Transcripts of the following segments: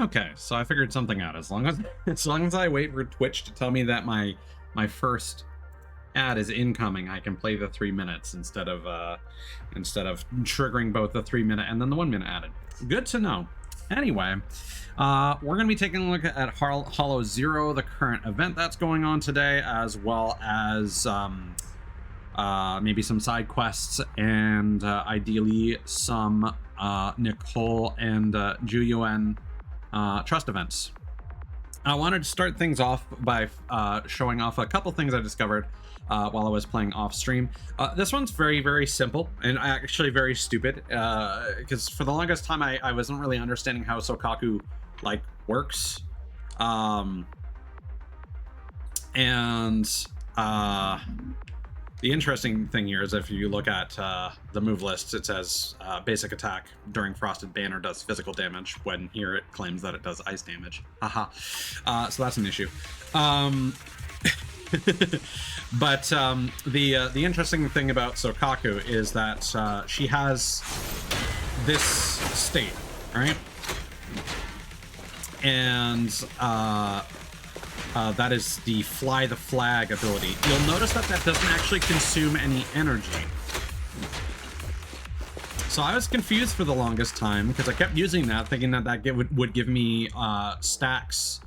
Okay, so I figured something out. As long as I wait for Twitch to tell me that my first ad is incoming, I can play the 3 minutes instead of triggering both the 3 minute and then the 1 minute added. Good to know. Anyway, we're going to be taking a look at Hollow Zero, the current event that's going on today, as well as maybe some side quests and ideally some Nicole and Juyuan trust events. I wanted to start things off by showing off a couple things I discovered while I was playing off stream. This one's very, very simple and actually very stupid because for the longest time I wasn't really understanding how Sokaku like works. The interesting thing here is if you look at the move list, it says basic attack during Frosted Banner does physical damage, when here it claims that it does ice damage. Haha. So that's an issue. But the interesting thing about Sokaku is that she has this state, right? And that is the Fly the Flag ability. You'll notice that that doesn't actually consume any energy. So I was confused for the longest time because I kept using that, thinking that would give me stacks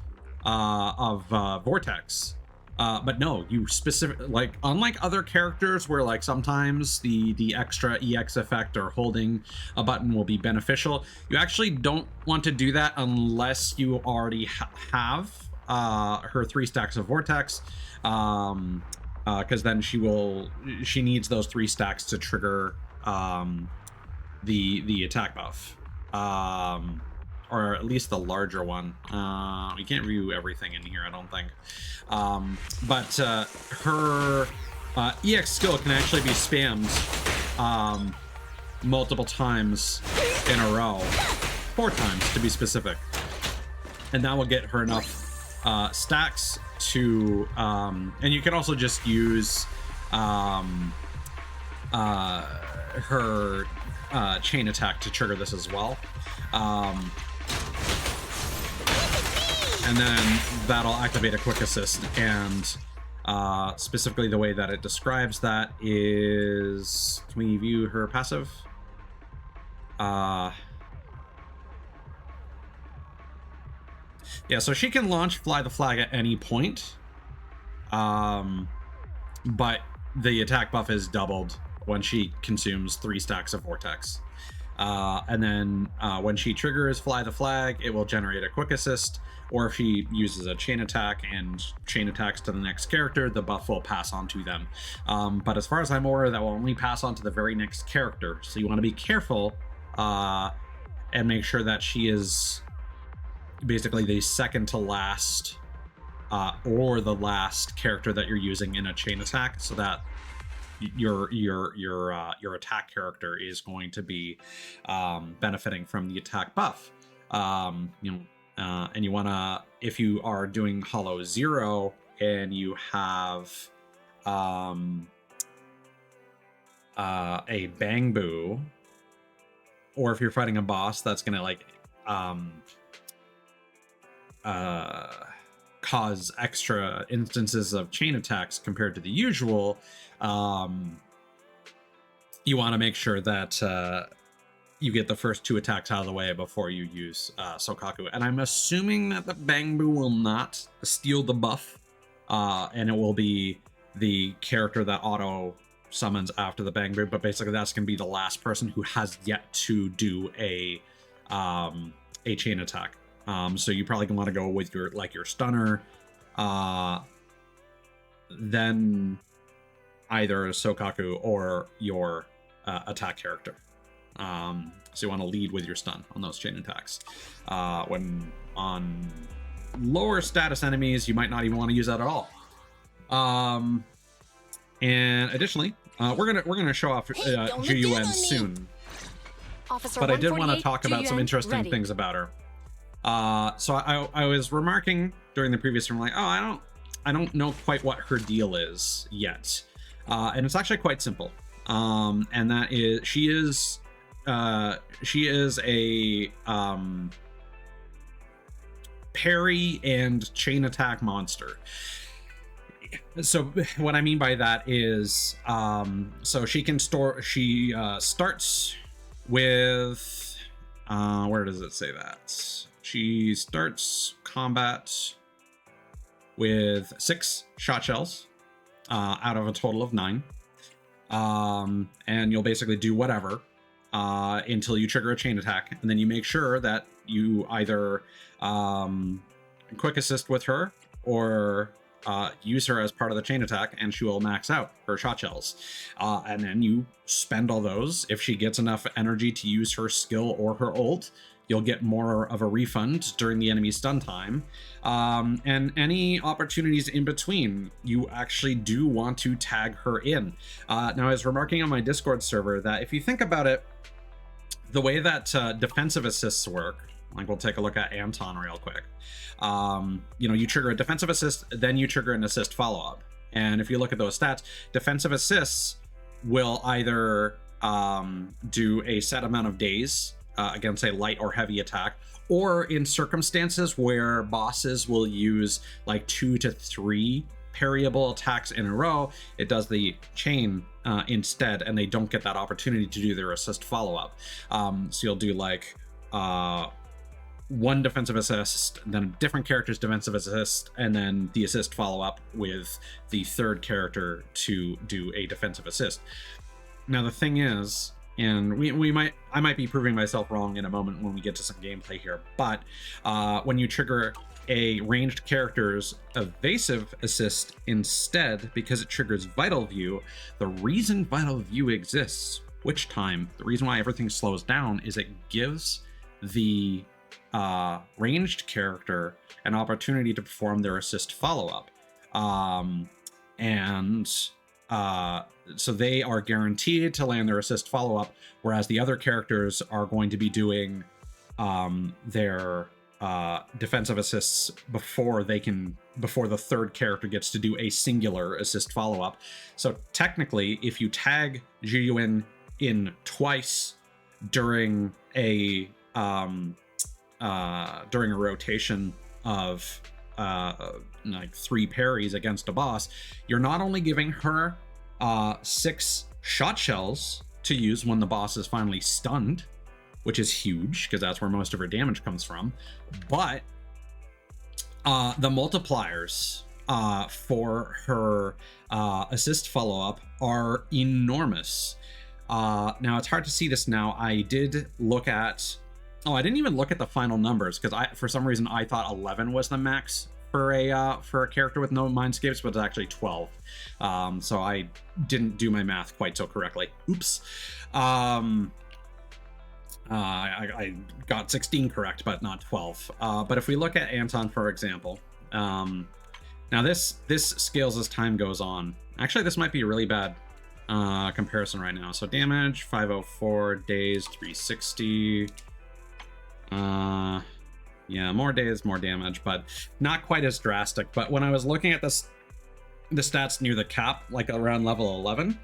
of Vortex. But no, you unlike other characters where like sometimes the extra EX effect or holding a button will be beneficial, you actually don't want to do that unless you already have her 3 stacks of Vortex, because then she needs those 3 stacks to trigger the attack buff, or at least the larger one. We can't view everything in here, I don't think, but her EX skill can actually be spammed multiple times in a row, 4 times to be specific, and that will get her enough stacks to and you can also just use her chain attack to trigger this as well, and then that'll activate a quick assist, and specifically the way that it describes that is, can we view her passive? Yeah, so she can launch Fly the Flag at any point, but the attack buff is doubled when she consumes 3 stacks of Vortex. And then when she triggers Fly the Flag, it will generate a quick assist, or if she uses a chain attack and chain attacks to the next character, the buff will pass on to them. But as far as I'm aware, that will only pass on to the very next character, so you want to be careful and make sure that she is basically the second to last or the last character that you're using in a chain attack, so that your attack character is going to be benefiting from the attack buff. And you want to, if you are doing Hollow Zero and you have a Bang Boo, or if you're fighting a boss that's gonna like cause extra instances of chain attacks compared to the usual, you want to make sure that you get the first 2 attacks out of the way before you use Sokaku. And I'm assuming that the Bang Boo will not steal the buff, and it will be the character that auto summons after the Bang Boo, but basically that's going to be the last person who has yet to do a chain attack. So you probably want to go with your stunner, then either Sokaku or your attack character. So you want to lead with your stun on those chain attacks. When on lower status enemies, you might not even want to use that at all. And additionally, we're gonna show off Juyuan soon. Officer But I did want to 148, talk about some Juyuan, interesting ready. things about her. So I was remarking during the previous room, like, oh, I don't know quite what her deal is yet, and it's actually quite simple. And that is she is a parry and chain attack monster. So what I mean by that is, so she starts with, where does it say that? She starts combat with 6 shot shells out of a total of 9. And you'll basically do whatever until you trigger a chain attack, and then you make sure that you either quick assist with her or use her as part of the chain attack, and she will max out her shot shells. And then you spend all those. If she gets enough energy to use her skill or her ult, you'll get more of a refund during the enemy stun time. And any opportunities in between, you actually do want to tag her in. Now, I was remarking on my Discord server that if you think about it, the way that defensive assists work, like we'll take a look at Anton real quick. You trigger a defensive assist, then you trigger an assist follow-up. And if you look at those stats, defensive assists will either do a set amount of days against a light or heavy attack, or in circumstances where bosses will use like 2 to 3 parryable attacks in a row, it does the chain instead, and they don't get that opportunity to do their assist follow-up. So you'll do like one defensive assist, then a different character's defensive assist, and then the assist follow-up with the third character to do a defensive assist. Now the thing is, and I might be proving myself wrong in a moment when we get to some gameplay here, but when you trigger a ranged character's evasive assist instead, because it triggers Vital View, the reason Vital View exists, the reason why everything slows down, is it gives the ranged character an opportunity to perform their assist follow-up. So they are guaranteed to land their assist follow-up, whereas the other characters are going to be doing their defensive assists before the third character gets to do a singular assist follow-up. So technically, if you tag Jiyuan in twice during a rotation of like 3 parries against a boss, you're not only giving her 6 shot shells to use when the boss is finally stunned, which is huge because that's where most of her damage comes from, but the multipliers for her assist follow-up are enormous. Now it's hard to see this now. I did look at, I didn't even look at the final numbers because for some reason I thought 11 was the max for a character with no mindscapes, but it's actually 12. So I didn't do my math quite so correctly. Oops. I got 16 correct, but not 12. But if we look at Anton, for example, now this scales as time goes on. Actually, this might be a really bad comparison right now. So damage 504, days 360. Yeah, more days, more damage, but not quite as drastic. But when I was looking at the stats near the cap, like around level 11,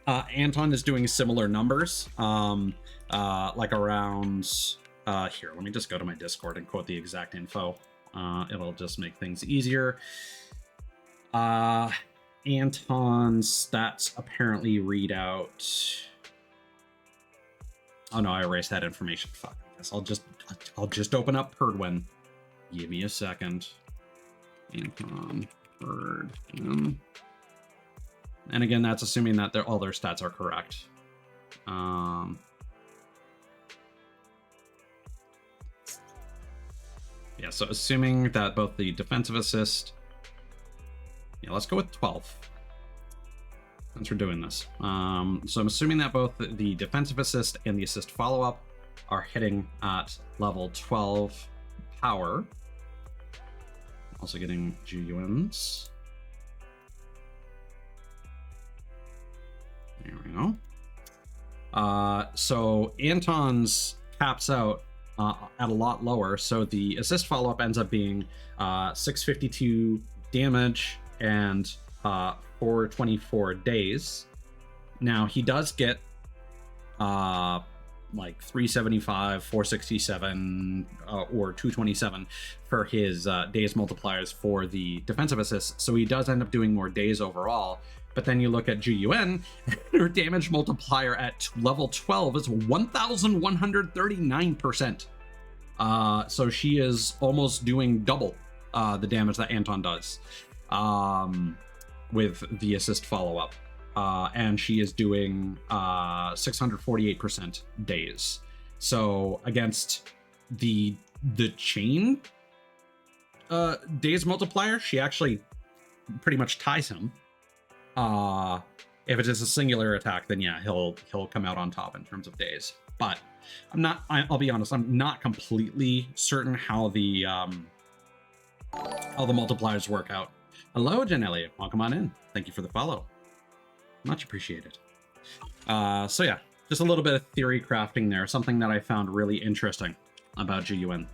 Anton is doing similar numbers. Like around here, let me just go to my Discord and quote the exact info. It'll just make things easier. Anton's stats apparently read out, oh no, I erased that information. Fuck, I guess I'll just open up Perdwin. Give me a second. Anton Perdwin. And again, that's assuming that all their stats are correct. Yeah, so assuming that both the defensive assist... Yeah, let's go with 12. Since we're doing this. So I'm assuming that both the defensive assist and the assist follow-up are hitting at level 12 power. Also getting G-Wins. There we go. So Anton's caps out at a lot lower, so the assist follow-up ends up being 652 damage and 424 days. Now he does get like 375, 467, or 227 for his days multipliers for the defensive assists. So he does end up doing more days overall. But then you look at GUN, her damage multiplier at level 12 is 1,139%. So she is almost doing double the damage that Anton does with the assist follow-up. And she is doing 648% days. So against the chain days multiplier, she actually pretty much ties him. If it is a singular attack, then yeah, he'll come out on top in terms of days. But I'll be honest, I'm not completely certain how the multipliers work out. Hello, Jen Elliott. Welcome on in. Thank you for the follow. Much appreciated. So yeah, just a little bit of theory crafting there, something that I found really interesting about GUN.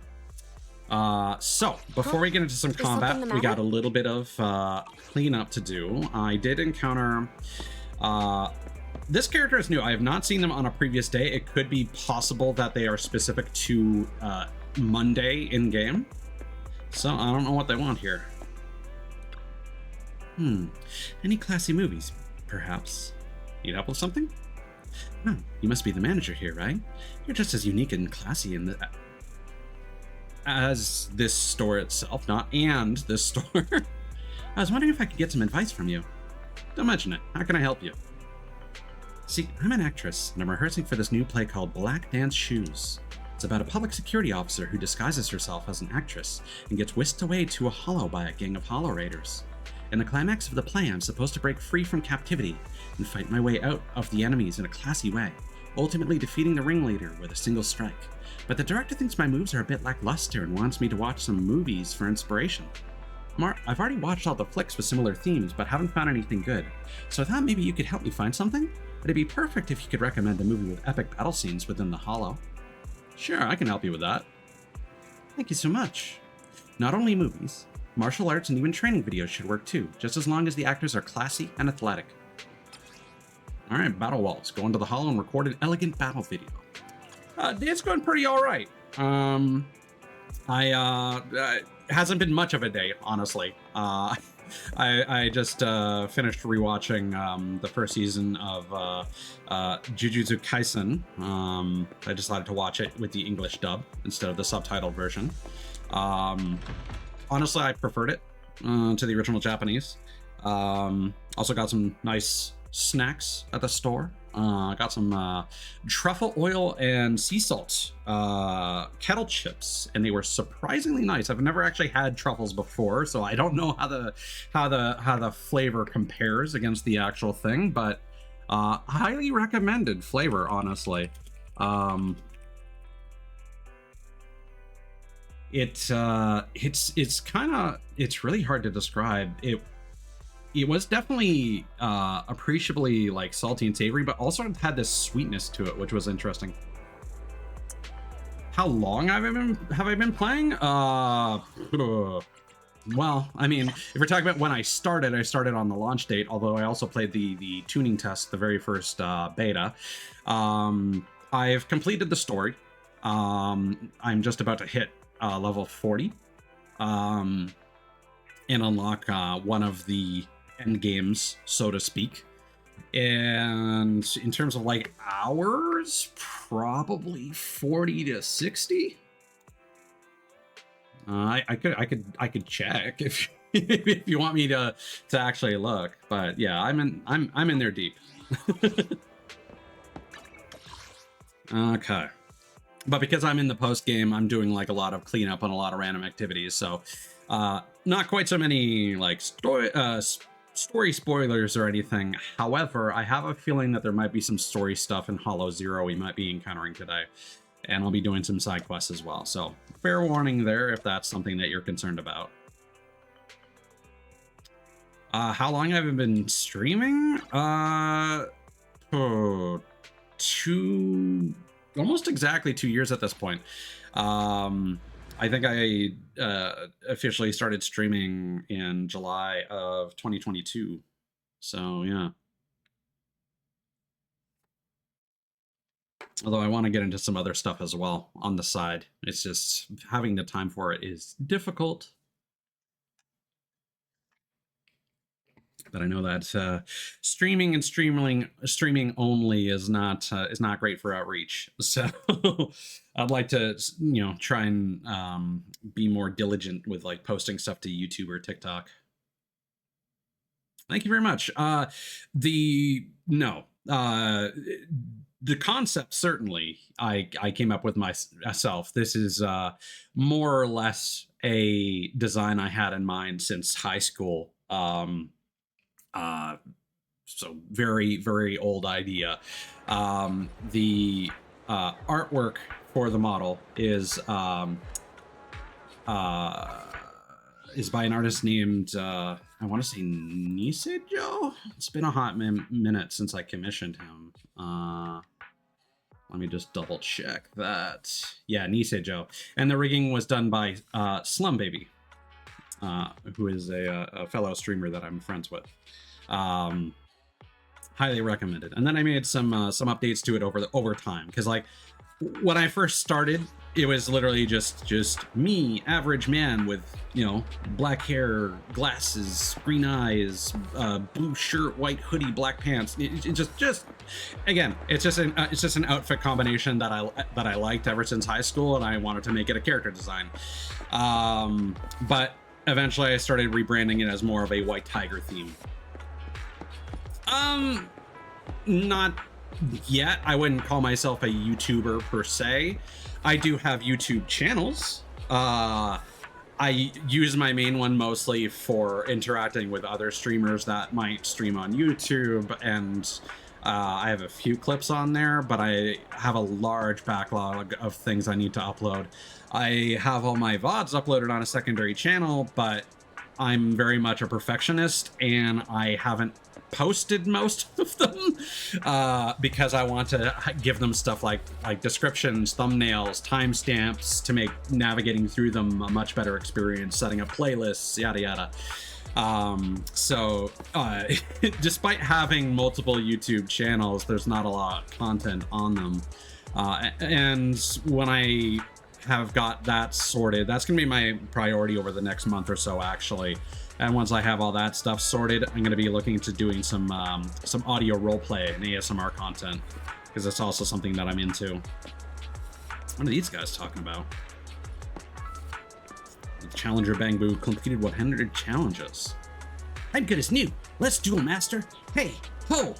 So before we get into some combat, we got a little bit of cleanup to do. I did encounter this character is new. I have not seen them on a previous day. It could be possible that they are specific to Monday in game. So I don't know what they want here. Any classy movies, perhaps? Need help with something? You must be the manager here, right? You're just as unique and classy as this store itself, and this store. I was wondering if I could get some advice from you. Don't mention it. How can I help you? See, I'm an actress, and I'm rehearsing for this new play called Black Dance Shoes. It's about a public security officer who disguises herself as an actress and gets whisked away to a hollow by a gang of hollow raiders. In the climax of the play, I'm supposed to break free from captivity and fight my way out of the enemies in a classy way, ultimately defeating the ringleader with a single strike. But the director thinks my moves are a bit lackluster and wants me to watch some movies for inspiration. I've already watched all the flicks with similar themes, but haven't found anything good. So I thought maybe you could help me find something? It'd be perfect if you could recommend a movie with epic battle scenes within the hollow. Sure, I can help you with that. Thank you so much. Not only movies, martial arts and even training videos should work too, just as long as the actors are classy and athletic. Alright, Battle Walls. Go into the hollow and record an elegant battle video. Day's going pretty alright. It hasn't been much of a day, honestly. I just finished rewatching the first season of Jujutsu Kaisen. I decided to watch it with the English dub instead of the subtitled version. Honestly, I preferred it to the original Japanese. Also got some nice snacks at the store. Got some truffle oil and sea salt kettle chips, and they were surprisingly nice. I've never actually had truffles before, so I don't know how the flavor compares against the actual thing, but highly recommended flavor, honestly. It's really hard to describe. It was definitely appreciably like salty and savory, but also had this sweetness to it, which was interesting. How long have I been playing? Well, I mean, if we're talking about when I started on the launch date, although I also played the tuning test, the very first beta. I've completed the story. I'm just about to hit level 40 and unlock one of the end games, so to speak. And in terms of like hours, probably 40 to 60. I could check if if you want me to actually look, but yeah, I'm in there deep. Okay. But because I'm in the post game, I'm doing like a lot of cleanup and a lot of random activities, so not quite so many like story spoilers or anything. However, I have a feeling that there might be some story stuff in Hollow Zero we might be encountering today, and I'll be doing some side quests as well. So fair warning there if that's something that you're concerned about. How long have I been streaming? Almost exactly 2 years at this point. I think I officially started streaming in July of 2022. So yeah. Although I want to get into some other stuff as well on the side. It's just having the time for it is difficult. But I know that streaming and streaming only is not great for outreach. So I'd like to try and be more diligent with like posting stuff to YouTube or TikTok. Thank you very much. The concept certainly I came up with myself. This is more or less a design I had in mind since high school. So very, very old idea. The artwork for the model is by an artist named I want to say Nisejo. It's been a hot minute since I commissioned him. Let me just double check that. Yeah, Nisejo. And the rigging was done by Slum Baby, who is a fellow streamer that I'm friends with. Highly recommended. And then I made some updates to it over time, because like when I first started, it was literally just me, average man with black hair, glasses, green eyes, blue shirt, white hoodie, black pants. It just again, it's just an outfit combination that I liked ever since high school, and I wanted to make it a character design. But eventually I started rebranding it as more of a white tiger theme. Not yet. I wouldn't call myself a YouTuber per se. I do have YouTube channels. I use my main one mostly for interacting with other streamers that might stream on YouTube, and I have a few clips on there, but I have a large backlog of things I need to upload. I have all my VODs uploaded on a secondary channel, but I'm very much a perfectionist, and I haven't posted most of them because I want to give them stuff like descriptions, thumbnails, timestamps to make navigating through them a much better experience, setting up playlists, yada yada. So despite having multiple YouTube channels, there's not a lot of content on them, and when I have got that sorted, that's gonna be my priority over the next month or so, actually. And once I have all that stuff sorted, I'm going to be looking into doing some audio roleplay and ASMR content, because that's also something that I'm into. What are these guys talking about? Challenger Bangbu completed 100 challenges. I'm good as new. Let's duel, master. Hey, ho,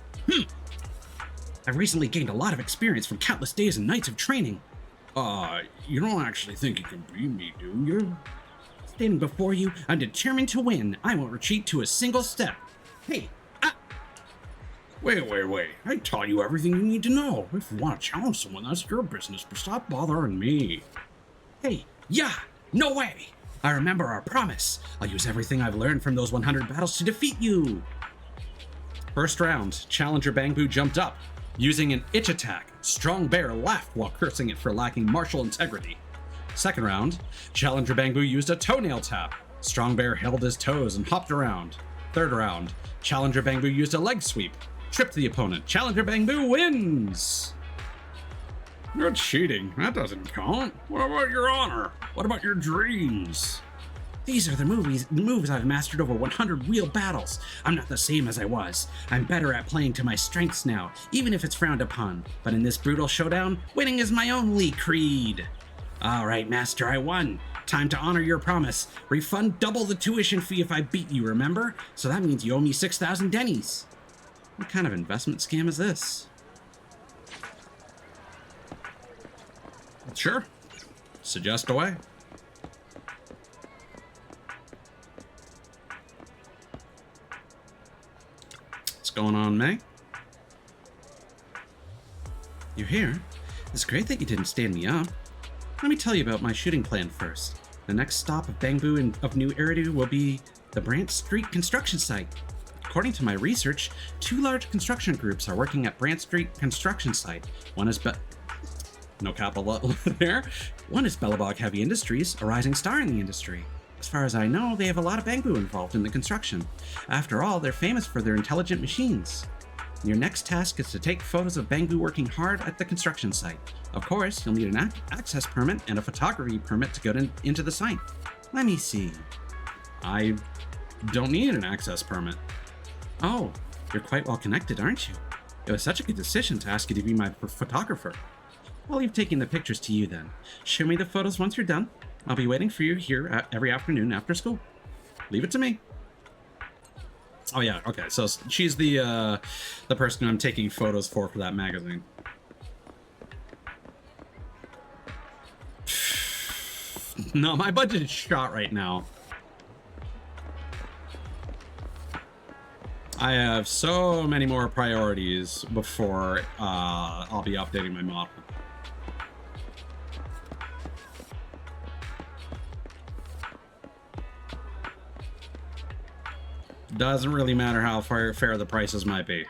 I've recently gained a lot of experience from countless days and nights of training. You don't actually think you can beat me, do you? Standing before you, I'm determined to win. I won't retreat to a single step. Hey, Wait. I taught you everything you need to know. If you want to challenge someone, that's your business, but stop bothering me. Hey, yeah, no way. I remember our promise. I'll use everything I've learned from those 100 battles to defeat you. First round, Challenger Bangbu jumped up. Using an itch attack, Strong Bear laughed while cursing it for lacking martial integrity. Second round, Challenger Bangbu used a toenail tap. Strong Bear held his toes and hopped around. Third round, Challenger Bangbu used a leg sweep. Tripped the opponent. Challenger Bangbu wins! You're cheating. That doesn't count. What about your honor? What about your dreams? These are the moves I've mastered over 100 real battles. I'm not the same as I was. I'm better at playing to my strengths now, even if it's frowned upon. But in this brutal showdown, winning is my only creed. All right, master, I won. Time to honor your promise. Refund double the tuition fee if I beat you, remember? So that means you owe me 6,000 dennies. What kind of investment scam is this? Sure. Suggest away. What's going on, May? You're here? It's great that you didn't stand me up. Let me tell you about my shooting plan first. The next stop of Bangbu of New Eridu will be the Brant Street construction site. According to my research, 2 large construction groups are working at Brant Street construction site. One is no capital there. One is Bellabog Heavy Industries, a rising star in the industry. As far as I know, they have a lot of Bangbu involved in the construction. After all, they're famous for their intelligent machines. Your next task is to take photos of Bangbu working hard at the construction site. Of course, you'll need an access permit and a photography permit to go into the site. Let me see. I don't need an access permit. Oh, you're quite well connected, aren't you? It was such a good decision to ask you to be my photographer. I'll leave taking the pictures to you then. Show me the photos once you're done. I'll be waiting for you here every afternoon after school. Leave it to me. Oh yeah, okay. So she's the person I'm taking photos for that magazine. No, my budget is shot right now. I have so many more priorities before I'll be updating my model. Doesn't really matter how fair the prices might be.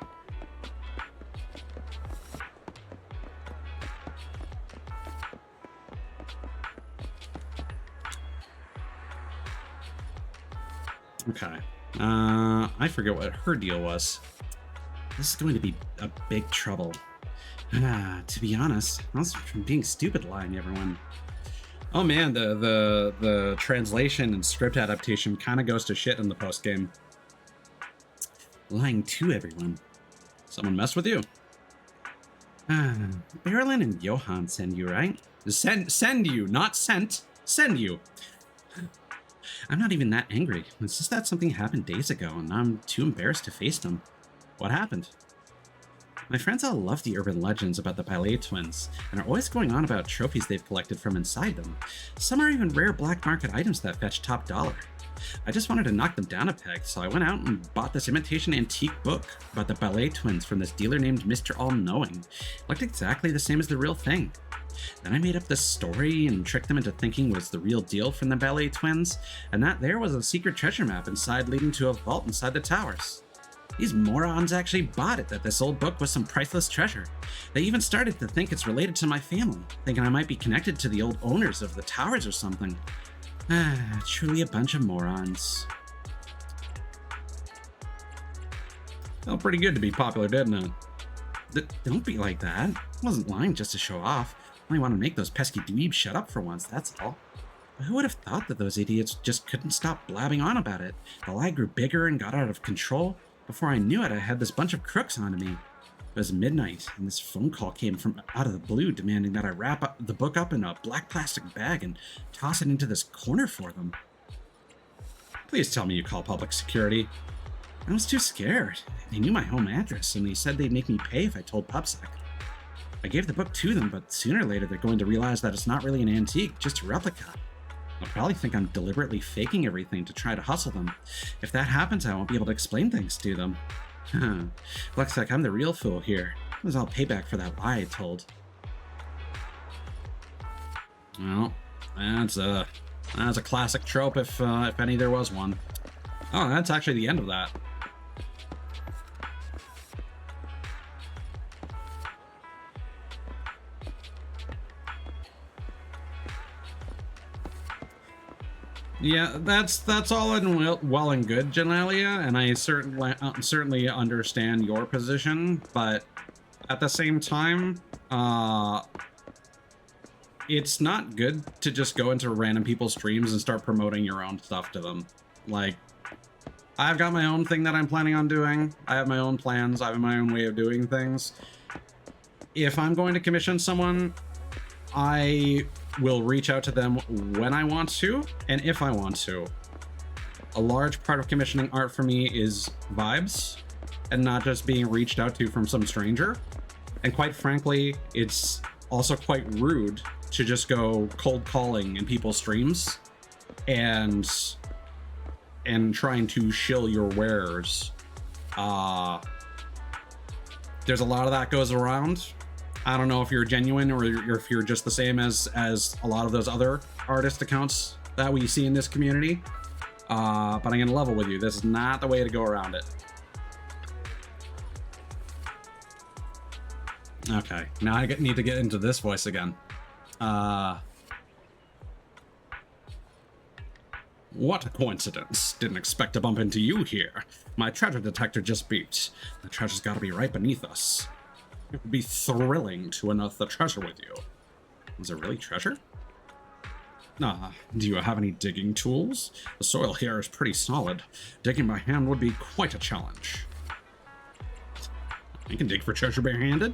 Okay. I forget what her deal was. This is going to be a big trouble. To be honest, I was being stupid lying to everyone. Oh man, the translation and script adaptation kind of goes to shit in the post game. Lying to everyone. Someone messed with you. Berlin and Johann send you, right? Send you, not sent. Send you. I'm not even that angry. It's just that something happened days ago, and I'm too embarrassed to face them. What happened? My friends all love the urban legends about the Ballet twins, and are always going on about trophies they've collected from inside them. Some are even rare black market items that fetch top dollar. I just wanted to knock them down a peg, so I went out and bought this imitation antique book about the Ballet twins from this dealer named Mr. All-Knowing. It looked exactly the same as the real thing. Then I made up this story and tricked them into thinking it was the real deal from the Ballet twins, and that there was a secret treasure map inside leading to a vault inside the towers. These morons actually bought it that this old book was some priceless treasure. They even started to think it's related to my family, thinking I might be connected to the old owners of the towers or something. Truly a bunch of morons. Felt pretty good to be popular, didn't it? Don't be like that. I wasn't lying just to show off. I only want to make those pesky dweebs shut up for once, that's all. But who would have thought that those idiots just couldn't stop blabbing on about it? The lie grew bigger and got out of control. Before I knew it, I had this bunch of crooks onto me. It was midnight, and this phone call came from out of the blue demanding that I wrap the book up in a black plastic bag and toss it into this corner for them. Please tell me you call public security. I was too scared. They knew my home address, and they said they'd make me pay if I told PubSec. I gave the book to them, but sooner or later they're going to realize that it's not really an antique, just a replica. They'll probably think I'm deliberately faking everything to try to hustle them. If that happens, I won't be able to explain things to them. Looks like I'm the real fool here. It was all payback for that lie I told. Well, that's a classic trope if any there was one. Oh, that's actually the end of that. Yeah, that's all well and good, Genalia, and I certainly understand your position, but at the same time, it's not good to just go into random people's streams and start promoting your own stuff to them. Like, I've got my own thing that I'm planning on doing. I have my own plans. I have my own way of doing things. If I'm going to commission someone, I will reach out to them when I want to and if I want to. A large part of commissioning art for me is vibes and not just being reached out to from some stranger. And quite frankly, it's also quite rude to just go cold calling in people's streams and trying to shill your wares. There's a lot of that goes around. I don't know if you're genuine or if you're just the same as a lot of those other artist accounts that we see in this community. But I'm gonna level with you. This is not the way to go around it. Okay, now I need to get into this voice again. What a coincidence. Didn't expect to bump into you here. My treasure detector just beeped. The treasure's gotta be right beneath us. It would be thrilling to unearth the treasure with you. Is it really treasure? Do you have any digging tools? The soil here is pretty solid. Digging by hand would be quite a challenge. You can dig for treasure barehanded?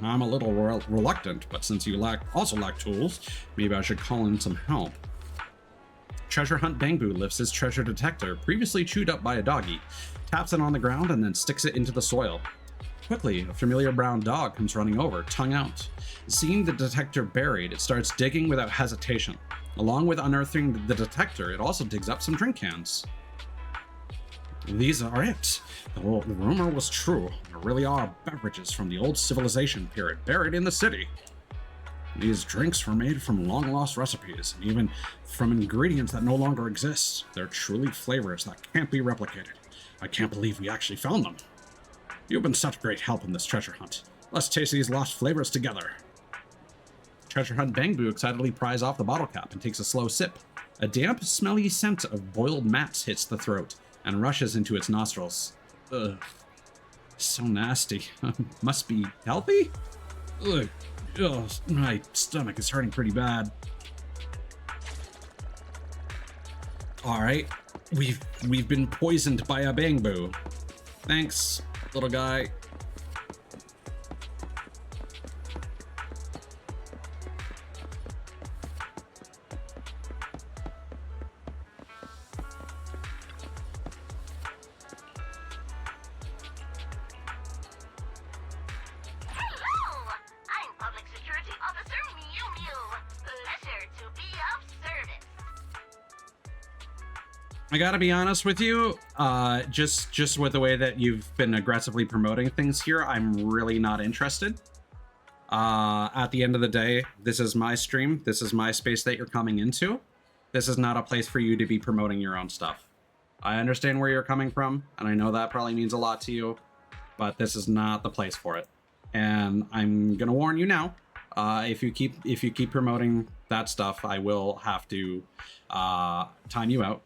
I'm a little reluctant, but since you also lack tools, maybe I should call in some help. Treasure Hunt Bangbu lifts his treasure detector, previously chewed up by a doggy, taps it on the ground, and then sticks it into the soil. Quickly, a familiar brown dog comes running over, tongue out. Seeing the detector buried, it starts digging without hesitation. Along with unearthing the detector, it also digs up some drink cans. These are it. The rumor was true. There really are beverages from the old civilization period buried in the city. These drinks were made from long-lost recipes, and even from ingredients that no longer exist. They're truly flavors that can't be replicated. I can't believe we actually found them. You've been such great help in this treasure hunt. Let's taste these lost flavors together. Treasure Hunt Bangbu excitedly pries off the bottle cap and takes a slow sip. A damp, smelly scent of boiled mats hits the throat and rushes into its nostrils. Ugh. So nasty. Must be healthy? Ugh. Ugh. My stomach is hurting pretty bad. Alright. We've been poisoned by a Bangbu. Thanks, little guy. I gotta be honest with you, just with the way that you've been aggressively promoting things here, I'm really not interested. At the end of the day, this is my stream. This is my space that you're coming into. This is not a place for you to be promoting your own stuff. I understand where you're coming from, and I know that probably means a lot to you, but this is not the place for it. And I'm gonna warn you now, if you keep promoting that stuff, I will have to time you out.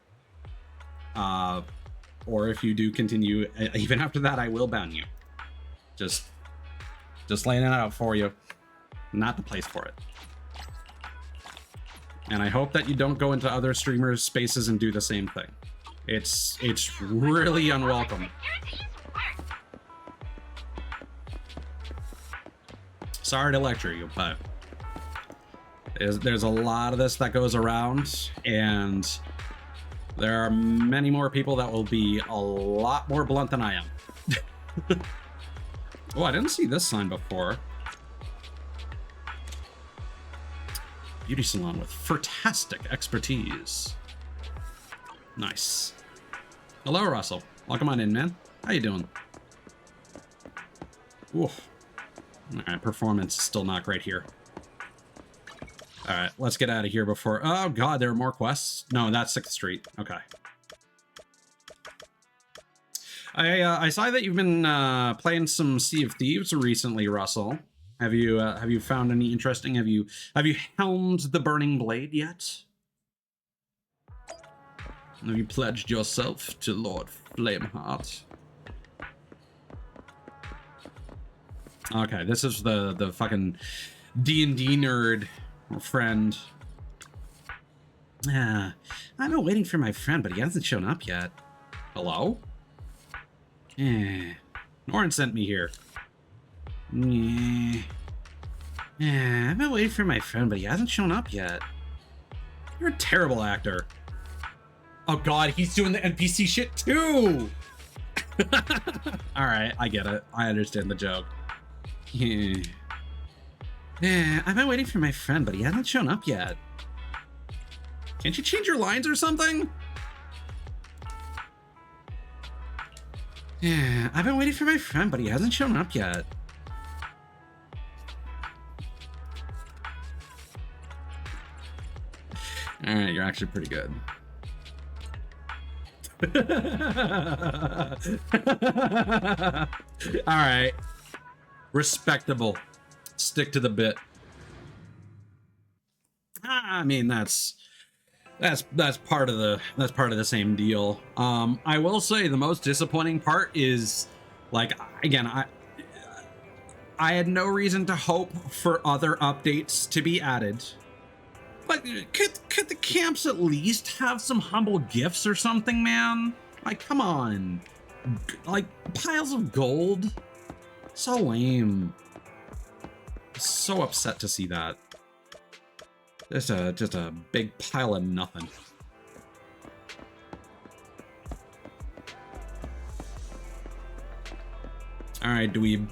Or if you do continue, even after that, I will ban you. Just laying it out for you. Not the place for it. And I hope that you don't go into other streamers' spaces and do the same thing. It's really unwelcome. Sorry to lecture you, but there's a lot of this that goes around, and there are many more people that will be a lot more blunt than I am. Oh, I didn't see this sign before. Beauty salon with fantastic expertise. Nice. Hello, Russell. Welcome on in, man. How you doing? Oof. Alright, performance is still not great here. Alright, let's get out of here before... Oh, God, there are more quests? No, that's 6th Street. Okay. I saw that you've been playing some Sea of Thieves recently, Russell. Have you found any interesting? Have you helmed the Burning Blade yet? Have you pledged yourself to Lord Flameheart? Okay, this is the fucking D&D nerd friend. I've been waiting for my friend, but he hasn't shown up yet. Hello? Norrin sent me here. I've been waiting for my friend, but he hasn't shown up yet. You're a terrible actor. Oh God, he's doing the NPC shit too! Alright, I get it. I understand the joke. I've been waiting for my friend, but he hasn't shown up yet. Can't you change your lines or something? I've been waiting for my friend, but he hasn't shown up yet. Alright, you're actually pretty good. Alright. Respectable. Stick to the bit. I mean, that's part of the same deal. I will say the most disappointing part is, like, again, I had no reason to hope for other updates to be added. But could the camps at least have some humble gifts or something, man? Like, come on. Like, piles of gold? So lame. So upset to see that. Just a big pile of nothing. Alright, dweeb.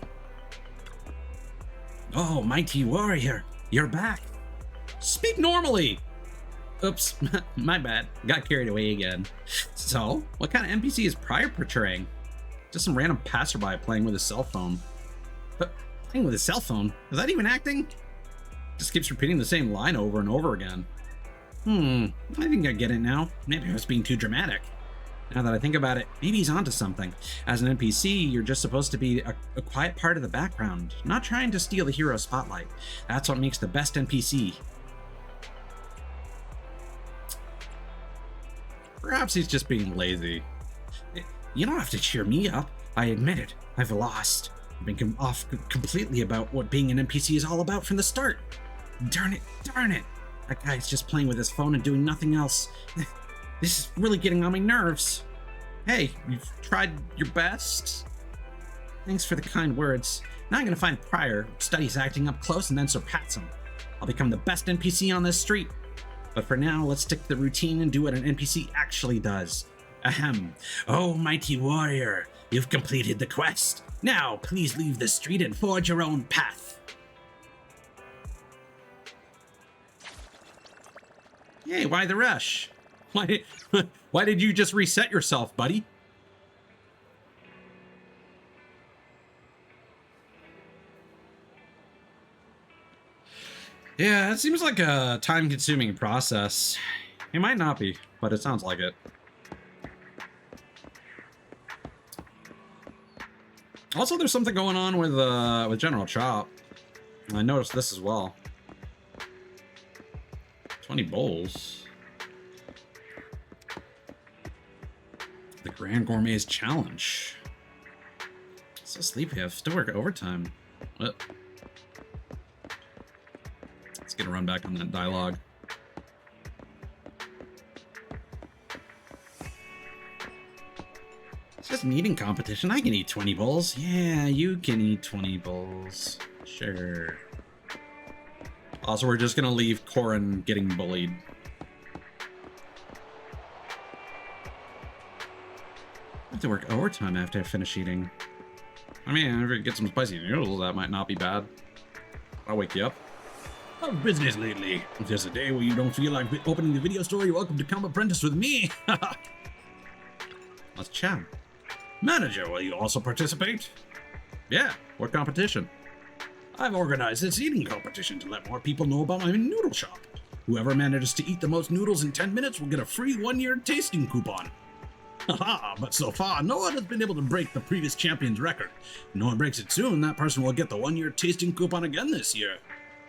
Oh, mighty warrior, you're back. Speak normally! Oops, my bad. Got carried away again. So, what kind of NPC is Pryor portraying? Just some random passerby playing with his cell phone. But playing with his cell phone? Is that even acting? Just keeps repeating the same line over and over again. I think I get it now. Maybe I was being too dramatic. Now that I think about it, maybe he's onto something. As an NPC, you're just supposed to be a quiet part of the background, not trying to steal the hero spotlight. That's what makes the best NPC. Perhaps he's just being lazy. You don't have to cheer me up. I admit it. I've lost. I've been off completely about what being an NPC is all about from the start. Darn it. That guy's just playing with his phone and doing nothing else. This is really getting on my nerves. Hey, you've tried your best. Thanks for the kind words. Now I'm gonna find Pryor, study his acting up close, and then surpass him. I'll become the best NPC on this street. But for now, let's stick to the routine and do what an NPC actually does. Ahem. Oh, mighty warrior, you've completed the quest. Now, please leave the street and forge your own path. Hey, why the rush? Why did you just reset yourself, buddy? Yeah, it seems like a time-consuming process. It might not be, but it sounds like it. Also, there's something going on with General Chop. I noticed this as well. 20 bowls. The Grand Gourmet's Challenge. So sleepy. I have to work overtime. What? Let's get a run back on that dialogue. It's just an eating competition. I can eat 20 bowls. Yeah, you can eat 20 bowls. Sure. Also, we're just gonna leave Corin getting bullied. I have to work overtime after I finish eating. I mean, if I get some spicy noodles, that might not be bad. I'll wake you up. How's business lately? If there's a day where you don't feel like opening the video store, you're welcome to come apprentice with me. Let's chat. Manager, will you also participate? Yeah, what competition? I've organized this eating competition to let more people know about my noodle shop. Whoever manages to eat the most noodles in 10 minutes will get a free 1-year tasting coupon. Haha, but so far, no one has been able to break the previous champion's record. If no one breaks it soon, that person will get the 1-year tasting coupon again this year.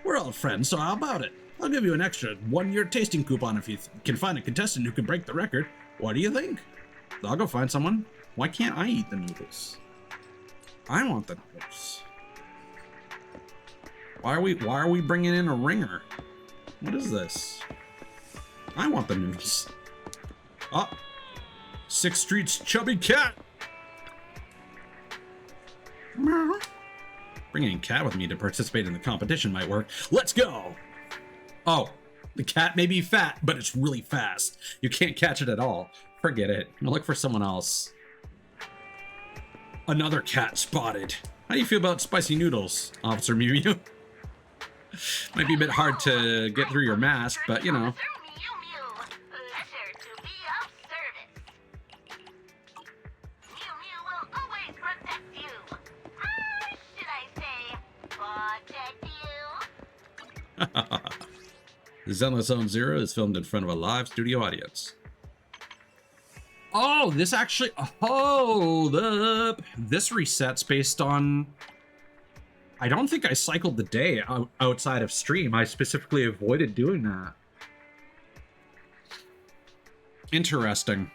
We're all friends, so how about it? I'll give you an extra 1-year tasting coupon if you can find a contestant who can break the record. What do you think? I'll go find someone. Why can't I eat the noodles? I want the noodles. Why are we bringing in a ringer? What is this? I want the noodles. Oh, 6th Street's chubby cat. Bringing a cat with me to participate in the competition might work. Let's go. Oh, the cat may be fat, but it's really fast. You can't catch it at all. Forget it. Look for someone else. Another cat spotted. How do you feel about spicy noodles, Officer Mew Mew? Might be a bit hard to get through your mask, but you know. Zenless Zone Zero is filmed in front of a live studio audience. Oh, this actually, hold up. This resets based on I don't think I cycled the day outside of stream. I specifically avoided doing that. Interesting.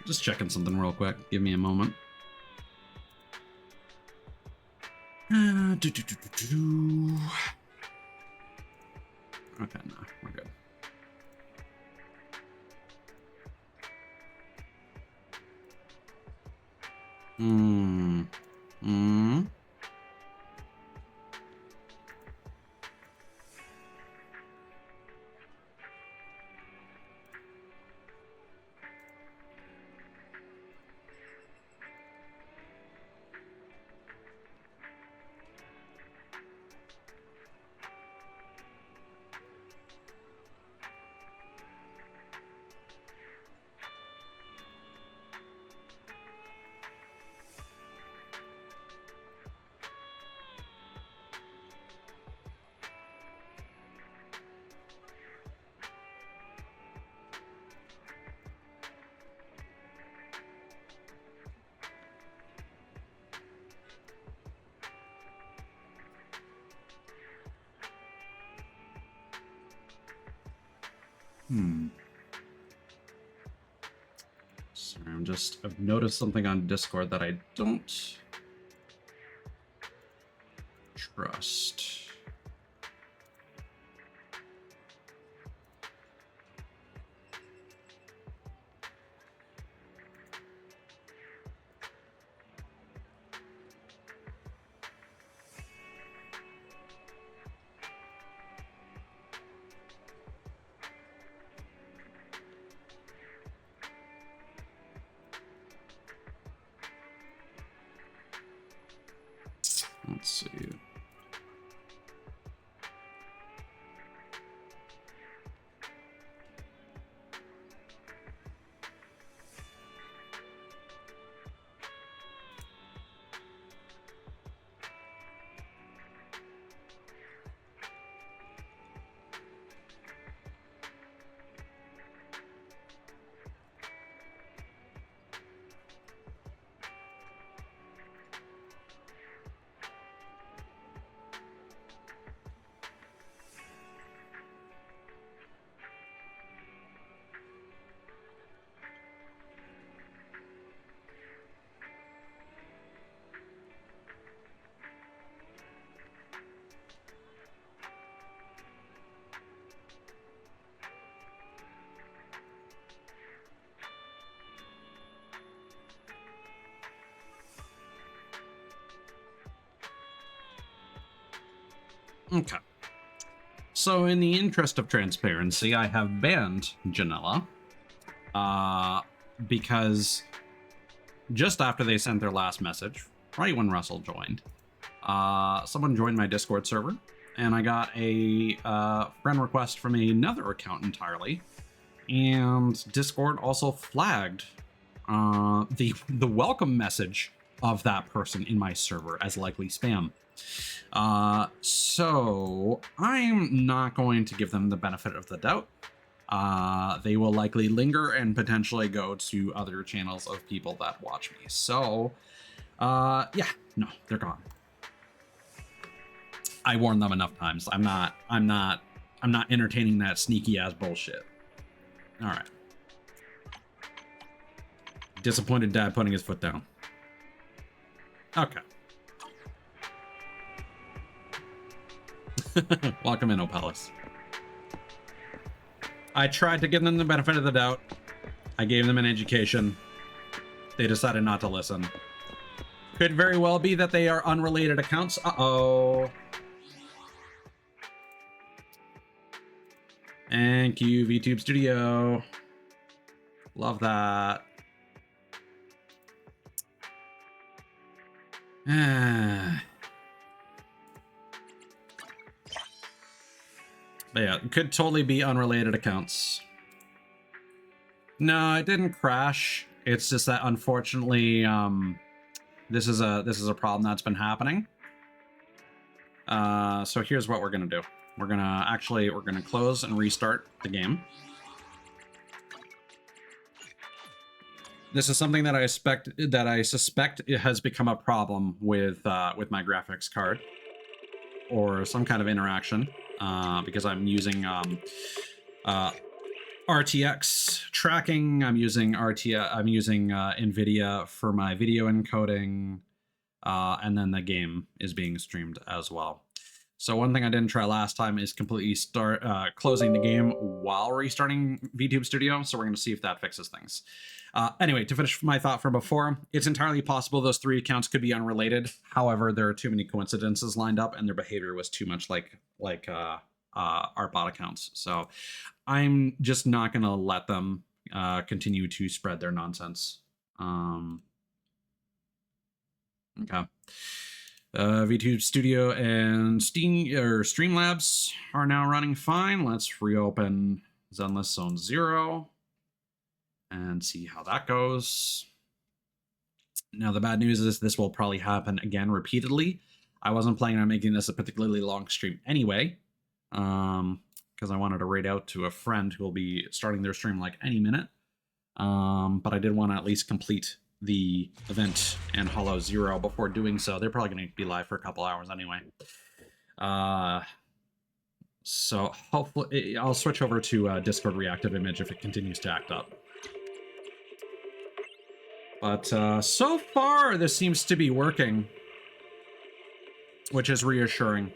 Just checking something real quick. Give me a moment. Okay, no, we're good. Sorry, I've noticed something on Discord that I don't trust. Let's see. Okay. So in the interest of transparency, I have banned Janella. Because just after they sent their last message, right when Russell joined, someone joined my Discord server, and I got a friend request from another account entirely, and Discord also flagged the welcome message of that person in my server as likely spam. So I'm not going to give them the benefit of the doubt. They will likely linger and potentially go to other channels of people that watch me. So, yeah, no, they're gone. I warned them enough times. I'm not entertaining that sneaky ass bullshit. All right. Disappointed dad putting his foot down. Okay. Welcome in, Opellis. I tried to give them the benefit of the doubt. I gave them an education. They decided not to listen. Could very well be that they are unrelated accounts. Uh-oh. Thank you, VTube Studio. Love that. But yeah, it could totally be unrelated accounts. No, it didn't crash. It's just that unfortunately, this is a problem that's been happening. So here's what we're gonna do. We're gonna close and restart the game. This is something that I suspect it has become a problem with my graphics card, or some kind of interaction, because I'm using RTX tracking. I'm using NVIDIA for my video encoding, and then the game is being streamed as well. So one thing I didn't try last time is completely closing the game while restarting VTube Studio. So we're going to see if that fixes things. Anyway, to finish my thought from before, it's entirely possible those 3 accounts could be unrelated. However, there are too many coincidences lined up, and their behavior was too much like our bot accounts. So I'm just not going to let them continue to spread their nonsense. Okay. VTube Studio and Streamlabs are now running fine. Let's reopen Zenless Zone 0 and see how that goes. Now, the bad news is this will probably happen again repeatedly. I wasn't planning on making this a particularly long stream anyway, because I wanted to raid out to a friend who will be starting their stream like any minute. But I did want to at least complete the event and Hollow Zero before doing so. They're probably going to be live for a couple hours anyway. So hopefully I'll switch over to Discord reactive image if it continues to act up. But so far this seems to be working, which is reassuring.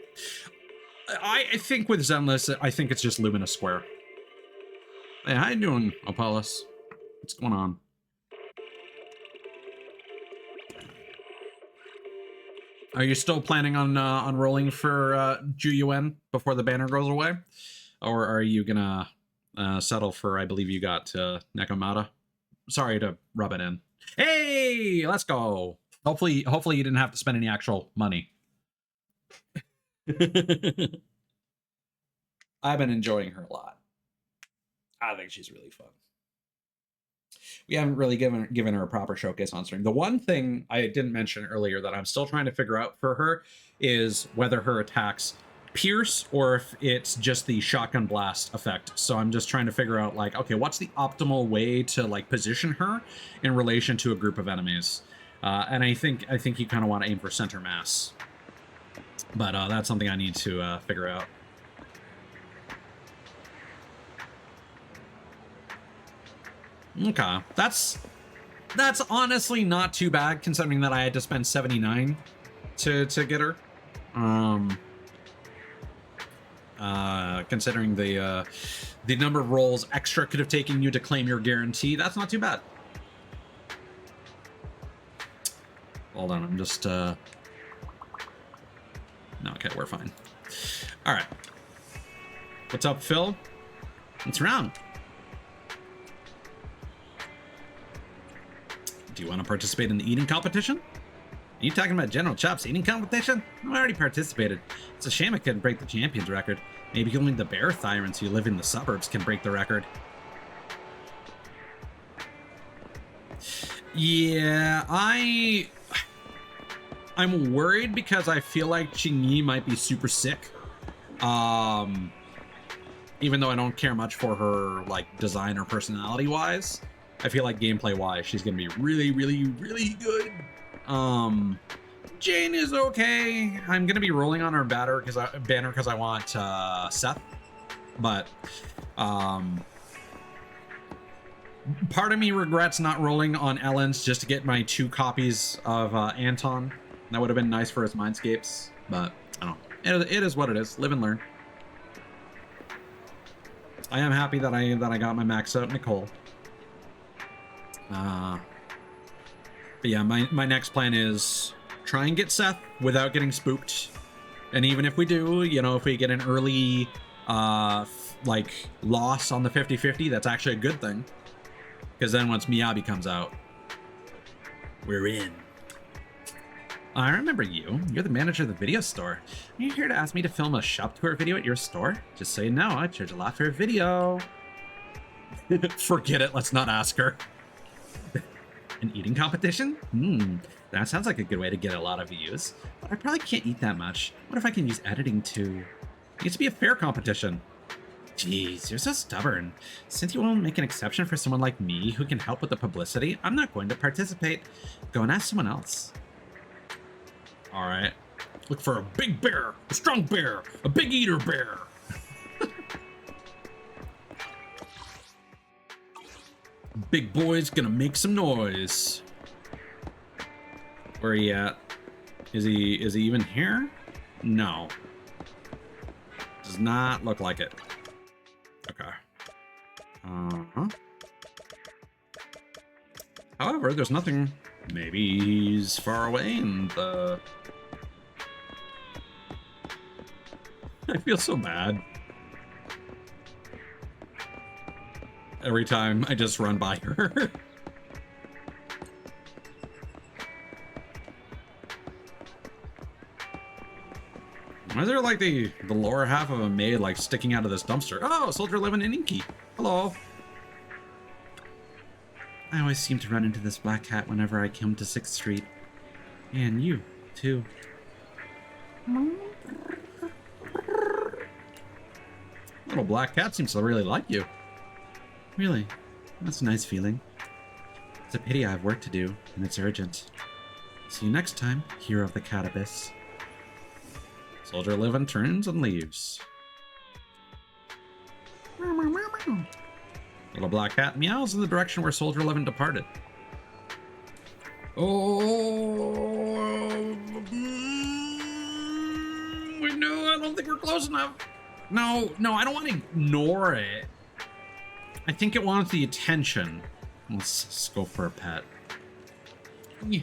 I think with Zenless, I think it's just Luminous Square. Hey, how you doing, Apollos? What's going on? Are you still planning on rolling for Juyuan before the banner goes away, or are you gonna settle for? I believe you got Nekomata. Sorry to rub it in. Hey, let's go. Hopefully you didn't have to spend any actual money. I've been enjoying her a lot. I think she's really fun. We haven't really given her a proper showcase on stream. The one thing I didn't mention earlier that I'm still trying to figure out for her is whether her attacks pierce or if it's just the shotgun blast effect. So I'm just trying to figure out, like, okay, what's the optimal way to like position her in relation to a group of enemies? And I think you kind of want to aim for center mass, but that's something I need to figure out. Okay, that's honestly not too bad considering that I had to spend 79 to get her. Considering the number of rolls extra could have taken you to claim your guarantee, that's not too bad. Hold on, I'm just no, okay, we're fine. All right, what's up, Phil? What's wrong? Do you want to participate in the eating competition? Are you talking about General Chop's eating competition? I already participated. It's a shame I couldn't break the champion's record. Maybe only the bear tyrants who live in the suburbs can break the record. Yeah, I'm worried because I feel like Qingyi might be super sick. Even though I don't care much for her like design or personality wise, I feel like gameplay wise she's gonna be really, really, really good. Jane is okay. I'm gonna be rolling on her banner because I want Seth, but part of me regrets not rolling on Ellen's just to get my 2 copies of Anton. That would have been nice for his Mindscapes, but I don't know. It is what it is. Live and learn. I am happy that I got my max out Nicole. But yeah, my next plan is try and get Seth without getting spooked. And even if we do, you know, if we get an early like loss on the 50-50, that's actually a good thing. Because then once Miyabi comes out, we're in. I remember you. You're the manager of the video store. Are you here to ask me to film a shop tour video at your store? Just so you know, I charge a lot for a video. Forget it. Let's not ask her. An eating competition? That sounds like a good way to get a lot of views. But I probably can't eat that much. What if I can use editing to... It needs to be a fair competition. Jeez, you're so stubborn. Since you won't make an exception for someone like me who can help with the publicity, I'm not going to participate. Go and ask someone else. All right. Look for a big bear, a strong bear, a big eater bear. Big boy's gonna make some noise. Where are you at? Is he even here? No. Does not look like it. Okay. Uh-huh. However, there's nothing. Maybe he's far away and the... I feel so bad. Every time I just run by her. Why is there like the lower half of a maid like sticking out of this dumpster? Oh, soldier living in Inky. Hello. I always seem to run into this black cat whenever I come to 6th Street. And you, too. Little black cat seems to really like you. Really? That's a nice feeling. It's a pity I have work to do, and it's urgent. See you next time, hero of the cat abyss. Soldier living turns and leaves. Little black cat meows in the direction where Soldier living departed. Oh, wait, no, I don't think we're close enough. No, I don't want to ignore it. I think it wants the attention. Let's go for a pet. Yeah.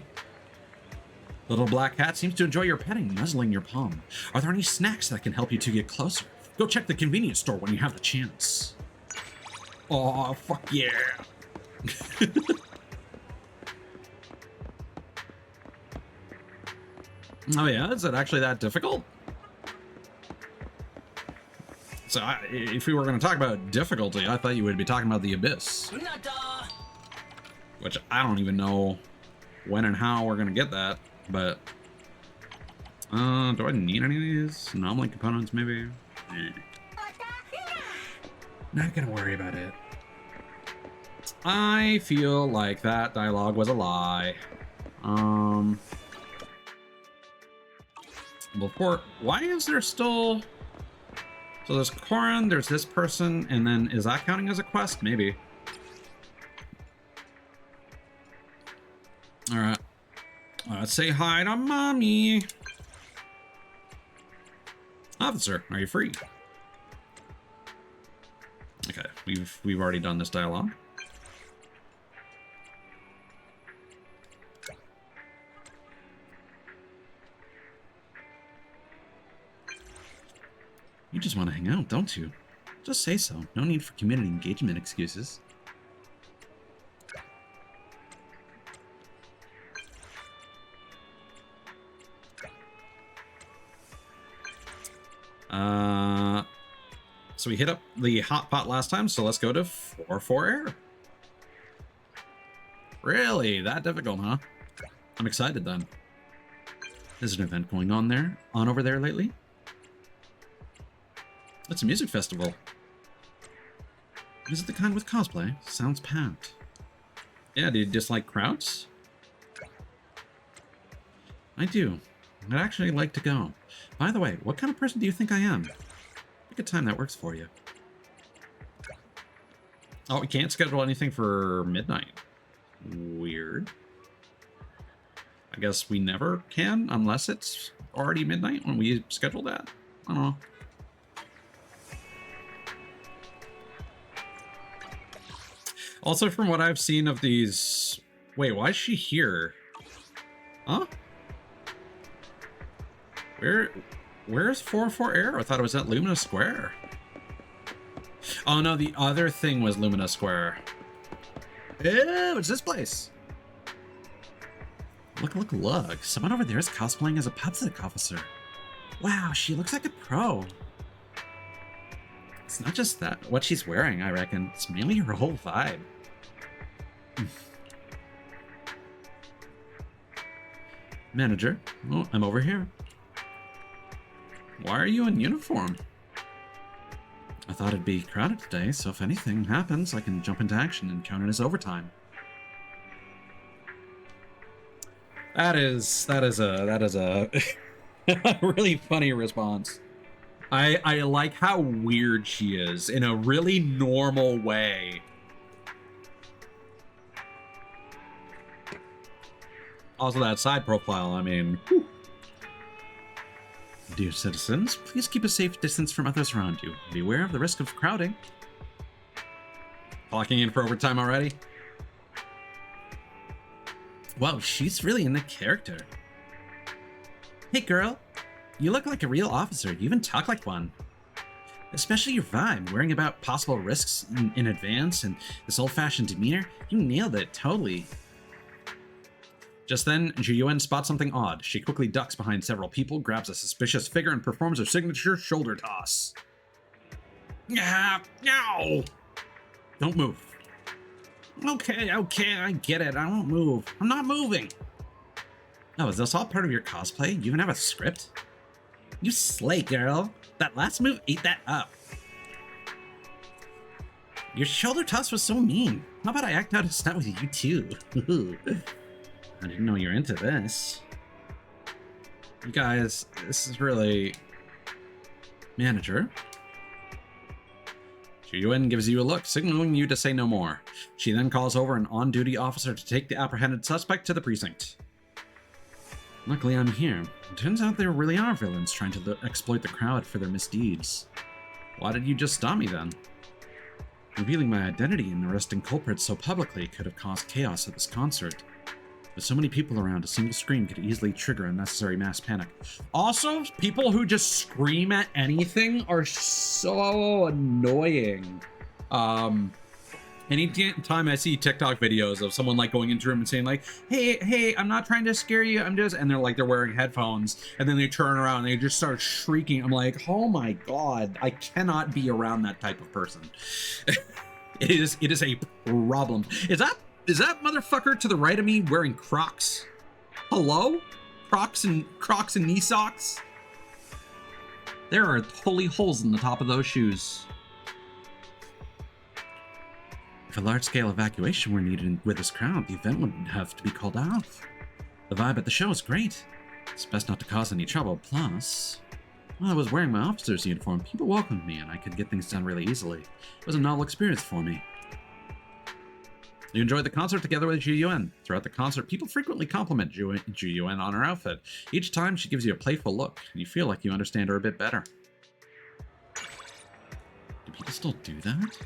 Little black cat seems to enjoy your petting, nuzzling your palm. Are there any snacks that can help you to get closer? Go check the convenience store when you have the chance. Oh, fuck yeah. Oh yeah, is it actually that difficult? So if we were going to talk about difficulty, I thought you would be talking about the Abyss. Which I don't even know when and how we're going to get that, but... do I need any of these anomaly components, maybe? Not gonna worry about it. I feel like that dialogue was a lie. Before, why is there still... So there's Corin, there's this person, and then is that counting as a quest? Maybe. Alright. Let's say hi to mommy. Officer, are you free? Okay, we've already done this dialogue. You just want to hang out, don't you? Just say so. No need for community engagement excuses. So we hit up the hot pot last time, so let's go to 4-4 air. Really? That difficult, huh? I'm excited then. There's an event going on over there lately? It's a music festival. Is it the kind with cosplay? Sounds packed. Yeah, do you dislike crowds? I do. I'd actually like to go. By the way, what kind of person do you think I am? Pick a time that works for you. Oh, we can't schedule anything for midnight. Weird. I guess we never can unless it's already midnight when we schedule that. I don't know. Also, from what I've seen of these... Wait, why is she here? Huh? Where's 4-4 Air? I thought it was at Lumina Square. Oh no, the other thing was Lumina Square. Ew, it's this place. Look. Someone over there is cosplaying as a PubSec officer. Wow, she looks like a pro. It's not just that what she's wearing, I reckon. It's mainly her whole vibe. Manager, oh, I'm over here. Why are you in uniform? I thought it'd be crowded today, so if anything happens, I can jump into action and count it as overtime. That is a a really funny response. I like how weird she is in a really normal way. Also, that side profile, I mean, whew. Dear citizens, please keep a safe distance from others around you. Beware of the risk of crowding. Clocking in for overtime already? Wow, she's really in the character. Hey girl, you look like a real officer. You even talk like one. Especially your vibe, worrying about possible risks in advance and this old-fashioned demeanor. You nailed it, totally. Just then, Jiyuan spots something odd. She quickly ducks behind several people, grabs a suspicious figure, and performs her signature shoulder toss. Ah, no! Don't move. Okay, I get it. I won't move. I'm not moving. Oh, is this all part of your cosplay? You even have a script? You slay, girl. That last move ate that up. Your shoulder toss was so mean. How about I act out a stunt with you too? I didn't know you're into this. You guys, this is really... Manager? Jiyuan gives you a look, signaling you to say no more. She then calls over an on-duty officer to take the apprehended suspect to the precinct. Luckily I'm here. It turns out there really are villains trying to exploit the crowd for their misdeeds. Why did you just stop me then? Revealing my identity and arresting culprits so publicly could have caused chaos at this concert. With so many people around, a single scream could easily trigger unnecessary mass panic. Also, people who just scream at anything are so annoying. Anytime I see TikTok videos of someone like going into a room and saying like, hey, I'm not trying to scare you, I'm just, and they're wearing headphones, and then they turn around and they just start shrieking. I'm like, oh my God, I cannot be around that type of person. It is a problem. Is that motherfucker to the right of me wearing Crocs? Hello? Crocs and knee socks? There are totally holes in the top of those shoes. If a large-scale evacuation were needed with this crowd, the event would have to be called off. The vibe at the show is great. It's best not to cause any trouble. Plus, while I was wearing my officer's uniform, people welcomed me and I could get things done really easily. It was a novel experience for me. You enjoyed the concert together with Jiyuan. Throughout the concert, people frequently compliment Jiyuan on her outfit. Each time, she gives you a playful look, and you feel like you understand her a bit better. Do people still do that?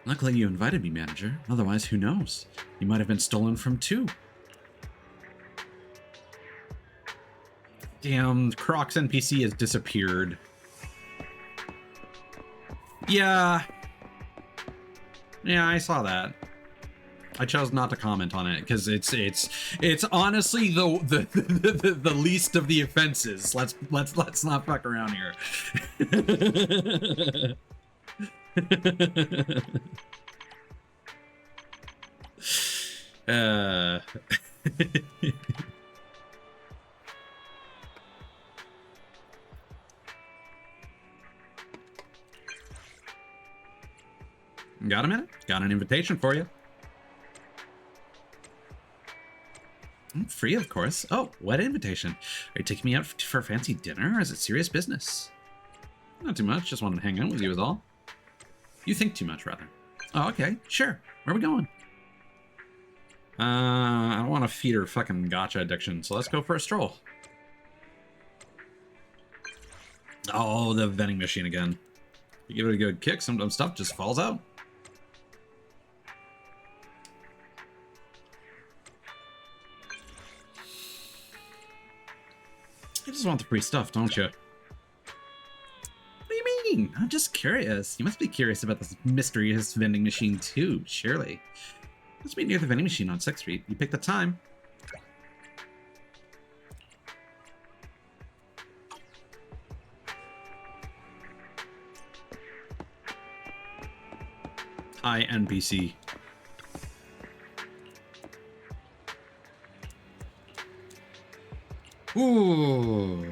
Luckily you invited me, manager. Otherwise, who knows? You might have been stolen from too. Damn, Crocs NPC has disappeared. Yeah, I saw that. I chose not to comment on it because it's honestly the least of the offenses. Let's not fuck around here. Got a minute? Got an invitation for you. Free, of course. Oh, what invitation? Are you taking me out for a fancy dinner, or is it serious business? Not too much. Just wanted to hang out with you is all. You think too much, rather. Oh, okay. Sure. Where are we going? I don't want to feed her fucking gacha addiction, so let's go for a stroll. Oh, the vending machine again. You give it a good kick, some stuff just falls out. You just want the free stuff, don't you? What do you mean? I'm just curious. You must be curious about this mysterious vending machine too, surely. Let's meet near the vending machine on 6th Street. You pick the time. Hi, NPC. Ooh.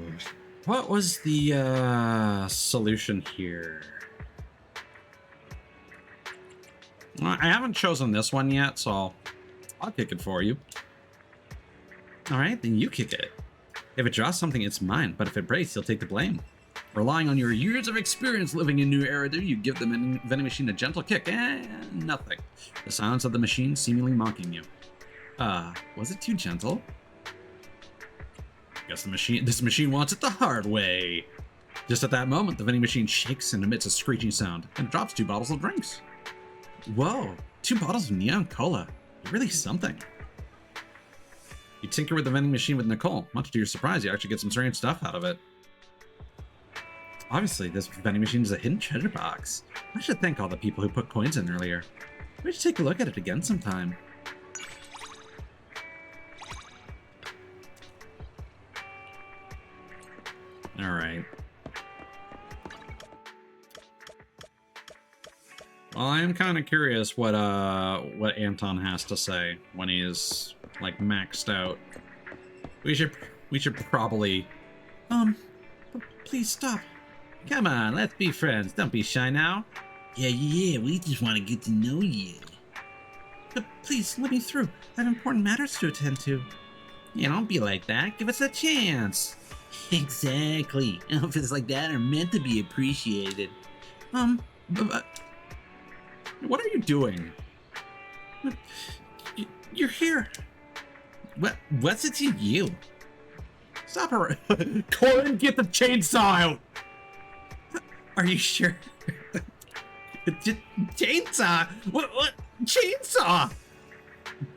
What was the solution here? Well, I haven't chosen this one yet, so I'll kick it for you. All right, then you kick it. If it draws something, it's mine, but if it breaks, you'll take the blame. Relying on your years of experience living in New Eridu, you give the vending machine a gentle kick, and nothing. The silence of the machine seemingly mocking you. Was it too gentle? Guess this machine wants it the hard way. Just at that moment, the vending machine shakes and emits a screeching sound, and drops 2 bottles of drinks. Whoa, 2 bottles of neon cola. You're really something. You tinker with the vending machine with Nicole. Much to your surprise, you actually get some strange stuff out of it. Obviously, this vending machine is a hidden treasure box. I should thank all the people who put coins in earlier. We should take a look at it again sometime. All right. Well, I am kind of curious what Anton has to say when he is like maxed out. We should probably Please stop. come on. Let's be friends. Don't be shy now. Yeah, we just want to get to know you. But please, let me through. I have important matters to attend to. Yeah, don't be like that. Give us a chance. Exactly. Outfits like that are meant to be appreciated. What are you doing? You're here. What's it to you? Stop her. Corin, get the chainsaw out. Are you sure? Chainsaw? What? Chainsaw?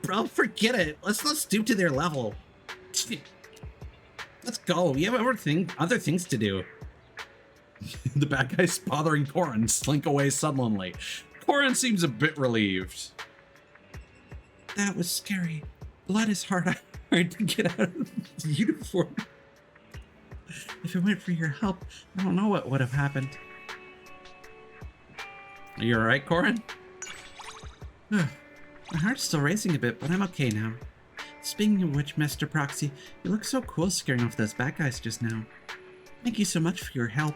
Bro, forget it. Let's not stoop to their level. Let's go. We have other things to do. The bad guy's bothering Corin slink away sullenly. Corin seems a bit relieved. That was scary. Blood is hard to get out of the uniform. If it weren't for your help, I don't know what would have happened. Are you alright, Corin? My heart's still racing a bit, but I'm okay now. Speaking of which, Master Proxy, you look so cool scaring off those bad guys just now. Thank you so much for your help.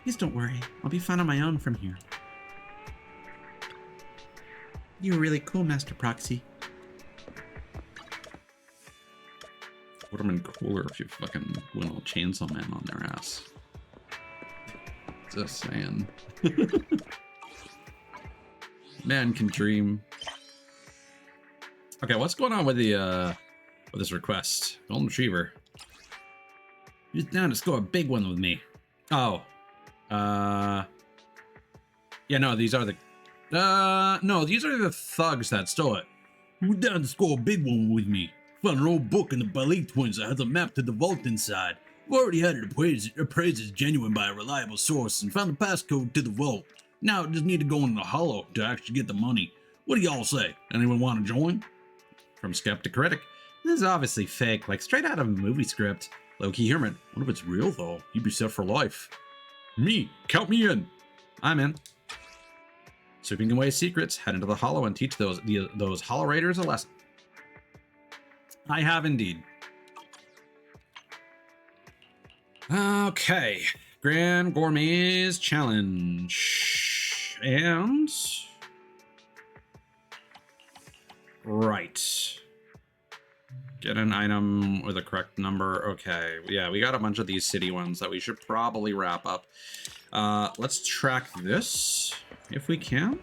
Please don't worry, I'll be fine on my own from here. You're really cool, Master Proxy. Would have been cooler if you fucking went all chainsaw man on their ass. Just saying. Man can dream. Okay, what's going on with the with this request? Golden Retriever. He's down to score a big one with me. Oh. Yeah, no, these are the no, these are the thugs that stole it. We're down to score a big one with me. Found an old book in the Ballet Twins that has a map to the vault inside. We've already had it appraised as genuine by a reliable source and found the passcode to the vault. Now I just need to go in the hollow to actually get the money. What do y'all say? Anyone want to join? From Skeptic Critic. This is obviously fake, like straight out of a movie script. Low-key Hermit, what if it's real though? You'd be set for life. Me, count me in. I'm in. Sweeping away secrets, head into the hollow and teach those hollow raiders a lesson. I have indeed. Okay, Grand Gourmet's Challenge. And... right. Get an item with a correct number. Okay, yeah, we got a bunch of these city ones that we should probably wrap up. Let's track this, if we can.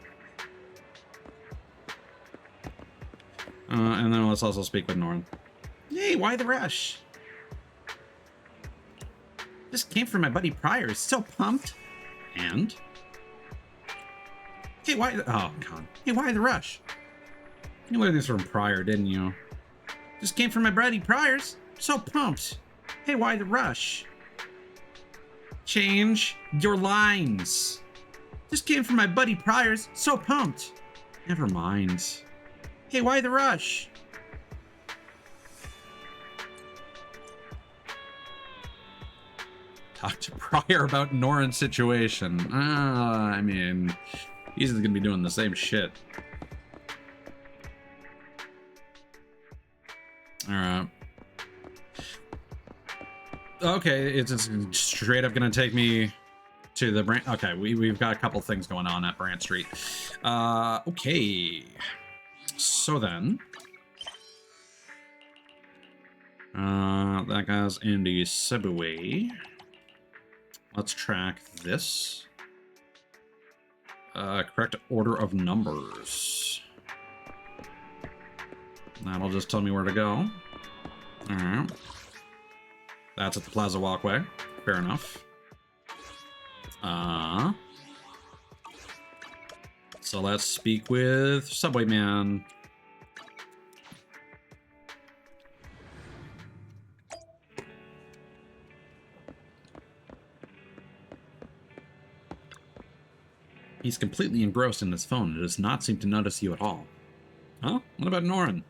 And then let's also speak with Norn. Hey, why the rush? Just came from my buddy Pryor. So pumped. And? Hey, why the... oh, God. Hey, why the rush? You learned this from Pryor, didn't you? Just came from my buddy Pryor's. So pumped. Hey, why the rush? Change your lines. Just came from my buddy Pryor's. So pumped. Never mind. Hey, why the rush? Talk to Pryor about Noran's situation. I mean, he's gonna be doing the same shit. Alright. Okay, it's just straight up gonna take me to the branch. Okay, we've got a couple things going on at Brant Street. Okay. So then, that goes in the subway. Let's track this. Correct order of numbers. That'll just tell me where to go. Alright. That's at the Plaza Walkway. Fair enough. So let's speak with Subway Man. He's completely engrossed in his phone and does not seem to notice you at all. Oh, what about Norin?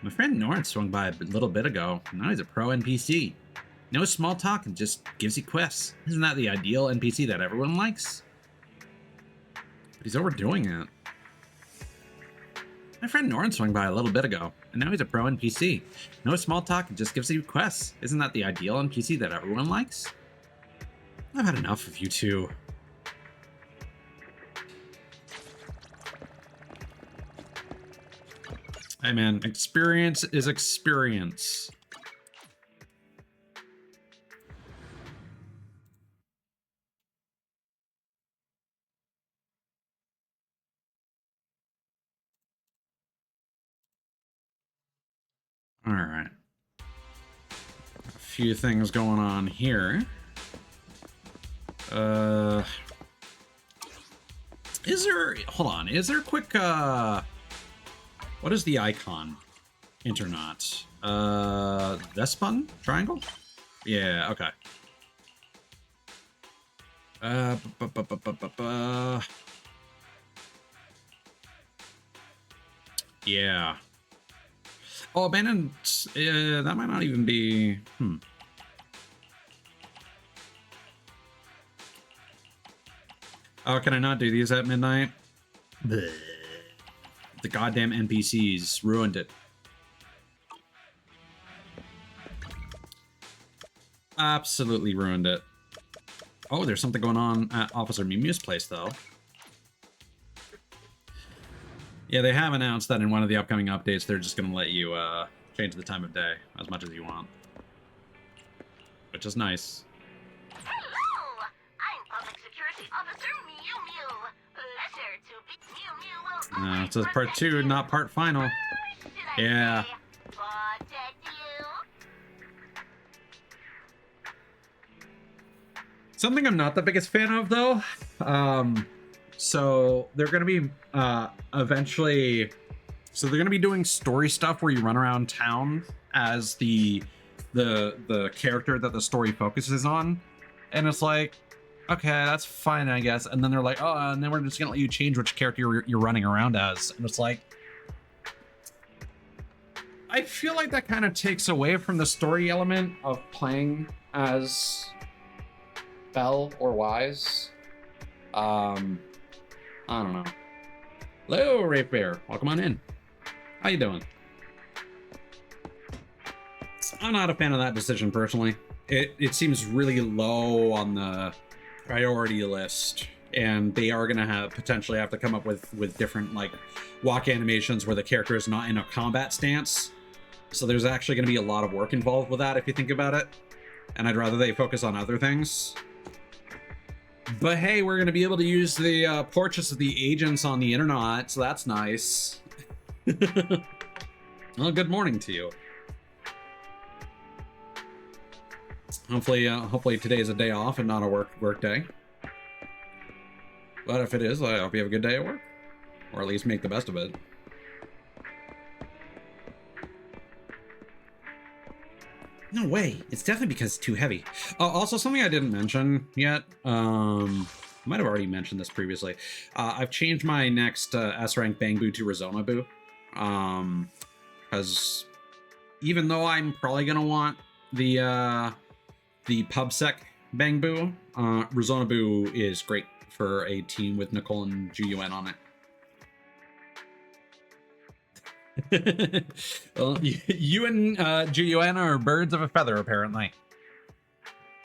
My friend Norin swung by a little bit ago. Now he's a pro NPC. No small talk and just gives you quests. Isn't that the ideal NPC that everyone likes? But he's overdoing it. My friend Norin swung by a little bit ago, and now he's a pro NPC. No small talk and just gives you quests. Isn't that the ideal NPC that everyone likes? I've had enough of you two. Hey man, experience is experience. All right. A few things going on here. Hold on, is there a quick, what is the icon? Internet. This button? Triangle? Yeah, okay. Yeah. Oh, abandoned. That might not even be. Oh, can I not do these at midnight? Bleh. The goddamn NPCs ruined it. Absolutely ruined it. Oh, there's something going on at Officer Mew Mew's place, though. Yeah, they have announced that in one of the upcoming updates, they're just going to let you change the time of day as much as you want. Which is nice. Hello! I'm Public Security Officer Mew Mew. Pleasure to be Mew Mew will It says part 2, not part final. Yeah. Something I'm not the biggest fan of, though. So they're going to be eventually. So they're going to be doing story stuff where you run around town as the character that the story focuses on, and it's like, okay, that's fine, I guess. And then they're like, oh, and then we're just going to let you change which character you're running around as, and it's like, I feel like that kind of takes away from the story element of playing as Bell or Wise. I don't know. Hello, Rape Bear. Welcome on in. How you doing? I'm not a fan of that decision personally. It seems really low on the priority list, and they are gonna potentially have to come up with different like walk animations where the character is not in a combat stance. So there's actually gonna be a lot of work involved with that if you think about it. And I'd rather they focus on other things. But hey, we're going to be able to use the portraits of the agents on the internet, so that's nice. Well, good morning to you. Hopefully today is a day off and not a work day. But if it is, I hope you have a good day at work. Or at least make the best of it. No way. It's definitely because it's too heavy. Also, something I didn't mention yet. Might have already mentioned this previously. I've changed my next S rank Bangbu to Rizona Boo. Because even though I'm probably gonna want the PubSec Bangbu, Rizona Boo is great for a team with Nicole and GUN on it. Well, you and GUN are birds of a feather, apparently.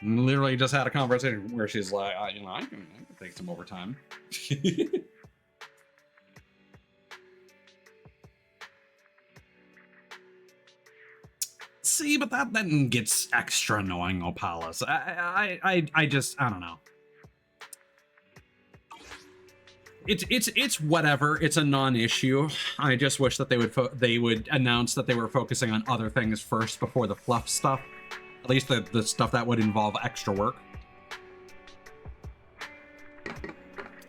Literally just had a conversation where she's like, you know, I can take some overtime. See, but that then gets extra annoying, Opalis. I just, I don't know. It's whatever. It's a non-issue. I just wish that they would announce that they were focusing on other things first before the fluff stuff. At least the stuff that would involve extra work.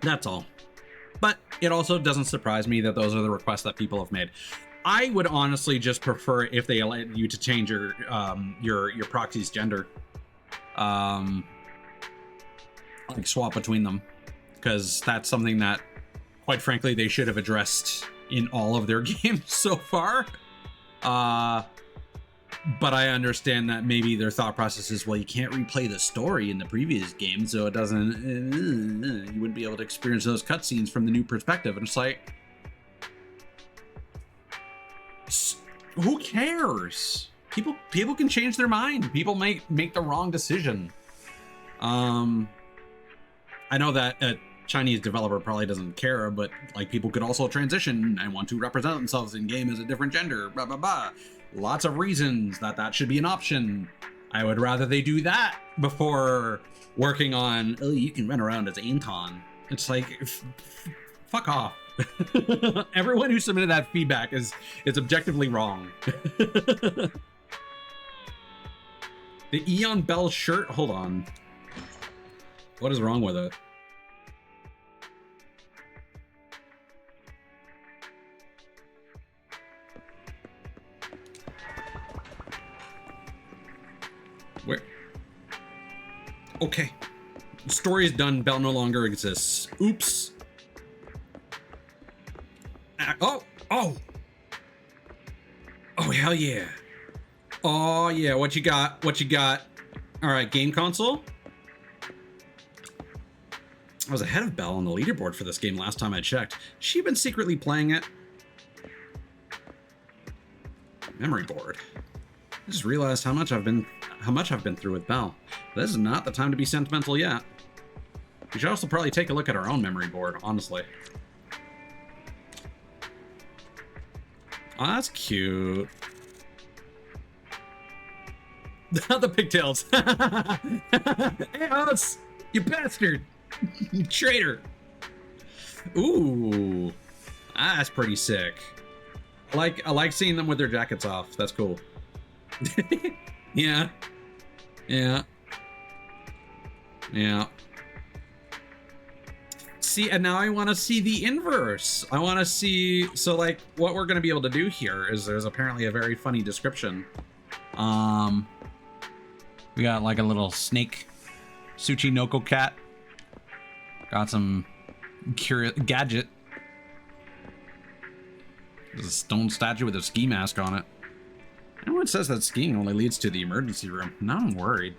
That's all. But it also doesn't surprise me that those are the requests that people have made. I would honestly just prefer if they allowed you to change your proxy's gender. Like swap between them. Because that's something that, quite frankly, they should have addressed in all of their games so far. But I understand that maybe their thought process is, well, you can't replay the story in the previous game, so it doesn't, you wouldn't be able to experience those cutscenes from the new perspective. And it's like, who cares? People can change their mind. People make the wrong decision. I know that a Chinese developer probably doesn't care, but like people could also transition and want to represent themselves in game as a different gender, blah, blah, blah. Lots of reasons that should be an option. I would rather they do that before working on, oh, you can run around as Anton. It's like, fuck off. Everyone who submitted that feedback is objectively wrong. The Eon Bell shirt, hold on. What is wrong with it? Where? Okay. The story is done. Bell no longer exists. Oops. Oh! Oh! Oh, hell yeah. Oh, yeah. What you got? What you got? All right, game console. I was ahead of Belle on the leaderboard for this game last time I checked. She been secretly playing it. Memory board. I just realized how much I've been through with Belle. This is not the time to be sentimental yet. We should also probably take a look at our own memory board, honestly. Oh, that's cute. The pigtails. Hey, us, you bastard. You traitor. Ooh, that's pretty sick. I like seeing them with their jackets off. That's cool. Yeah. See, and now I want to see the inverse. I want to see, so like what we're going to be able to do here is there's apparently a very funny description. We got like a little snake Tsuchinoko cat. Got some curious gadget. There's a stone statue with a ski mask on it. Everyone says that skiing only leads to the emergency room. Now I'm worried.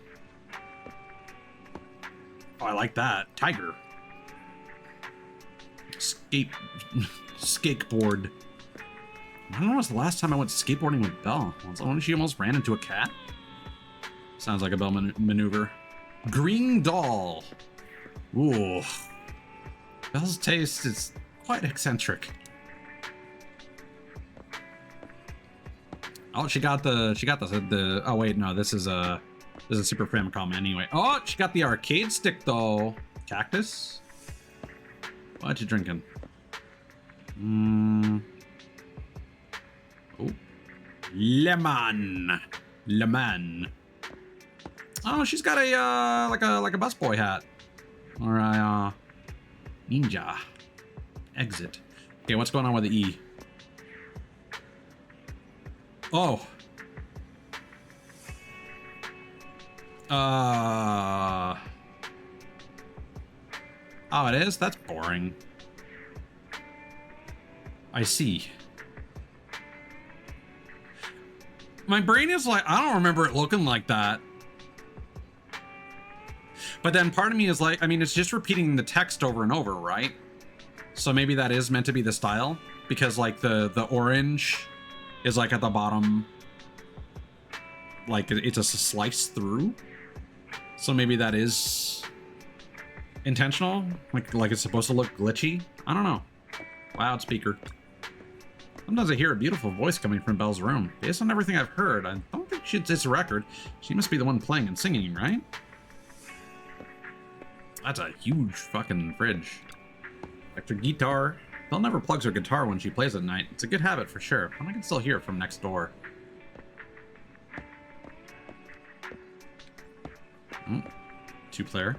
Oh, I like that. Tiger. Skateboard. I don't know what's the last time I went skateboarding with Belle. When she almost ran into a cat? Sounds like a Belle maneuver. Green doll. Ooh. Belle's taste is quite eccentric. Oh, she got the oh wait, no, this is Super Famicom anyway. Oh, she got the arcade stick though. Cactus? What you drinking? Oh. Lemon. Oh, she's got a like a busboy hat. Or a ninja. Exit. Okay, what's going on with the E? Oh. Oh, it is? That's boring. I see. My brain is like, I don't remember it looking like that. But then part of me is like, I mean, it's just repeating the text over and over, right? So maybe that is meant to be the style, because like the orange is like at the bottom, like it's a slice through. So maybe that is intentional? Like it's supposed to look glitchy? I don't know. Loudspeaker. Sometimes I hear a beautiful voice coming from Belle's room. Based on everything I've heard, I don't think it's a record. She must be the one playing and singing, right? That's a huge fucking fridge. Electric guitar. Belle never plugs her guitar when she plays at night. It's a good habit for sure, but I can still hear it from next door. Two-player.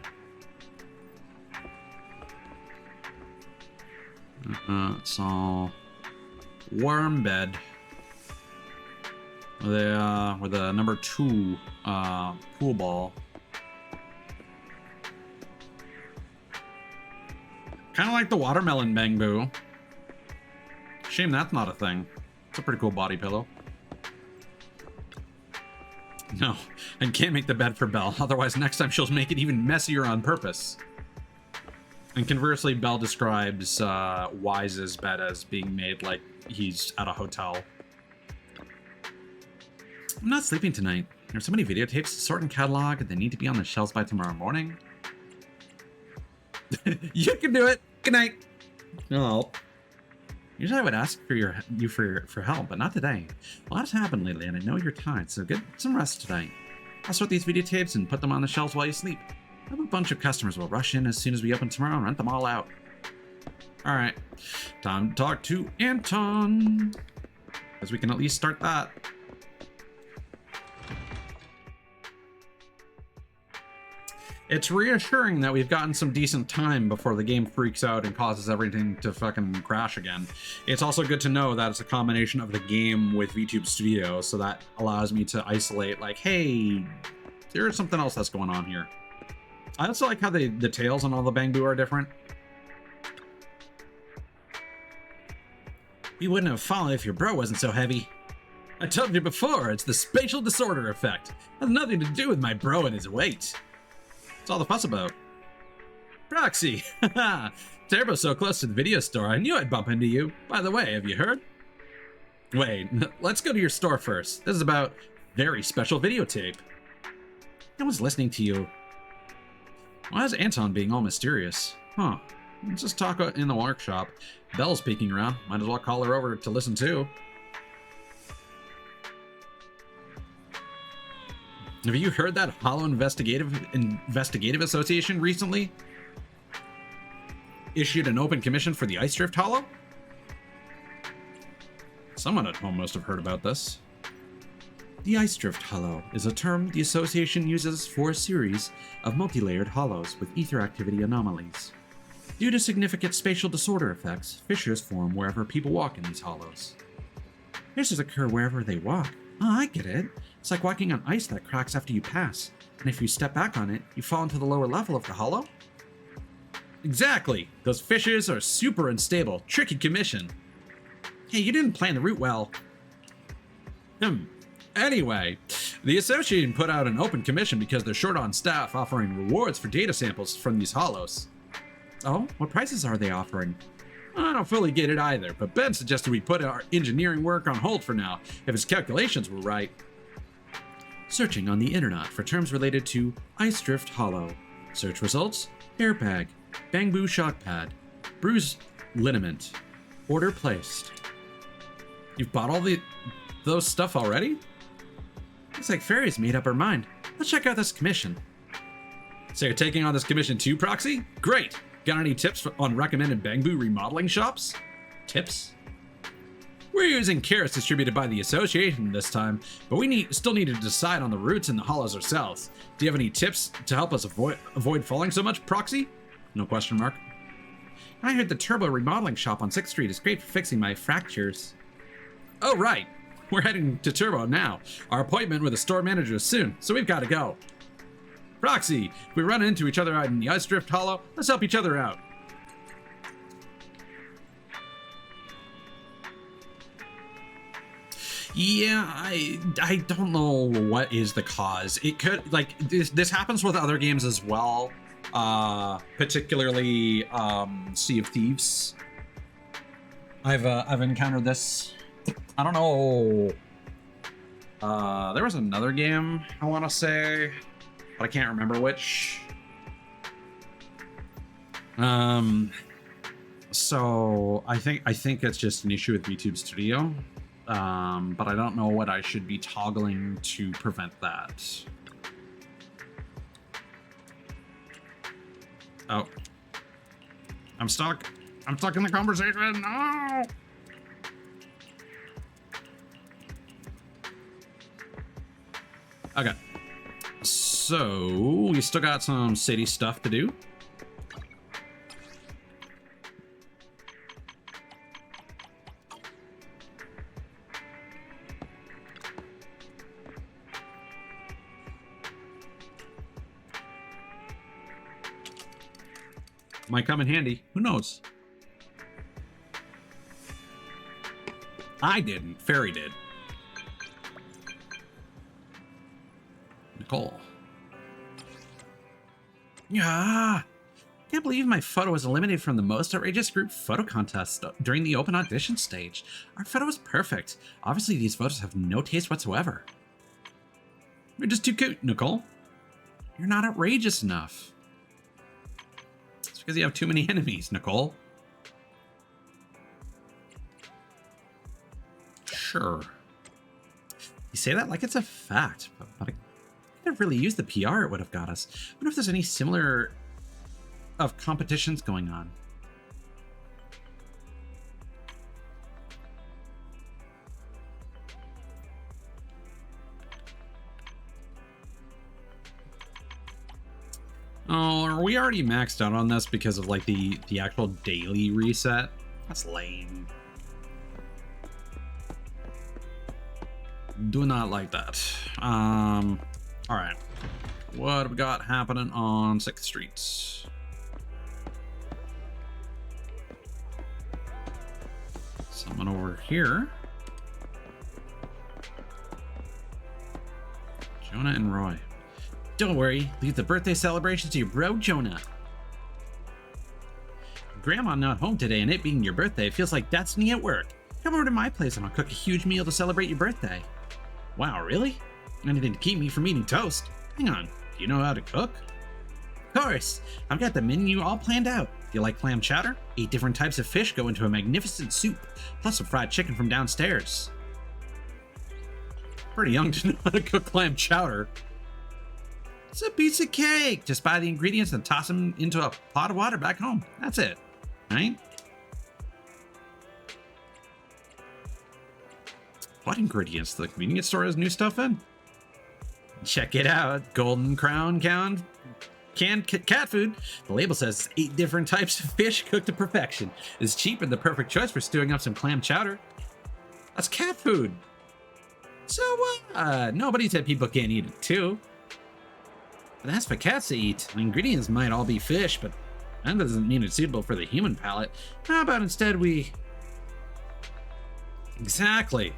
It's all warm bed with a number 2 pool ball. Kind of like the watermelon bamboo. Shame that's not a thing. It's a pretty cool body pillow. No, I can't make the bed for Belle. Otherwise, next time she'll make it even messier on purpose. And conversely, Belle describes Wise's bed as being made like he's at a hotel. I'm not sleeping tonight. There's so many videotapes to sort and catalog, and they need to be on the shelves by tomorrow morning. You can do it. Good night. Oh. Usually I would ask for you for help, but not today. A lot's happened lately, and I know you're tired, so get some rest tonight. I'll sort these videotapes and put them on the shelves while you sleep. I have a bunch of customers will rush in as soon as we open tomorrow and rent them all out. Alright, time to talk to Anton. Because we can at least start that. It's reassuring that we've gotten some decent time before the game freaks out and causes everything to fucking crash again. It's also good to know that it's a combination of the game with VTube Studio, so that allows me to isolate, like, hey, there's something else that's going on here. I also like how the tails on all the bamboo are different. You wouldn't have fallen if your bro wasn't so heavy. I told you before, it's the spatial disorder effect. It has nothing to do with my bro and his weight. What's all the fuss about? Proxy! Haha! Turbo's so close to the video store, I knew I'd bump into you. By the way, have you heard? Wait, let's go to your store first. This is about very special videotape. No one's listening to you. Why is Anton being all mysterious? Huh. Let's just talk in the workshop. Belle's peeking around. Might as well call her over to listen too. Have you heard that Hollow Investigative Association recently issued an open commission for the Ice Drift Hollow? Someone at home must have heard about this. The Ice Drift Hollow is a term the association uses for a series of multi-layered hollows with ether activity anomalies. Due to significant spatial disorder effects, fissures form wherever people walk in these hollows. Fissures occur wherever they walk. Oh, I get it. It's like walking on ice that cracks after you pass, and if you step back on it, you fall into the lower level of the hollow? Exactly! Those fissures are super unstable. Tricky commission. Hey, you didn't plan the route well. Anyway, the association put out an open commission because they're short on staff offering rewards for data samples from these hollows. Oh, what prices are they offering? I don't fully get it either, but Ben suggested we put our engineering work on hold for now, if his calculations were right. Searching on the internet for terms related to Ice Drift Hollow. Search results: airbag, bamboo shock pad, bruise liniment. Order placed. You've bought all those stuff already? Looks like Fairy's made up her mind. Let's check out this commission. So you're taking on this commission too, Proxy? Great! Got any tips on recommended bamboo remodeling shops? Tips? We're using carrots distributed by the association this time, but we still need to decide on the routes and the hollows ourselves. Do you have any tips to help us avoid falling so much, Proxy? No question mark. I heard the Turbo remodeling shop on 6th Street is great for fixing my fractures. Oh, right. We're heading to Turbo now. Our appointment with the store manager is soon, so we've got to go. Proxy, if we run into each other out in the Ice Drift Hollow, let's help each other out. Yeah, I don't know what is the cause. It could, like, this happens with other games as well, particularly Sea of Thieves. I've encountered this. I don't know. There was another game I want to say. but I can't remember which. So I think it's just an issue with VTube Studio, but I don't know what I should be toggling to prevent that. Oh, I'm stuck. I'm stuck in the conversation. No. Okay. So we still got some city stuff to do. Might come in handy. Who knows? I didn't. Fairy did. Nicole. Yeah. Can't believe my photo was eliminated from the most outrageous group photo contest during the open audition stage. Our photo was perfect. Obviously, these photos have no taste whatsoever. You're just too cute, Nicole. You're not outrageous enough. It's because you have too many enemies, Nicole. Sure. You say that like it's a fact, but I could have really used the PR it would have got us. I wonder if there's any similar of competitions going on. Oh, are we already maxed out on this because of like the actual daily reset? That's lame. Do not like that. All right. What have we got happening on 6th Street? Someone over here. Jonah and Roy. Don't worry, leave the birthday celebrations to your bro, Jonah. Grandma not home today, and it being your birthday feels like destiny at work. Come over to my place and I'll cook a huge meal to celebrate your birthday. Wow, really? Anything to keep me from eating toast? Hang on, do you know how to cook? Of course, I've got the menu all planned out. Do you like clam chowder? 8 different types of fish go into a magnificent soup, plus some fried chicken from downstairs. Pretty young to know how to cook clam chowder. It's a piece of cake. Just buy the ingredients and toss them into a pot of water back home. That's it, right? What ingredients? The convenience store has new stuff in? Check it out. Golden Crown canned cat food. The label says 8 different types of fish cooked to perfection. It's cheap and the perfect choice for stewing up some clam chowder. That's cat food. So nobody said people can't eat it too. But that's for cats to eat. The ingredients might all be fish, but that doesn't mean it's suitable for the human palate. How about instead we... Exactly.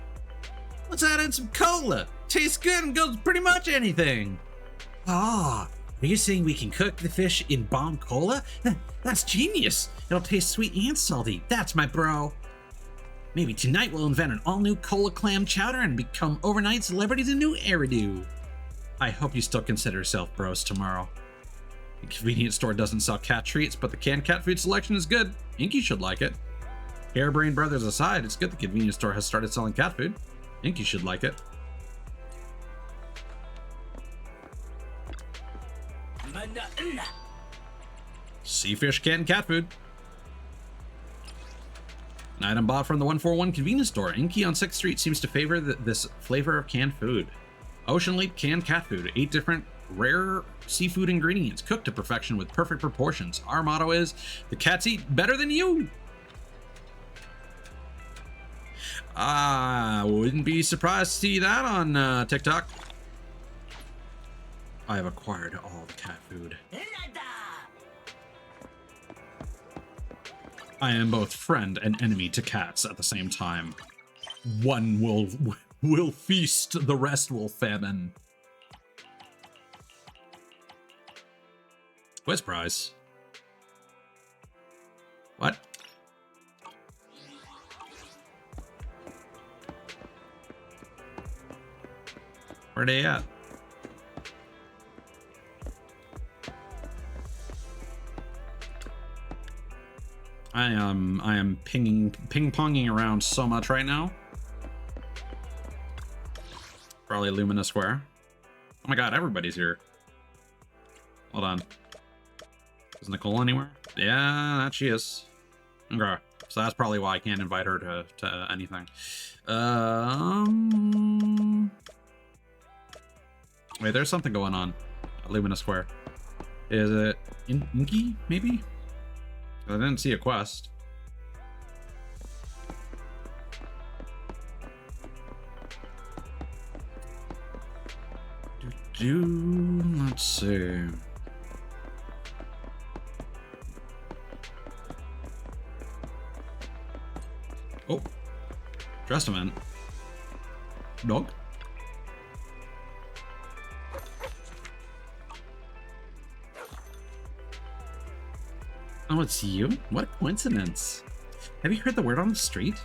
Let's add in some cola. Tastes good and goes pretty much anything. Ah, are you saying we can cook the fish in bomb cola? That's genius. It'll taste sweet and salty. That's my bro. Maybe tonight we'll invent an all-new cola clam chowder and become overnight celebrities in new Eridu. I hope you still consider yourself bros tomorrow. The convenience store doesn't sell cat treats, but the canned cat food selection is good. Inky should like it. Harebrained Brothers aside, it's good the convenience store has started selling cat food. Inky should like it. Seafish canned cat food. An item bought from the 141 convenience store. Inky on 6th Street seems to favor this flavor of canned food. Ocean Lake canned cat food. 8 different rare seafood ingredients cooked to perfection with perfect proportions. Our motto is, the cats eat better than you. I wouldn't be surprised to see that on TikTok. I have acquired all the cat food. I am both friend and enemy to cats at the same time. One will feast, the rest will famine. Quiz prize. What? Where are they at? I am ping-ponging around so much right now. Probably Lumina Square. Oh my god, everybody's here. Hold on. Is Nicole anywhere? Yeah, that she is. Okay. So that's probably why I can't invite her to anything. Wait, there's something going on at Lumina Square. Is it Inky, maybe? I didn't see a quest. Let's see. Oh, dressed event. Dog. Oh, it's you? What a coincidence. Have you heard the word on the street?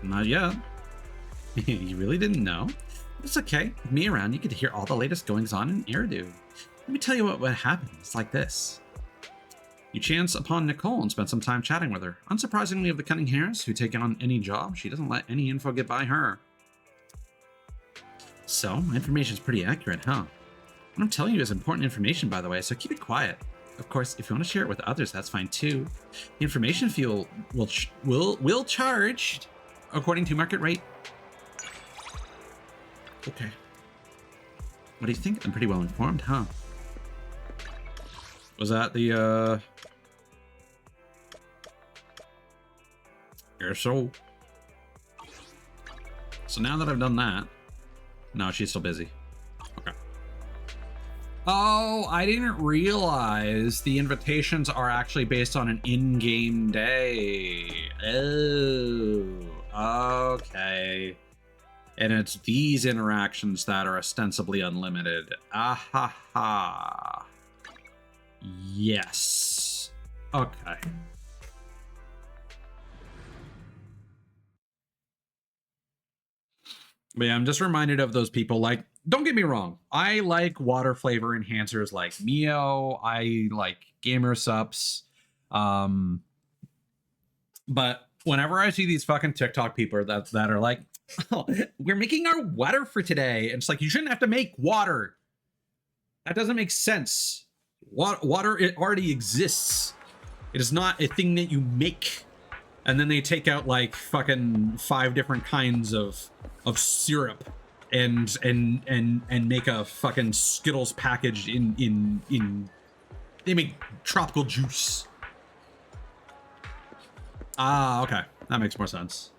Not yet. You really didn't know? It's okay. With me around, you get to hear all the latest goings on in Eridu. Let me tell you what happened. It's like this. You chance upon Nicole and spend some time chatting with her. Unsurprisingly, of the cunning hares who take on any job, she doesn't let any info get by her. So, my information's pretty accurate, huh? What I'm telling you is important information, by the way, so keep it quiet. Of course, if you want to share it with others, that's fine too. The information fee will charge according to market rate. Okay. What do you think? I'm pretty well informed, huh? Was that the You're so now that I've done that, no, she's still busy. Okay. Oh, I didn't realize the invitations are actually based on an in-game day. Oh, okay. And it's these interactions that are ostensibly unlimited. Ah ha ha. Yes. Okay. But yeah, I'm just reminded of those people. Like, don't get me wrong. I like water flavor enhancers like Mio. I like gamer sups. But whenever I see these fucking TikTok people that are like, oh, we're making our water for today. And it's like, you shouldn't have to make water. That doesn't make sense. Water, it already exists. It is not a thing that you make. And then they take out like fucking 5 different kinds of syrup and make a fucking Skittles package in they make tropical juice. Ah, okay. That makes more sense.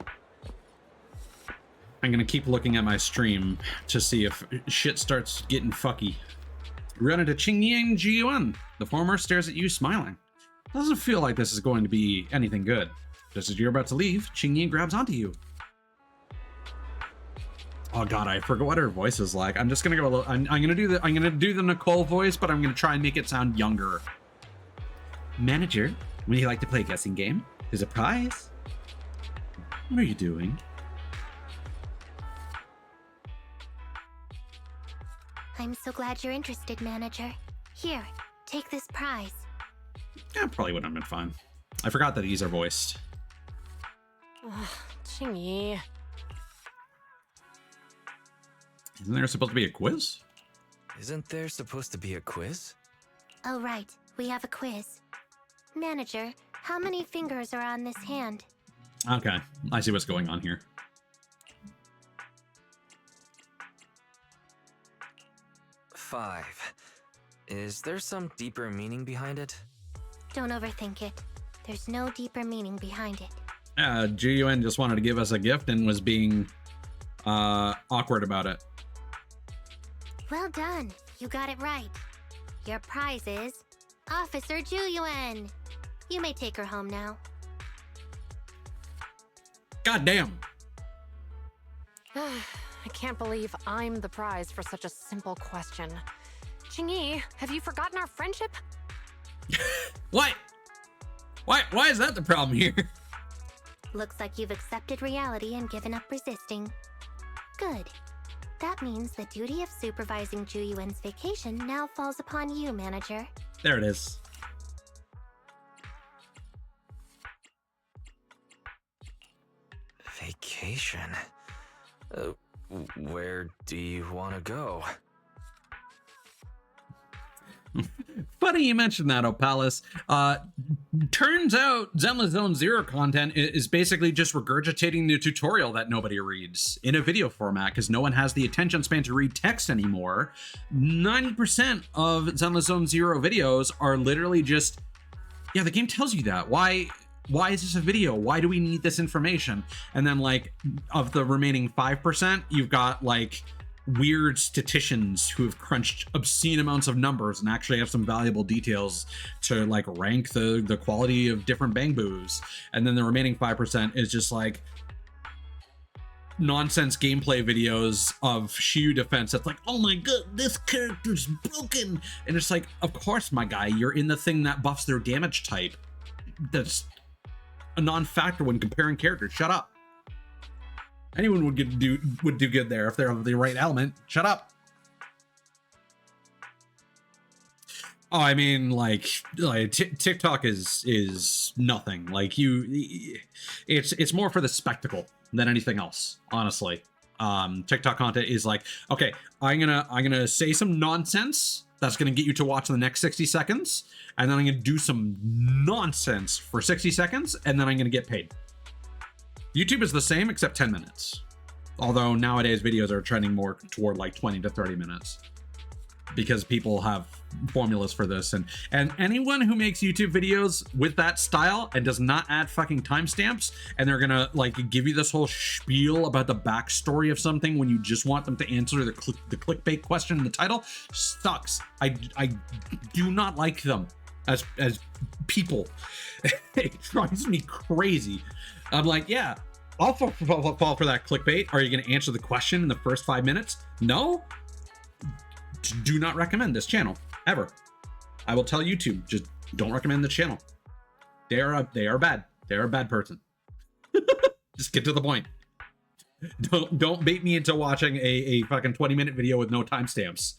I'm gonna keep looking at my stream to see if shit starts getting fucky. Run into Qingyi and Jiyuan. The former stares at you smiling. Doesn't feel like this is going to be anything good. Just as you're about to leave, Qingyi grabs onto you. Oh god, I forgot what her voice is like. I'm just gonna go a little. I'm gonna do the Nicole voice, but I'm gonna try and make it sound younger. Manager, would you like to play a guessing game? There's a prize. What are you doing? I'm so glad you're interested, Manager. Here, take this prize. Yeah, probably wouldn't have been fine. I forgot that these are voiced. Qingyi. Isn't there supposed to be a quiz? Isn't there supposed to be a quiz? Oh, right. We have a quiz. Manager, how many fingers are on this hand? Okay, I see what's going on here. 5. Is there some deeper meaning behind it? Don't overthink it. There's no deeper meaning behind it. Yeah, Jiyuan just wanted to give us a gift and was being awkward about it. Well done. You got it right. Your prize is Officer Juyuan. You may take her home now. God damn. I can't believe I'm the prize for such a simple question. Qingyi, have you forgotten our friendship? What? Why is that the problem here? Looks like you've accepted reality and given up resisting. Good. That means the duty of supervising Juyuan's vacation now falls upon you, Manager. There it is. vacation. Where do you want to go? Funny you mentioned that, Opalis. Turns out Zenless Zone Zero content is basically just regurgitating the tutorial that nobody reads in a video format because no one has the attention span to read text anymore. 90% of Zenless Zone Zero videos are literally just, yeah, the game tells you that. Why is this a video? Why do we need this information? And then like of the remaining 5%, you've got like weird statisticians who have crunched obscene amounts of numbers and actually have some valuable details to like rank the quality of different bang boos. And then the remaining 5% is just like nonsense gameplay videos of Shiyu defense that's like, oh my god, this character's broken. And it's like, of course, my guy, you're in the thing that buffs their damage type. That's a non-factor when comparing characters. Shut up. Anyone would do good there if they're of the right element. Shut up. Oh, I mean, like TikTok is nothing. Like it's more for the spectacle than anything else, honestly. TikTok content is like, okay, I'm gonna say some nonsense that's gonna get you to watch the next 60 seconds, and then I'm gonna do some nonsense for 60 seconds, and then I'm gonna get paid. YouTube is the same except 10 minutes. Although nowadays videos are trending more toward like 20 to 30 minutes because people have formulas for this. And anyone who makes YouTube videos with that style and does not add fucking timestamps, and they're gonna like give you this whole spiel about the backstory of something when you just want them to answer the clickbait question in the title, sucks. I do not like them as people. It drives me crazy. I'm like, yeah, I'll fall for that clickbait. Are you going to answer the question in the first 5 minutes? No? Do not recommend this channel, ever. I will tell YouTube, just don't recommend the channel. They are bad. They're a bad person. Just get to the point. Don't bait me into watching a fucking 20-minute video with no timestamps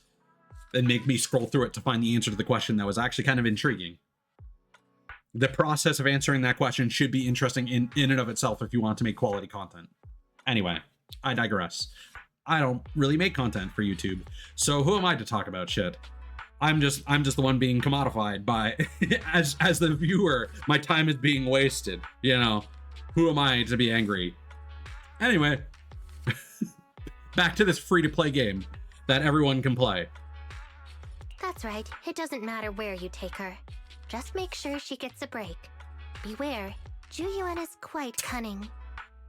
and make me scroll through it to find the answer to the question that was actually kind of intriguing. The process of answering that question should be interesting in and of itself if you want to make quality content. Anyway, I digress. I don't really make content for YouTube, so who am I to talk about shit? I'm just the one being commodified by as the viewer. My time is being wasted. You know, who am I to be angry? Anyway, back to this free-to-play game that everyone can play. That's right. It doesn't matter where you take her. Just make sure she gets a break. Beware, Juyuan is quite cunning.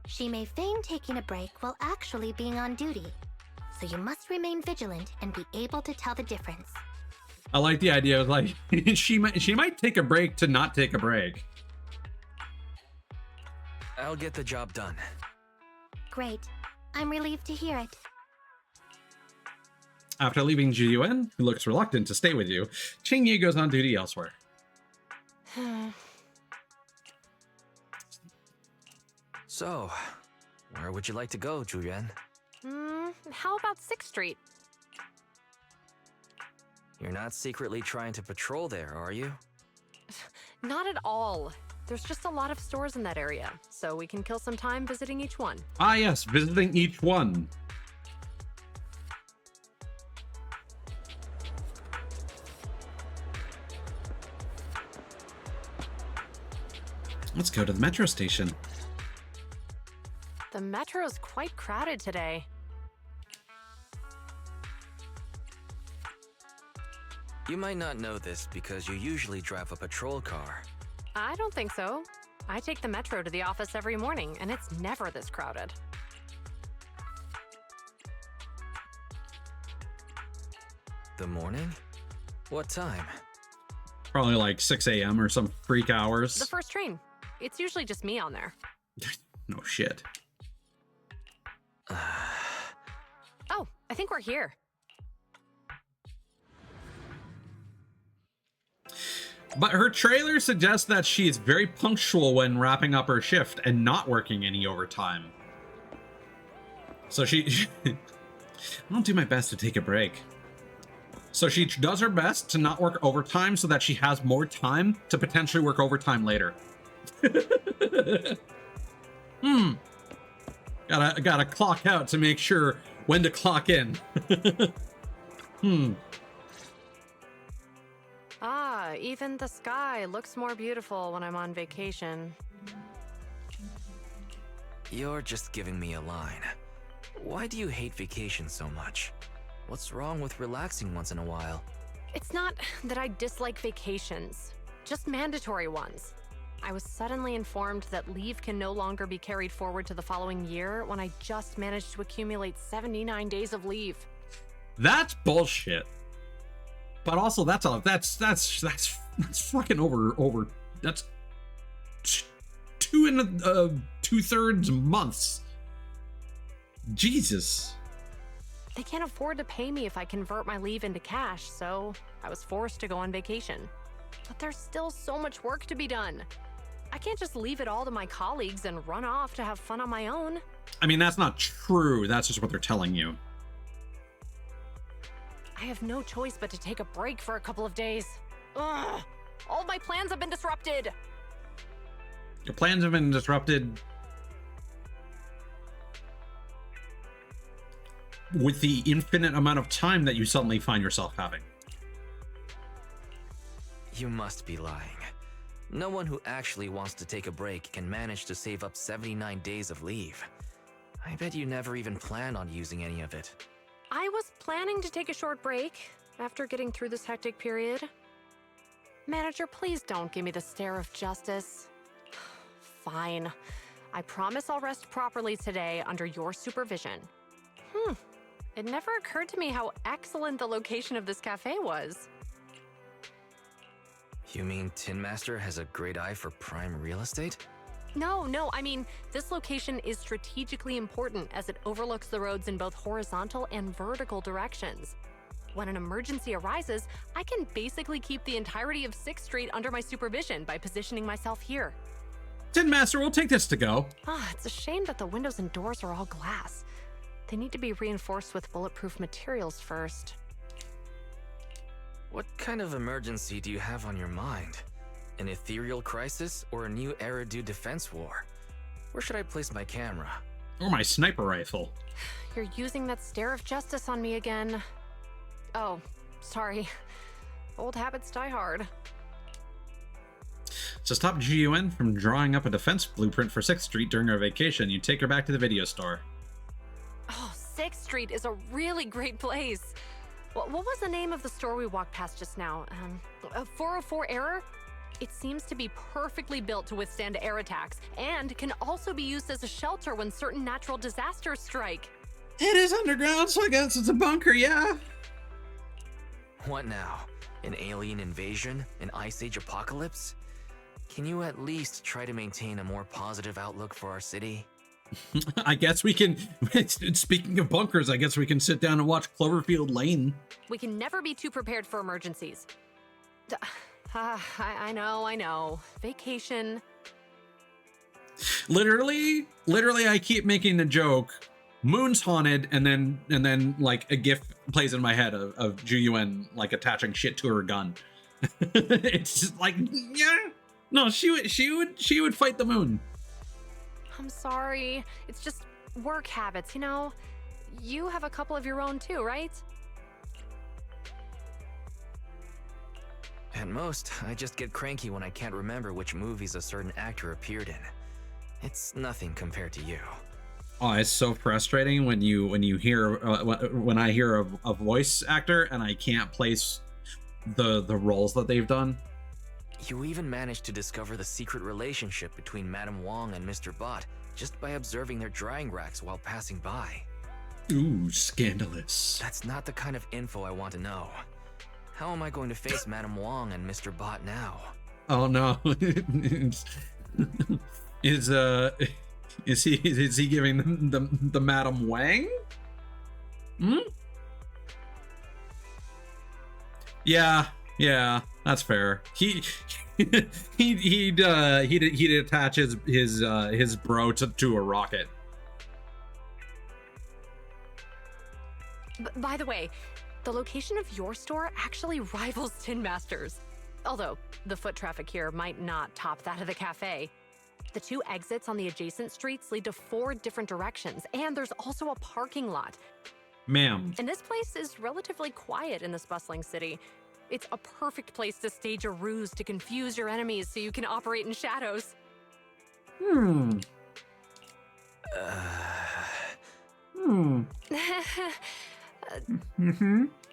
She may feign taking a break while actually being on duty. So you must remain vigilant and be able to tell the difference. I like the idea of like, she might take a break to not take a break. I'll get the job done. Great. I'm relieved to hear it. After leaving Juyuan, who looks reluctant to stay with you, Qingyi goes on duty elsewhere. So, where would you like to go, Juyuan? How about 6th Street? You're not secretly trying to patrol there, are you? Not at all. There's just a lot of stores in that area, so we can kill some time visiting each one. Ah yes, visiting each one. Let's go to the metro station. The metro's quite crowded today. You might not know this because you usually drive a patrol car. I don't think so. I take the metro to the office every morning, and it's never this crowded. The morning? What time? Probably like 6 a.m. or some freak hours. The first train. It's usually just me on there. No shit. Oh, I think we're here. But her trailer suggests that she is very punctual when wrapping up her shift and not working any overtime. So she I'll do my best to take a break. So she does her best to not work overtime so that she has more time to potentially work overtime later. Gotta clock out to make sure when to clock in. Ah, even the sky looks more beautiful when I'm on vacation. You're just giving me a line. Why do you hate vacation so much? What's wrong with relaxing once in a while? It's not that I dislike vacations, just mandatory ones. I was suddenly informed that leave can no longer be carried forward to the following year when I just managed to accumulate 79 days of leave. That's bullshit. But also, that's fucking over. That's 2 2/3 months. Jesus. They can't afford to pay me if I convert my leave into cash, so I was forced to go on vacation. But there's still so much work to be done. I can't just leave it all to my colleagues and run off to have fun on my own. I mean, that's not true. That's just what they're telling you. I have no choice but to take a break for a couple of days. Ugh! All of my plans have been disrupted! Your plans have been disrupted with the infinite amount of time that you suddenly find yourself having. You must be lying. No one who actually wants to take a break can manage to save up 79 days of leave. I bet you never even planned on using any of it. I was planning to take a short break after getting through this hectic period. Manager, please don't give me the stare of justice. Fine. I promise I'll rest properly today under your supervision. It never occurred to me how excellent the location of this cafe was. You mean Tin Master has a great eye for prime real estate? No, I mean, this location is strategically important as it overlooks the roads in both horizontal and vertical directions. When an emergency arises, I can basically keep the entirety of 6th Street under my supervision by positioning myself here. Tin Master, we'll take this to go. It's a shame that the windows and doors are all glass. They need to be reinforced with bulletproof materials first. What kind of emergency do you have on your mind? An ethereal crisis or a new Eridu defense war? Where should I place my camera? Or my sniper rifle. You're using that stare of justice on me again. Oh, sorry. Old habits die hard. To stop GUN from drawing up a defense blueprint for 6th Street during our vacation, you take her back to the video store. Oh, 6th Street is a really great place. What was the name of the store we walked past just now? 404 Error? It seems to be perfectly built to withstand air attacks, and can also be used as a shelter when certain natural disasters strike. It is underground, so I guess it's a bunker, yeah. What now? An alien invasion? An Ice Age apocalypse? Can you at least try to maintain a more positive outlook for our city? I guess we can, speaking of bunkers, I guess we can sit down and watch Cloverfield Lane. We can never be too prepared for emergencies. I know. Vacation. Literally, I keep making the joke. Moon's haunted, and then like a gif plays in my head of Juyuan like attaching shit to her gun. It's just like, yeah, no, she would fight the moon. I'm sorry. It's just work habits, you know? You have a couple of your own too, right? At most, I just get cranky when I can't remember which movies a certain actor appeared in. It's nothing compared to you. Oh, it's so frustrating when you hear when I hear a voice actor and I can't place the roles that they've done. You even managed to discover the secret relationship between Madame Wong and Mr. Bot just by observing their drying racks while passing by. Ooh, scandalous. That's not the kind of info I want to know. How am I going to face Madame Wong and Mr. Bot now? Oh no. Is he giving them the Madam Wang? Yeah, that's fair. He'd attach his bro to a rocket. By the way, the location of your store actually rivals Tin Master's. Although, the foot traffic here might not top that of the cafe. The 2 exits on the adjacent streets lead to 4 different directions, and there's also a parking lot. Ma'am. And this place is relatively quiet in this bustling city. It's a perfect place to stage a ruse to confuse your enemies so you can operate in shadows.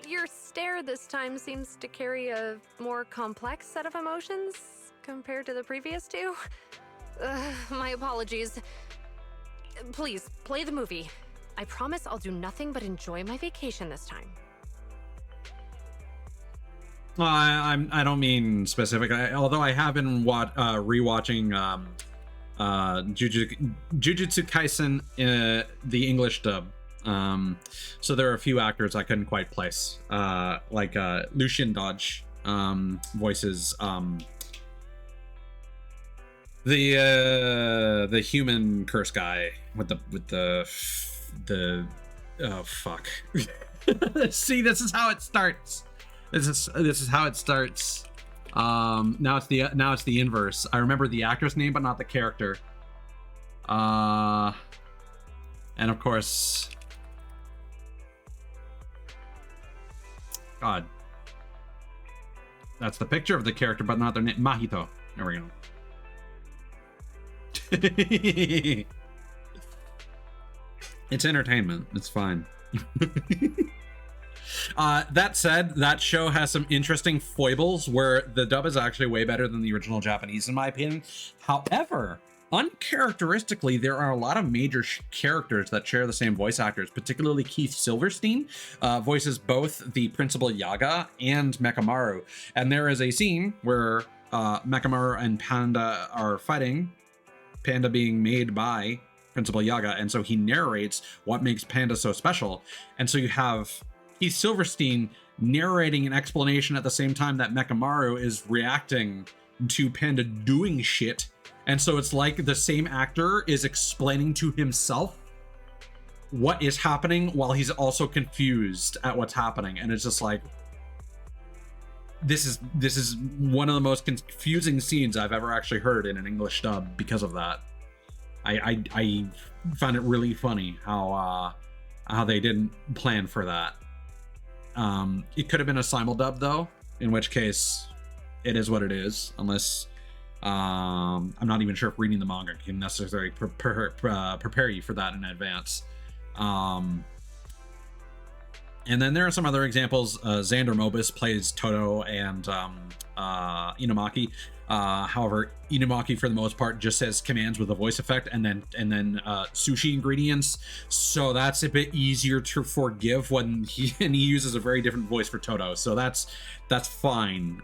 Your stare this time seems to carry a more complex set of emotions compared to the previous 2. My apologies. Please, play the movie. I promise I'll do nothing but enjoy my vacation this time. I don't mean specific. Although I have been rewatching Jujutsu Kaisen, the English dub. So there are a few actors I couldn't quite place, like Lucian Dodge voices the human curse guy with the oh fuck. See, this is how it starts. This is how it starts. Now it's the inverse. I remember the actor's name but not the character. And of course, God, that's the picture of the character but not their name. Mahito. There we go. It's entertainment. It's fine. That said, that show has some interesting foibles where the dub is actually way better than the original Japanese, in my opinion. However, uncharacteristically, there are a lot of major characters that share the same voice actors, particularly Keith Silverstein voices both the Principal Yaga and Mekamaru. And there is a scene where Mekamaru and Panda are fighting, Panda being made by Principal Yaga, and so he narrates what makes Panda so special. And so you have Keith Silverstein narrating an explanation at the same time that Mekamaru is reacting to Panda doing shit. And so it's like the same actor is explaining to himself what is happening while he's also confused at what's happening. And it's just like, this is one of the most confusing scenes I've ever actually heard in an English dub because of that. I found it really funny how they didn't plan for that. It could have been a simuldub though, in which case it is what it is, unless I'm not even sure if reading the manga can necessarily prepare you for that in advance. And then there are some other examples. Xander Mobus plays Toto and Inumaki. However, Inumaki for the most part just says commands with a voice effect and then sushi ingredients. So that's a bit easier to forgive when he uses a very different voice for Toto. So that's fine.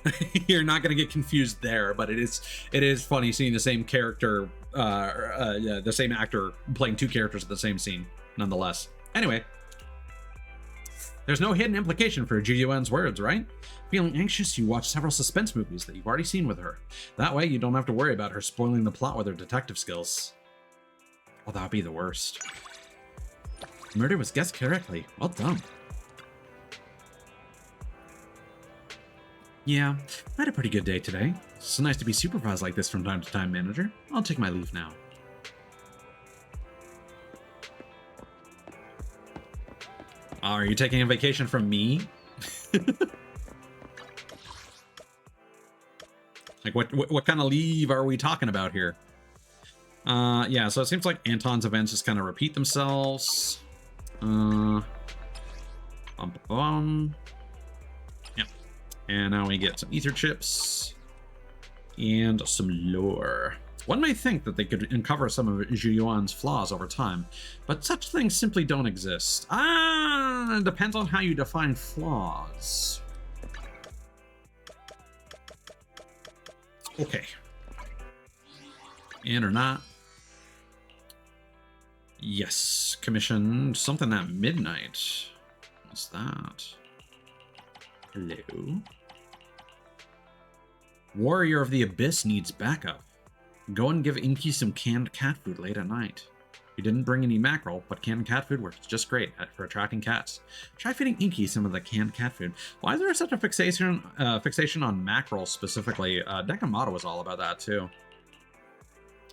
You're not going to get confused there, but it is funny seeing the same character, the same actor playing 2 characters at the same scene nonetheless. Anyway, there's no hidden implication for Juyuen's words, right? Feeling anxious, you watch several suspense movies that you've already seen with her. That way, you don't have to worry about her spoiling the plot with her detective skills. Well, that would be the worst. Murder was guessed correctly. Well done. Yeah, I had a pretty good day today. It's so nice to be supervised like this from time to time, manager. I'll take my leave now. Are you taking a vacation from me? Like what kind of leave are we talking about here? Yeah, so it seems like Anton's events just kind of repeat themselves. Yeah. And now we get some ether chips and some lore. One may think that they could uncover some of Juyuan's flaws over time, but such things simply don't exist. It depends on how you define flaws. Okay. And or not. Yes, commissioned something at midnight. What's that? Hello? Warrior of the Abyss needs backup. Go and give Inky some canned cat food late at night. You didn't bring any mackerel, but canned cat food works just great for attracting cats. Try feeding Inky some of the canned cat food. Why is there such a fixation on mackerel specifically? Dekamata was all about that too.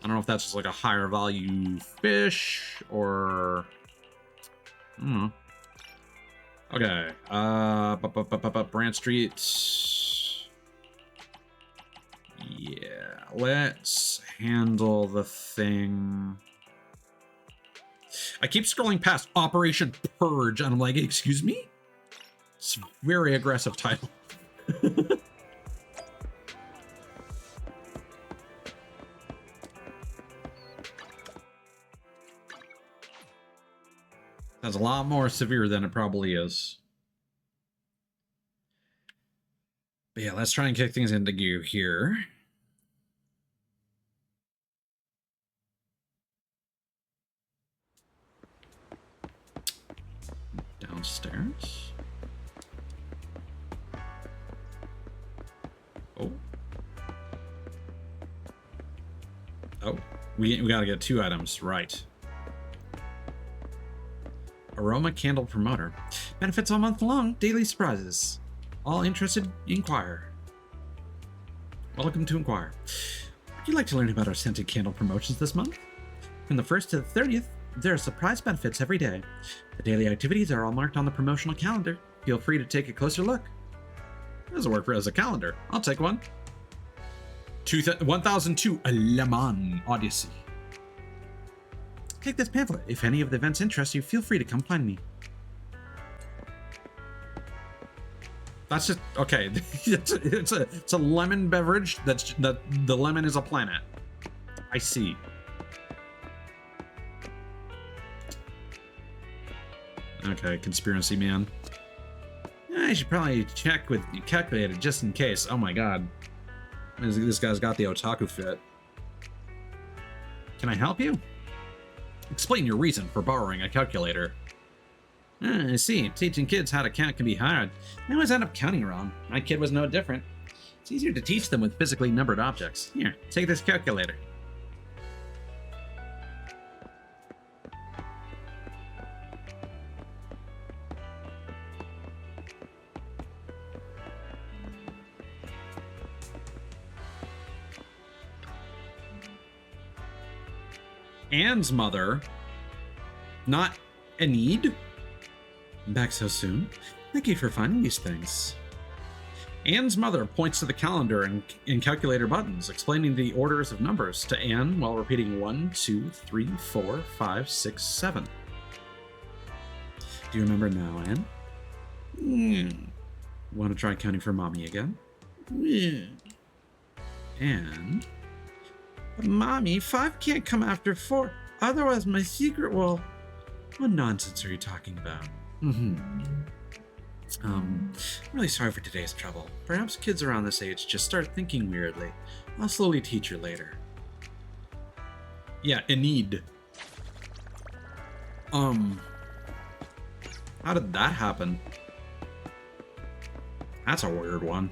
I don't know if that's just like a higher value fish or... I don't know. Okay. Brant Street. Yeah, let's handle the thing. I keep scrolling past Operation Purge, and I'm like, excuse me? It's a very aggressive title. That's a lot more severe than it probably is. But yeah, let's try and kick things into gear here. Downstairs. Oh. Oh, we gotta get 2 items, right. Aroma Candle Promoter. Benefits all month long, daily surprises. All interested, inquire. Welcome to Inquire. Would you like to learn about our scented candle promotions this month? From the 1st to the 30th, there are surprise benefits every day. The daily activities are all marked on the promotional calendar. Feel free to take a closer look. Doesn't work as a calendar. I'll take one. 1002 Le Mans Odyssey. Take this pamphlet. If any of the events interest you, feel free to come find me. That's just okay. it's a lemon beverage. That the lemon is a planet. I see. Okay, conspiracy man. I should probably check with your calculator just in case. Oh my god, this guy's got the otaku fit. Can I help you? Explain your reason for borrowing a calculator. I see. Teaching kids how to count can be hard. They always end up counting wrong. My kid was no different. It's easier to teach them with physically numbered objects. Here, take this calculator. Anne's mother, not Enid. Back so soon. Thank you for finding these things. Anne's mother points to the calendar and calculator buttons, explaining the orders of numbers to Anne while repeating 1, 2, 3, 4, 5, 6, 7. Do you remember now, Anne? Want to try counting for Mommy again? And... Mommy, 5 can't come after 4. Otherwise my secret will... What nonsense are you talking about? I'm really sorry for today's trouble. Perhaps kids around this age just start thinking weirdly. I'll slowly teach you later. Yeah, Enid. How did that happen? That's a weird one.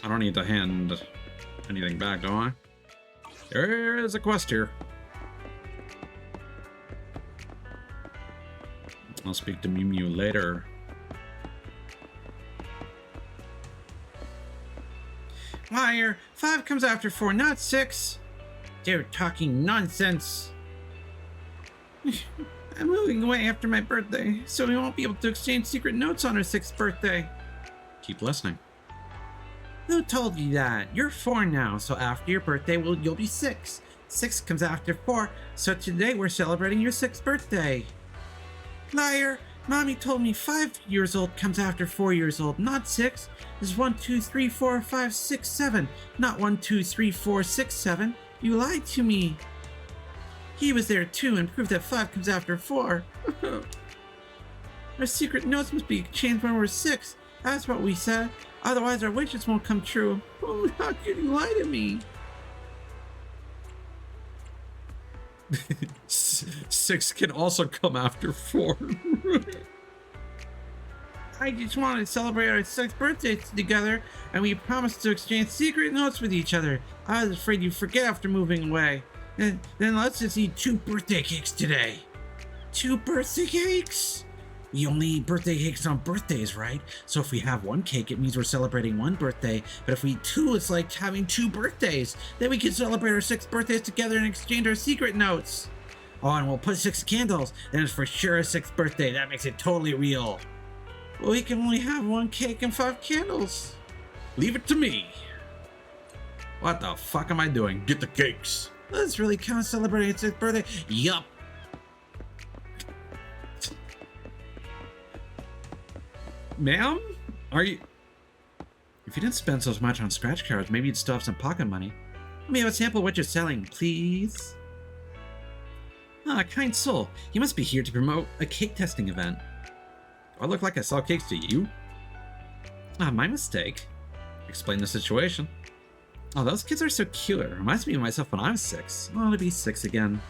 I don't need to hand anything back, do I? There is a quest here. I'll speak to Mew Mew later. Liar! 5 comes after 4, not 6. They're talking nonsense. I'm moving away after my birthday, so we won't be able to exchange secret notes on our 6th birthday. Keep listening. Who told you that? You're 4 now, so after your birthday, you'll be 6. 6 comes after 4, so today we're celebrating your 6th birthday. Liar! Mommy told me 5 years old comes after 4 years old, not 6. It's 1, 2, 3, 4, 5, 6, 7, not 1, 2, 3, 4, 6, 7. You lied to me. He was there too and proved that 5 comes after 4. Our secret notes must be exchanged when we're 6. That's what we said. Otherwise our wishes won't come true. Oh, how could you lie to me? 6 can also come after 4. I just wanted to celebrate our 6th birthday together, and we promised to exchange secret notes with each other. I was afraid you'd forget after moving away. Then let's just eat 2 birthday cakes today. 2 birthday cakes? We only eat birthday cakes on birthdays, right? So if we have one cake, it means we're celebrating one birthday. But if we eat two, it's like having two birthdays. Then we can celebrate our 6 birthdays together and exchange our secret notes. Oh, and we'll put 6 candles. Then it's for sure a 6th birthday. That makes it totally real. Well, we can only have 1 cake and 5 candles. Leave it to me. What the fuck am I doing? Get the cakes. Let's really count celebrating its 6th birthday. Yup. Ma'am? Are you... If you didn't spend so much on scratch cards, maybe you'd still have some pocket money. Let me have a sample of what you're selling, please. Ah, kind soul. You must be here to promote a cake testing event. Do I look like I sell cakes to you? Ah, my mistake. Explain the situation. Oh, those kids are so cute. It reminds me of myself when I was 6. Oh, to be 6 again.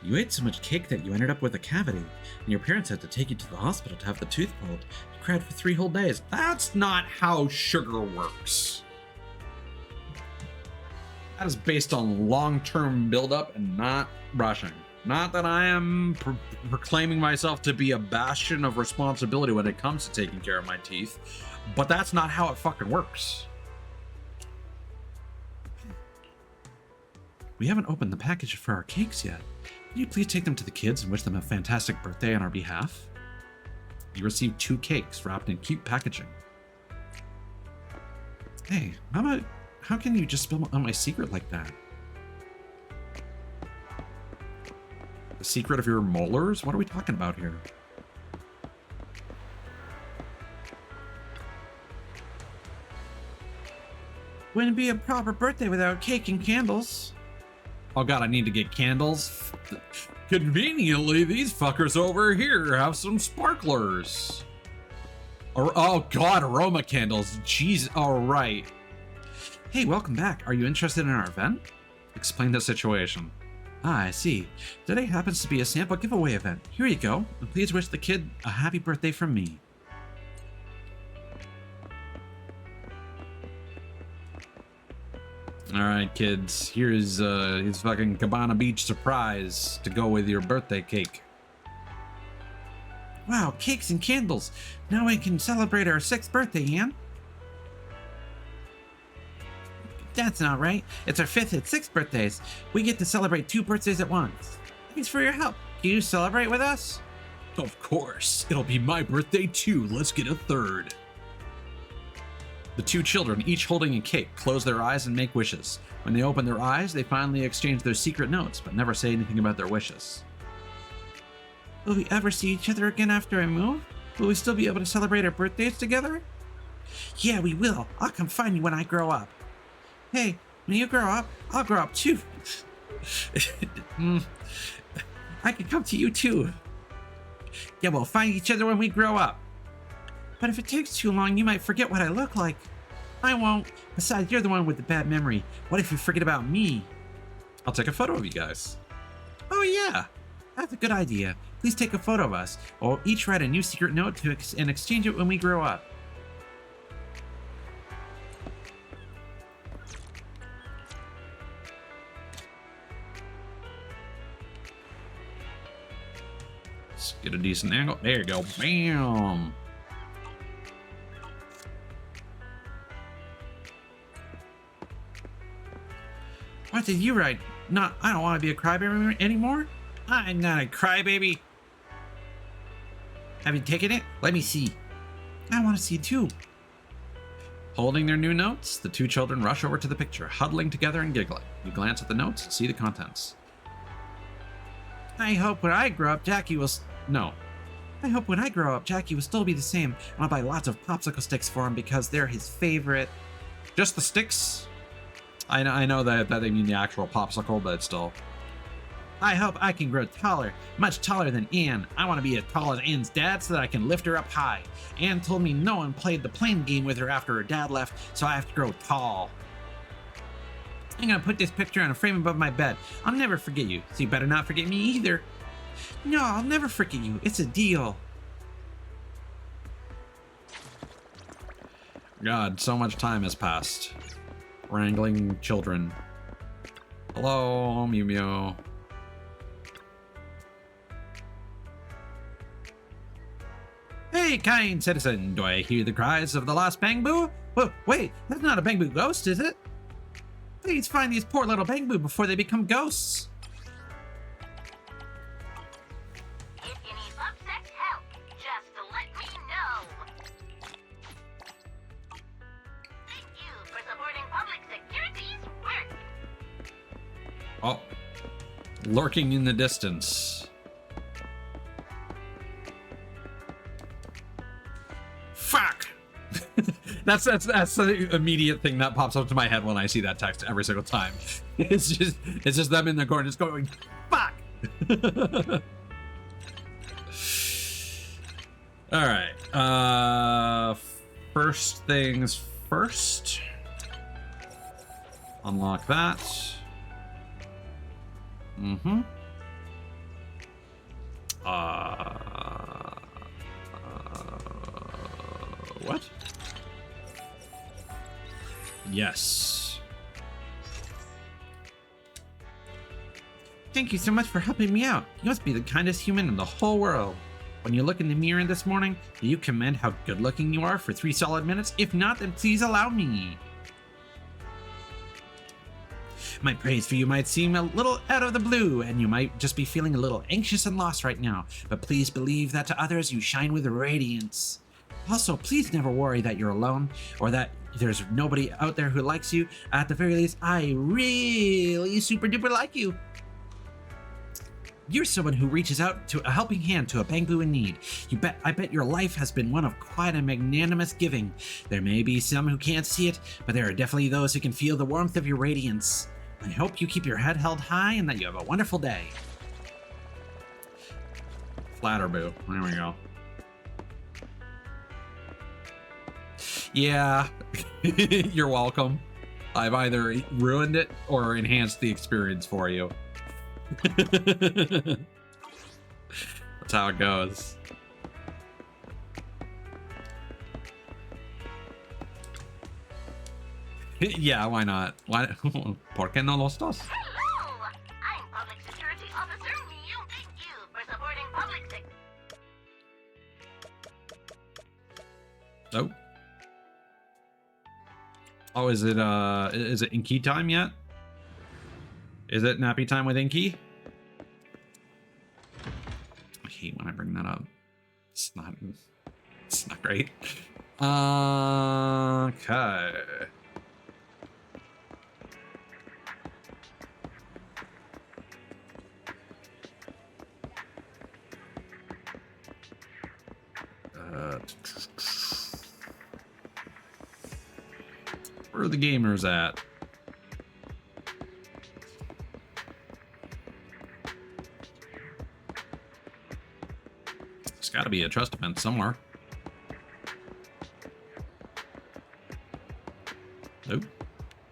You ate so much cake that you ended up with a cavity, and your parents had to take you to the hospital to have the tooth pulled. You cried for 3 whole days. That's not how sugar works. That is based on long-term buildup and not rushing. Not that I am proclaiming myself to be a bastion of responsibility when it comes to taking care of my teeth, but that's not how it fucking works. We haven't opened the package for our cakes yet. Can you please take them to the kids and wish them a fantastic birthday on our behalf? You received 2 cakes wrapped in cute packaging. Hey, how can you just spill on my secret like that? The secret of your molars? What are we talking about here? Wouldn't be a proper birthday without cake and candles. Oh god, I need to get candles. Conveniently, these fuckers over here have some sparklers. Oh god, aroma candles. Jeez, alright. Hey, welcome back. Are you interested in our event? Explain the situation. Ah, I see. Today happens to be a sample giveaway event. Here you go, and please wish the kid a happy birthday from me. Alright, kids. Here's his fucking Cabana Beach surprise to go with your birthday cake. Wow, cakes and candles. Now we can celebrate our 6th birthday, Anne. That's not right. It's our 5th and 6th birthdays. We get to celebrate 2 birthdays at once. Thanks for your help. Can you celebrate with us? Of course. It'll be my birthday too. Let's get a 3rd. The 2 children, each holding a cake, close their eyes and make wishes. When they open their eyes, they finally exchange their secret notes, but never say anything about their wishes. Will we ever see each other again after I move? Will we still be able to celebrate our birthdays together? Yeah, we will. I'll come find you when I grow up. Hey, when you grow up, I'll grow up too. I can come to you too. Yeah, we'll find each other when we grow up. But if it takes too long, you might forget what I look like. I won't. Besides, you're the one with the bad memory. What if you forget about me? I'll take a photo of you guys. Oh yeah, that's a good idea. Please take a photo of us. We'll each write a new secret note and exchange it when we grow up. Let's get a decent angle. There you go. Bam. What did you write? I don't want to be a crybaby anymore? I'm not a crybaby. Have you taken it? Let me see. I want to see too. Holding their new notes, the 2 children rush over to the picture, huddling together and giggling. You glance at the notes and see the contents. I hope when I grow up, Jackie will... No. I hope when I grow up, Jackie will still be the same. I'll buy lots of popsicle sticks for him because they're his favorite. Just the sticks? I know that they mean the actual popsicle, but still. I hope I can grow taller, much taller than Anne. I want to be as tall as Anne's dad so that I can lift her up high. Anne told me no one played the plane game with her after her dad left, so I have to grow tall. I'm gonna put this picture on a frame above my bed. I'll never forget you, so you better not forget me either. No, I'll never forget you. It's a deal. God, so much time has passed. Wrangling children. Hello, Mew Mew. Hey, kind citizen, do I hear the cries of the lost Bangbu? Oh, wait, that's not a Bangbu ghost, is it? Please find these poor little Bangbu before they become ghosts. If you need upset help, just let me know. Thank you for supporting public security's work. Oh, lurking in the distance. Fuck. That's the immediate thing that pops up to my head when I see that text every single time. It's just them in the corner just going, fuck. All right. First things first. Unlock that. Mm-hmm. What? Yes. Thank you so much for helping me out. You must be the kindest human in the whole world. When you look in the mirror this morning, do you commend how good looking you are for 3 solid minutes? If not, then please allow me. My praise for you might seem a little out of the blue, and you might just be feeling a little anxious and lost right now, but please believe that to others you shine with radiance. Also, please never worry that you're alone, or that there's nobody out there who likes you. At the very least, I really super duper like you. You're someone who reaches out to a helping hand to a Bangbu in need. I bet your life has been one of quite a magnanimous giving. There may be some who can't see it, but there are definitely those who can feel the warmth of your radiance. I hope you keep your head held high and that you have a wonderful day. Flatterboo. There we go. Yeah. You're welcome. I've either ruined it or enhanced the experience for you. That's how it goes. Yeah, why not? Why? ¿Por qué no los dos? Hello! I'm Public Security Officer Mew. Thank you for supporting public security. Oh. Oh, is it Inky time yet? Is it nappy time with Inky? I hate when I bring that up. It's not great. Okay. Where are the gamers at? There's got to be a trust event somewhere. Nope.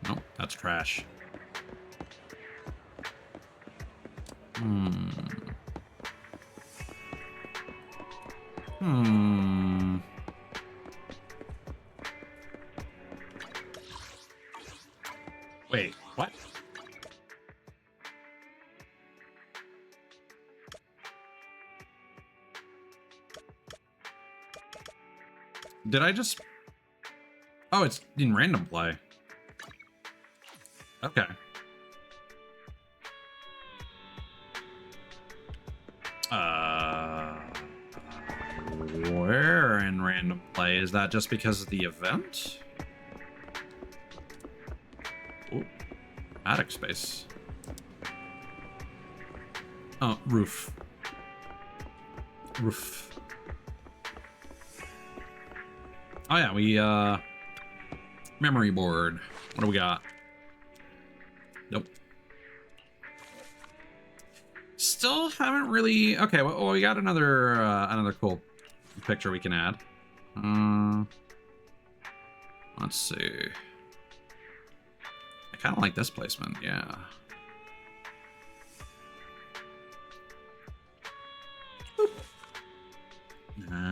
Nope, that's trash. Wait, what? Did I just... Oh, it's in random play. Okay. Where in random play? Is that just because of the event? Ooh, attic space. Oh, roof. Roof. Oh yeah, we, memory board. What do we got? Nope. Still haven't really... Okay, well, we got another cool picture we can add. Let's see. I kind of like this placement, yeah. Boop.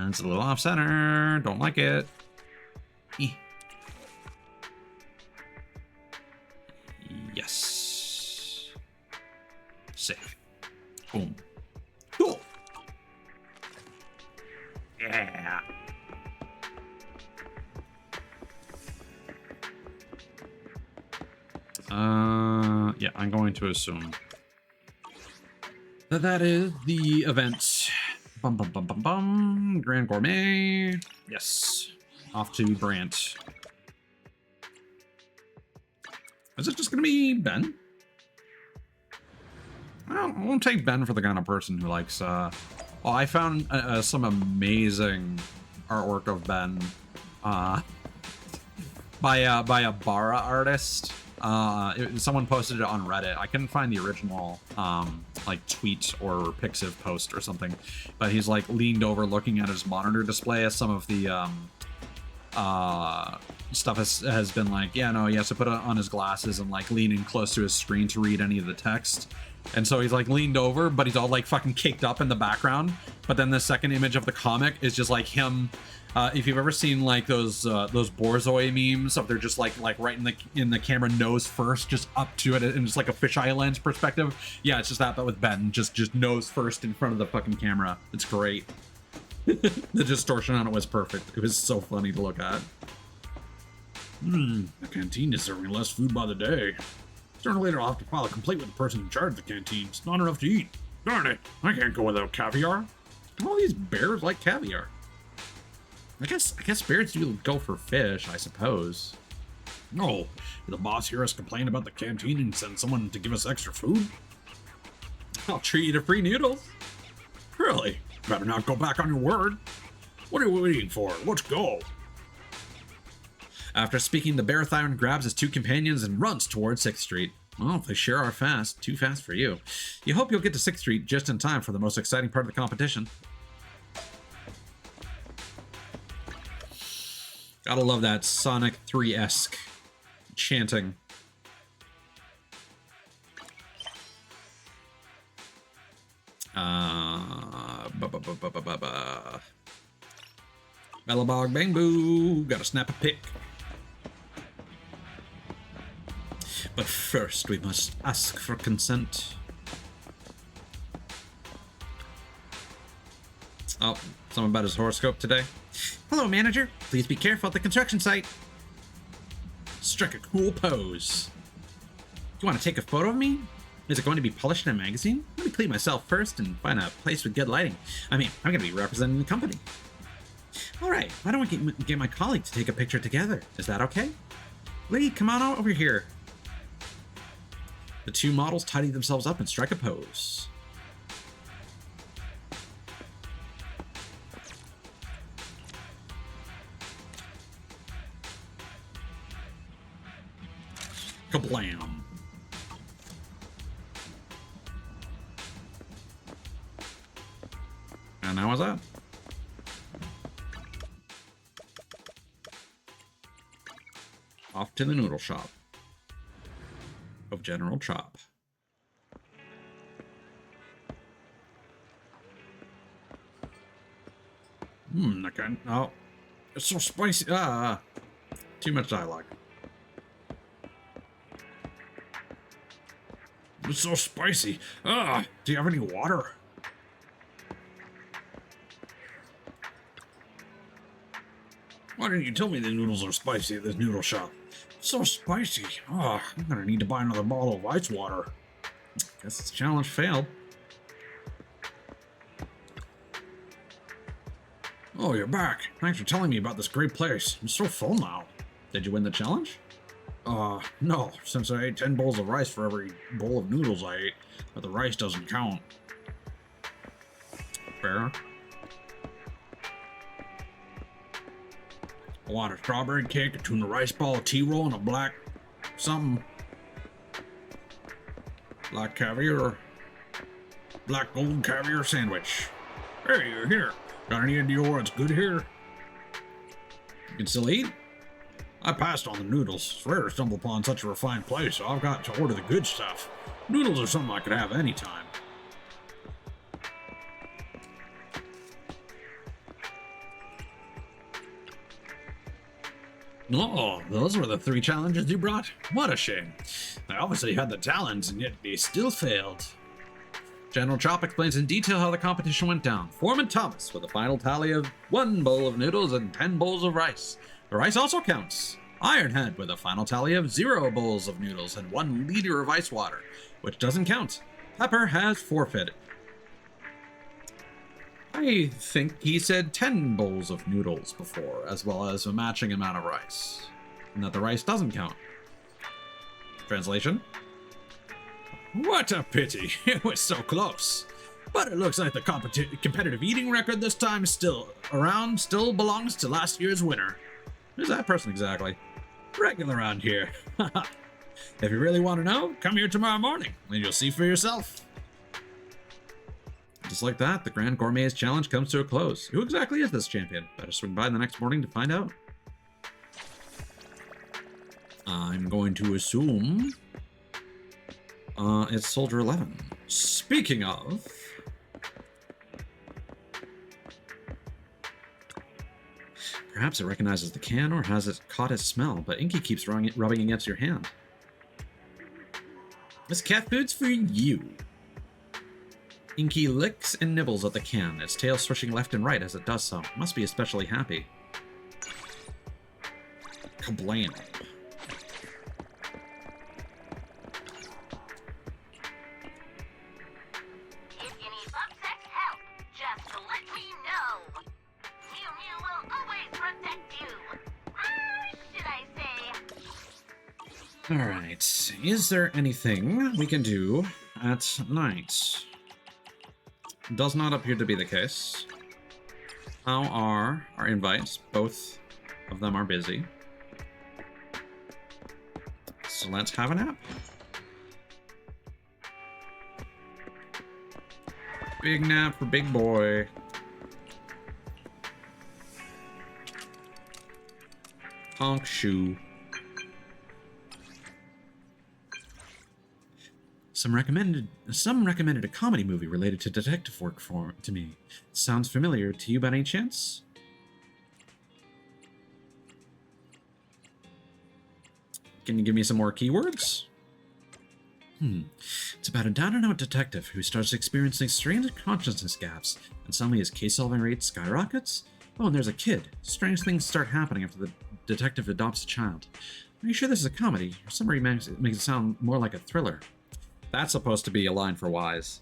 It's a little off center. Don't like it. Yes. Save. Boom. Cool. Yeah. Yeah, I'm going to assume that is the event. Bum bum bum bum bum. Grand Gourmet. Yes. Off to Brant. Is it just gonna be Ben? I won't take Ben for the kind of person who likes. Well, I found some amazing artwork of Ben, by a Bara artist. Someone posted it on Reddit. I couldn't find the original like tweet or Pixiv post or something, but he's like leaned over looking at his monitor display as some of the stuff has been like, yeah, no, he has to put it on his glasses and like leaning close to his screen to read any of the text. And so he's like leaned over, but he's all like fucking caked up in the background. But then the second image of the comic is just like him. If you've ever seen like those Borzoi memes of they're just like right in the camera nose first, just up to it, and just like a fisheye lens perspective. Yeah, it's just that, but with Ben, just nose first in front of the fucking camera. It's great. The distortion on it was perfect. It was so funny to look at. The canteen is serving less food by the day. Sooner or later I'll have to file a complaint with the person in charge of the canteen. It's not enough to eat. Darn it, I can't go without caviar. All these bears like caviar. I guess bears do go for fish, I suppose. No, did the boss hear us complain about the canteen and send someone to give us extra food? I'll treat you to free noodles. Really? Better not go back on your word. What are we waiting for? Let's go. After speaking, the Barathion grabs his two companions and runs towards 6th Street. Well, they sure are fast. Too fast for you. You hope you'll get to 6th Street just in time for the most exciting part of the competition. Gotta love that Sonic 3-esque chanting. Bellabog Bang Boo. Gotta snap a pic. But first, we must ask for consent. Oh, something about his horoscope today. Hello, manager. Please be careful at the construction site. Strike a cool pose. You want to take a photo of me? Is it going to be published in a magazine? Let me clean myself first and find a place with good lighting. I mean, I'm going to be representing the company. All right, why don't we get my colleague to take a picture together? Is that okay? Lee, come on over here. The two models tidy themselves up and strike a pose. Kablam. And how was that? Off to the noodle shop of General Chop. Okay. Oh, it's so spicy. Too much dialogue. It's so spicy. Do you have any water? Why didn't you tell me the noodles are spicy at this noodle shop? It's so spicy. I'm gonna need to buy another bottle of ice water. Guess this challenge failed. Oh, you're back. Thanks for telling me about this great place. I'm so full now. Did you win the challenge? No, since I ate 10 bowls of rice for every bowl of noodles I ate, but the rice doesn't count. Fair. I want a strawberry cake, a tuna rice ball, a tea roll, and a black something. Black caviar. Black gold caviar sandwich. Hey, you're here. Got any idea what's good here? You can still eat? I passed on the noodles. It's rare to stumble upon such a refined place, so I've got to order the good stuff. Noodles are something I could have anytime. Oh, those were the 3 challenges you brought? What a shame. I obviously had the talents, and yet they still failed. General Chop explains in detail how the competition went down. Foreman Thomas with a final tally of 1 bowl of noodles and 10 bowls of rice. The rice also counts. Ironhead with a final tally of 0 bowls of noodles and 1 liter of ice water, which doesn't count. Pepper has forfeited. I think he said 10 bowls of noodles before, as well as a matching amount of rice. And that the rice doesn't count. Translation? What a pity. It was so close. But it looks like the competitive eating record this time is still belongs to last year's winner. Who's that person exactly? Regular around here. If you really want to know, come here tomorrow morning, and you'll see for yourself. Just like that, the Grand Gourmet's challenge comes to a close. Who exactly is this champion? Better swing by the next morning to find out. I'm going to assume it's Soldier 11. Speaking of, perhaps it recognizes the can or has it caught its smell, but Inky keeps rubbing against your hand. This cat food's for you. Inky licks and nibbles at the can, its tail swishing left and right as it does so. Must be especially happy. Kablam. If you need bug sex help, just let me know. Mew Mew will always protect you. Should I say? Alright, is there anything we can do at night? Does not appear to be the case. How are our invites? Both of them are busy. So let's have a nap. Big nap for big boy. Honk shoe. Some recommended a comedy movie related to detective work to me. Sounds familiar to you by any chance? Can you give me some more keywords? It's about a down-and-out detective who starts experiencing strange consciousness gaps, and suddenly his case-solving rate skyrockets? Oh, and there's a kid. Strange things start happening after the detective adopts a child. Are you sure this is a comedy? Your summary makes it sound more like a thriller. That's supposed to be a line for Wise.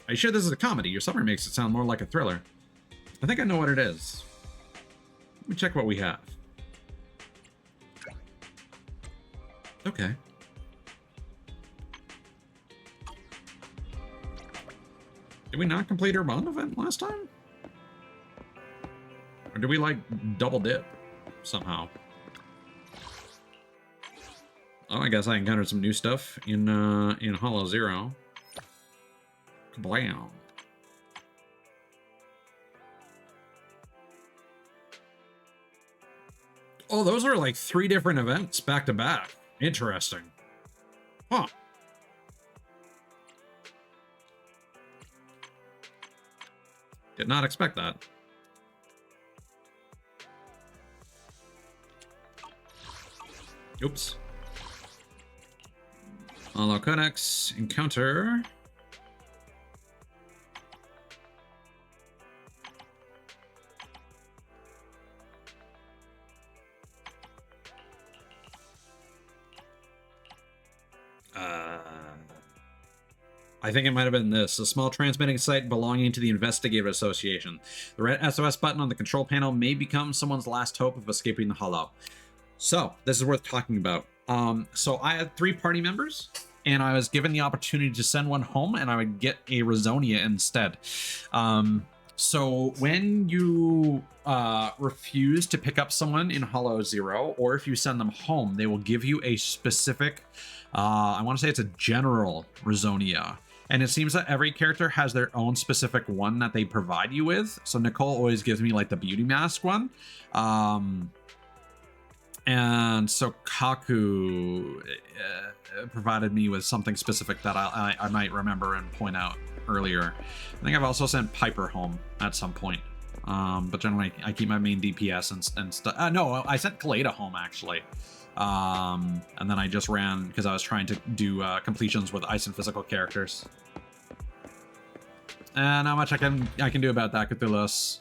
Are you sure this is a comedy? Your summary makes it sound more like a thriller. I think I know what it is. Let me check what we have. Okay. Did we not complete our bond event last time? Or did we, like, double dip somehow? Oh, I guess I encountered some new stuff in Hollow Zero. Kablam. Oh, those are like 3 different events back to back. Interesting. Huh. Did not expect that. Oops. Hollow Codex encounter. I think it might have been this. A small transmitting site belonging to the Investigative Association. The red SOS button on the control panel may become someone's last hope of escaping the Hollow. So, this is worth talking about. So I had 3 party members, and I was given the opportunity to send one home, and I would get a Rizonia instead. So when you refuse to pick up someone in Hollow Zero, or if you send them home, they will give you a specific, I want to say it's a general Rizonia. And it seems that every character has their own specific one that they provide you with. So Nicole always gives me like the beauty mask one. And so Kaku provided me with something specific that I might remember and point out earlier. I think I've also sent Piper home at some point. But generally I keep my main DPS and stuff. No, I sent Kaleda home actually. And then I just ran because I was trying to do completions with ice and physical characters. And not much I can do about that, Cthulhu's.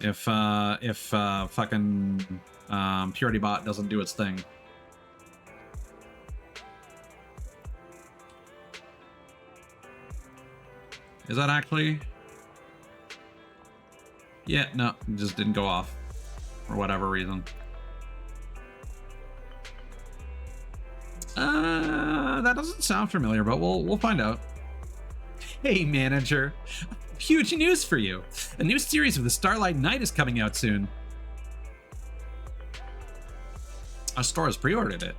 If fucking Purity Bot doesn't do its thing. Is that actually? Yeah, no, it just didn't go off for whatever reason. That doesn't sound familiar, but we'll find out. Hey, manager. Huge news for you. A new series of the Starlight Knight is coming out soon. Our store has pre-ordered it.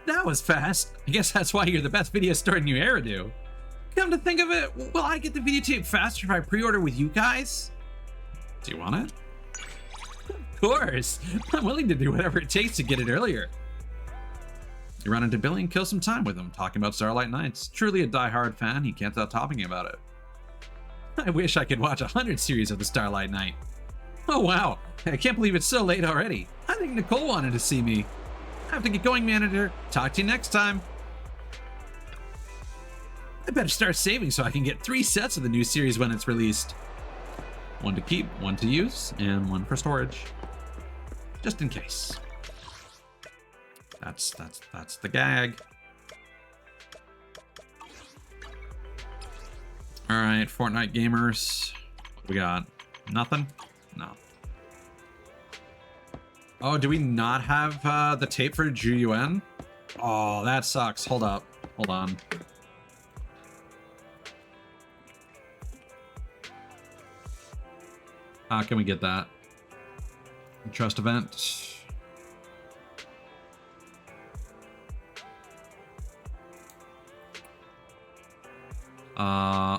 That was fast. I guess that's why you're the best video store in New Eridu. Come to think of it, will I get the videotape faster if I pre-order with you guys? Do you want it? Of course. I'm willing to do whatever it takes to get it earlier. You run into Billy and kill some time with him, talking about Starlight Nights. Truly a die-hard fan, he can't stop talking about it. I wish I could watch 100 series of the Starlight Night. Oh wow, I can't believe it's so late already. I think Nicole wanted to see me. I have to get going, manager. Talk to you next time. I better start saving so I can get 3 sets of the new series when it's released. 1 to keep, 1 to use, and 1 for storage. Just in case. That's the gag. All right, Fortnite gamers. What we got? Nothing? No. Oh, do we not have the tape for Juyuan? Oh, that sucks. Hold up. Hold on. How can we get that? Trust event.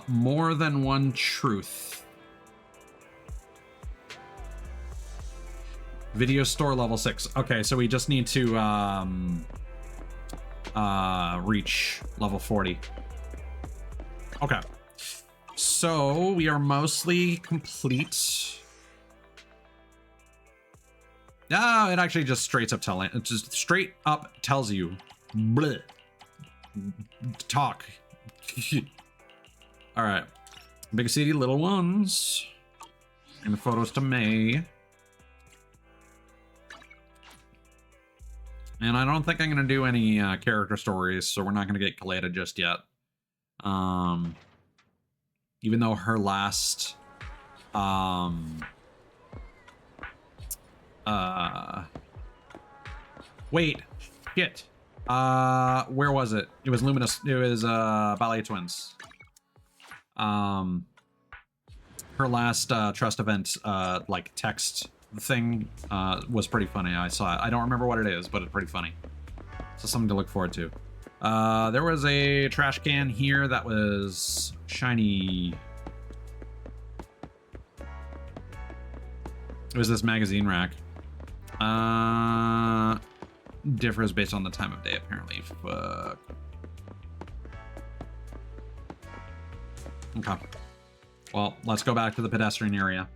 More than one truth. Video store level 6. Okay, so we just need to reach level 40. Okay. So we are mostly complete. No, it actually just straight up tells you. Bleh. Talk. All right. Big city, little ones. And the photos to May. And I don't think I'm gonna do any character stories, so we're not gonna get Kaleda just yet. Even though her last wait, shit. Where was it? It was Luminous. It was Ballet Twins. Her last trust event like text thing was pretty funny. I saw it. I don't remember what it is, but it's pretty funny. So something to look forward to. There was a trash can here that was shiny. It was this magazine rack. Differs based on the time of day, apparently. Fuck. Okay. Well, let's go back to the pedestrian area.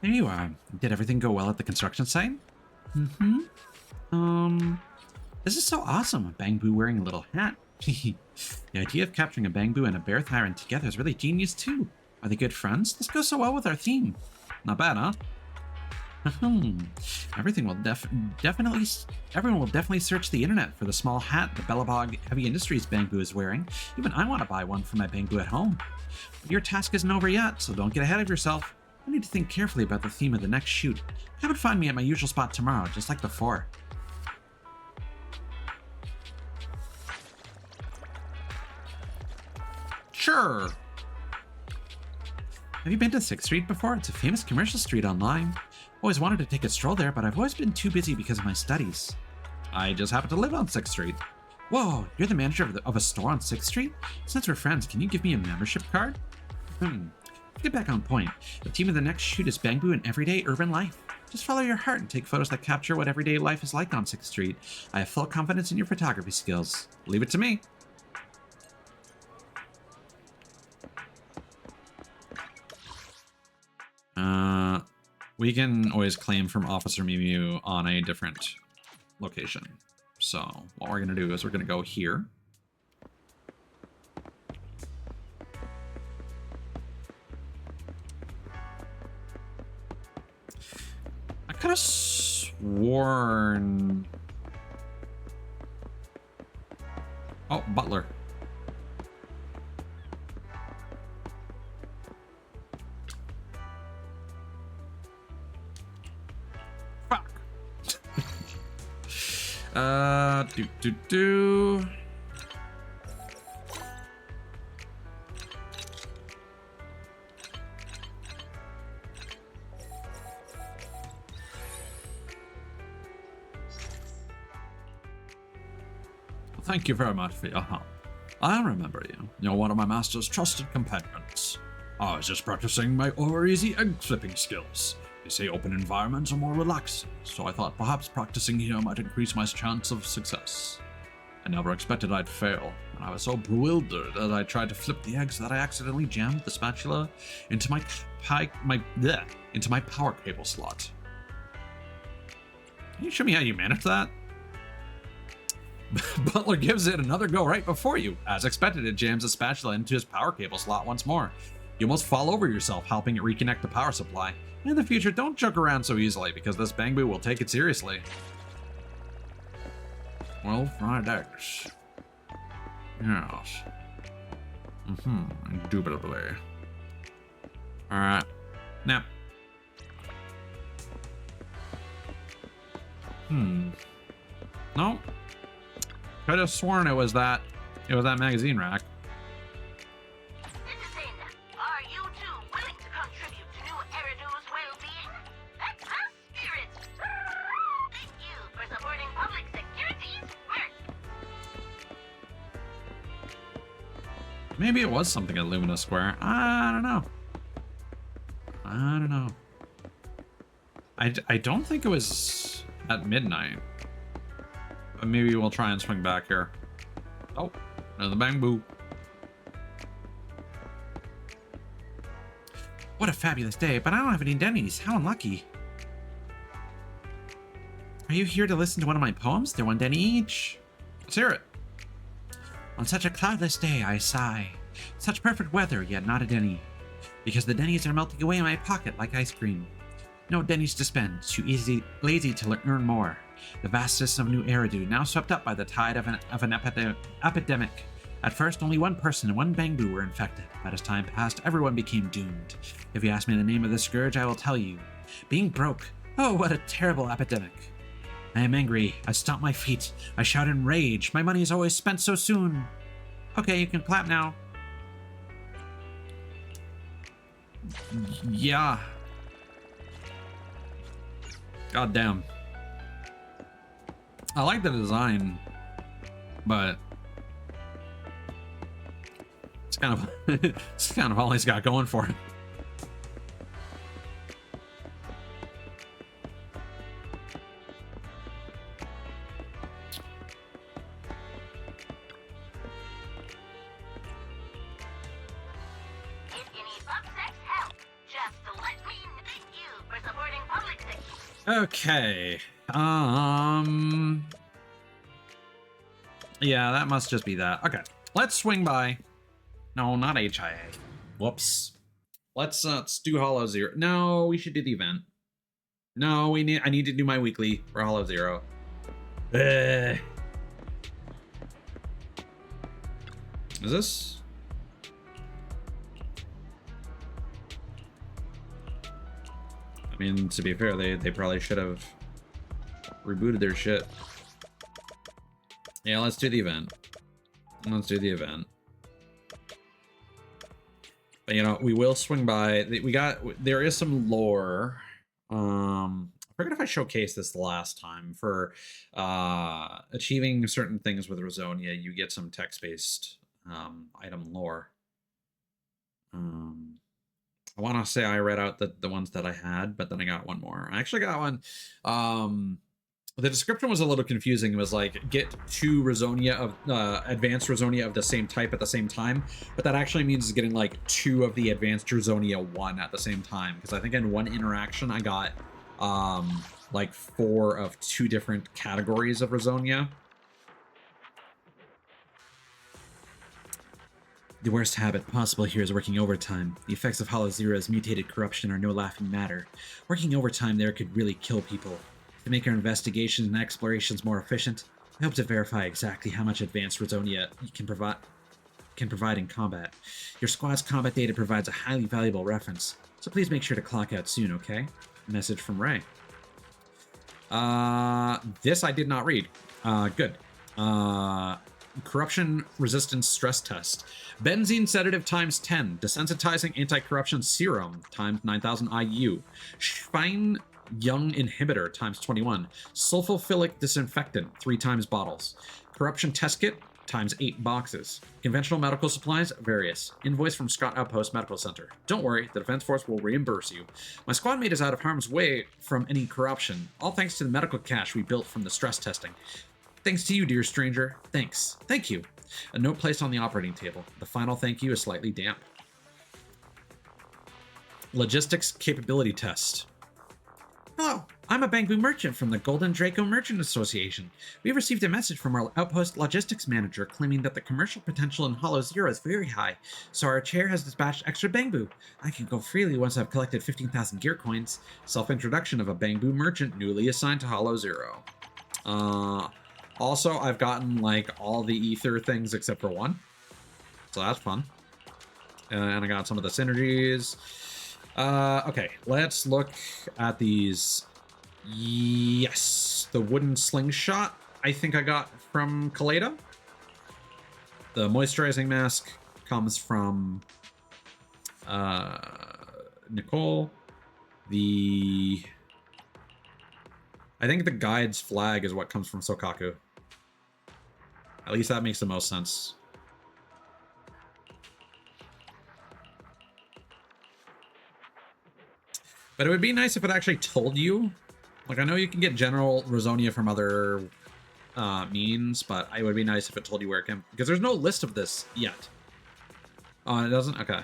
There you are. Did everything go well at the construction site? This is so awesome. A Bangbu wearing a little hat. The idea of capturing a Bangbu and a bear tyrant together is really genius too. Are they good friends? This goes so well with our theme. Not bad, huh? Everyone will definitely search the internet for the small hat the Bellabog Heavy Industries Bangbu is wearing. Even I want to buy one for my Bangbu at home. But your task isn't over yet, so don't get ahead of yourself. I need to think carefully about the theme of the next shoot. Have it find me at my usual spot tomorrow, just like before. Sure. Have you been to 6th Street before? It's a famous commercial street online. Always wanted to take a stroll there, but I've always been too busy because of my studies. I just happen to live on 6th Street. Whoa, you're the manager of a store on 6th Street? Since we're friends, can you give me a membership card? Let's get back on point. The theme of the next shoot is Bangbu and everyday urban life. Just follow your heart and take photos that capture what everyday life is like on 6th Street. I have full confidence in your photography skills. Leave it to me. We can always claim from Officer Mew on a different location. So what we're gonna do is we're gonna go here. I could have sworn. Oh, Butler. Fuck. Do. Thank you very much for your help. I remember you. You're one of my master's trusted companions. I was just practicing my over-easy egg flipping skills. They say open environments are more relaxing, so I thought perhaps practicing here might increase my chance of success. I never expected I'd fail, and I was so bewildered as I tried to flip the eggs that I accidentally jammed the spatula into my power cable slot. Can you show me how you managed that? Butler gives it another go right before you. As expected, it jams the spatula into his power cable slot once more. You almost fall over yourself helping it reconnect the power supply. In the future, don't joke around so easily, because this Bangbu will take it seriously. Well, fried eggs. Yes. Indubitably. Alright. Now. No. Could have sworn it was that magazine rack. Citizen, are you two willing to contribute to New Eridu's well-being? That's the spirit! Thank you for supporting public security's work! Maybe it was something at Lumina Square. I don't know. I don't think it was at midnight. But maybe we'll try and swing back here. Oh, another Bangbu. What a fabulous day, but I don't have any Denny's. How unlucky. Are you here to listen to one of my poems? They're one Denny each. Let's hear it. On such a cloudless day, I sigh. Such perfect weather, yet not a Denny. Because the Denny's are melting away in my pocket like ice cream. No Denny's to spend, too lazy to earn more. The vastness of New Eridu, now swept up by the tide of an epidemic. At first, only one person and one Bangbu were infected, but as time passed, everyone became doomed. If you ask me the name of the scourge, I will tell you. Being broke. Oh, what a terrible epidemic. I am angry. I stomp my feet. I shout in rage. My money is always spent so soon. Okay, you can clap now. Yeah. God damn. I like the design, but it's kind of it's kind of all he's got going for him. If you need PubSec help, just let me know. Thank you for supporting public safety. Okay. Yeah, that must just be that. Okay. Let's swing by. No, not HIA. Whoops. Let's do Hollow Zero. No, we should do the event. No, I need to do my weekly for Hollow Zero. Is this? I mean, to be fair, they probably should have rebooted their shit. Yeah, let's do the event. Let's do the event. But, you know, we will swing by. There is some lore. I forget if I showcased this the last time. For achieving certain things with Rosonia, you get some text-based item lore. I want to say I read out the ones that I had, but then I got one more. I actually got one. The description was a little confusing. It was like, get 2 Rosonia of advanced Rosonia of the same type at the same time, but that actually means getting like 2 of the advanced Rosonia 1 at the same time. Because I think in one interaction I got like 4 of 2 different categories of Rosonia. The worst habit possible here is working overtime. The effects of Hollow Zero's mutated corruption are no laughing matter. Working overtime there could really kill people. To make our investigations and explorations more efficient, I hope to verify exactly how much advanced Rosonia can provide in combat. Your squad's combat data provides a highly valuable reference, so please make sure to clock out soon, okay? Message from Ray. This I did not read. Good. Corruption resistance stress test. Benzene sedative times 10. Desensitizing anti-corruption serum times 9000 IU. Schwein Young inhibitor times 21. Sulfophilic disinfectant 3 times bottles. Corruption test kit times 8 boxes. Conventional medical supplies, various. Invoice from Scott Outpost Medical Center. Don't worry, the Defense Force will reimburse you. My squad mate is out of harm's way from any corruption, all thanks to the medical cache we built from the stress testing. Thanks to you, dear stranger. Thanks. Thank you. A note placed on the operating table. The final thank you is slightly damp. Logistics capability test. Hello, I'm a Bangbu merchant from the Golden Draco Merchant Association. We received a message from our outpost logistics manager claiming that the commercial potential in Hollow Zero is very high, so our chair has dispatched extra Bangbu. I can go freely once I've collected 15,000 gear coins. Self-introduction of a Bangbu merchant newly assigned to Hollow Zero. Also, I've gotten, like, all the ether things except for one. So that's fun. And I got some of the synergies. Okay, let's look at these. Yes, the wooden slingshot I think I got from Kaleda. The moisturizing mask comes from Nicole. I think the guide's flag is what comes from Sokaku. At least that makes the most sense. But it would be nice if it actually told you. Like, I know you can get general Rosonia from other means, but it would be nice if it told you where it came. Because there's no list of this yet. Oh, it doesn't? Okay.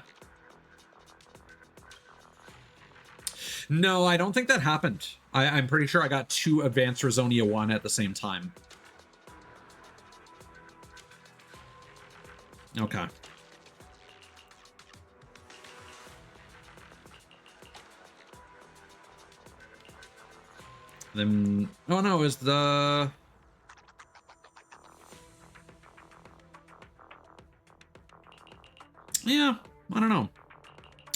No, I don't think that happened. I'm pretty sure I got 2 Advanced Rosonia 1 at the same time. Okay. Then, oh no, it was the... Yeah, I don't know.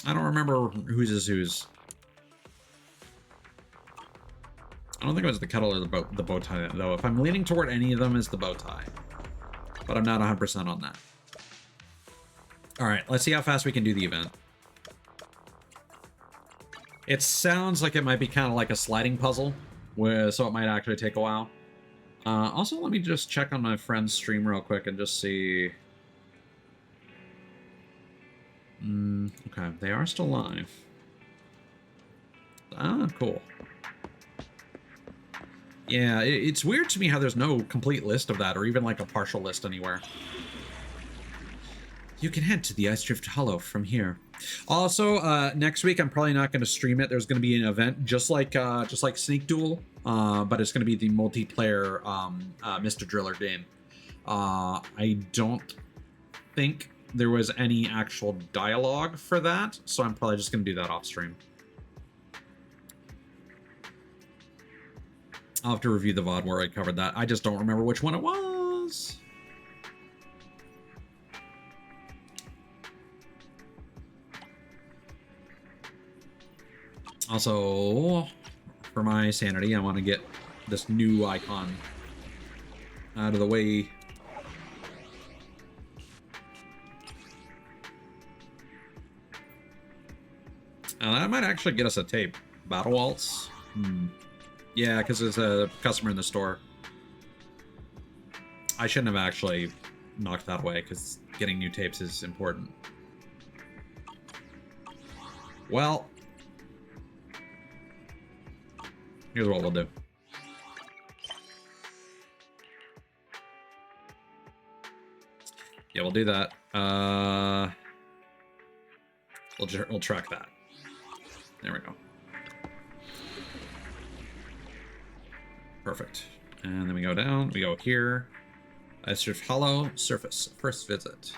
I don't remember whose is whose. I don't think it was the kettle or the bow tie, though. If I'm leaning toward any of them, it's the bow tie. But I'm not 100% on that. Alright, let's see how fast we can do the event. It sounds like it might be kind of like a sliding puzzle, so it might actually take a while. Also, let me just check on my friend's stream real quick and just see... okay, they are still live. Ah, cool. Yeah, it's weird to me how there's no complete list of that, or even like a partial list anywhere. You can head to the Ice Drift Hollow from here. Also, next week I'm probably not going to stream it. There's going to be an event just like Sneak Duel, but it's going to be the multiplayer Mr. Driller game. I don't think there was any actual dialogue for that, so I'm probably just going to do that off stream. I'll have to review the VOD where I covered that. I just don't remember which one it was. Also, for my sanity, I want to get this new icon out of the way. That might actually get us a tape. Battle Waltz? Yeah, because there's a customer in the store. I shouldn't have actually knocked that away, because getting new tapes is important. Well, here's what we'll do. Yeah, we'll do that. We'll track that. There we go. Perfect. And then we go down. We go here. Ice Drift Hollow surface. First visit.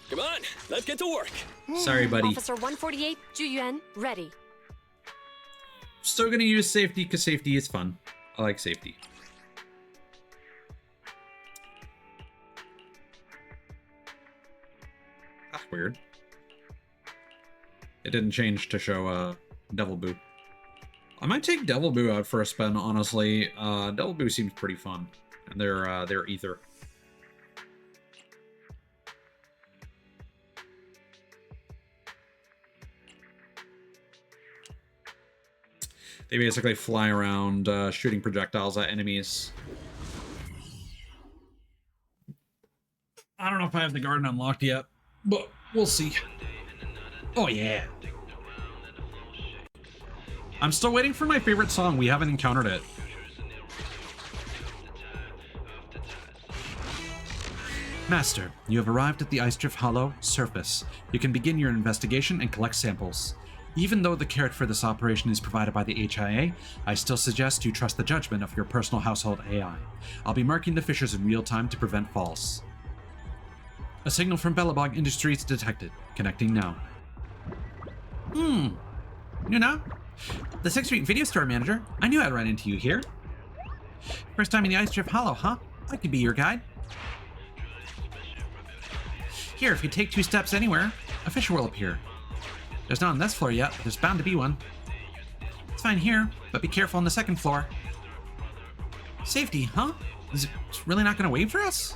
Come on, let's get to work. Sorry, buddy. Officer 148, Zhu Yuan, ready. Still gonna use safety because safety is fun. I like safety. Ah, weird. It didn't change to show Devil Boo. I might take Devil Boo out for a spin, honestly. Devil Boo seems pretty fun. And they're ether. They basically fly around shooting projectiles at enemies. I don't know if I have the garden unlocked yet, but we'll see. Oh yeah. I'm still waiting for my favorite song. We haven't encountered it. Master, you have arrived at the Ice Drift Hollow surface. You can begin your investigation and collect samples. Even though the carrot for this operation is provided by the HIA, I still suggest you trust the judgment of your personal household AI. I'll be marking the fissures in real time to prevent falls. A signal from Bellabog Industries detected. Connecting now. You know, the 6th Street video store manager. I knew I'd run into you here. First time in the Ice Drift Hollow, huh? I could be your guide. Here, if you take 2 steps anywhere, a fissure will appear. There's not on this floor yet, but there's bound to be one. It's fine here, but be careful on the 2nd floor. Safety, huh? Is it really not going to wait for us?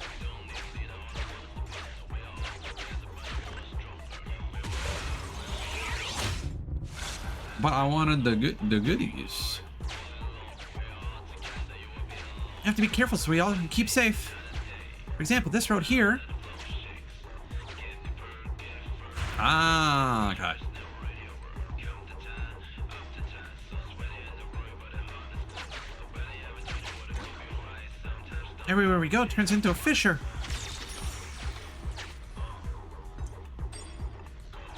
But I wanted the goodies. You have to be careful so we all can keep safe. For example, this road here. Ah, okay. Everywhere we go turns into a fissure.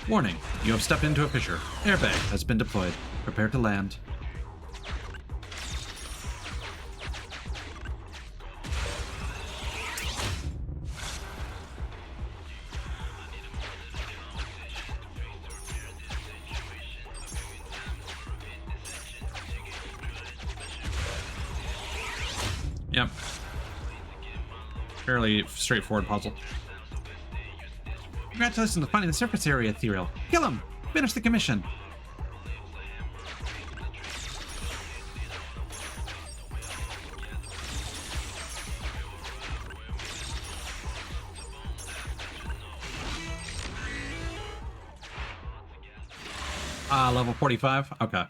Warning, you have stepped into a fissure. Airbag has been deployed. Prepare to land. Yep. Fairly straightforward puzzle. Congratulations on finding the surface area, Ethereal. Kill him! Finish the commission. Level 45? Okay.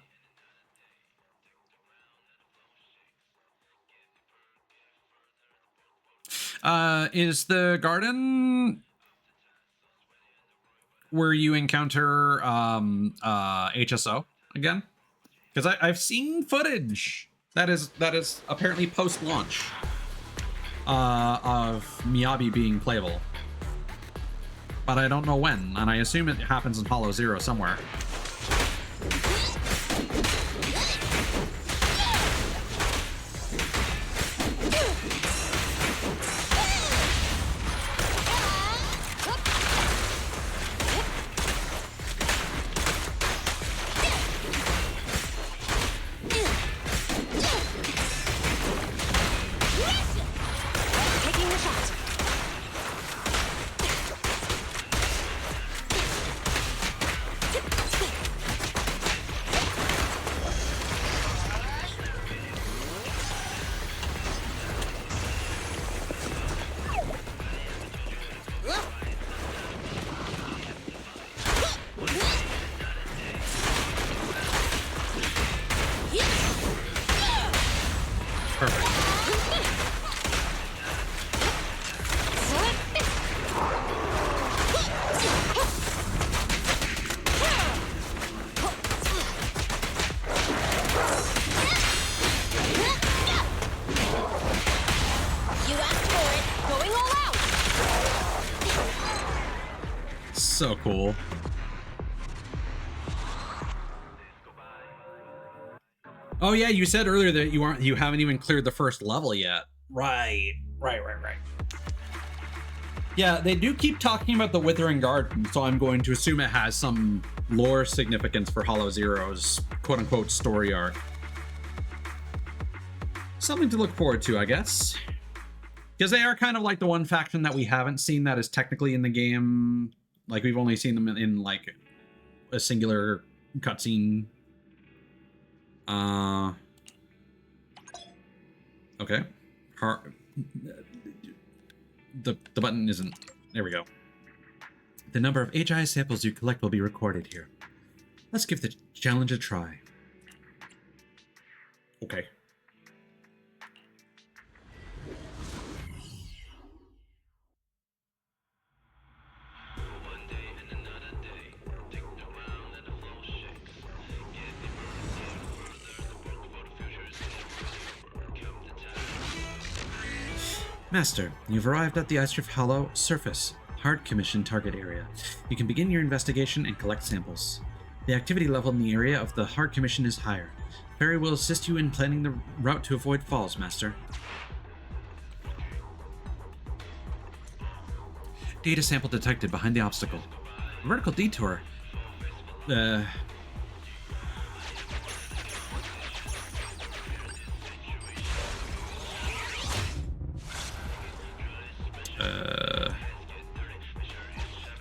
Is the garden where you encounter HSO again? Because I've seen footage that is apparently post-launch of Miyabi being playable, but I don't know when, and I assume it happens in Hollow Zero somewhere. Taking the shot. So cool. Oh yeah, you said earlier that you haven't even cleared the first level yet. Right. Yeah, they do keep talking about the Withering Garden, so I'm going to assume it has some lore significance for Hollow Zero's quote-unquote story arc. Something to look forward to, I guess. Because they are kind of like the one faction that we haven't seen that is technically in the game. Like, we've only seen them in like, a singular cutscene. Okay. The button isn't... There we go. The number of HI samples you collect will be recorded here. Let's give the challenge a try. Okay. Master, you've arrived at the Ice Hollow surface, hard commission target area. You can begin your investigation and collect samples. The activity level in the area of the hard commission is higher. Fairy will assist you in planning the route to avoid falls, Master. Data sample detected behind the obstacle. Vertical detour.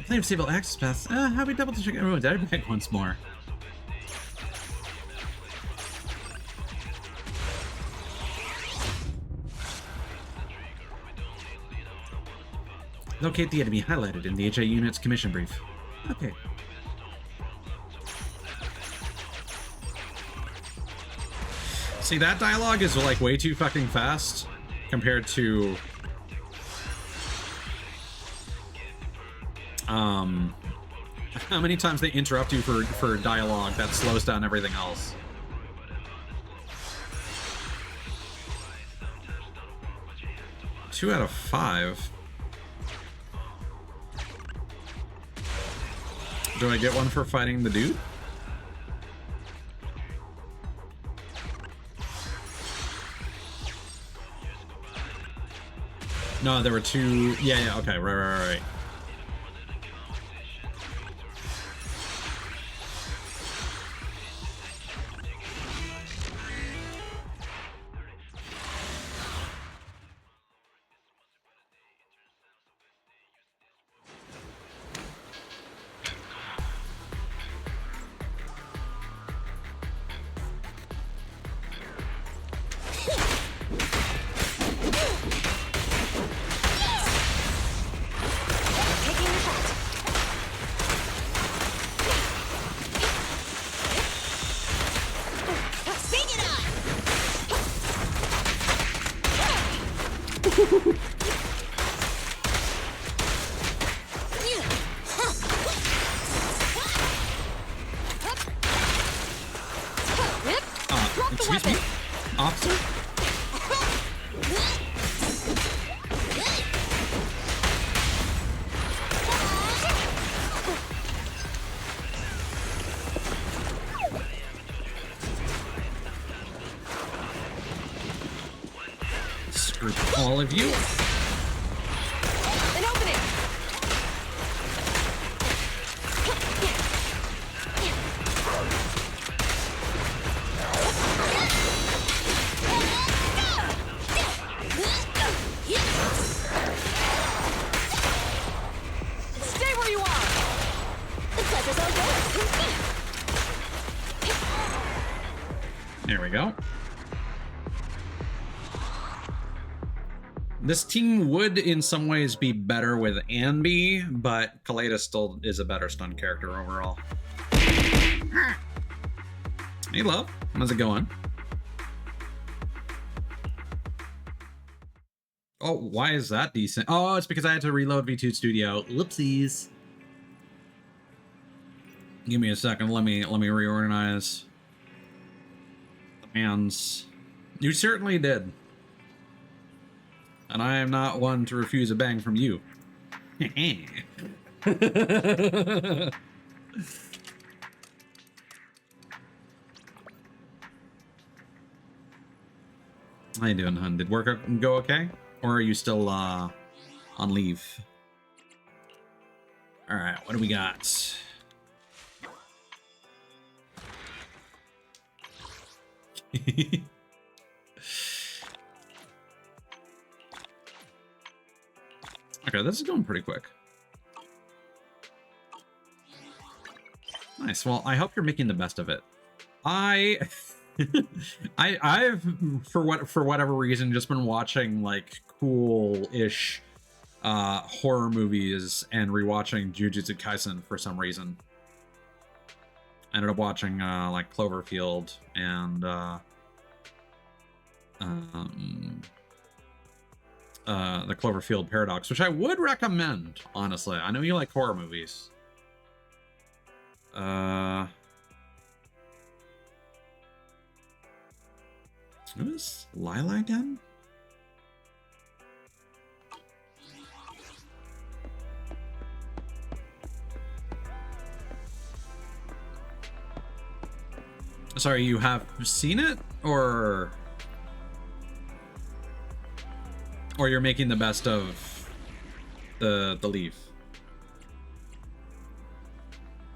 Plane of stable access paths. How we double check everyone's airbag once more? Locate the enemy highlighted in the HA unit's commission brief. Okay. See, that dialogue is like way too fucking fast compared to how many times they interrupt you for dialogue that slows down everything else. Two out of 5. Do I get one for fighting the dude? No, there were 2. Yeah, okay, right. Excuse me? Officer? Screw all of you. An opening! Stay where you are! The pleasure's all yours! There we go. This team would, in some ways, be better with Anby, but Kaleda still is a better stun character overall. Hey, love. How's it going? Oh, why is that decent? Oh, it's because I had to reload V2 Studio. Whoopsies. Give me a second. Let me reorganize the hands. You certainly did. And I am not one to refuse a bang from you. How you doing, hun? Did work go okay? Or are you still on leave? Alright, what do we got? Okay, this is going pretty quick. Nice. Well, I hope you're making the best of it. I've for whatever reason just been watching like cool-ish horror movies and rewatching Jujutsu Kaisen for some reason. I ended up watching like Cloverfield and the Cloverfield Paradox, which I would recommend, honestly. I know you like horror movies. Who's Lila again? Sorry, you have seen it, or you're making the best of the leave?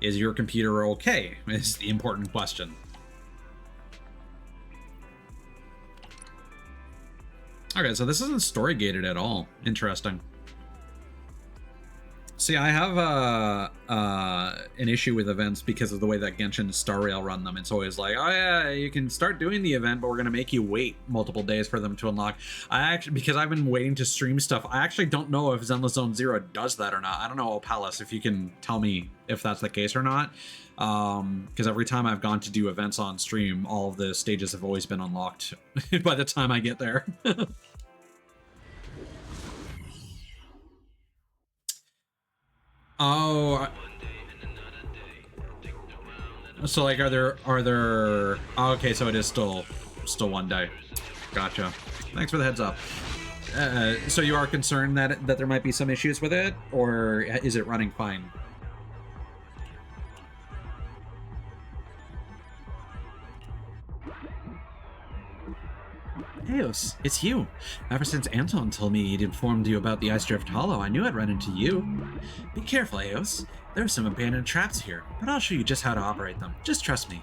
Is your computer okay? Is the important question. Okay, so this isn't story gated at all. Interesting. See, I have an issue with events because of the way that Genshin and Star Rail run them. It's always like, oh yeah, you can start doing the event, but we're gonna make you wait multiple days for them to unlock. Because I've been waiting to stream stuff, I actually don't know if Zenless Zone Zero does that or not. I don't know, Palace, if you can tell me if that's the case or not. Because every time I've gone to do events on stream, all of the stages have always been unlocked by the time I get there. Oh, so like, are there? Oh, okay, so it is still one day. Gotcha. Thanks for the heads up. So you are concerned that there might be some issues with it, or is it running fine? Eos, it's you. Ever since Anton told me he'd informed you about the Ice Drift Hollow, I knew I'd run into you. Be careful, Eos. There are some abandoned traps here, but I'll show you just how to operate them. Just trust me.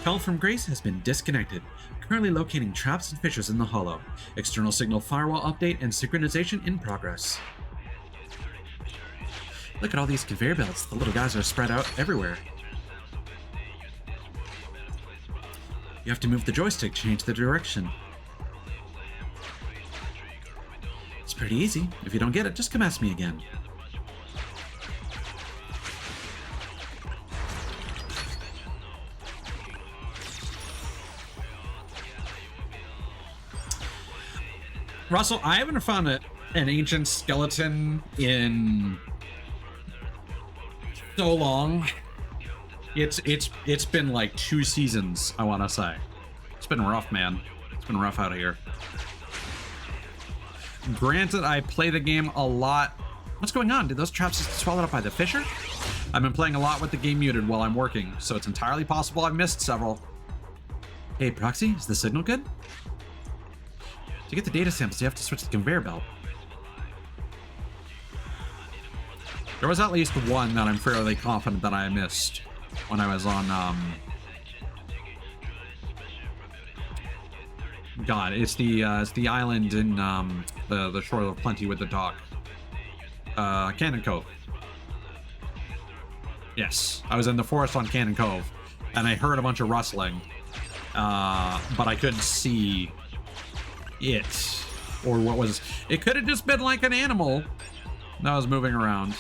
Call from Grace has been disconnected. Currently locating traps and fissures in the Hollow. External signal firewall update and synchronization in progress. Look at all these conveyor belts. The little guys are spread out everywhere. You have to move the joystick to change the direction. It's pretty easy. If you don't get it, just come ask me again. Russell, I haven't found an ancient skeleton in so long. It's been like 2 seasons, I want to say. It's been rough, man. It's been rough out here. Granted, I play the game a lot. What's going on? Did those traps just get swallowed up by the fissure? I've been playing a lot with the game muted while I'm working, so it's entirely possible I've missed several. Hey, Proxy, is the signal good? To get the data samples, you have to switch the conveyor belt. There was at least one that I'm fairly confident that I missed when I was on, God, it's the island in, the Shore of Plenty with the dock. Cannon Cove. Yes, I was in the forest on Cannon Cove, and I heard a bunch of rustling, but I couldn't see it, or what was... It could have just been like an animal that was moving around.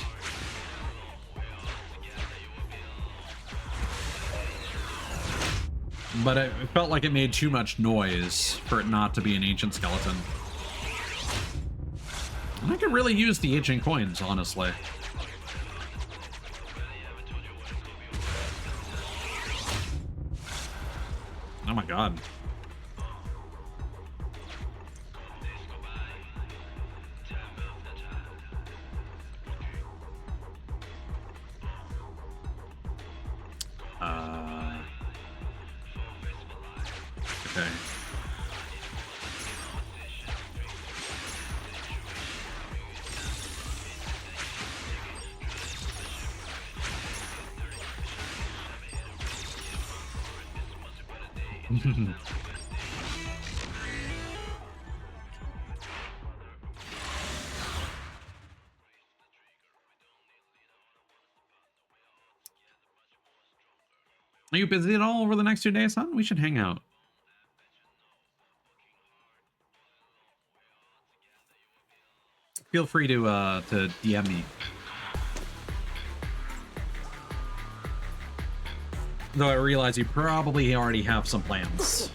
But it felt like it made too much noise for it not to be an ancient skeleton. And I could really use the ancient coins, honestly. Oh my god. Okay. Are you busy at all over the next 2 days, son? We should hang out. Feel free to DM me. Though I realize you probably already have some plans.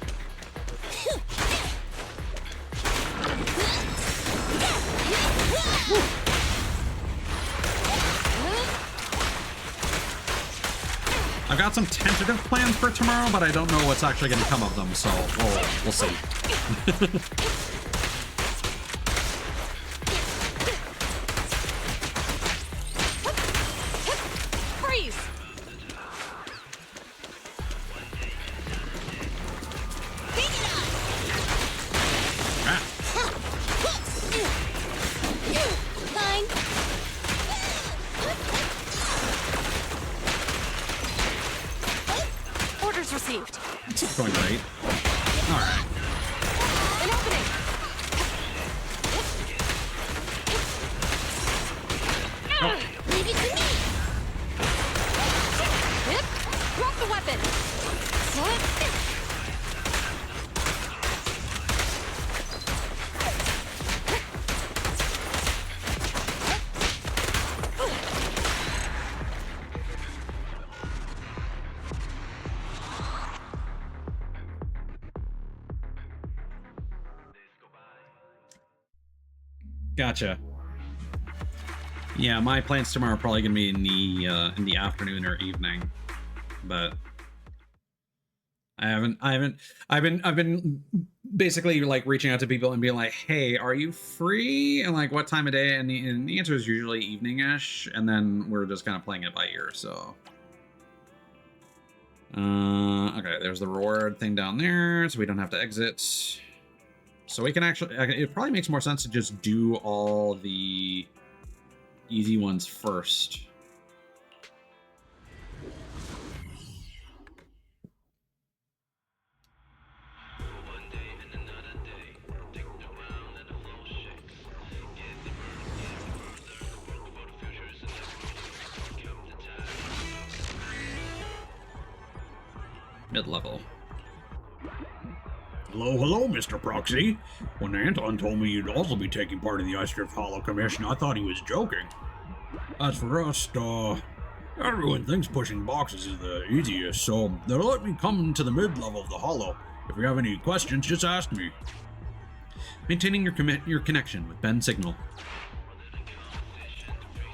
I've got some tentative plans for tomorrow, but I don't know what's actually going to come of them, so we'll see. Freeze! Orders received. It's going great. All right. An opening. Leave it to me. Hip. Drop the weapon. Gotcha. Yeah, my plans tomorrow are probably gonna be in the afternoon or evening, but I've been basically like reaching out to people and being like, hey, are you free? And like, what time of day? And the answer is usually evening-ish, and then we're just kind of playing it by ear. So, okay, there's the reward thing down there, so we don't have to exit. So we can actually, it probably makes more sense to just do all the easy ones first. Mid-level. Hello, Mr. Proxy. When Anton told me you'd also be taking part in the Ice Drift Hollow Commission, I thought he was joking. As for us, everyone thinks pushing boxes is the easiest, so they'll let me come to the mid-level of the Hollow. If you have any questions, just ask me. Maintaining your connection with Ben Signal.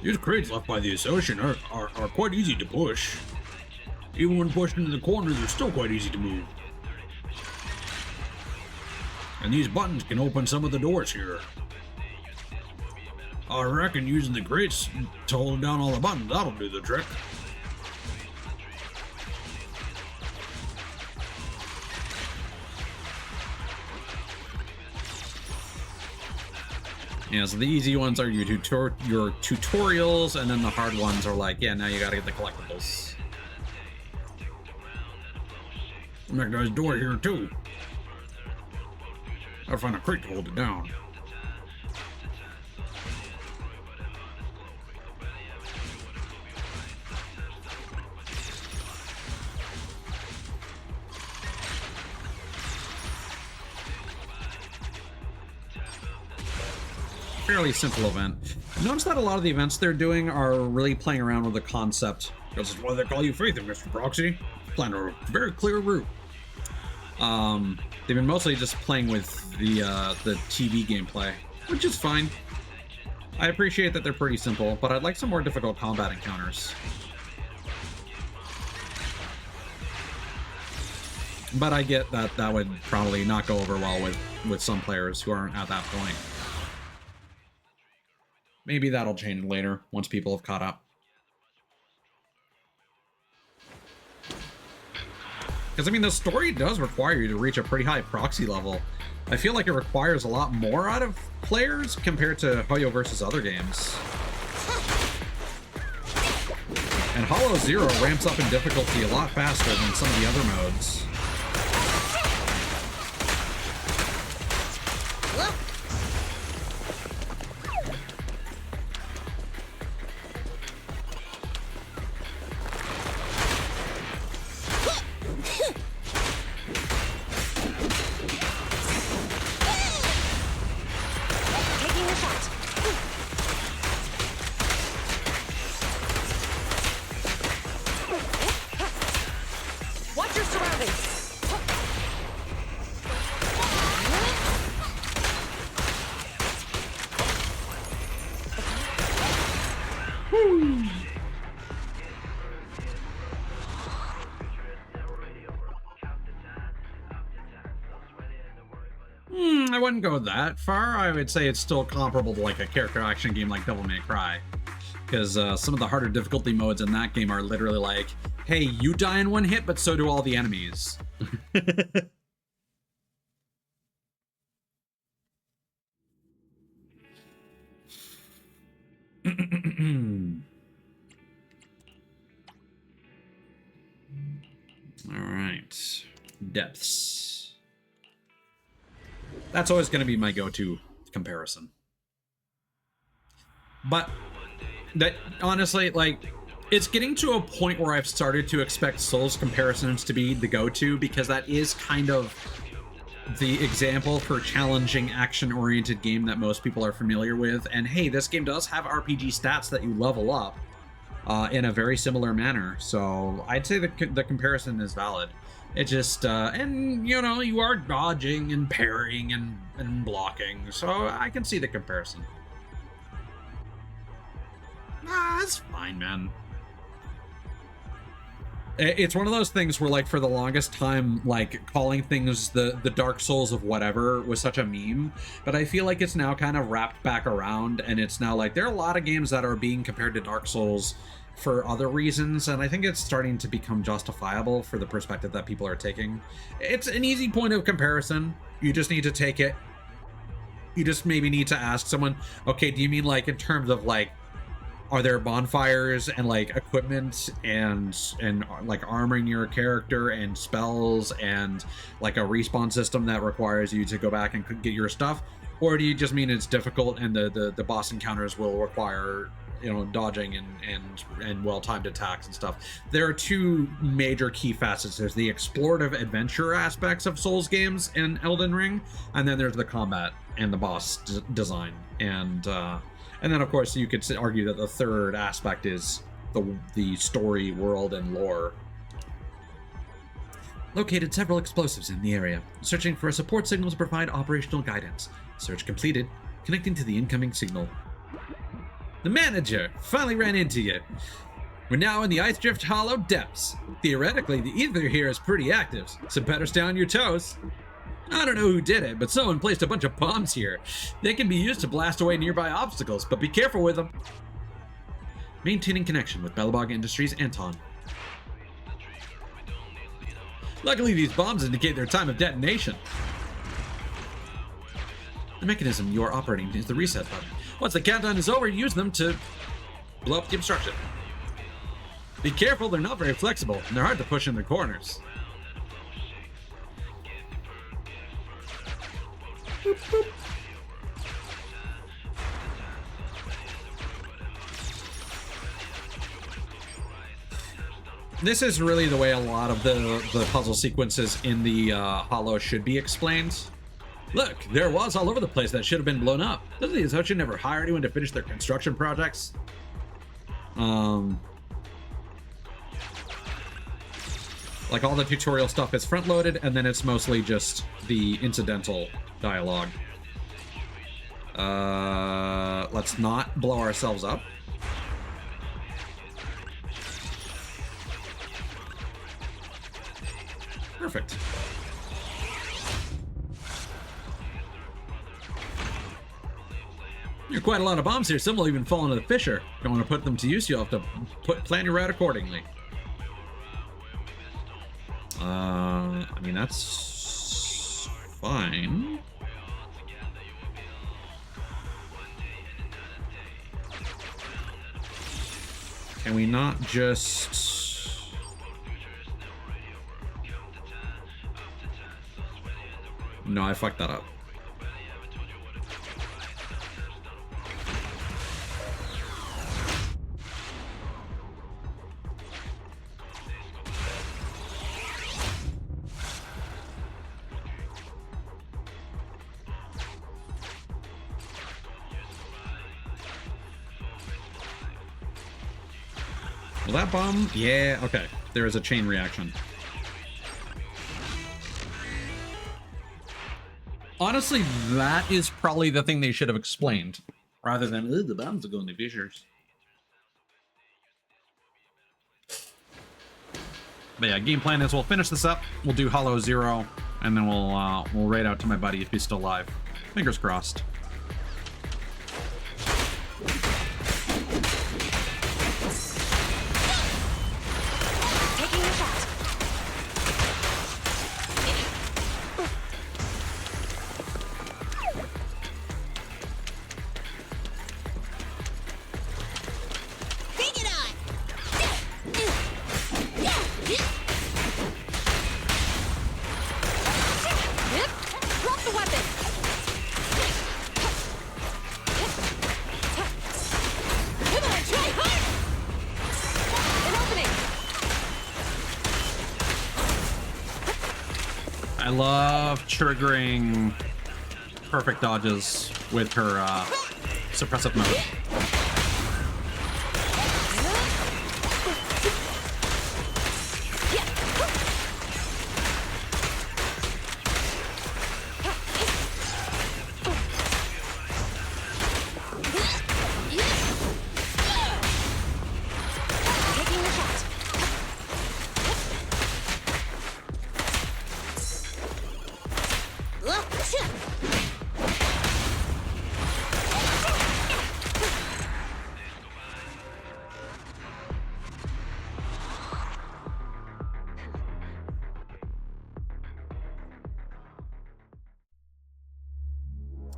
These crates left by the Association are quite easy to push. Even when pushed into the corners, they're still quite easy to move. And these buttons can open some of the doors here. I reckon using the crates to hold down all the buttons, that'll do the trick. Yeah, so the easy ones are your tutorials, and then the hard ones are like, yeah, now you gotta get the collectibles. There's a door here too. I'll find a crate to hold it down. Fairly simple event. Notice that a lot of the events they're doing are really playing around with the concept. This is why they call you Faith, Mr. Proxy. Plan a very clear route. They've been mostly just playing with the TV gameplay, which is fine. I appreciate that they're pretty simple, but I'd like some more difficult combat encounters. But I get that that would probably not go over well with some players who aren't at that point. Maybe that'll change later, once people have caught up. Because, I mean, the story does require you to reach a pretty high proxy level. I feel like it requires a lot more out of players compared to Hoyo versus other games. And Hollow Zero ramps up in difficulty a lot faster than some of the other modes. I wouldn't go that far. I would say it's still comparable to like a character action game like Devil May Cry. Because some of the harder difficulty modes in that game are literally like, hey, you die in one hit, but so do all the enemies. All right. Depths. That's always going to be my go-to comparison. But that honestly, like, it's getting to a point where I've started to expect Souls comparisons to be the go-to, because that is kind of the example for challenging action-oriented game that most people are familiar with. And hey, this game does have RPG stats that you level up in a very similar manner. So I'd say the comparison is valid. It just, and you know, you are dodging and parrying and blocking. So I can see the comparison. That's fine, man. It's one of those things where, like, for the longest time, like, calling things the Dark Souls of whatever was such a meme, but I feel like it's now kind of wrapped back around, and it's now like there are a lot of games that are being compared to Dark Souls for other reasons, and I think it's starting to become justifiable for the perspective that people are taking. It's an easy point of comparison. You just need to take it. You just maybe need to ask someone, okay, do you mean like in terms of like, are there bonfires and like equipment and like armoring your character and spells and like a respawn system that requires you to go back and get your stuff? Or do you just mean it's difficult and the boss encounters will require, you know, dodging and well-timed attacks and stuff? There are two major key facets. There's the explorative adventure aspects of Souls games in Elden Ring, and then there's the combat and the boss design. And then, of course, you could argue that the third aspect is the story, world, and lore. Located several explosives in the area. Searching for a support signal to provide operational guidance. Search completed. Connecting to the incoming signal. The manager! Finally ran into you. We're now in the Ice Drift Hollow depths. Theoretically, the ether here is pretty active, so better stay on your toes. I don't know who did it, but someone placed a bunch of bombs here. They can be used to blast away nearby obstacles, but be careful with them. Maintaining connection with Bellabog Industries Anton. Luckily, these bombs indicate their time of detonation. The mechanism you are operating is the reset button. Once the countdown is over, use them to blow up the obstruction. Be careful, they're not very flexible, and they're hard to push in the corners. Boop, boop. This is really the way a lot of the puzzle sequences in the Hollow should be explained. Look, there are walls all over the place that should have been blown up. Doesn't the association never hire anyone to finish their construction projects? Like, all the tutorial stuff is front-loaded, and then it's mostly just the incidental dialogue. Let's not blow ourselves up. Perfect. There are quite a lot of bombs here. Some will even fall into the fissure. Don't want to put them to use, you'll have to plan your route accordingly. I mean, that's fine. Can we not just... No, I fucked that up. Will that bomb? Yeah, okay. There is a chain reaction. Honestly, that is probably the thing they should have explained, rather than, the bombs are going to fissures. But yeah, game plan is we'll finish this up. We'll do Hollow 0, and then we'll raid out to my buddy if he's still alive. Fingers crossed. Taking a shot. Bring it on! Yep. Drop the weapon. Come on, try hard. An opening. I love triggering perfect dodges with her suppressive mode. Taking a shot.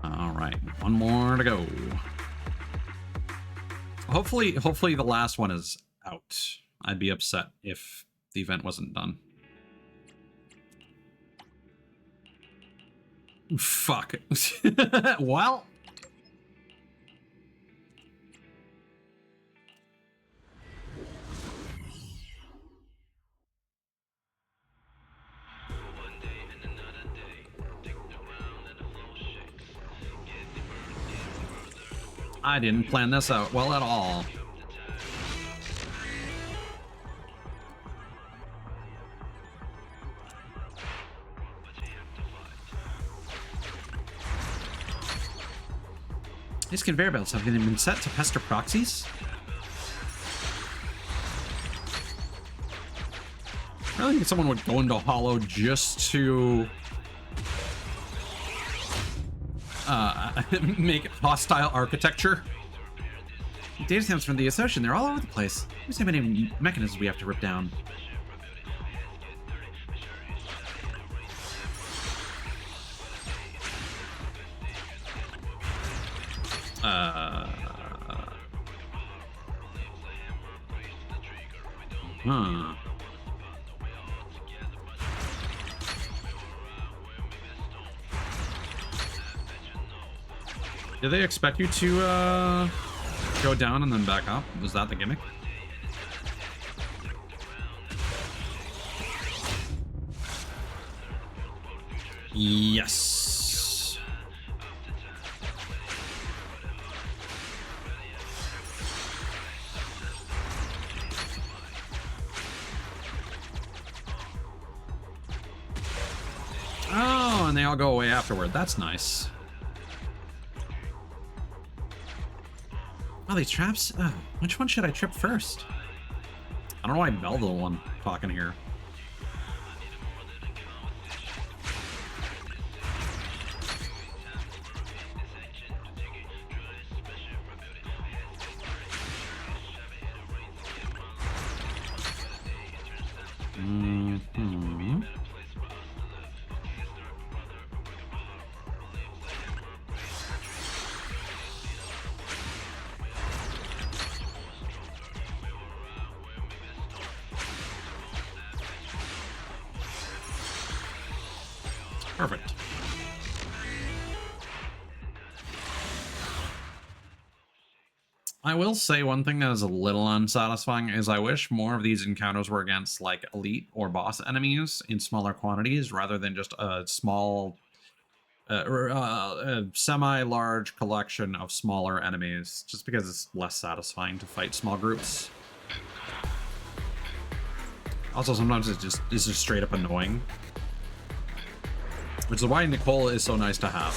All right, one more to go. Hopefully the last one is out. I'd be upset if the event wasn't done. Fuck. Well. I didn't plan this out well at all. These conveyor belts have been set to pester proxies? I really think someone would go into Hollow just to make hostile architecture. Data stamps from the Association, they're all over the place. There's so many mechanisms we have to rip down. Huh. Did they expect you to go down and then back up? Was that the gimmick? Yes. Oh, and they all go away afterward. That's nice. Oh, these traps? Oh, which one should I trip first? I don't know why Bel's the one talking here. Mm-hmm. Perfect. I will say one thing that is a little unsatisfying is I wish more of these encounters were against like elite or boss enemies in smaller quantities rather than just a small a semi-large collection of smaller enemies, just because it's less satisfying to fight small groups. Also, sometimes it's just straight up annoying. Which is why Nicole is so nice to have.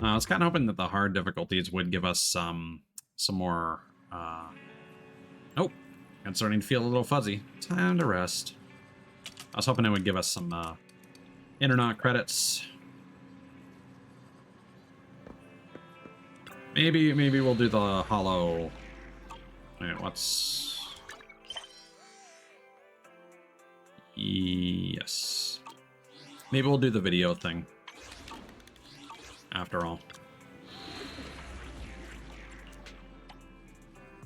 I was kind of hoping that the hard difficulties would give us some more. Oh, I'm starting to feel a little fuzzy. Time to rest. I was hoping it would give us some internet credits. Maybe we'll do the hollow. Wait, what's? Yes. Maybe we'll do the video thing. After all.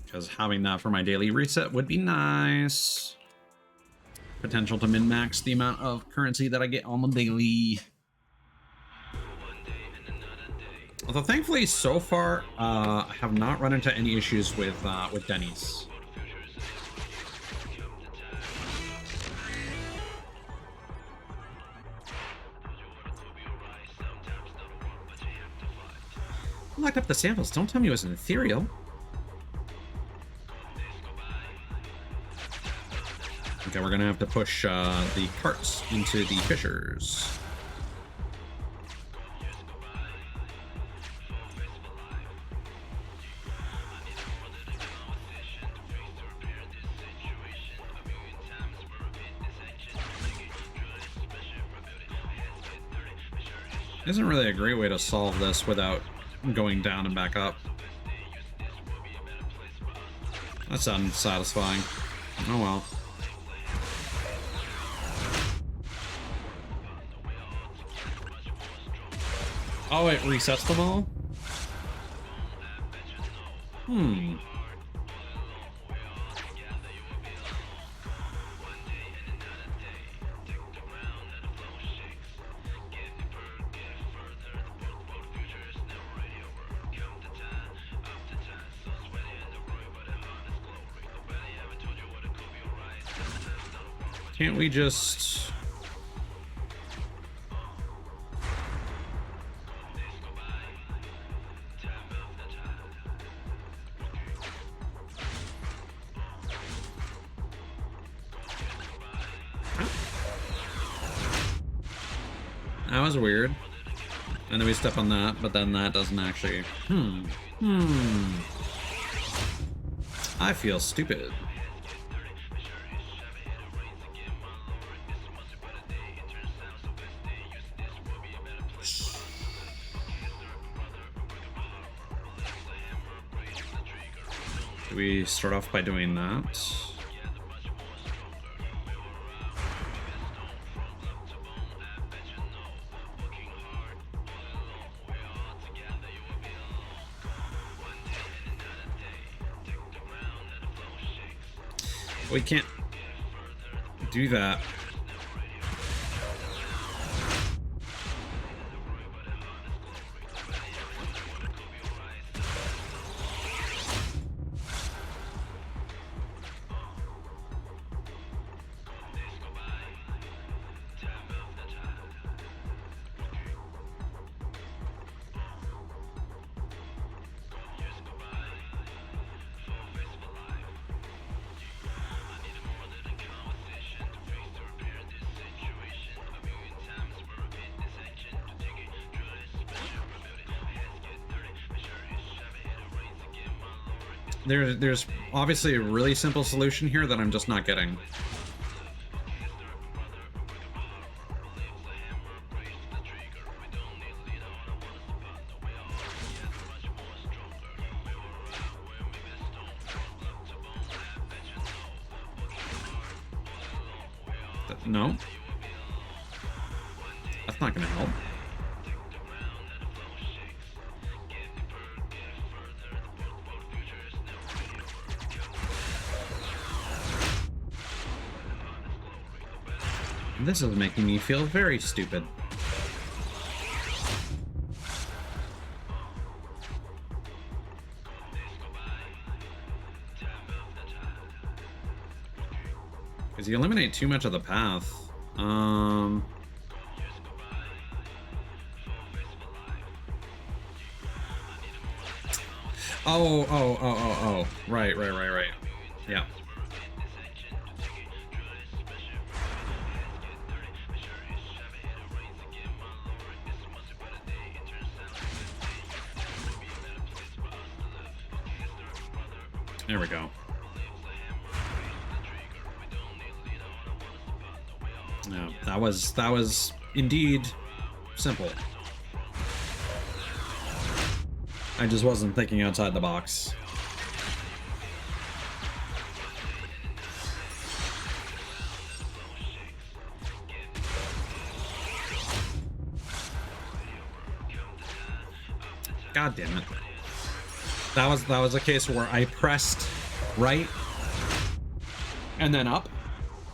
Because having that for my daily reset would be nice. Potential to min-max the amount of currency that I get on the daily. Although thankfully, so far, I have not run into any issues with Denny's. I locked up the samples. Don't tell me it was an ethereal. Okay, we're gonna have to push the carts into the fissures. Isn't really a great way to solve this without going down and back up. That's unsatisfying. Oh well. Oh, it resets them all? Hmm. Can't we just... That was weird. And then we step on that, but then that doesn't actually... I feel stupid. Do we start off by doing that? We can't do that. There's obviously a really simple solution here that I'm just not getting. No. That's not gonna help. This is making me feel very stupid. Because you eliminate too much of the path. Oh. Right. Yeah. There we go. No, that was indeed simple. I just wasn't thinking outside the box. God damn it. That was a case where I pressed right and then up,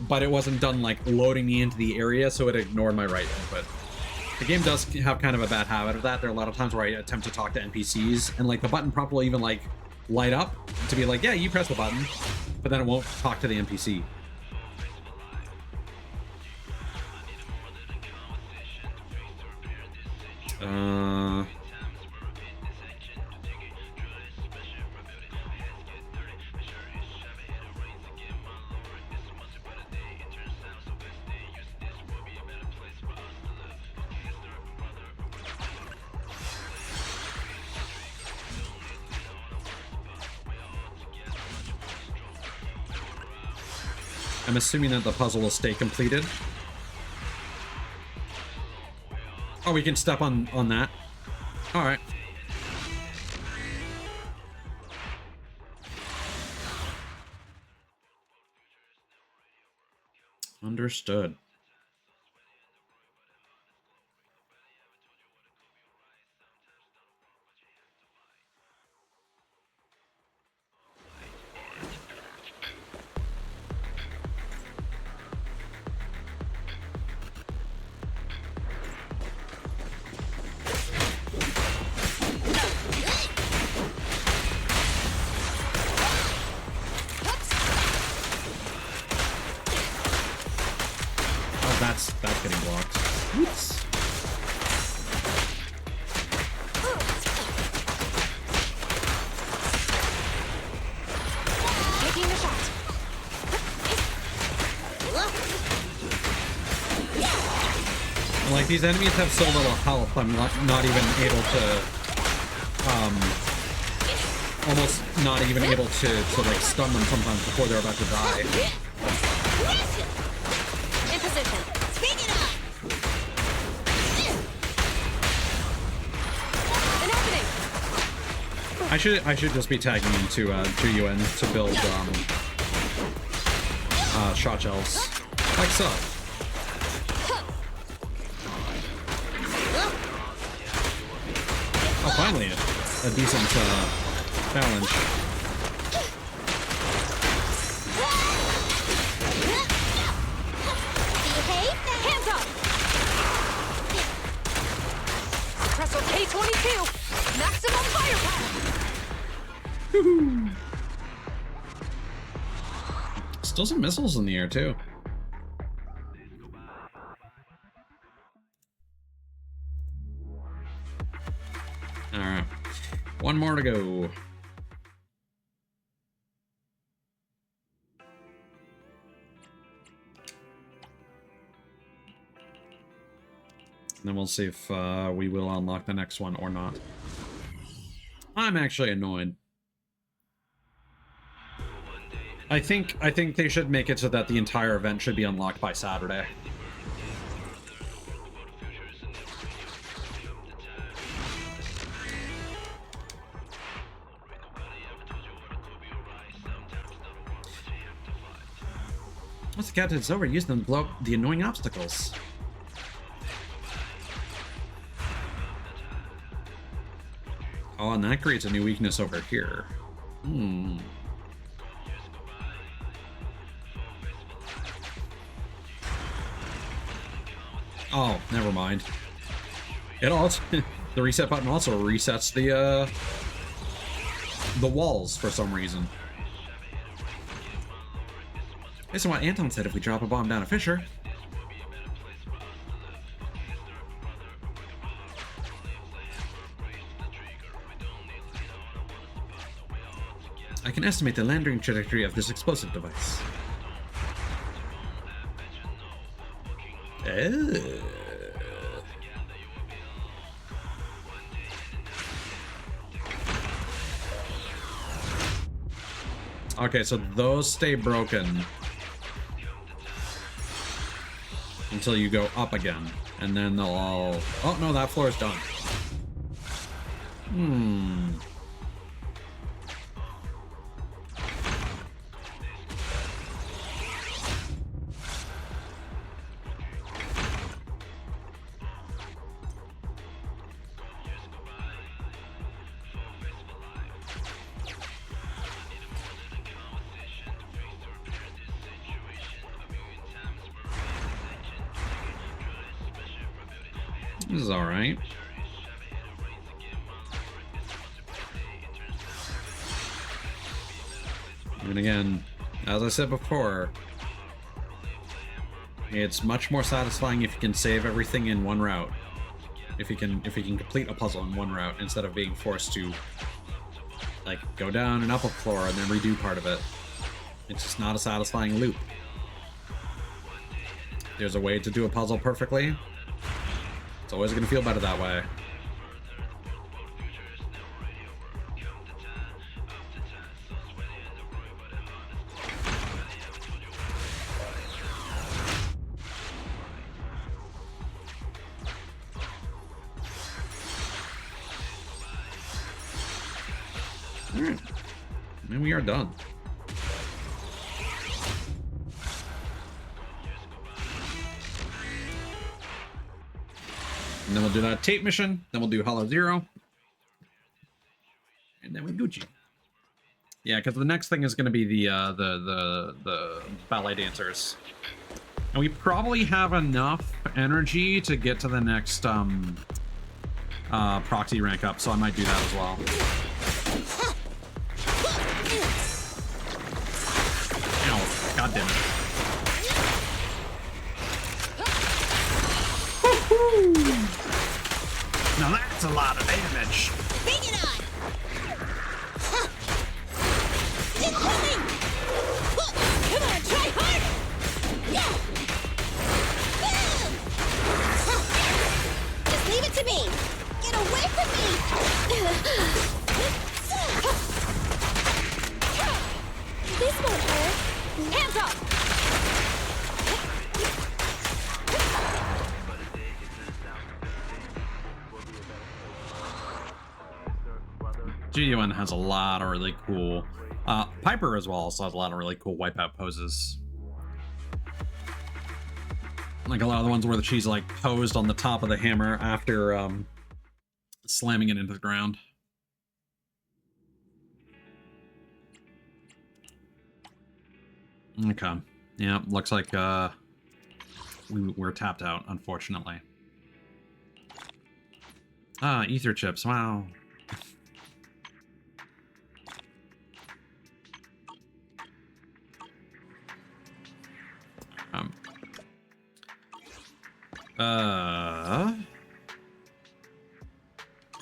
but it wasn't done like loading me into the area, so it ignored my right input. The game does have kind of a bad habit of that. There are a lot of times where I attempt to talk to NPCs, and like the button prompt will even like light up to be like, yeah, you press the button, but then it won't talk to the NPC. I'm assuming that the puzzle will stay completed. Oh, we can step on that. All right. Understood. That's getting blocked. Oops. Taking the shot. Like, these enemies have so little health, I'm not even able to, almost not even able to like stun them sometimes before they're about to die. In position. Take it on! An opening. I should just be tagging into Juyuan to build shot shells. Like so. Oh, finally a decent challenge. Hands up. Suppressor K-22. Maximum firepower. Still some missiles in the air too. All right, one more to go. And then we'll see if we will unlock the next one or not. I'm actually annoyed. I think they should make it so that the entire event should be unlocked by Saturday. Once the captain's over, use them to blow up the annoying obstacles. Oh, and that creates a new weakness over here. Hmm. Oh, never mind. It also the reset button also resets the walls for some reason. Based on what Anton said, if we drop a bomb down a fissure, I can estimate the landing trajectory of this explosive device. Okay, so those stay broken until you go up again, and then they'll all... Oh, no, that floor is done. This is alright. And again, as I said before, it's much more satisfying if you can save everything in one route. If you can complete a puzzle in one route instead of being forced to like go down and up a floor and then redo part of it. It's just not a satisfying loop. There's a way to do a puzzle perfectly. It's always going to feel better that way. Alright. And we are done. And then we'll do that tape mission. Then we'll do Hollow Zero. And then we Gucci. Yeah, because the next thing is going to be the ballet dancers. And we probably have enough energy to get to the next proxy rank up, so I might do that as well. Ow, god damn it. Now that's a lot of damage. Bring it on! Incoming! Come on, try harder! Yeah! Just leave it to me! Get away from me! This won't hurt. Hands up! GUN has a lot of really cool... Piper as well also has a lot of really cool wipeout poses. Like a lot of the ones where she's like posed on the top of the hammer after slamming it into the ground. Okay. Yeah, looks like we're tapped out, unfortunately. Ah, ether chips, wow.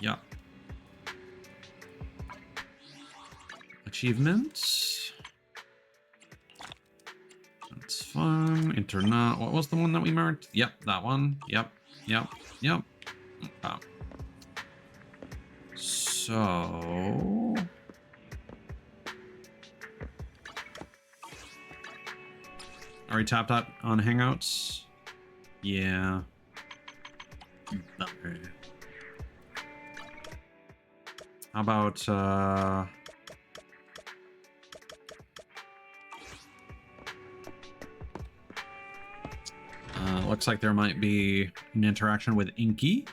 Yeah. Achievements. That's fun. Internat. What was the one that we marked? Yep, that one. Yep. Okay. So... Are we tapped out on Hangouts? Yeah. Okay. How about, looks like there might be an interaction with Inky.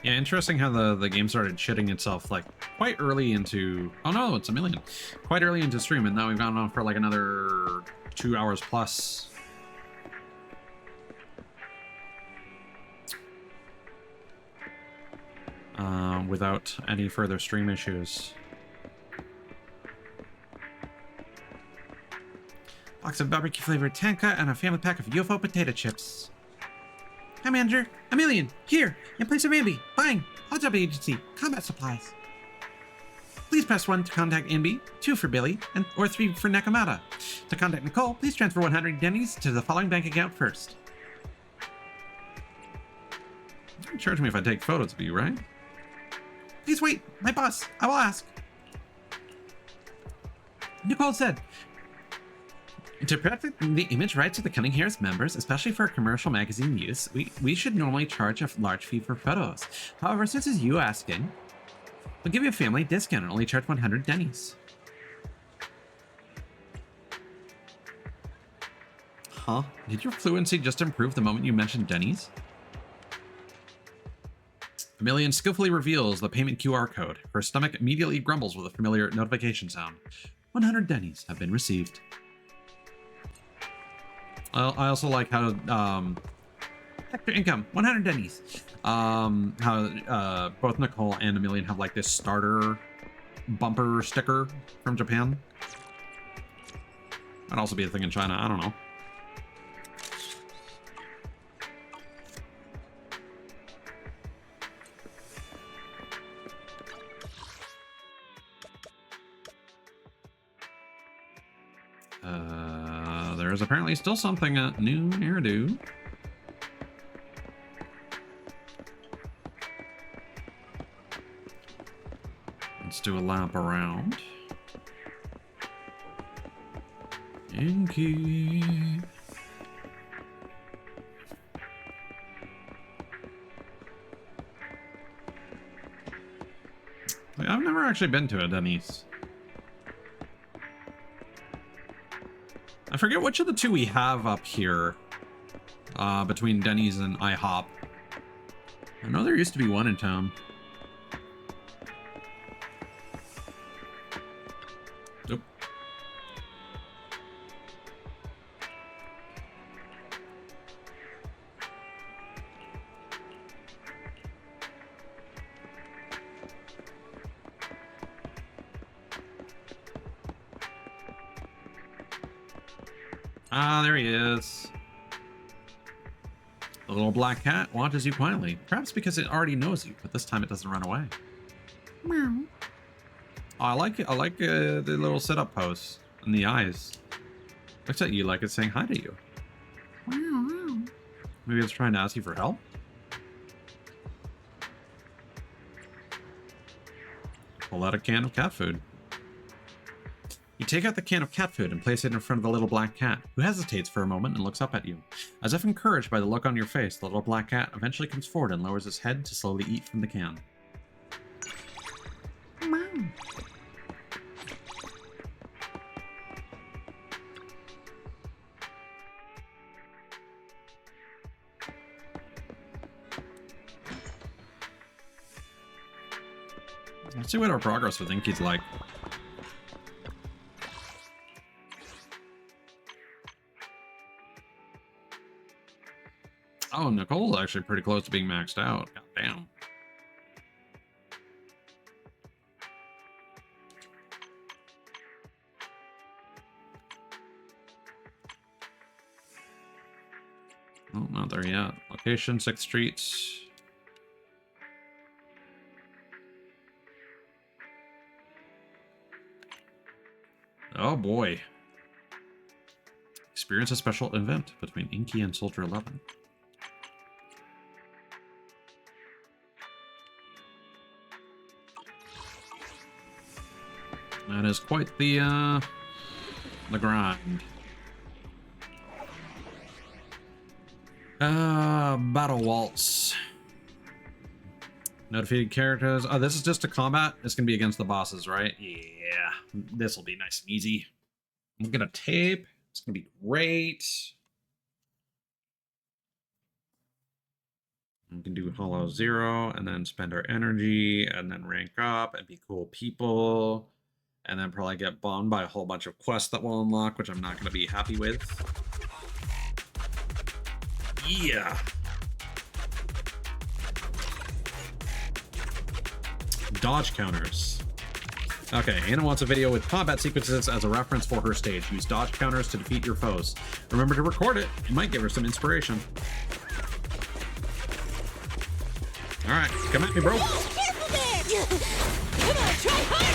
Yeah, interesting how the game started shitting itself like quite early into... Oh no, it's a million. Quite early into stream, and now we've gone on for like another 2 hours plus. Without any further stream issues. Box of barbecue flavored tanka and a family pack of UFO potato chips. Hi, manager. A million. Here, in place of Bambi. Buying. Hot job agency. Combat supplies. Please press 1 to contact Inby, 2 for Billy, or 3 for Nakamata. To contact Nicole, please transfer 100 yennies to the following bank account first. Don't charge me if I take photos of you, right? Please wait, my boss. I will ask. Nicole said, to protect the image rights of the Cunning Hares members, especially for commercial magazine use, we should normally charge a large fee for photos. However, since it's you asking, we'll give you a family discount and only charge 100 dennies. Huh? Did your fluency just improve the moment you mentioned dennies? Chameleon skillfully reveals the payment QR code. Her stomach immediately grumbles with a familiar notification sound. 100 dennies have been received. I also like how extra income 100 dennies. How both Nicole and Chameleon have like this starter bumper sticker from Japan. Might also be a thing in China. I don't know. There's apparently still something new hairdo. Let's do a lap around. Inky. I've never actually been to a Denny's. I forget which of the two we have up here between Denny's and IHOP. I know there used to be one in town. Nope. Ah, there he is. The little black cat watches you quietly, perhaps because it already knows you, but this time it doesn't run away. Meow. Oh, I like it. I like the little sit-up pose and the eyes. Looks at you like it's saying hi to you. Maybe it's trying to ask you for help. Pull out a can of cat food. You take out the can of cat food and place it in front of the little black cat, who hesitates for a moment and looks up at you. As if encouraged by the look on your face, the little black cat eventually comes forward and lowers its head to slowly eat from the can. Mom. Let's see what our progress with Inky's like. Oh, Nicole's actually pretty close to being maxed out. God damn. Oh, not there yet. Location, 6th Street. Oh boy. Experience a special event between Inky and Soldier 11. That is quite the grind. Battle Waltz. No defeated characters. Oh, this is just a combat? It's gonna be against the bosses, right? Yeah. This will be nice and easy. We'll get a tape. It's gonna be great. We can do Hollow 0 and then spend our energy and then rank up and be cool people. And then probably get bombed by a whole bunch of quests that we'll unlock, which I'm not going to be happy with. Yeah. Dodge counters. Okay, Anna wants a video with combat sequences as a reference for her stage. Use dodge counters to defeat your foes. Remember to record it. It might give her some inspiration. All right, come at me, bro. Whoa, careful there! Come on, try hard!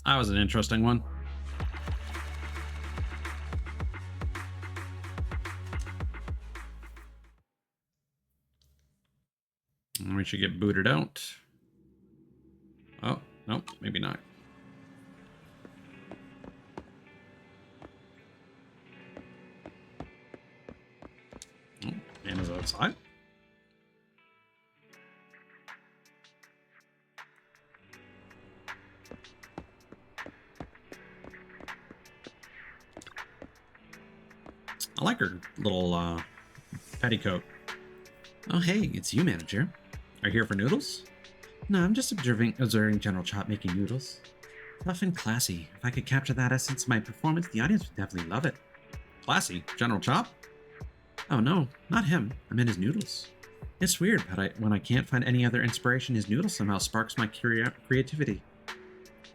That was an interesting one. And we should get booted out. Oh, nope, maybe not. Oh, Anna's outside. I like her little petticoat. Oh, hey, it's you, manager. Are you here for noodles? No, I'm just observing General Chop making noodles. Tough and classy. If I could capture that essence of my performance, the audience would definitely love it. Classy. General Chop? Oh no, not him. I meant his noodles. It's weird, but when I can't find any other inspiration, his noodles somehow sparks my creativity.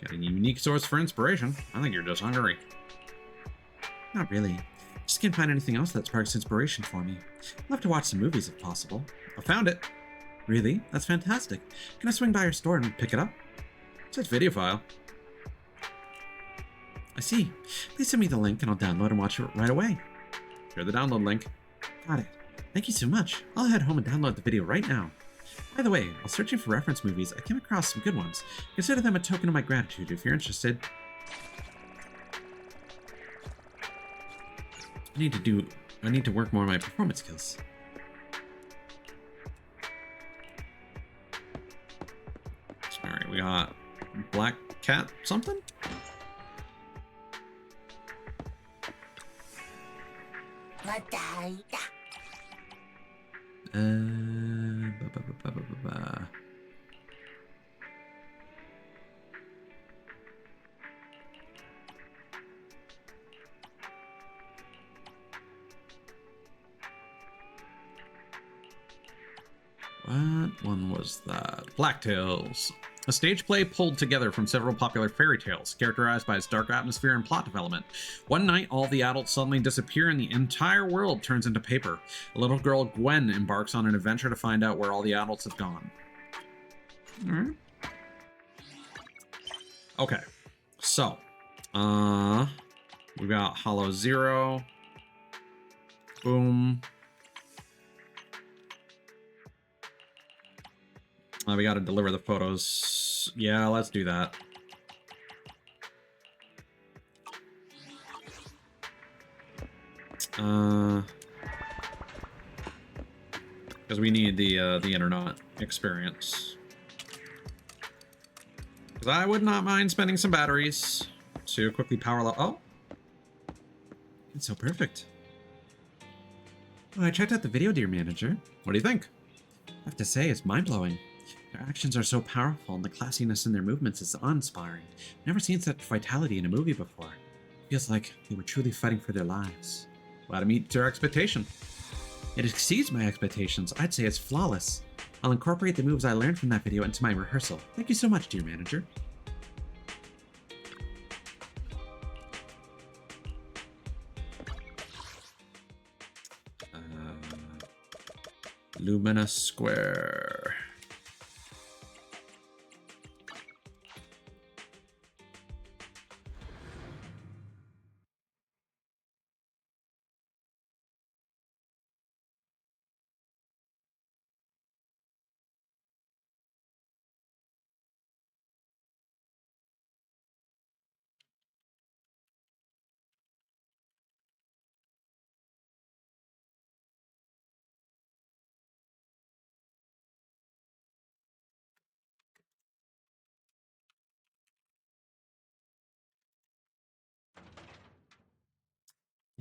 Got a unique source for inspiration. I think you're just hungry. Not really. Just can't find anything else that sparks inspiration for me. I'd love to watch some movies if possible. I found it. Really? That's fantastic. Can I swing by your store and pick it up? It says video file. I see. Please send me the link and I'll download and watch it right away. Here's the download link. Got it. Thank you so much. I'll head home and download the video right now. By the way, while searching for reference movies, I came across some good ones. Consider them a token of my gratitude if you're interested. I need to work more on my performance skills. Alright, we got Black Cat something? What one was that? Blacktails. A stage play pulled together from several popular fairy tales, characterized by its dark atmosphere and plot development. One night, all the adults suddenly disappear and the entire world turns into paper. A little girl, Gwen, embarks on an adventure to find out where all the adults have gone. Okay, so, we got Hollow Zero. Boom. We gotta deliver the photos. Yeah, let's do that. Because we need the internet experience. Because I would not mind spending some batteries to quickly power level. Oh, It's so perfect. Oh, I checked out the video, dear manager. what do you think? I have to say, it's mind-blowing. Their actions are so powerful, and the classiness in their movements is awe-inspiring. I've never seen such vitality in a movie before. It feels like they were truly fighting for their lives. Glad to meet your expectation. It exceeds my expectations. I'd say it's flawless. I'll incorporate the moves I learned from that video into my rehearsal. Thank you so much, dear manager. Luminous Square.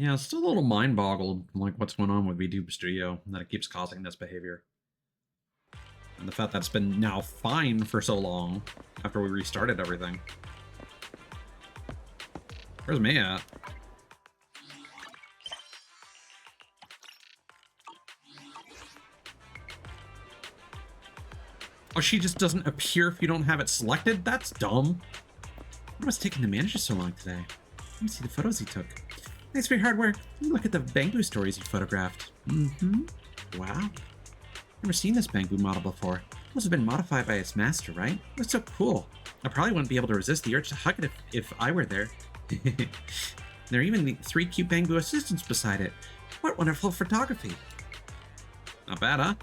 Yeah, it's still a little mind-boggled, like what's going on with VTuber Studio, that it keeps causing this behavior. And the fact that it's been now fine for so long, after we restarted everything. Where's May at? Oh, she just doesn't appear if you don't have it selected? That's dumb. What was taking the manager so long today? Let me see the photos he took. Thanks for your hard work. Look at the Bangbu stories you photographed. Wow. Never seen this Bangbu model before. Must have been modified by its master, right? Looks so cool. I probably wouldn't be able to resist the urge to hug it if I were there. There are even the 3 cute bamboo assistants beside it. What wonderful photography. Not bad, huh?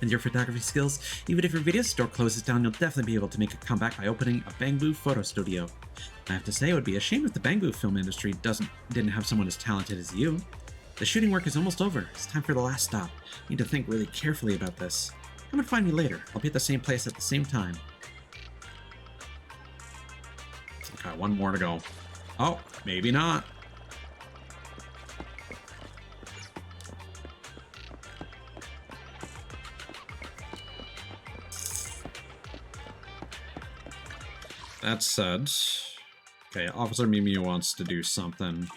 And your photography skills, even if your video store closes down, you'll definitely be able to make a comeback by opening a bamboo photo studio. I have to say, it would be a shame if the bamboo film industry didn't have someone as talented as you. The shooting work is almost over. It's time for the last stop. Need to think really carefully about this. Come and find me later. I'll be at the same place at the same time. Okay, one more to go. Oh, maybe not. That said, okay, Officer Mimiu wants to do something.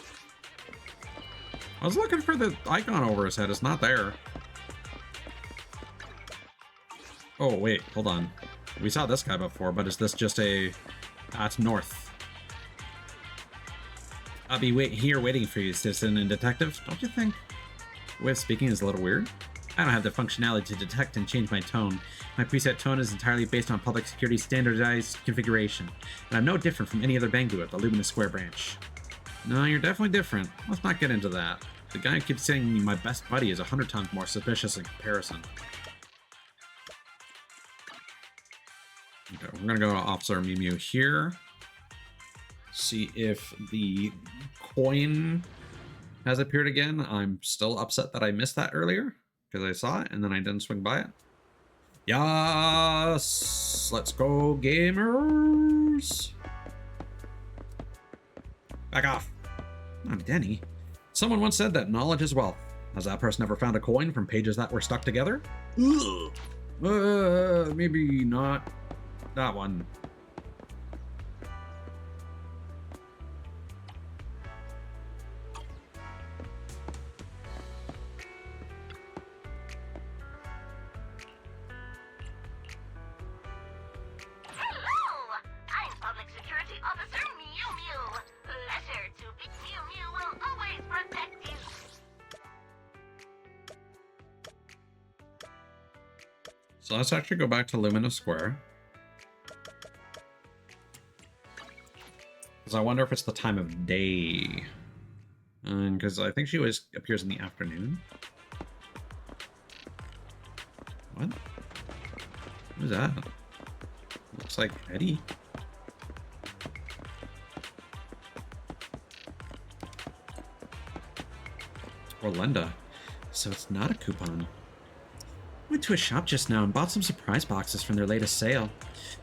I was looking for the icon over his head. It's not there. Oh, wait, hold on. We saw this guy before, but is this just a... That's north. I'll be here waiting for you, citizen and detective. Don't you think? The way of speaking is a little weird. I don't have the functionality to detect and change my tone. My preset tone is entirely based on public security standardized configuration, and I'm no different from any other Bangu at the Luminous Square branch. No, you're definitely different. Let's not get into that. The guy who keeps saying me my best buddy is 100 times more suspicious in comparison. Okay, we're gonna go to Officer Mimiu here. See if the coin has appeared again. I'm still upset that I missed that earlier because I saw it and then I didn't swing by it. Yes, let's go, gamers. Back off. I'm Denny. Someone once said that knowledge is wealth. Has that person ever found a coin from pages that were stuck together? Ugh. Maybe not that one. So let's actually go back to Luminous Square. Because I wonder if it's the time of day. Because I think she always appears in the afternoon. What? Who's that? Looks like Eddie. Or Linda. So it's not a coupon. Went to a shop just now and bought some surprise boxes from their latest sale.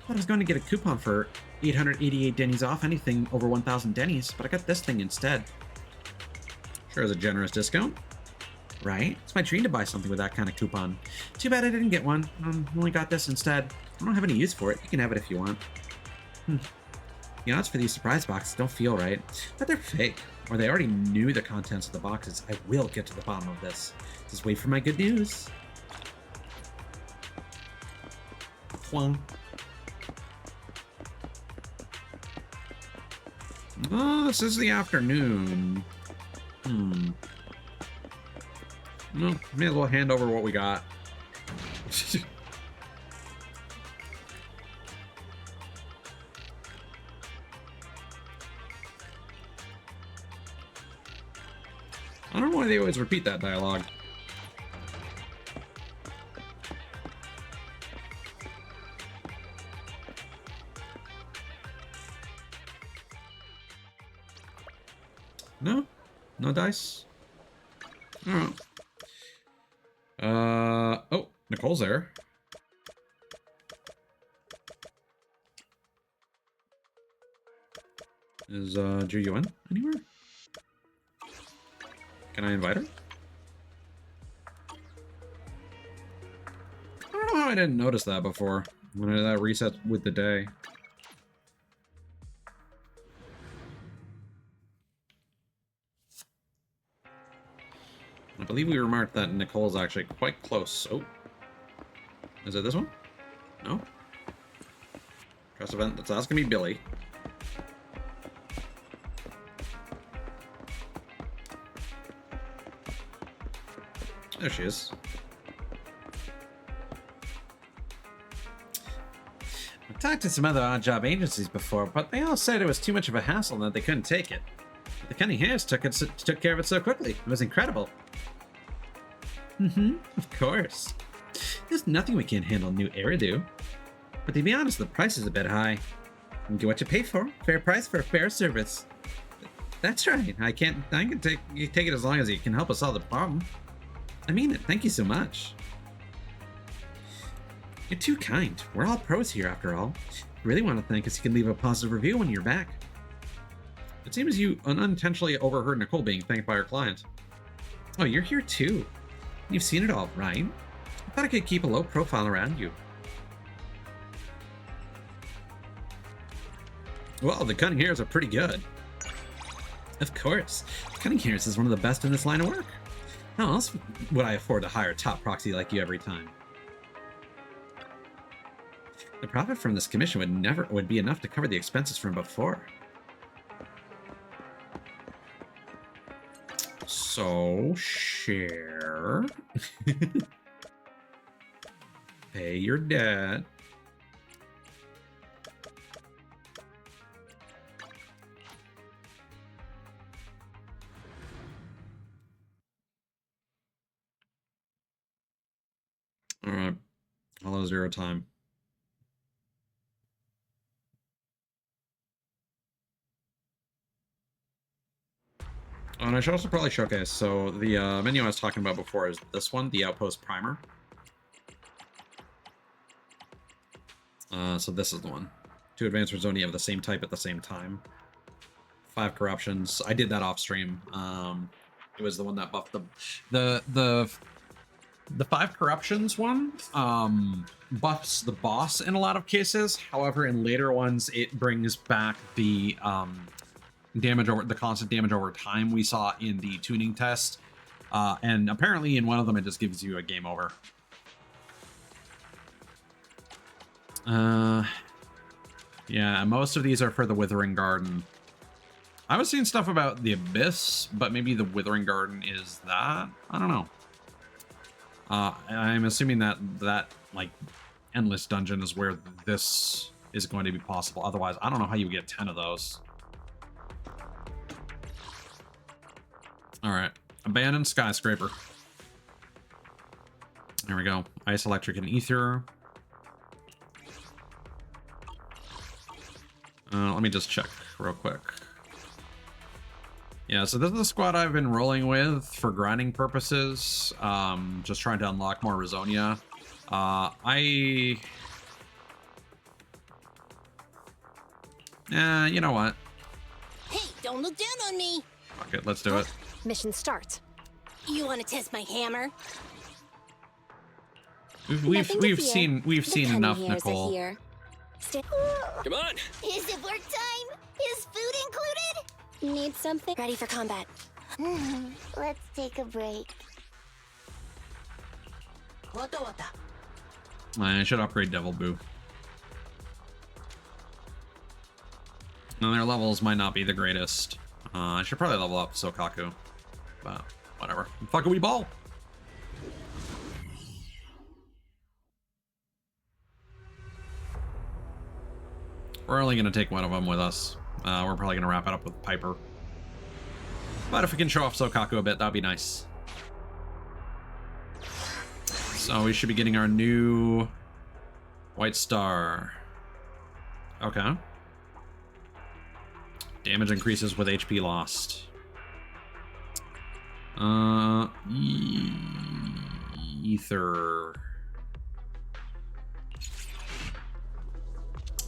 Thought I was going to get a coupon for 888 Denny's off anything over 1,000 Denny's, but I got this thing instead. Sure is a generous discount. Right? It's my dream to buy something with that kind of coupon. Too bad I didn't get one. Only got this instead. I don't have any use for it. You can have it if you want. The odds for these surprise boxes don't feel right. But they're fake. Or they already knew the contents of the boxes. I will get to the bottom of this. Just wait for my good news. Oh, this is the afternoon. Well, may as well hand over what we got. I don't know why they always repeat that dialogue. No? No dice? Alright. Oh, Nicole's there. Is, Ju Yuan anywhere? Can I invite her? I don't know how I didn't notice that before. When that resets with the day. I believe we remarked that Nicole's actually quite close. Oh. Is it this one? No? Press event. That's gonna be Billy. There she is. I talked to some other odd job agencies before, but they all said it was too much of a hassle and that they couldn't take it. But the Cunning Hares took care of it so quickly. It was incredible. Of course. There's nothing we can't handle new Eridu. But to be honest, the price is a bit high. You get what you pay for. Fair price for a fair service. That's right. I can take it as long as you can help us solve the problem. I mean it. Thank you so much. You're too kind. We're all pros here after all. If you really want to thank us, you can leave a positive review when you're back. It seems you unintentionally overheard Nicole being thanked by her client. Oh, you're here too. You've seen it all, right? I thought I could keep a low profile around you. Well, the Cunning Hares are pretty good. Of course. Cunning Hares is one of the best in this line of work. How else would I afford to hire a top proxy like you every time? The profit from this commission would be enough to cover the expenses from before. So, share. Pay your debt. All right. Hello, 0 time. And I should also probably showcase, so the menu I was talking about before is this one, the Outpost Primer. So this is the one. 2 advanced Rezonia of the same type at the same time. 5 corruptions. I did that off stream. It was the one that buffed the 5 corruptions one buffs the boss in a lot of cases. However, in later ones, it brings back the constant damage over time we saw in the tuning test. And apparently in one of them, it just gives you a game over. Yeah, most of these are for the Withering Garden. I was seeing stuff about the Abyss, but maybe the Withering Garden is that? I don't know. I'm assuming that like endless dungeon is where this is going to be possible. Otherwise, I don't know how you get 10 of those. All right, abandoned skyscraper. There we go. Ice, electric, and ether. Let me just check real quick. Yeah, so this is the squad I've been rolling with for grinding purposes. Just trying to unlock more Rezonia. You know what? Hey, don't look down on me. Fuck it, let's do it. Mission start. You want to test my hammer? We've seen enough, Nicole. Come on! Is it work time? Is food included? Need something? Ready for combat. Let's take a break. I should upgrade Devil Boo. Now their levels might not be the greatest. I should probably level up Sokaku. But whatever. Fuck a wee ball! We're only going to take one of them with us. We're probably going to wrap it up with Piper. But if we can show off Sokaku a bit, that'd be nice. So we should be getting our new White Star. Okay. Damage increases with HP lost. Ether.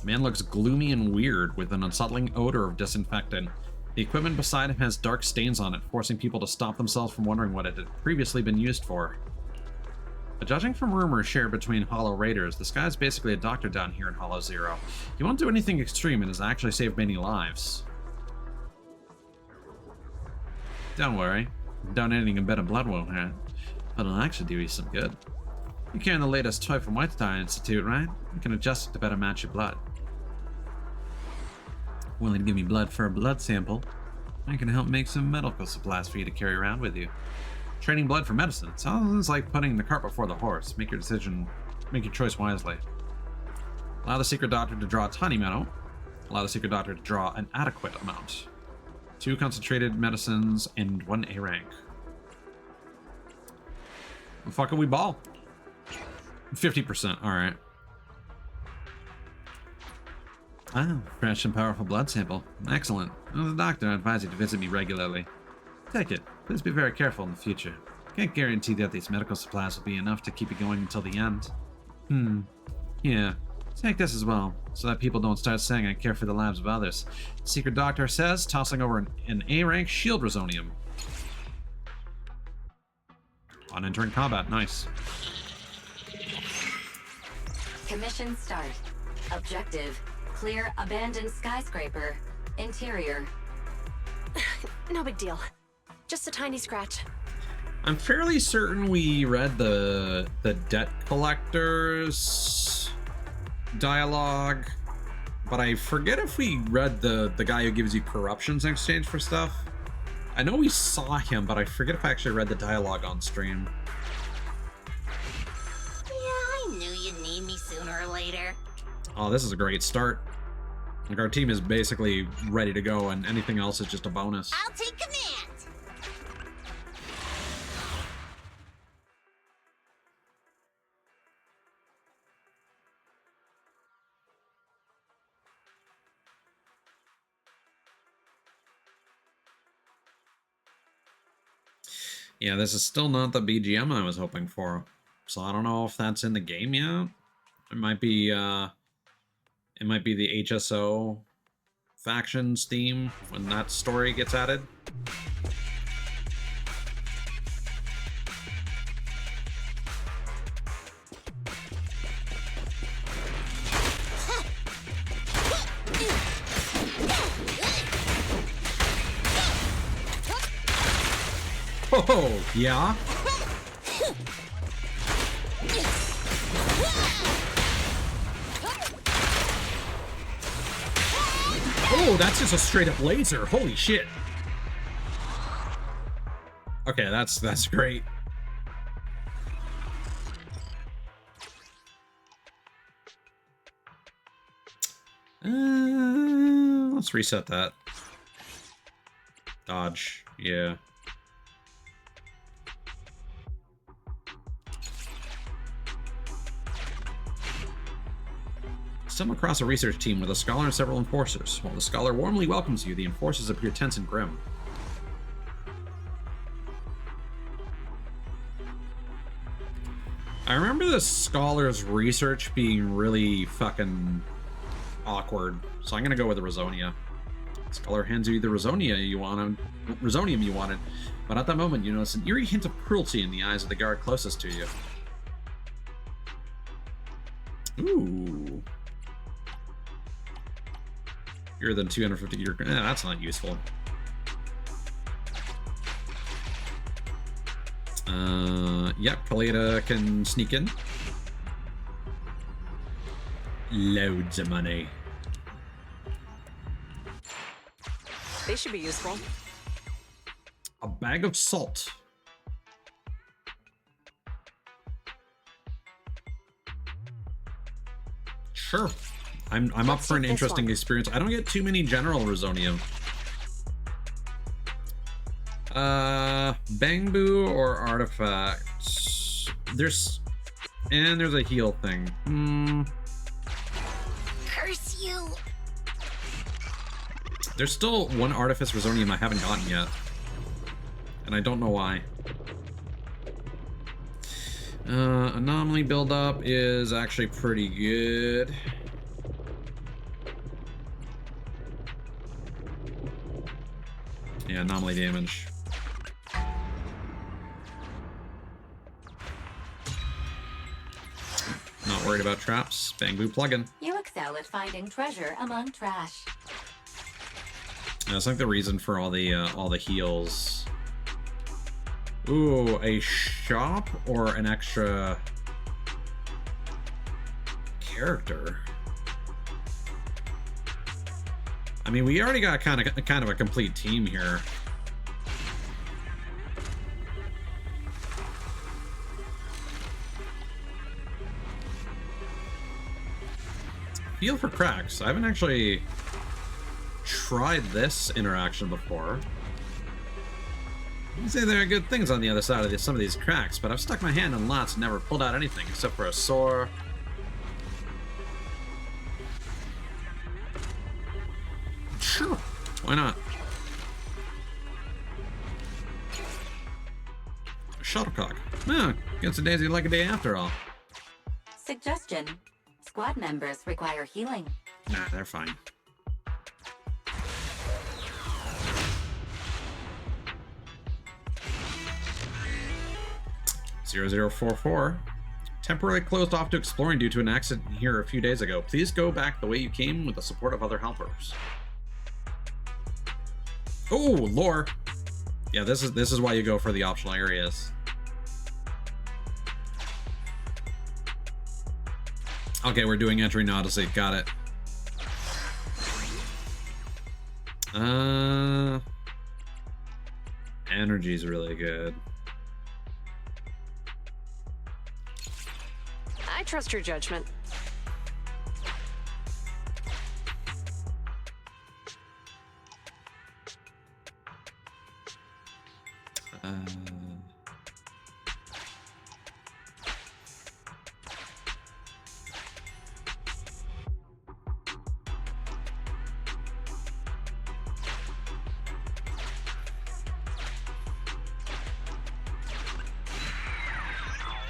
Man looks gloomy and weird with an unsettling odor of disinfectant. The equipment beside him has dark stains on it, forcing people to stop themselves from wondering what it had previously been used for. But judging from rumors shared between Hollow Raiders, this guy's basically a doctor down here in Hollow Zero. He won't do anything extreme and has actually saved many lives. Don't worry, donating a bit of blood won't hurt, but it'll actually do you some good. You're carrying the latest toy from White Star Institute, right? You can adjust it to better match your blood. Willing to give me blood for a blood sample? I can help make some medical supplies for you to carry around with you. Trading blood for medicine sounds like putting the cart before the horse. Make your choice wisely. Allow the secret doctor to draw a tiny amount. Allow the secret doctor to draw an adequate amount. 2 concentrated medicines and 1 A rank. The fuck can we ball? 50%, alright. Ah, fresh and powerful blood sample. Excellent. As a doctor, I advise you to visit me regularly. Take it. Please be very careful in the future. Can't guarantee that these medical supplies will be enough to keep you going until the end. Yeah. Take this as well, so that people don't start saying I care for the lives of others. The secret doctor says, tossing over an A-rank shield resonium. On entering combat, nice. Commission start. Objective: clear abandoned skyscraper. Interior. No big deal. Just a tiny scratch. I'm fairly certain we read the debt collector's dialogue, but I forget if we read the guy who gives you corruptions in exchange for stuff. I know we saw him, but I forget if I actually read the dialogue on stream. Yeah, I knew you'd need me sooner or later. Oh, this is a great start. Like, our team is basically ready to go, and anything else is just a bonus. I'll take command. Yeah, this is still not the BGM I was hoping for. So I don't know if that's in the game yet. It might be the HSO factions theme when that story gets added. Oh, yeah? Oh, that's just a straight up laser. Holy shit. Okay, that's great. Let's reset that. Dodge, yeah. Stumble across a research team with a scholar and several enforcers. While the scholar warmly welcomes you, the enforcers appear tense and grim. I remember the scholar's research being really fucking awkward, so I'm gonna go with the Rosonia. Scholar hands you the Rosonium you wanted, but at that moment you notice an eerie hint of cruelty in the eyes of the guard closest to you. Ooh. You're than 250. That's not useful. Yep, Kalita can sneak in. Loads of money. They should be useful. A bag of salt. Sure. I'm up for an interesting experience. I don't get too many general Rosonium. Bangbu or artifacts. There's a heal thing. Curse you. There's still one artifice Rosonium I haven't gotten yet. And I don't know why. Anomaly buildup is actually pretty good. Yeah, anomaly damage. Not worried about traps. Bangbu plugin. You excel at finding treasure among trash. That's like the reason for all the heals. Ooh, a shop or an extra character? I mean, we already got kind of a complete team here. feel for cracks. I haven't actually tried this interaction before. I say there are good things on the other side of some of these cracks, but I've stuck my hand in lots and never pulled out anything except for a sore. Sure, why not? Shuttlecock. Oh, gets a daisy like a day after all. Suggestion. Squad members require healing. Nah, they're fine. .0044. Temporarily closed off to exploring due to an accident here a few days ago. Please go back the way you came with the support of other helpers. Oh, lore. Yeah, this is why you go for the optional areas. Okay, we're doing Entry in Odyssey. Got it. Energy's really good. I trust your judgment.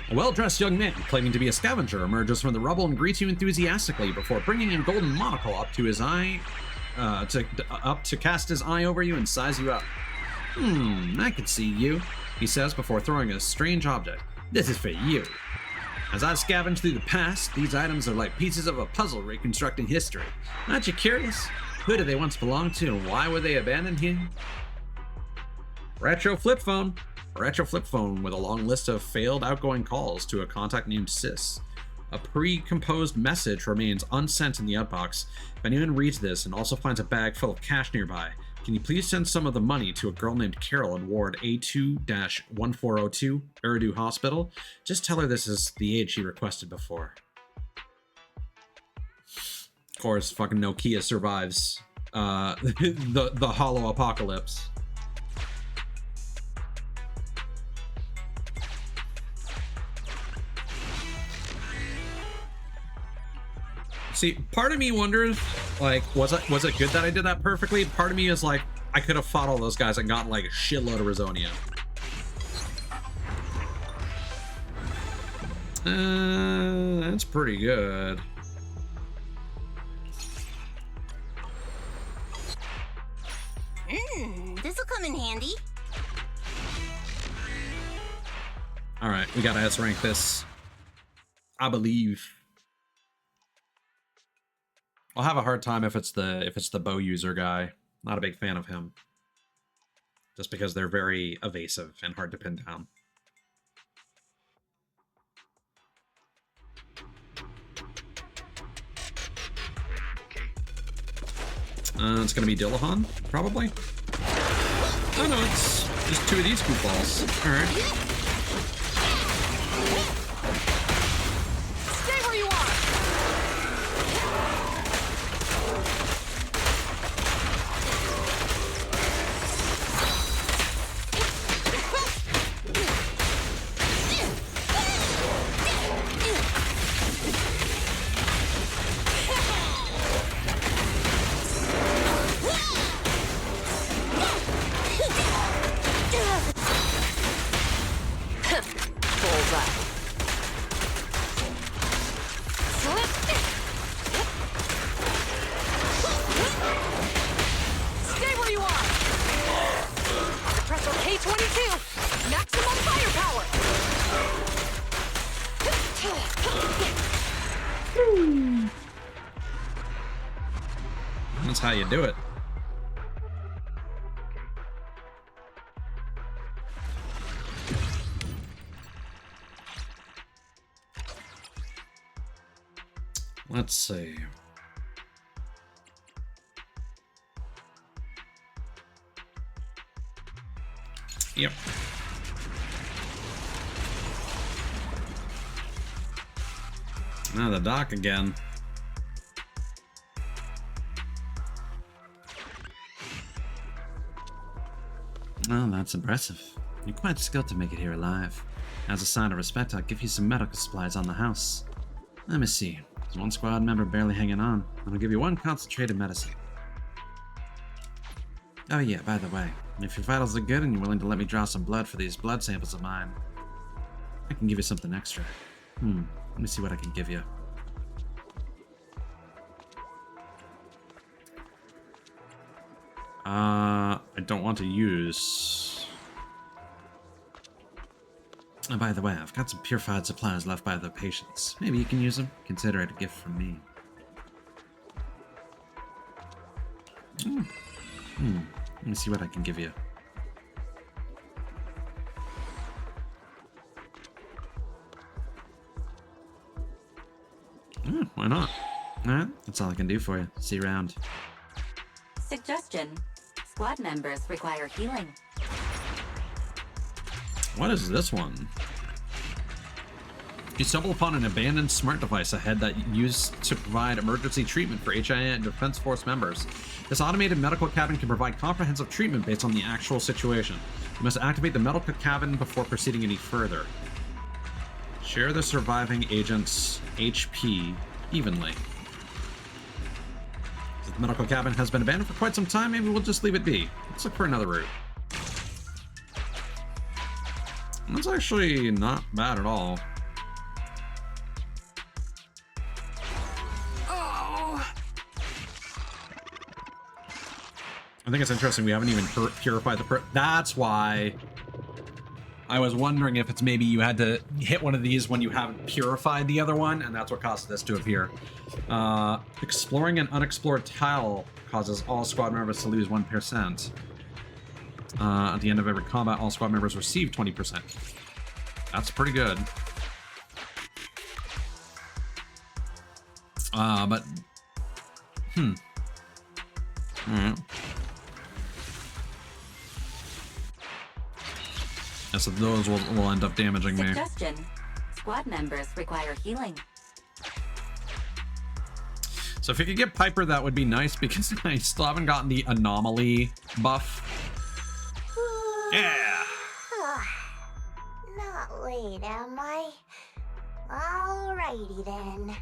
A well-dressed young man claiming to be a scavenger emerges from the rubble and greets you enthusiastically before bringing a golden monocle up to his eye, to cast his eye over you and size you up. I can see you, he says before throwing a strange object. This is for you. As I scavenge through the past, these items are like pieces of a puzzle reconstructing history. Aren't you curious? Who did they once belong to and why were they abandoned here? Retro flip phone. A retro flip phone with a long list of failed outgoing calls to a contact named Sis. A pre-composed message remains unsent in the outbox. If anyone reads this and also finds a bag full of cash nearby, can you please send some of the money to a girl named Carol in Ward A2-1402, Eridu Hospital? Just tell her this is the aid she requested before. Of course, fucking Nokia survives the hollow apocalypse. See, part of me wonders, like, was it good that I did that perfectly? Part of me is like, I could have fought all those guys and gotten like a shitload of Rizonia. That's pretty good. This'll come in handy. All right, we gotta S rank this. I believe. I'll have a hard time if it's the bow user guy. Not a big fan of him. Just because they're very evasive and hard to pin down. It's gonna be Dillahan, probably. Oh no, it's just two of these goofballs. Alright. Stay where you are! That's how you do it. Let's see. Yep. Now the dock again. Oh, that's impressive. You're quite skilled to make it here alive. As a sign of respect, I'll give you some medical supplies on the house. Let me see. There's one squad member barely hanging on, and I'll give you one concentrated medicine. Oh yeah, by the way, if your vitals are good and you're willing to let me draw some blood for these blood samples of mine, I can give you something extra. Let me see what I can give you. I don't want to use... Oh, by the way, I've got some purified supplies left by the patients. Maybe you can use them. Consider it a gift from me. Let me see what I can give you. Why not? Alright, that's all I can do for you. See you around. Suggestion. Squad members require healing. What is this one? You stumble upon an abandoned smart device ahead that used to provide emergency treatment for HIA and Defense Force members. This automated medical cabin can provide comprehensive treatment based on the actual situation. You must activate the medical cabin before proceeding any further. Share the surviving agent's HP evenly. If the medical cabin has been abandoned for quite some time, maybe we'll just leave it be. Let's look for another route. That's actually not bad at all. I think it's interesting we haven't even purified the that's why I was wondering if it's maybe you had to hit one of these when you haven't purified the other one, and that's what caused this to appear. Exploring an unexplored tile causes all squad members to lose 1%. At the end of every combat, all squad members receive 20%. That's pretty good. But... Alright. Yeah, so those will end up damaging me. Suggestion. Squad members require healing. So if you could get Piper, that would be nice, because I still haven't gotten the anomaly buff. Yeah! Not late, am I? Alrighty then.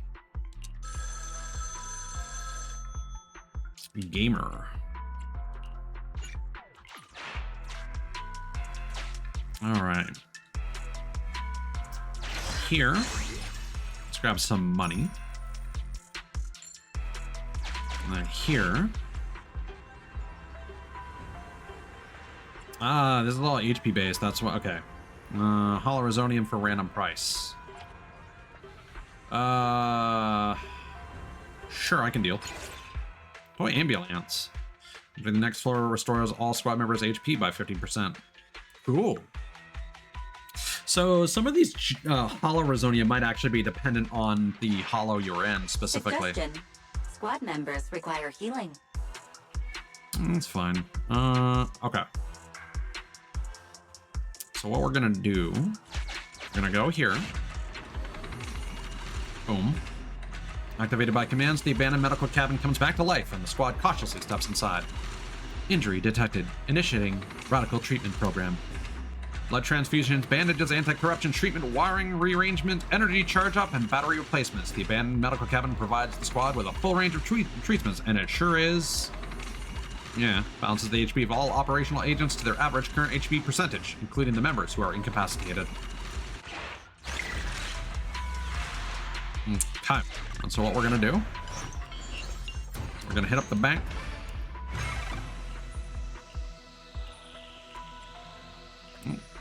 Gamer. Alright. Here, let's grab some money. And then here. This is all HP based, that's what, okay. Holorezonium for random price. Sure, I can deal. Oh, ambulance. The next floor restores all squad members' HP by 15%. Cool. So some of these Holorezonium might actually be dependent on the hollow you're in specifically. Suggestion. Squad members require healing. That's fine. Okay. So what we're gonna do, we're gonna go here. Boom. Activated by commands, the abandoned medical cabin comes back to life and the squad cautiously steps inside. Injury detected. Initiating radical treatment program. Blood transfusions, bandages, anti-corruption treatment, wiring rearrangement, energy charge-up, and battery replacements. The abandoned medical cabin provides the squad with a full range of treatments, and it sure is... Yeah, balances the HP of all operational agents to their average current HP percentage, including the members who are incapacitated. Okay, and so what we're gonna do, we're gonna hit up the bank.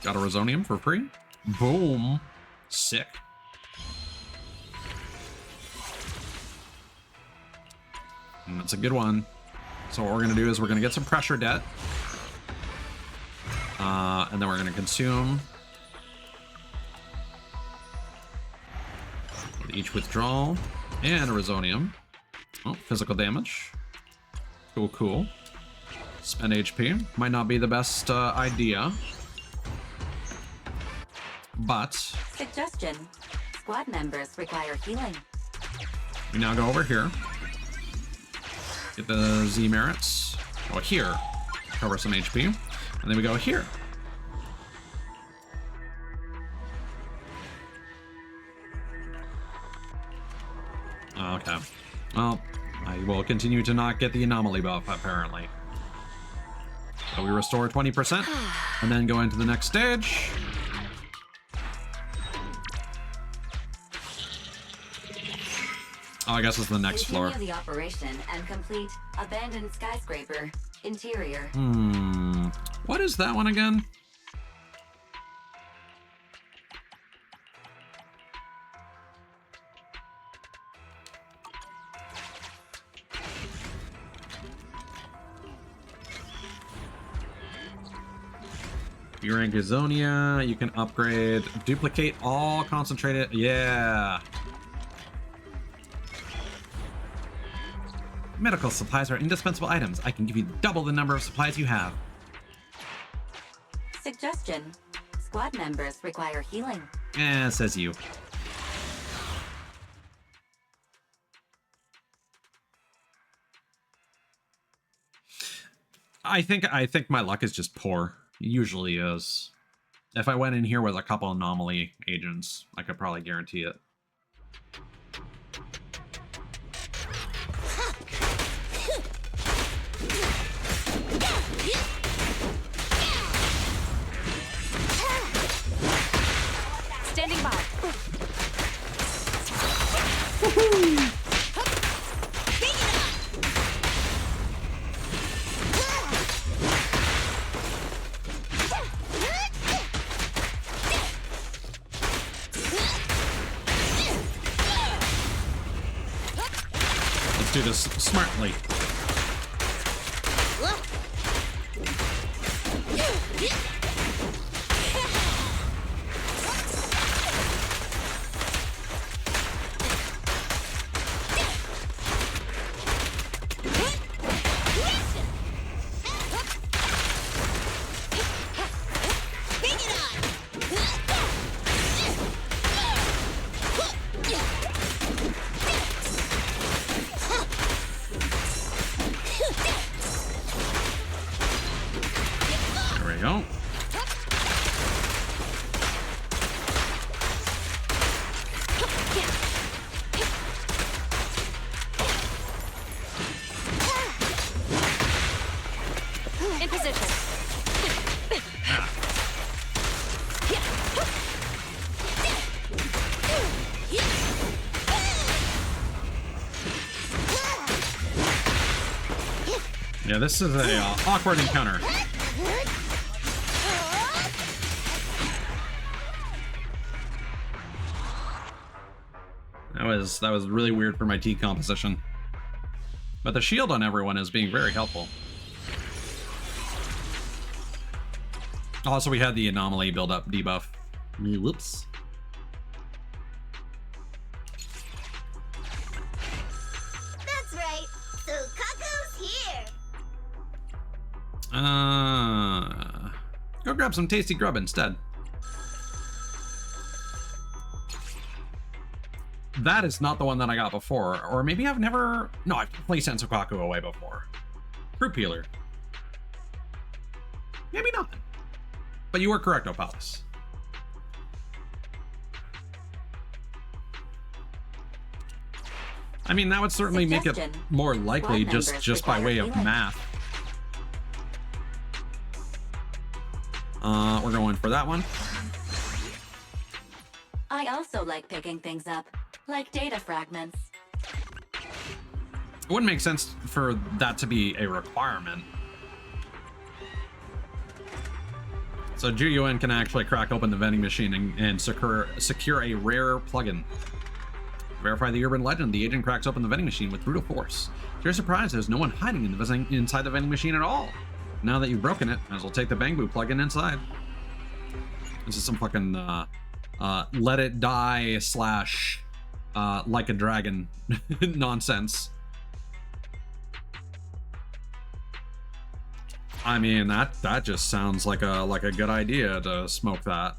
Got a Resonium for free. Boom. Sick. And that's a good one. So what we're gonna do is we're gonna get some pressure debt. And then we're gonna consume with each withdrawal and a Resonium. Oh, physical damage. Cool, cool. Spend HP. Might not be the best idea. But Suggestion. Squad members require healing. we now go over here. Get the Z merits. Oh, here. Cover some HP. And then we go here. Okay. Well, I will continue to not get the anomaly buff, apparently. So we restore 20%, and then go into the next stage. Oh, I guess it's the next floor. Continue the operation and complete abandoned skyscraper interior. What is that one again? You rank Azonia, you can upgrade, duplicate all concentrated, yeah. Medical supplies are indispensable items. I can give you double the number of supplies you have. Suggestion. Squad members require healing. Says you. I think my luck is just poor. It usually is. If I went in here with a couple anomaly agents, I could probably guarantee it. Standing by. Let's do this smartly. There we go. In position. Yeah, this is a awkward encounter. That was really weird for my T composition. But the shield on everyone is being very helpful. Also, we had the anomaly build up debuff. Whoops. That's right. So Kaku's here. Go grab some tasty grub instead. That is not the one that I got before. Or maybe I've never... No, I've definitely sent Sukaku away before. Group healer. Maybe not. But you were correct, Opalis. I mean, that would certainly make it more likely just by way of math. We're going for that one. I also like picking things up, like data fragments. It wouldn't make sense for that to be a requirement. So Juyuan can actually crack open the vending machine and secure a rare plugin. Verify the urban legend. The agent cracks open the vending machine with brutal force. To your surprise, there's no one hiding inside the vending machine at all. Now that you've broken it, might as well take the Bangbu plugin inside. This is some fucking let it die / like a dragon nonsense. I mean, that just sounds like a good idea to smoke that.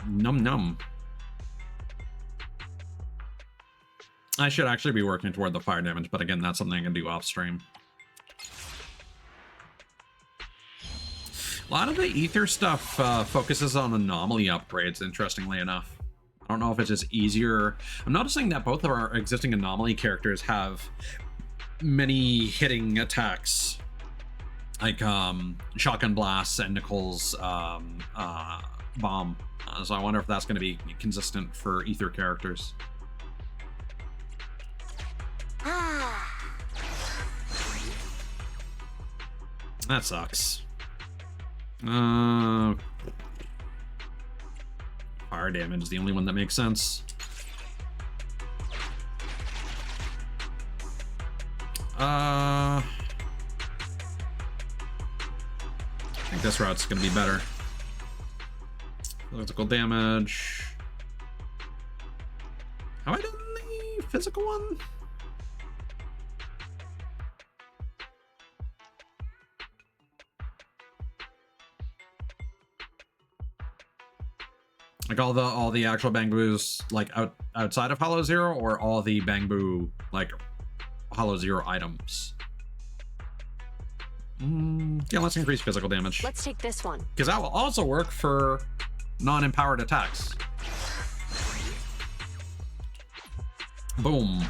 Num num. I should actually be working toward the fire damage, but again, that's something I can do off stream. A lot of the ether stuff focuses on anomaly upgrades, interestingly enough. I don't know if it's just easier. I'm noticing that both of our existing anomaly characters have many hitting attacks, like shotgun blasts and Nicole's bomb. So I wonder if that's going to be consistent for ether characters. That sucks. Fire damage is the only one that makes sense. I think this route's gonna be better. Physical damage. Have I done the physical one? Like all the actual Bangboos like outside of Hollow Zero, or all the Bangbu like Hollow Zero items? Yeah, let's increase physical damage. Let's take this one. Because that will also work for non-empowered attacks. Boom.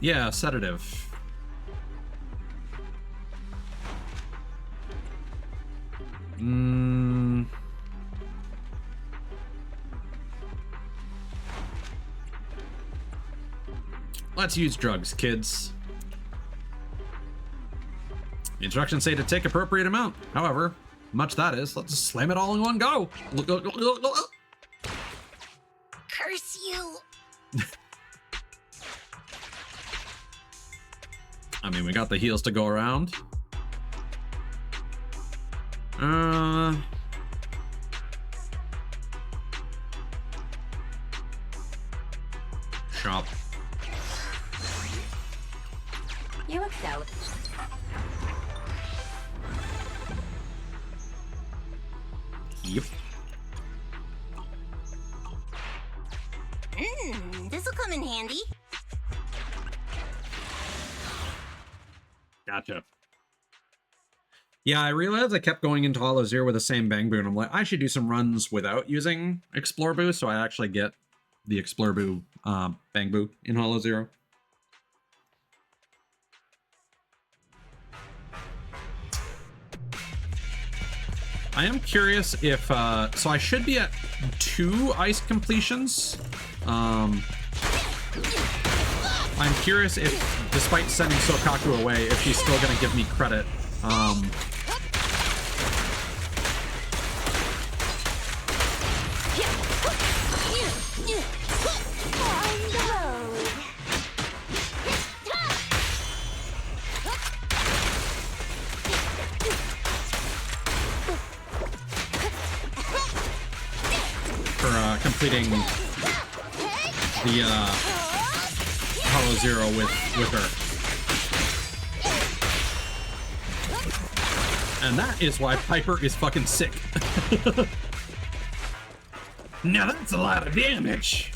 Yeah, sedative. Let's use drugs, kids. The instructions say to take appropriate amount. However, much that is, let's just slam it all in one go. Curse you! I mean, we got the heals to go around. Shop. You excel. Yep. This'll come in handy. Gotcha. Yeah, I realized I kept going into Hollow Zero with the same Bangbu, and I'm like, I should do some runs without using Explore Boo, so I actually get the Explore Boo Bangbu in Hollow Zero. I am curious if, so I should be at 2 ice completions. I'm curious if, despite sending Sokaku away, if she's still gonna give me credit. For completing the Hollow Zero with her. And that is why Piper is fucking sick. Now that's a lot of damage.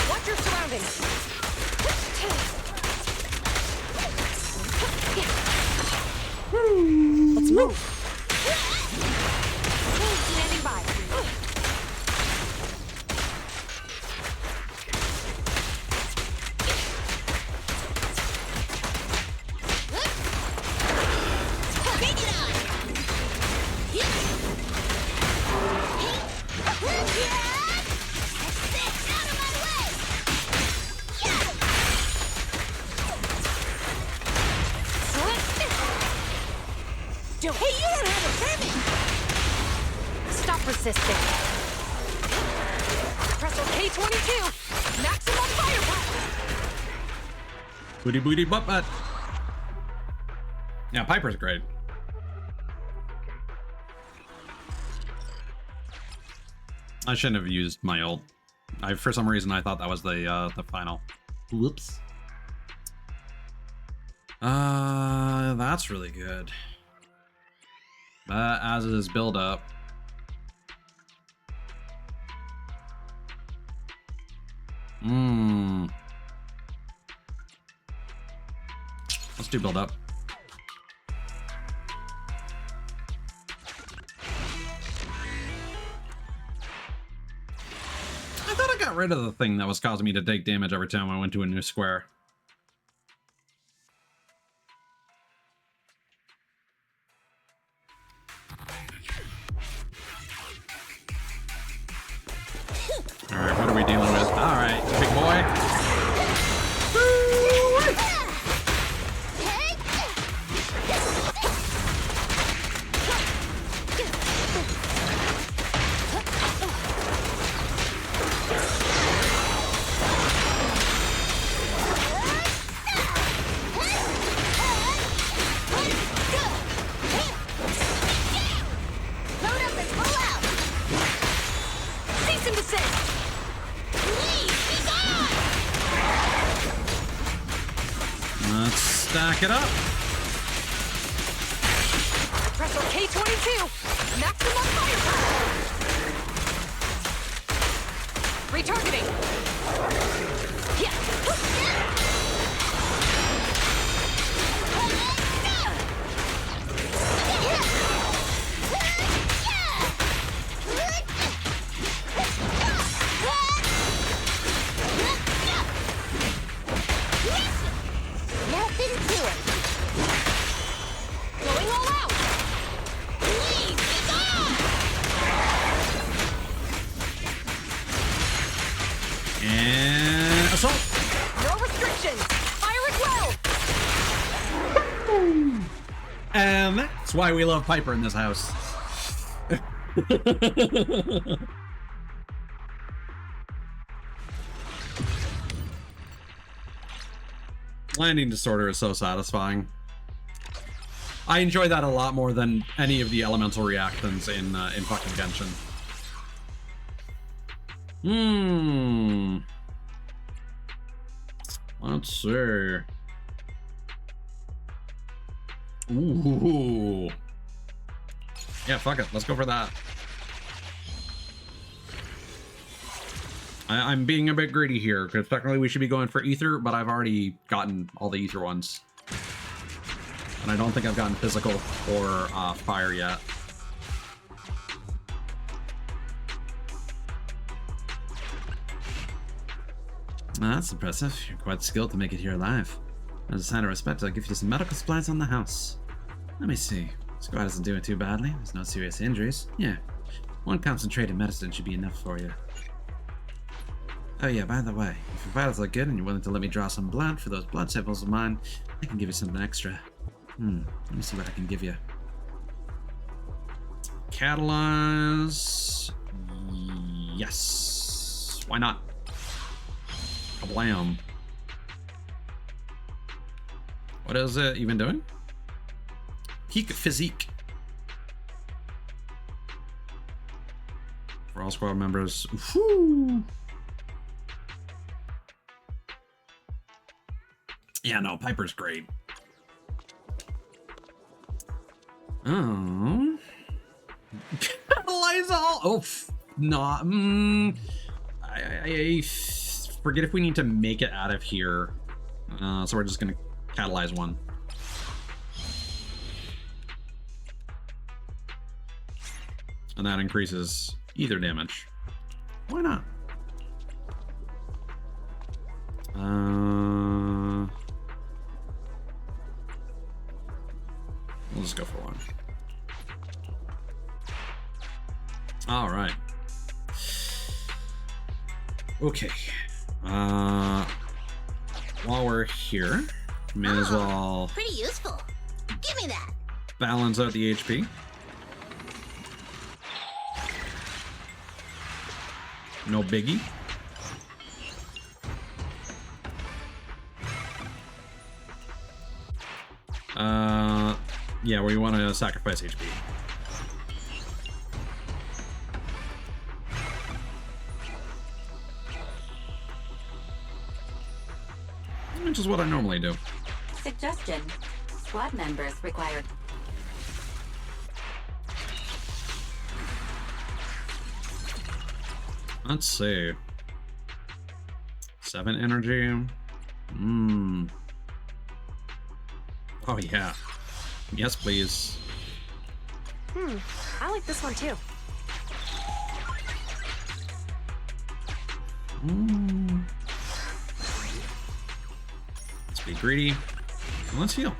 Watch your surroundings. Let's move. Standing by. Hey, you don't have a permit! Stop resisting. Press K22. Maximum firepower. Booty booty butt butt. Yeah, Piper's great. I shouldn't have used my ult. For some reason, I thought that was the final. Whoops. That's really good. As is build up. Let's do build up. I thought I got rid of the thing that was causing me to take damage every time I went to a new square. Alright, what are we dealing with? Alright, big boy. Let's stack it up. Pressure K22. Maximum firepower. Retargeting. Yeah. Nothing to it. Going all out. Please, it's on! And assault. No restrictions. Fire it well. And that's why we love Piper in this house. Landing disorder is so satisfying. I enjoy that a lot more than any of the elemental reactants in fucking Genshin. Let's see. Ooh. Yeah, fuck it. Let's go for that. I'm being a bit greedy here, because technically we should be going for Ether, but I've already gotten all the Ether ones. And I don't think I've gotten Physical or Fire yet. That's impressive. You're quite skilled to make it here alive. As a sign of respect, I'll give you some medical supplies on the house. Let me see. Squad isn't doing too badly. There's no serious injuries. Yeah. One concentrated medicine should be enough for you. Oh yeah, by the way, if your vitals look good and you're willing to let me draw some blood for those blood samples of mine, I can give you something extra. Let me see what I can give you. Catalyze. Yes. Why not? Kablam. What is it even doing? Peak physique. For all squad members. Whew. Yeah, no, Piper's great. Oh. Catalyze all. Oh, not. I forget if we need to make it out of here. So we're just gonna catalyze one. And that increases ether damage. Why not? We'll just go for one. All right. Okay. While we're here, may as well Pretty useful. Give me that. balance out the HP. No biggie. Yeah, where you want to sacrifice HP. Which is what I normally do. Suggestion. Squad members required. Let's see. 7 energy. Oh yeah. Yes, please. I like this one too. Let's be greedy. And let's heal.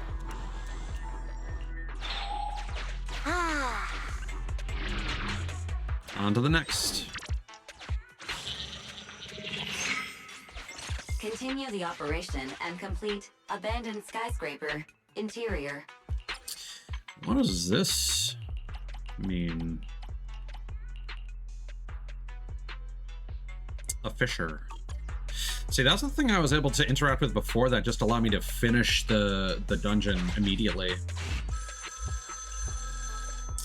On to the next. Continue the operation and complete abandoned skyscraper. Interior. What does this mean? A fisher. See, that's the thing I was able to interact with before that just allowed me to finish the dungeon immediately.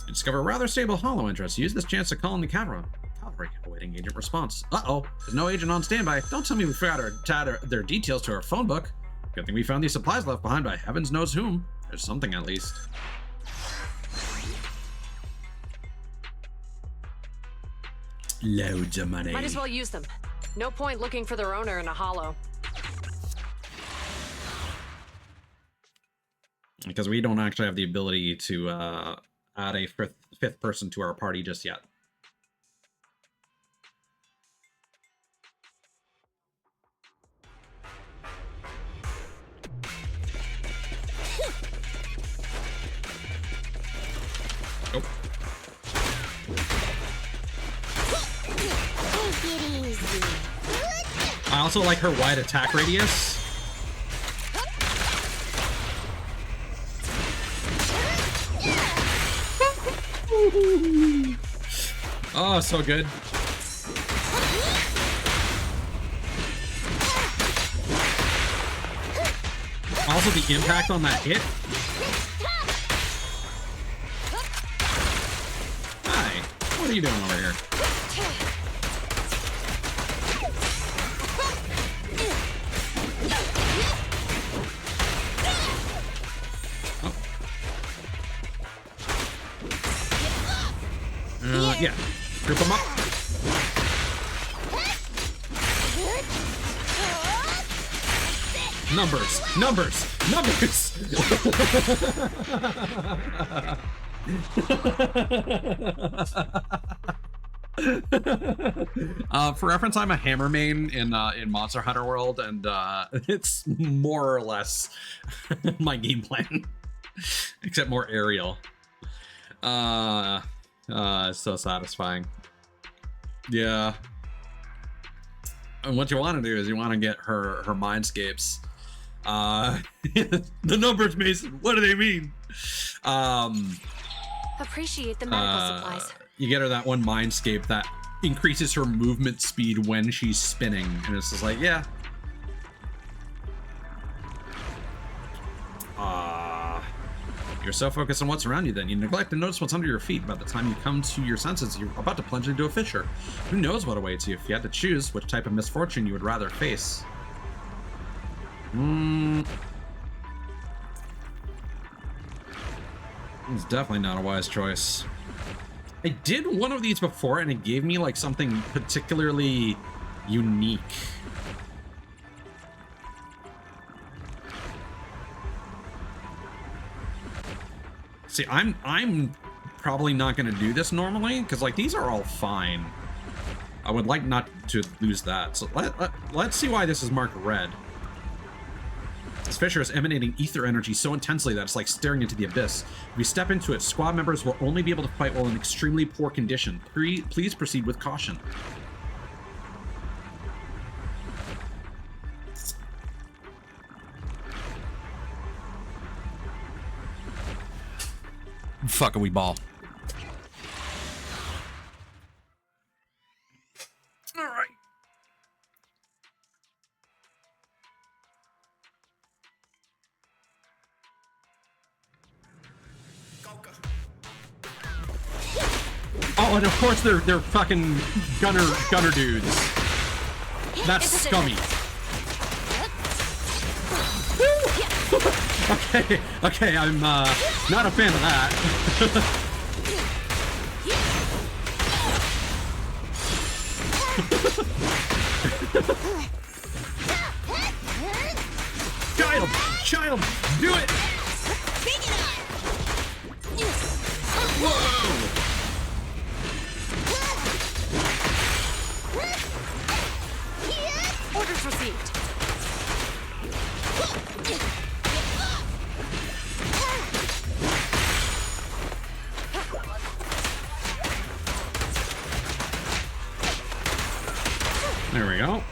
You discover a rather stable hollow interest. Use this chance to call in the cavalry. Awaiting agent response. Uh-oh, there's no agent on standby. Don't tell me we forgot to add their details to our phone book. Good thing we found these supplies left behind by heavens knows whom. There's something at least. Loads of money. Might as well use them. No point looking for their owner in a hollow. Because we don't actually have the ability to add a fifth person to our party just yet. Oh. Take it easy. I also like her wide attack radius. Oh, so good. Also, the impact on that hit. Hi, what are you doing over here? Yeah, group them up. Numbers. For reference, I'm a hammer main in Monster Hunter World, and it's more or less my game plan, except more aerial. It's so satisfying. Yeah. And what you want to do is you want to get her mindscapes. The numbers, Mason. What do they mean? Appreciate the medical supplies. You get her that one mindscape that increases her movement speed when she's spinning, and it's just like, yeah. You're so focused on what's around you then you neglect to notice what's under your feet. By the time you come to your senses, you're about to plunge into a fissure. Who knows what awaits you? If you had to choose which type of misfortune you would rather face. It's definitely not a wise choice. I did one of these before and it gave me like something particularly unique. See, I'm probably not going to do this normally, because, like, these are all fine. I would like not to lose that. So let's see why this is marked red. This fissure is emanating ether energy so intensely that it's like staring into the abyss. If we step into it, squad members will only be able to fight while in extremely poor condition. Please proceed with caution. Fuck a wee ball. All right. Oh, and of course they're fucking gunner dudes. That's scummy. Okay, I'm not a fan of that. Child! Child! Do it! Whoa! Orders received. There we go.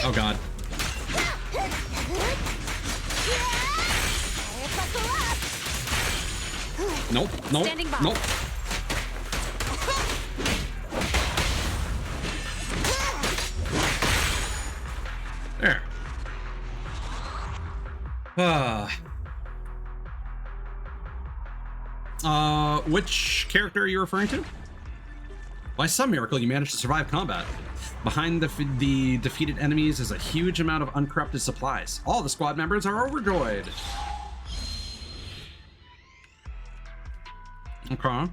Oh god. Nope, nope, Standing by. nope. There. Which character are you referring to? By some miracle, you managed to survive combat. Behind the defeated enemies is a huge amount of uncorrupted supplies. All the squad members are overjoyed. Okay.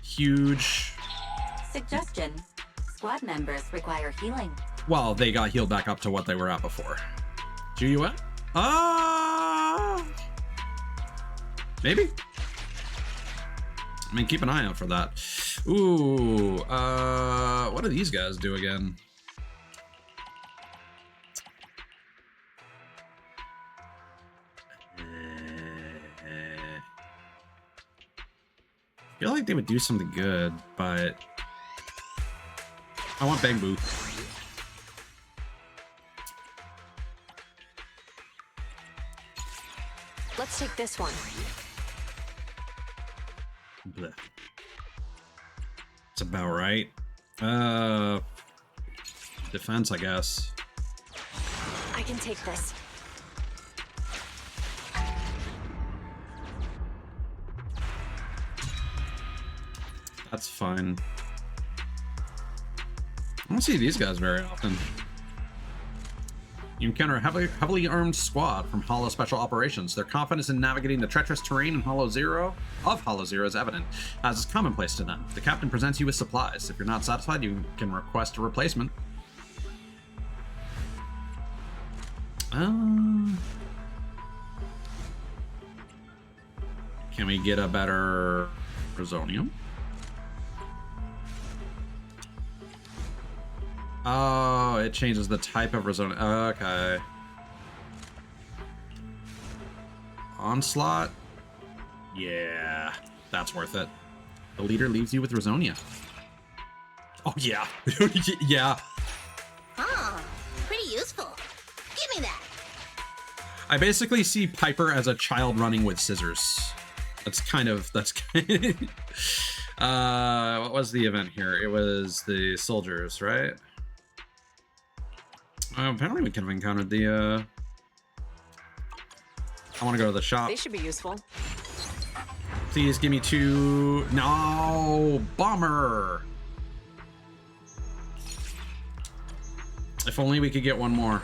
Huge. Suggestion. Squad members require healing. Well, they got healed back up to what they were at before. Juliet? Maybe? I mean, keep an eye out for that. Ooh, what do these guys do again? I feel like they would do something good, but I want Bang Boo. Let's take this one. Blech. It's about right. Defense, I guess. I can take this. That's fine. I don't see these guys very often. You encounter a heavily armed squad from Hollow Special Operations. Their confidence in navigating the treacherous terrain in Hollow Zero is evident, as is commonplace to them. The captain presents you with supplies. If you're not satisfied, you can request a replacement. Can we get a better Resonium? Oh, it changes the type of Resonium. Okay. Onslaught? Yeah, that's worth it. The leader leaves you with Rosonia. Oh, yeah. Yeah. Huh. Pretty useful. Give me that. I basically see Piper as a child running with scissors. That's kind of... what was the event here? It was the soldiers, right? Apparently we could have encountered the, I want to go to the shop. They should be useful. Please give me 2... No! Bomber! If only we could get one more.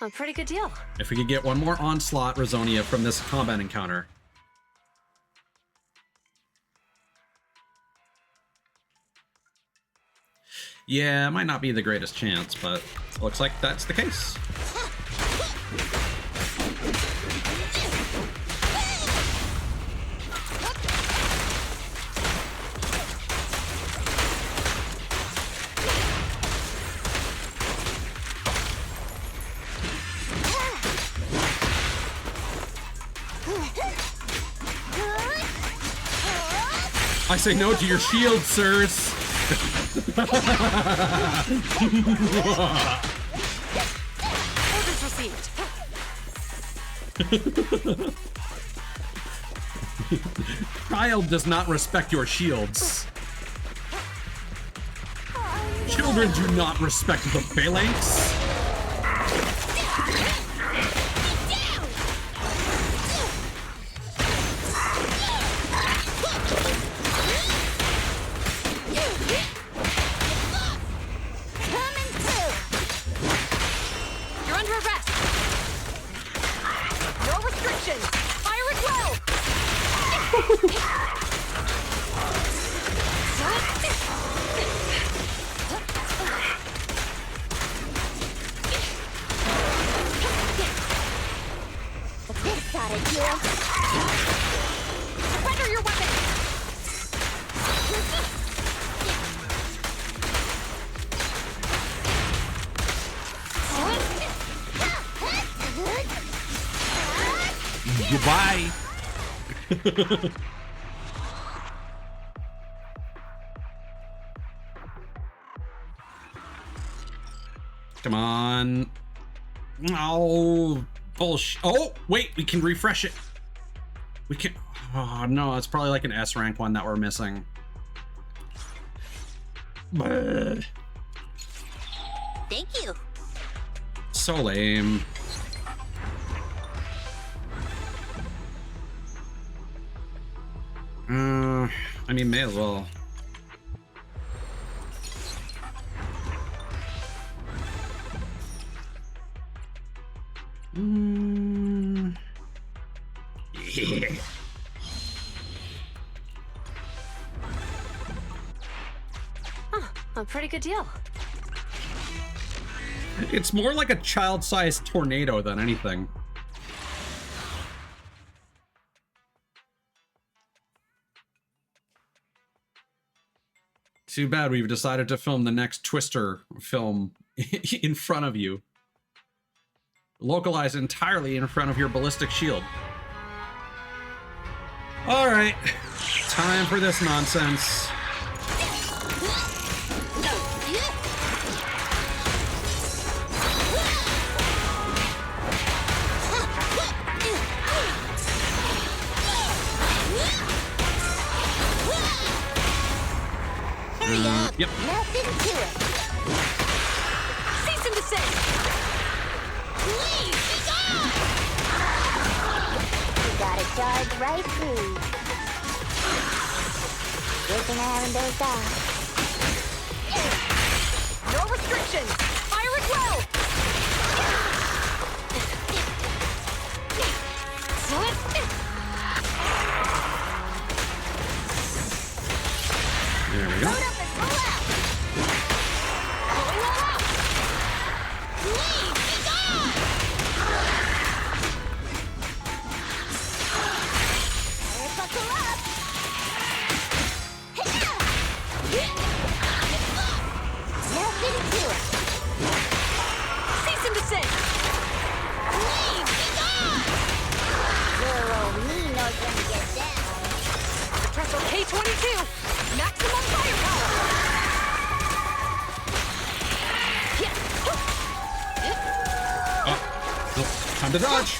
A pretty good deal. If we could get one more Onslaught Rosonia from this combat encounter. Yeah, it might not be the greatest chance, but looks like that's the case. I say no to your shield, sirs. Orders received. Child does not respect your shields. Children do not respect the phalanx. This gotta do it. Surrender your weapon! Goodbye. Come on. Oh, bullshit. Oh, wait, we can refresh it. We can. Oh, no, it's probably like an S rank one that we're missing. But Thank you. so lame. I mean, may as well. Yeah. Huh, a pretty good deal. It's more like a child-sized tornado than anything. Too bad we've decided to film the next Twister film in front of you. Localized entirely in front of your ballistic shield. All right, time for this nonsense. Yep. Nothing to it. Cease and desist! Please, be gone! You gotta charge right through. Good thing I haven't dozed off. No restrictions! Fire at will! There we go. Load up and pull out! Going all out! Please, be gone! Fire buckle up! Nothing to it. Cease and desist! Please, be gone! Little old me knows when to get down. Depresso K-22! Maximum firepower! Oh, nope. Time to dodge.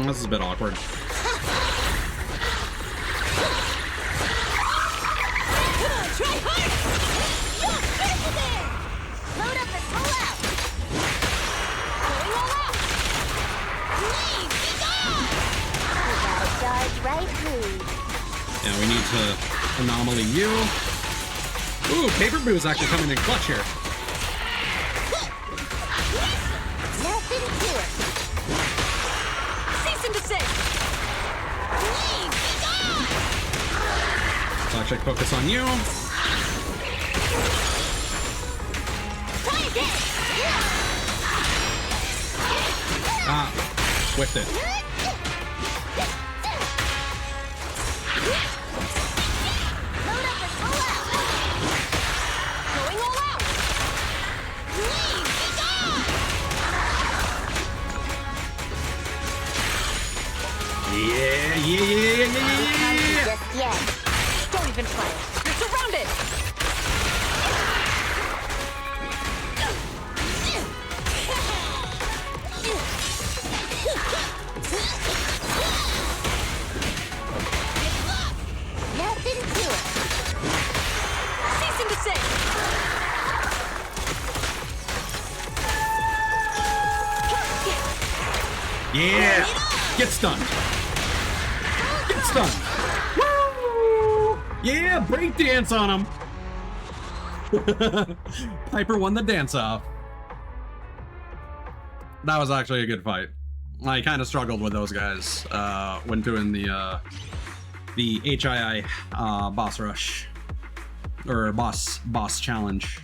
This is a bit awkward. Come on, try hard! You're perfect there! Load up and pull out! Going all out! Please, be gone! You gotta charge right through. Yeah, we need to anomaly you. Ooh, Paper Boo is actually coming in clutch here. Nothing to it. Cease and desist! Please, be gone! Toxic focus on you. Try again! Ah, whipped it. Load up and pull out! Going all out! Please, be gone! Yeah. Just yet. Don't even try it! You're surrounded! Nothing to it. Cease and desist! Yeah. Get stunned. Get stunned. Woo! Yeah, break dance on him. Piper won the dance off. That was actually a good fight. I kind of struggled with those guys when doing the HII boss rush or boss challenge.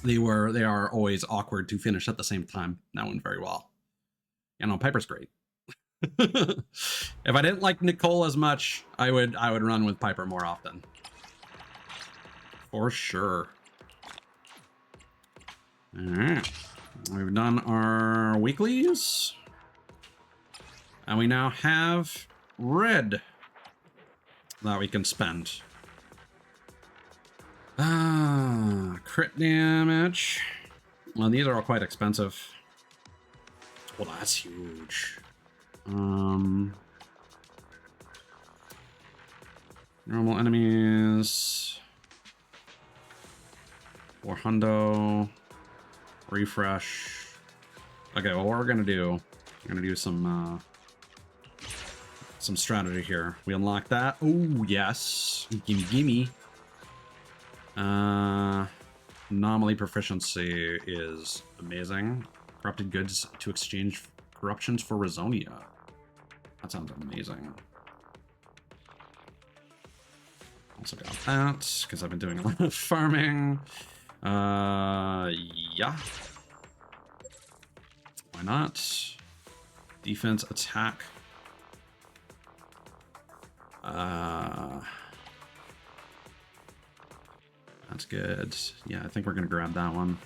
They are always awkward to finish at the same time. That went very well. You know, Piper's great. If I didn't like Nicole as much, I would run with Piper more often. For sure. All right. We've done our weeklies. And we now have red that we can spend. Crit damage. Well, these are all quite expensive. Well, that's huge. Normal enemies. 400. Refresh. Okay, well, what we're gonna do? We're gonna do some strategy here. We unlock that. Oh yes, gimme. Anomaly proficiency is amazing. Corrupted goods to exchange corruptions for Rizonia. That sounds amazing. Also got that because I've been doing a lot of farming. Yeah. Why not? Defense, attack. That's good. Yeah, I think we're gonna grab that one.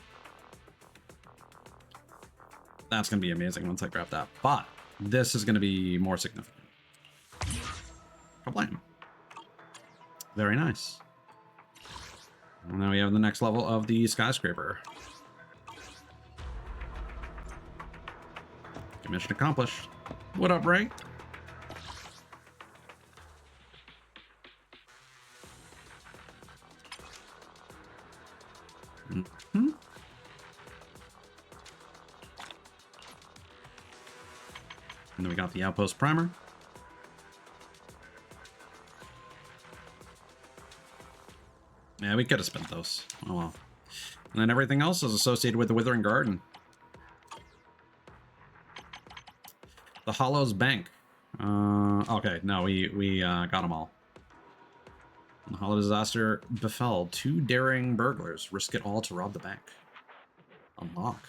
That's gonna be amazing once I grab that. But this is gonna be more significant. Kablam. Very nice. And now we have the next level of the skyscraper. Mission accomplished. What up, Ray? Mm-hmm. And then we got the outpost primer. Yeah, we could have spent those. Oh well. And then everything else is associated with the Withering Garden. The Hollows Bank. Okay, no, we got them all. The Hollow disaster befell 2 daring burglars. Risk it all to rob the bank. Unlock.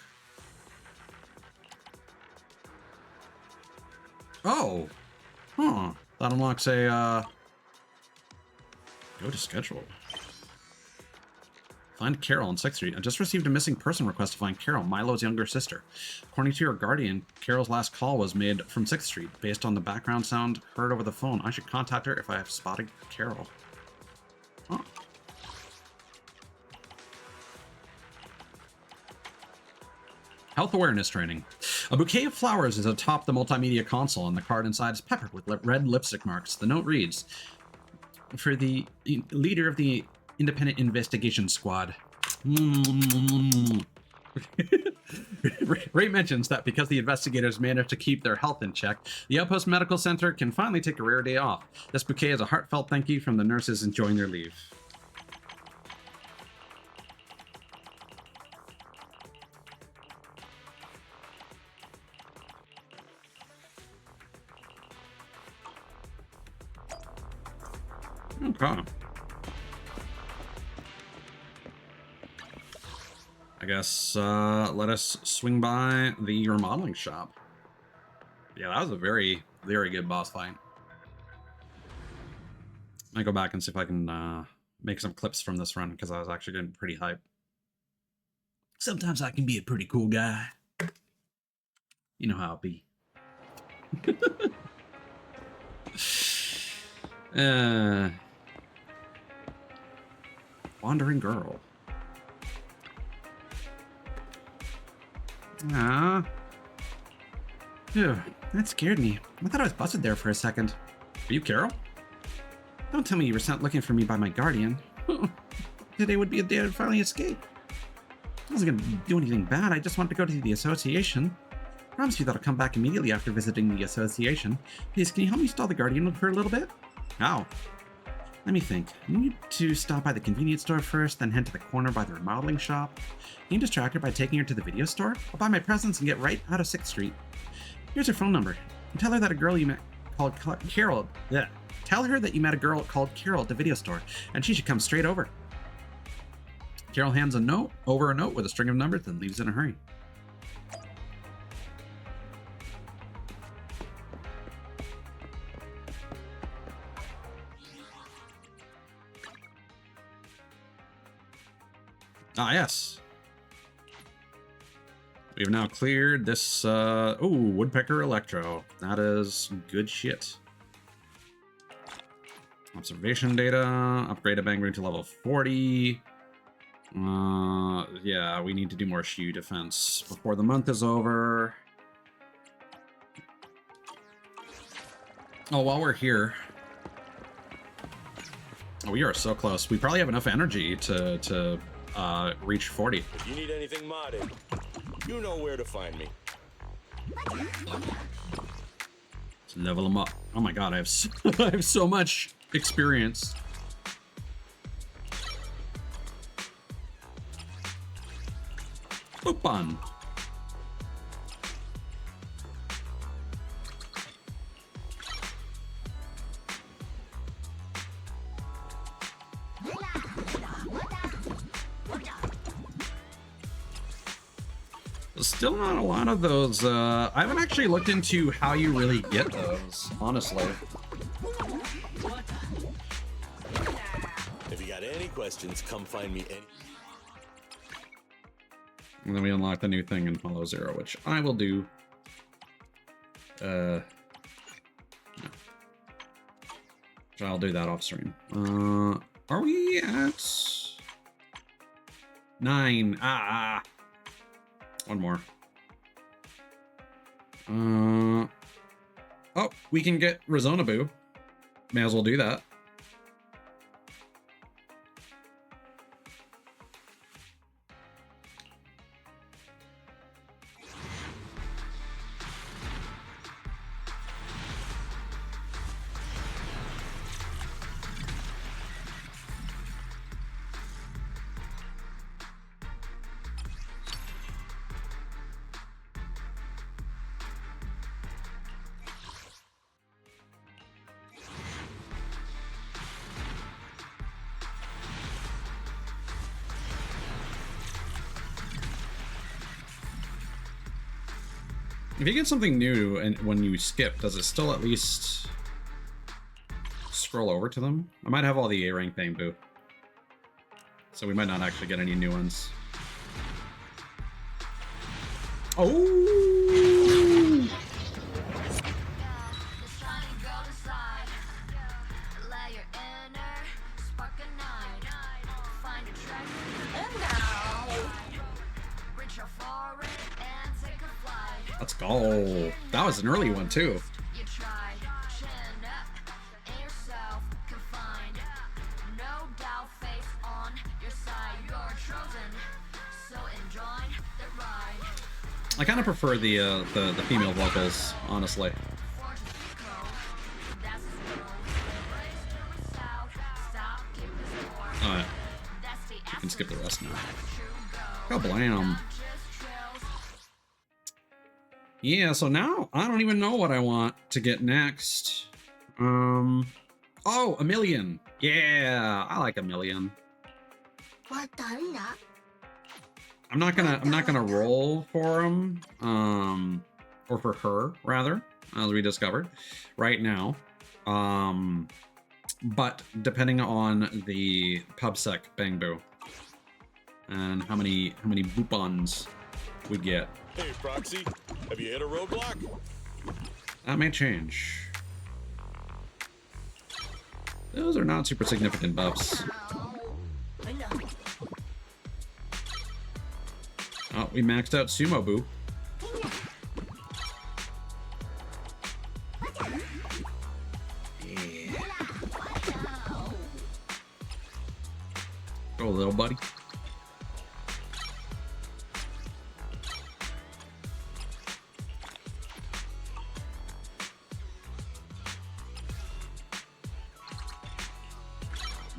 Oh! Huh. That unlocks a, go to schedule. Find Carol on 6th Street. I just received a missing person request to find Carol, Milo's younger sister. According to your guardian, Carol's last call was made from 6th Street. Based on the background sound heard over the phone, I should contact her if I have spotted Carol. Huh. Health awareness training. A bouquet of flowers is atop the multimedia console, and the card inside is peppered with red lipstick marks. The note reads, for the leader of the Independent Investigation Squad. Ray mentions that because the investigators managed to keep their health in check, the Outpost Medical Center can finally take a rare day off. This bouquet is a heartfelt thank you from the nurses enjoying their leave. Okay. I guess let us swing by the remodeling shop. Yeah, that was a very, very good boss fight. I go back and see if I can make some clips from this run because I was actually getting pretty hype. Sometimes I can be a pretty cool guy. You know how it be. Wandering girl. Ah. Phew, that scared me. I thought I was busted there for a second. Are you Carol? Don't tell me you were sent looking for me by my guardian. Today would be a day I'd finally escape. I wasn't gonna do anything bad, I just wanted to go to the association. I promise you that I'll come back immediately after visiting the association. Please, can you help me stall the guardian for a little bit? How? Let me think. I need to stop by the convenience store first, then head to the corner by the remodeling shop. Can you distract her by taking her to the video store? I'll buy my presents and get right out of 6th Street. Here's her phone number. And tell her that a girl you met called Carol. Yeah. Tell her that you met a girl called Carol at the video store, and she should come straight over. Carol hands a note with a string of numbers, then leaves in a hurry. Ah, yes. We've now cleared this, Woodpecker Electro. That is good shit. Observation data, upgrade a bang room to level 40. Yeah, we need to do more shoe defense before the month is over. Oh, while we're here. Oh, we are so close. We probably have enough energy to reach 40. If you need anything modded, you know where to find me. Let's level them up. Oh my god, I have I have so much experience. Open. Still not a lot of those. I haven't actually looked into how you really get those, honestly. If you got any questions, come find me. And then we unlock the new thing in Hollow Zero, which I will do. No. Which I'll do that off stream. Are we at 9? One more. Oh, we can get Rezonabu. May as well do that. If you get something new and when you skip, does it still at least scroll over to them? I might have all the A rank bamboo, so we might not actually get any new ones. Oh! Let's go. That was an early one too. I kind of prefer the female vocals, honestly. Alright. You can skip the rest now. Kablam. Yeah, so now I don't even know what I want to get next. Oh, a million. Yeah, I like a million. I'm not gonna roll for him, or for her rather, as we discovered right now. But depending on the pubsec bangbu and how many boopons we get. Hey, Proxy, have you hit a roadblock? That may change. Those are not super significant buffs. Oh, we maxed out Sumo Boo. Yeah. Go, little buddy.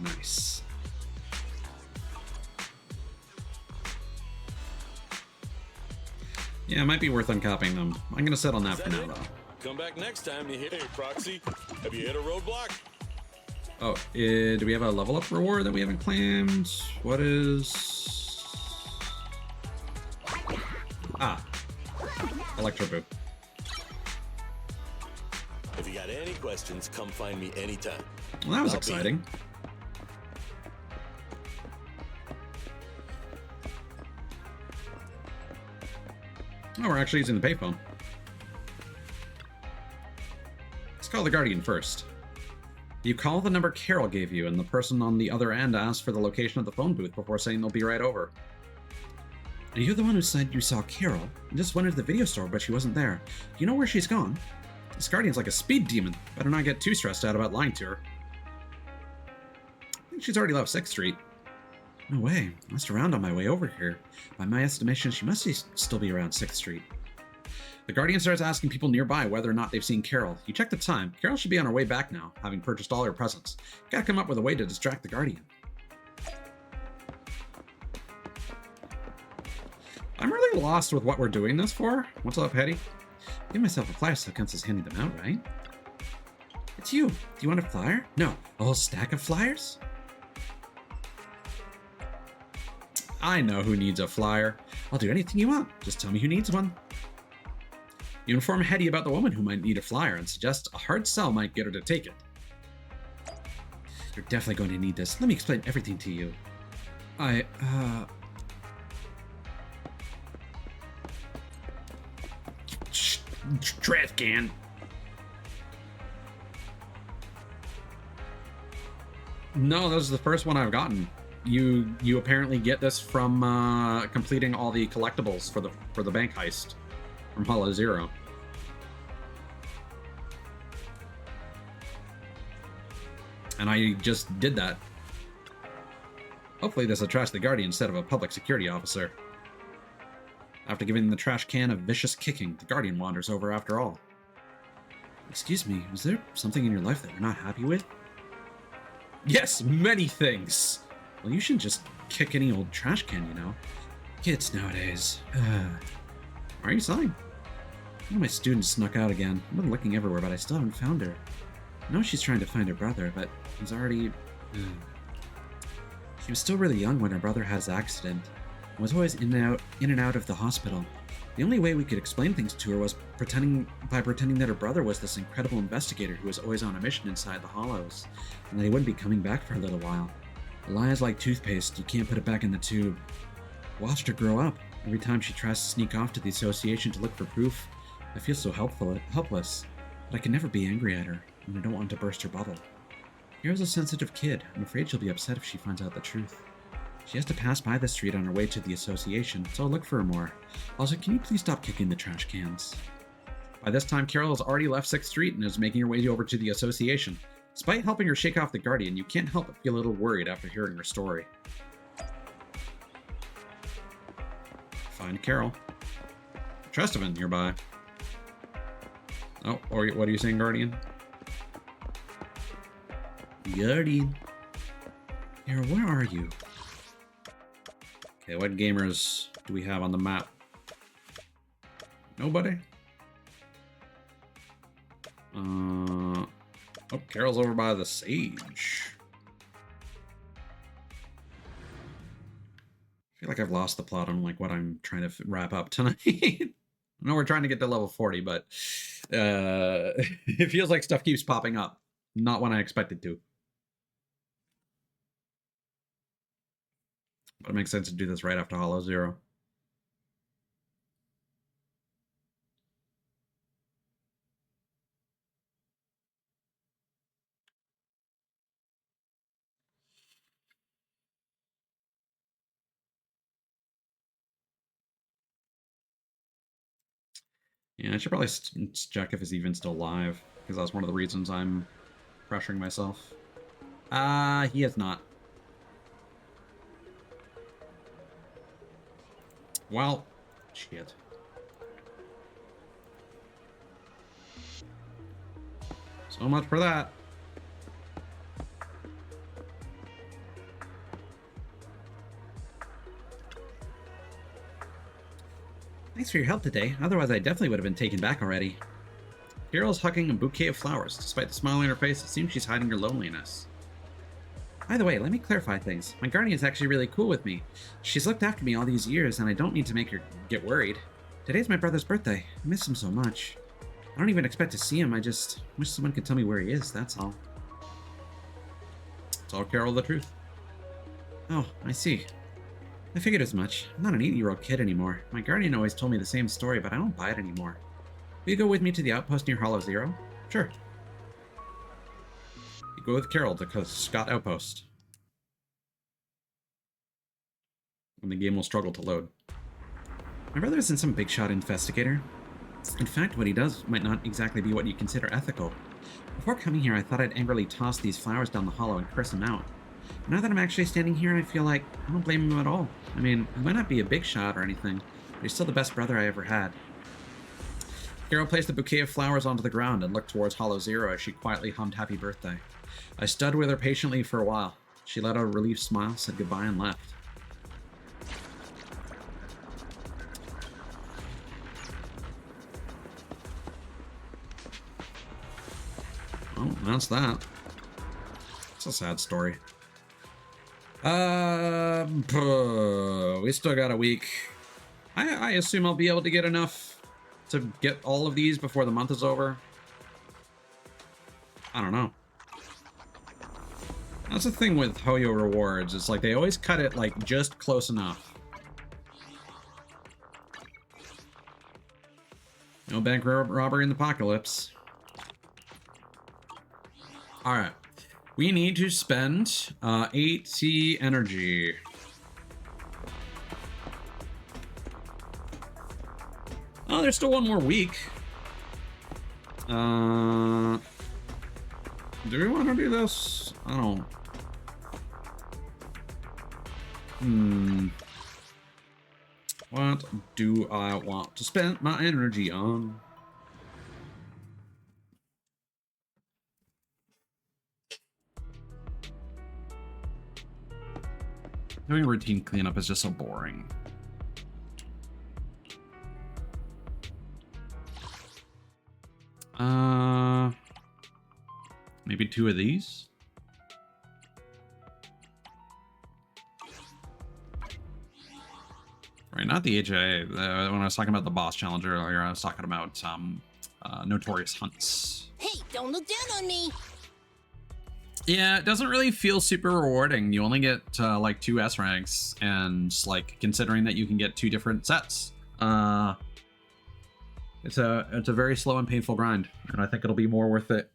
Nice. Yeah, it might be worth uncopying them. I'm gonna settle on that for now, though. Come back next time you hit. Hey, Proxy, have you hit a roadblock? Oh, do we have a level up reward that we haven't claimed? What is... Ah. Electro Boo. If you got any questions, come find me anytime. Well, that was I'll exciting. Oh, we're actually using the payphone. Let's call the Guardian first. You call the number Carol gave you, and the person on the other end asks for the location of the phone booth before saying they'll be right over. Are you the one who said you saw Carol? I just went to the video store, but she wasn't there. Do you know where she's gone? This Guardian's like a speed demon. Better not get too stressed out about lying to her. I think she's already left 6th Street. No way. I must around on my way over here. By my estimation, she must still be around 6th Street. The Guardian starts asking people nearby whether or not they've seen Carol. You check the time. Carol should be on her way back now, having purchased all her presents. Gotta come up with a way to distract the Guardian. I'm really lost with what we're doing this for. What's up, Hetty? Give myself a flyer so it counts as handing them out, right? It's you. Do you want a flyer? No. A whole stack of flyers? I know who needs a flyer. I'll do anything you want. Just tell me who needs one. You inform Hetty about the woman who might need a flyer and suggest a hard sell might get her to take it. You're definitely going to need this. Let me explain everything to you. Trash can. No, this is the first one I've gotten. You apparently get this from completing all the collectibles for the bank heist from Hollow Zero. And I just did that. Hopefully this attracts the Guardian instead of a public security officer. After giving the trash can a vicious kicking, the Guardian wanders over after all. Excuse me, was there something in your life that you're not happy with? Yes, many things! Well, you shouldn't just kick any old trash can, you know. Kids nowadays. Why are you sighing? One of my students snuck out again. I've been looking everywhere, but I still haven't found her. I know she's trying to find her brother, but he's already... She was still really young when her brother had his accident. And was always in and out of the hospital. The only way we could explain things to her was pretending that her brother was this incredible investigator who was always on a mission inside the Hollows, and that he wouldn't be coming back for a little while. A lie is like toothpaste, you can't put it back in the tube. I watched her grow up. Every time she tries to sneak off to the association to look for proof, I feel so helpless. But I can never be angry at her, and I don't want to burst her bubble. Kira's a sensitive kid. I'm afraid she'll be upset if she finds out the truth. She has to pass by the street on her way to the association, so I'll look for her more. Also, can you please stop kicking the trash cans? By this time, Carol has already left 6th Street and is making her way over to the association. Despite helping her shake off the Guardian, you can't help but feel a little worried after hearing her story. Find Carol. Trestevan nearby. Oh, or what are you saying, Guardian? Guardian. Carol, where are you? Okay, what gamers do we have on the map? Nobody? Oh, Carol's over by the Sage. I feel like I've lost the plot on like what I'm trying to wrap up tonight. I know we're trying to get to level 40, but it feels like stuff keeps popping up. Not when I expected to. But it makes sense to do this right after Hollow Zero. Yeah, I should probably check if he's even still live, because that's one of the reasons I'm pressuring myself. He is not. Well, shit. So much for that. Thanks for your help today. Otherwise, I definitely would have been taken back already. Carol's hugging a bouquet of flowers. Despite the smile on her face, it seems she's hiding her loneliness. By the way, let me clarify things. My guardian's actually really cool with me. She's looked after me all these years, and I don't need to make her get worried. Today's my brother's birthday. I miss him so much. I don't even expect to see him. I just wish someone could tell me where he is, that's all. Tell Carol the truth. Oh, I see. I figured as much. I'm not an 8-year-old kid anymore. My guardian always told me the same story, but I don't buy it anymore. Will you go with me to the outpost near Hollow Zero? Sure. You go with Carol to Scott Outpost. And the game will struggle to load. My brother isn't some big shot investigator. In fact, what he does might not exactly be what you consider ethical. Before coming here, I thought I'd angrily toss these flowers down the hollow and curse him out. Now that I'm actually standing here, I feel like I don't blame him at all. I mean, he might not be a big shot or anything, but he's still the best brother I ever had. Carol placed the bouquet of flowers onto the ground and looked towards Hollow Zero as she quietly hummed Happy Birthday. I stood with her patiently for a while. She let out a relieved smile, said goodbye, and left. Well, that's that. It's a sad story. We still got a week. I assume I'll be able to get enough to get all of these before the month is over. I don't know. That's the thing with Hoyo rewards. It's like they always cut it like just close enough. No bank robbery in the apocalypse. All right. We need to spend 80 energy. Oh, there's still one more week. Do we want to do this? I don't. What do I want to spend my energy on? Doing routine cleanup is just so boring. Maybe 2 of these? Right, not the HA. When I was talking about the boss challenge earlier, I was talking about notorious hunts. Hey, don't look down on me. Yeah, it doesn't really feel super rewarding. You only get like 2 S ranks, and like considering that you can get 2 different sets, it's a very slow and painful grind, and I think it'll be more worth it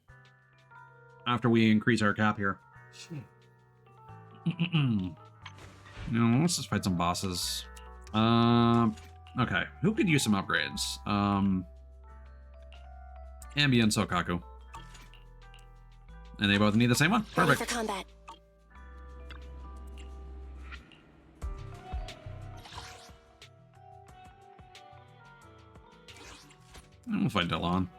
after we increase our cap here. No, let's just fight some bosses. Okay, who could use some upgrades? Ambi and Sokaku. And they both need the same one. Perfect. Ready for combat. And we'll fight Delon.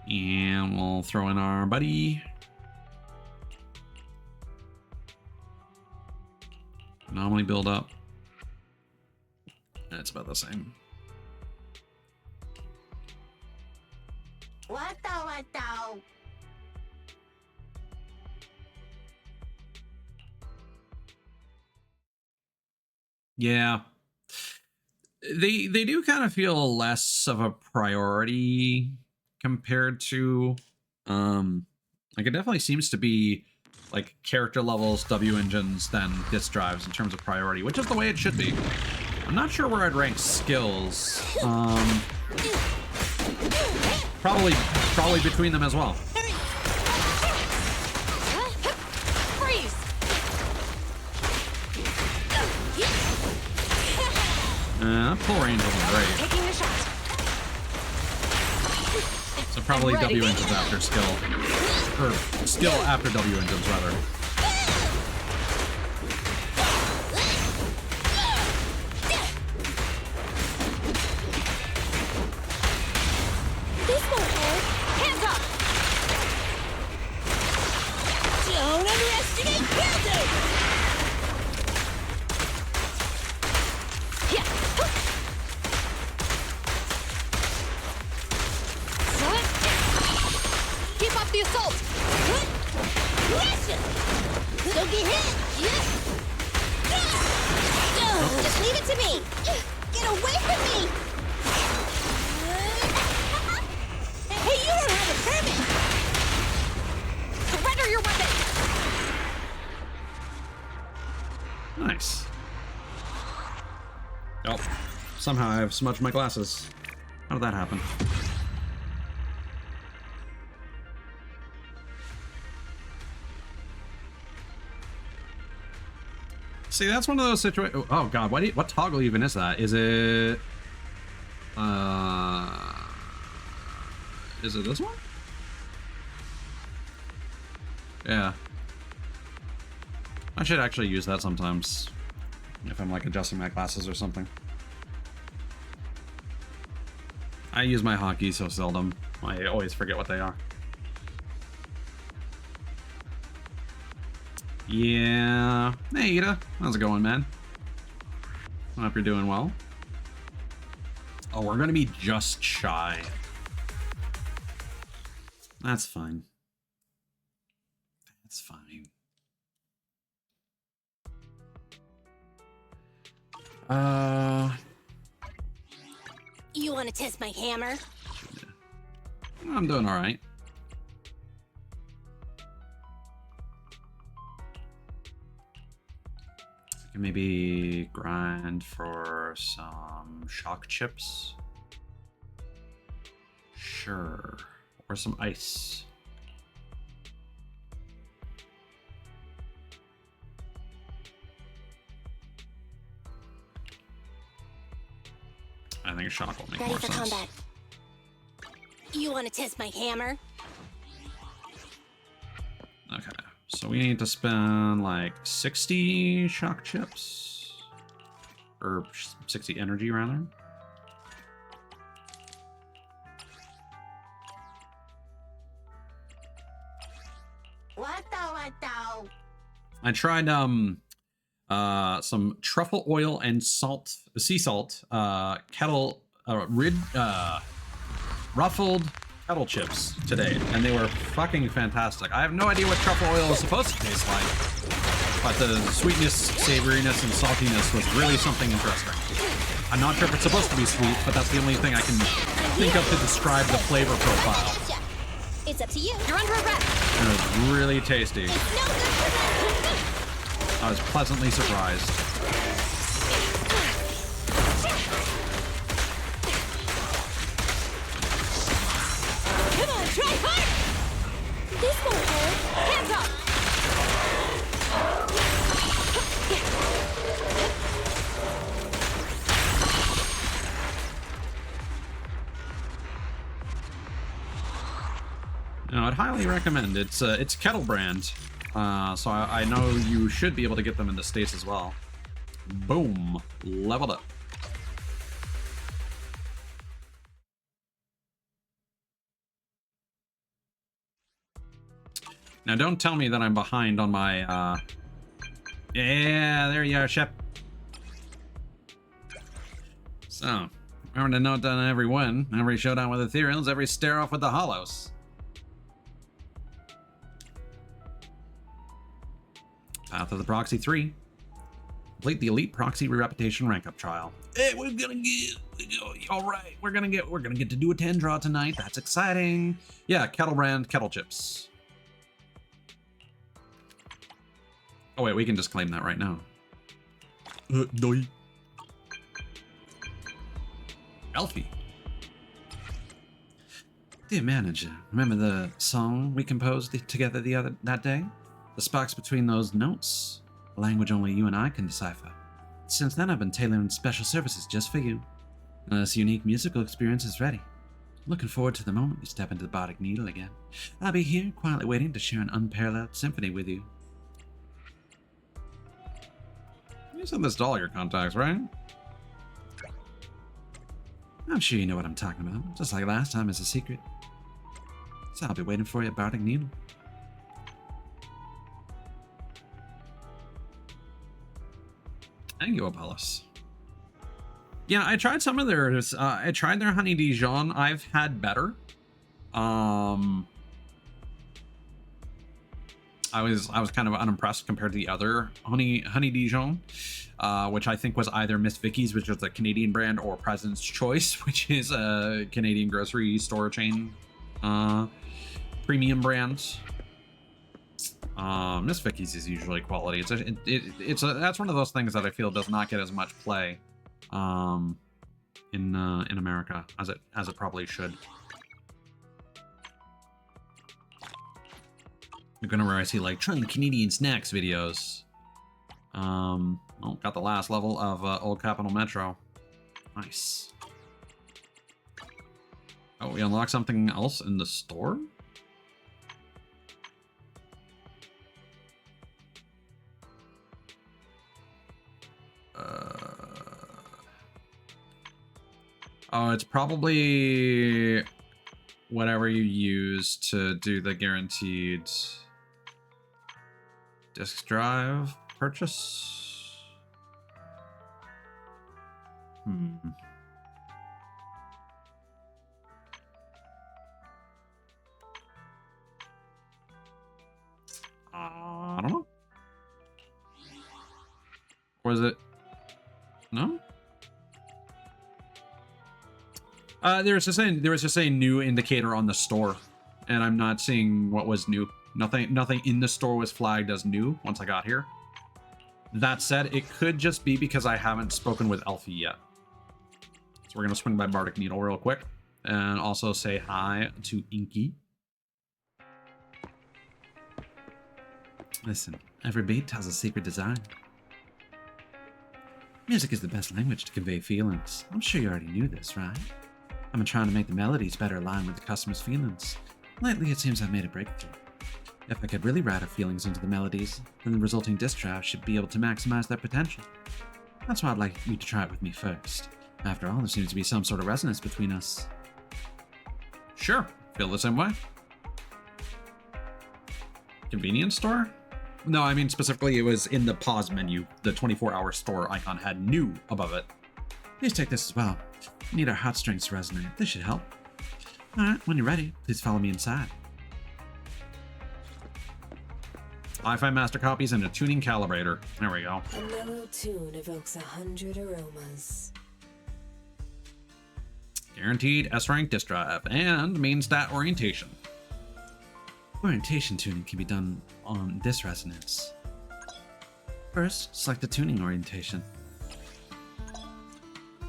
And we'll throw in our buddy. Anomaly build up. That's about the same. What the? Yeah. They do kind of feel less of a priority compared to like it definitely seems to be like character levels, W engines, than disk drives in terms of priority, which is the way it should be. I'm not sure where I'd rank skills. Probably between them as well. Freeze! Full range wasn't great. Taking a shot. So probably I'm ready. W engines after skill. Or skill after W engines, rather. This won't hurt. Hands up! Don't underestimate Builder. get hit! Just leave it to me! Get away from me! Hey, you don't have a permit! Surrender your weapon! Nice. Oh, somehow I've smudged my glasses. How did that happen? See, that's one of those situations. Oh God, what toggle even is that? Is it this one? Yeah. I should actually use that sometimes if I'm like adjusting my glasses or something. I use my hotkey so seldom. I always forget what they are. Yeah. Hey, Ida. How's it going, man? I hope you're doing well. Oh, we're gonna be just shy. That's fine. That's fine. You want to test my hammer? I'm doing all right. I can maybe grind for some shock chips. Sure. Or some ice. I think shock will make Ready more for sense. combat. You want to test my hammer? Okay, so we need to spend like 60 shock chips. Or 60 energy, rather. What the? I tried some truffle oil and salt, sea salt, ruffled kettle chips today, and they were fucking fantastic. I have no idea what truffle oil is supposed to taste like, but the sweetness, savoriness, and saltiness was really something interesting. I'm not sure if it's supposed to be sweet, but that's the only thing I can think of to describe the flavor profile. It's up to you. You're under arrest. And it was really tasty. It's no good for them. I was pleasantly surprised. Come on, try hard! This won't hurt. Hands up! No, I'd highly recommend. It's Kettle brand, so I know you should be able to get them in the States as well. Boom, leveled up. Now, don't tell me that I'm behind on my. Yeah, there you are, Shep. So, remember to note down every win, every showdown with Ethereals, every stare off with the Hollows. Path of the Proxy 3. Complete the Elite Proxy Re-Reputation Rank Up Trial. Hey, we're gonna get... All right, we're gonna get to do a 10 draw tonight. That's exciting. Yeah, Kettle brand kettle chips. Oh wait, we can just claim that right now. Doi. Elfie. Dear manager, remember the song we composed together that day? The sparks between those notes, a language only you and I can decipher. Since then, I've been tailoring special services just for you. This unique musical experience is ready. Looking forward to the moment you step into the Bardic Needle again. I'll be here, quietly waiting to share an unparalleled symphony with you. You sent this to all your contacts, right? I'm sure you know what I'm talking about. Just like last time, it's a secret. So I'll be waiting for you at Bardic Needle. Thank you, Apollos. Yeah, I tried some of theirs. I tried their Honey Dijon. I've had better. I was kind of unimpressed compared to the other Honey Dijon, which I think was either Miss Vicky's, which is a Canadian brand, or President's Choice, which is a Canadian grocery store chain premium brand. Miss Vicky's is usually quality. That's one of those things that I feel does not get as much play in America as it probably should. You're gonna where I see like trying Canadian snacks videos. Oh, got the last level of Old Capital Metro. Nice. Oh, we unlock something else in the store? Oh, it's probably whatever you use to do the guaranteed disk drive purchase. I don't know. Was it? No? There was just a new indicator on the store, and I'm not seeing what was new. Nothing in the store was flagged as new once I got here. That said, it could just be because I haven't spoken with Elfie yet. So we're gonna swing by Bardic Needle real quick, and also say hi to Inky. Listen, every beat has a secret design. Music is the best language to convey feelings. I'm sure you already knew this, right? I've been trying to make the melodies better align with the customer's feelings. Lately, it seems I've made a breakthrough. If I could really write our feelings into the melodies, then the resulting disc drive should be able to maximize their potential. That's why I'd like you to try it with me first. After all, there seems to be some sort of resonance between us. Sure, feel the same way. Convenience store? No, I mean specifically it was in the pause menu. The 24-hour store icon had new above it. Please take this as well. We need our heartstrings to resonate. This should help. Alright, when you're ready, please follow me inside. Hi-Fi master copies and a tuning calibrator. There we go. A mellow tune evokes 100 aromas. Guaranteed S-rank disk drive and main stat orientation. Orientation tuning can be done on this resonance. First, select the tuning orientation.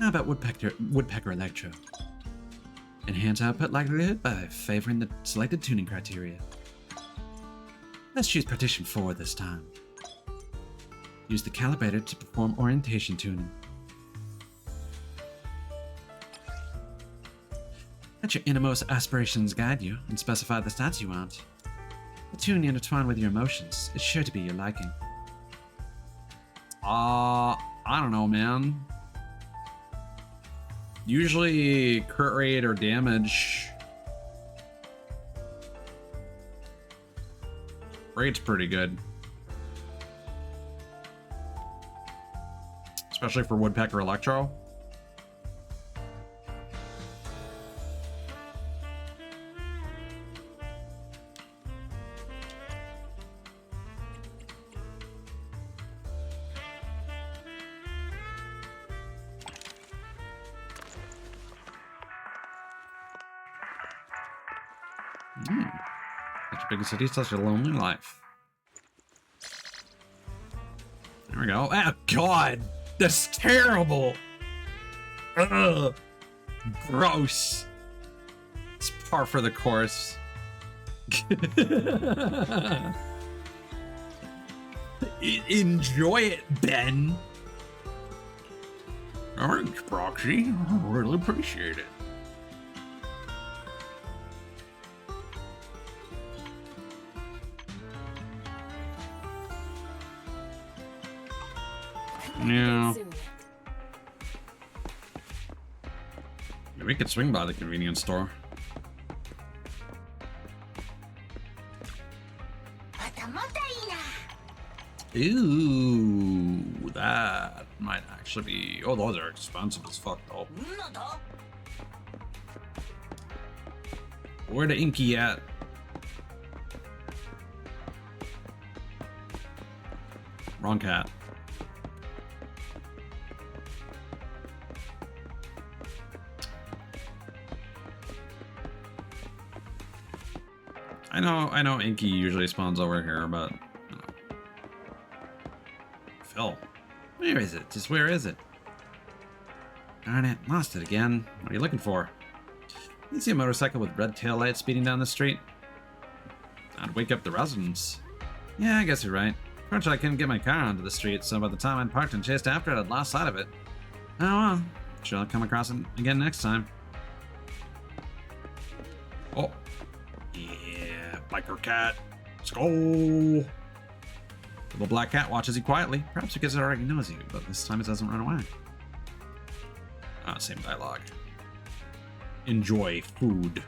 How about Woodpecker Electro? Enhance output likelihood by favoring the selected tuning criteria. Let's choose Partition 4 this time. Use the calibrator to perform orientation tuning. Let your innermost aspirations guide you and specify the stats you want. The tune you intertwine with your emotions is sure to be your liking. I don't know, man. Usually crit rate or damage. Rate's pretty good. Especially for Woodpecker Electro. Such a big city, such a lonely life. There we go. Oh, God! That's terrible! Ugh! Gross! It's par for the course. Enjoy it, Ben! Thanks, Proxy. I really appreciate it. Yeah. Maybe we could swing by the convenience store. Ooh, that might actually be... Oh, those are expensive as fuck, though. Where the Inky at? Wrong cat. I know Inky usually spawns over here, but Phil. Where is it? Just where is it? Darn it, lost it again. What are you looking for? You see a motorcycle with red taillights speeding down the street? I'd wake up the residents. Yeah, I guess you're right. Fortunately, I couldn't get my car onto the street, so by the time I'd parked and chased after it, I'd lost sight of it. Oh well, sure I'll come across it again next time. Oh. Yeah, biker cat. Let's go. Little black cat watches you quietly, perhaps because it already knows you, but this time it doesn't run away. Ah, same dialogue. Enjoy food.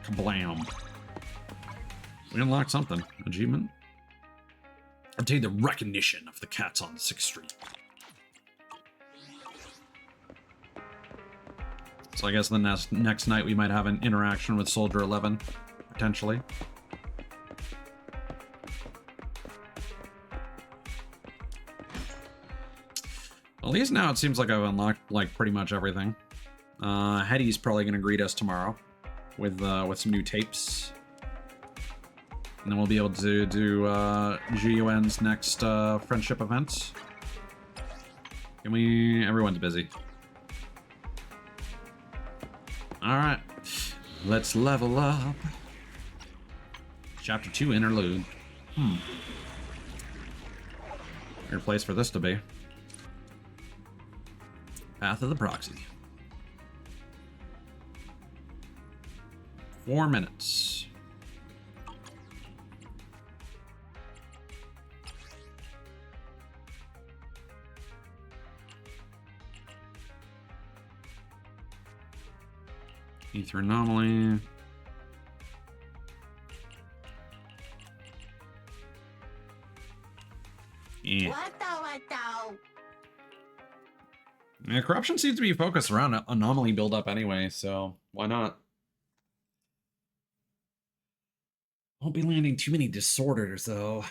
Kablam. We unlocked something. Achievement. Obtain the recognition of the cats on 6th Street. So I guess the next night we might have an interaction with Soldier 11, potentially. At least now it seems like I've unlocked like pretty much everything. Hetty's probably gonna greet us tomorrow with some new tapes, and then we'll be able to do GUN's next friendship event. Can we? Everyone's busy. All right, let's level up. Chapter 2 interlude. Weird place for this to be. Path of the Proxy. 4 minutes. Ether anomaly. Yeah. Yeah, corruption seems to be focused around anomaly buildup anyway, so why not? Won't be landing too many disorders, though.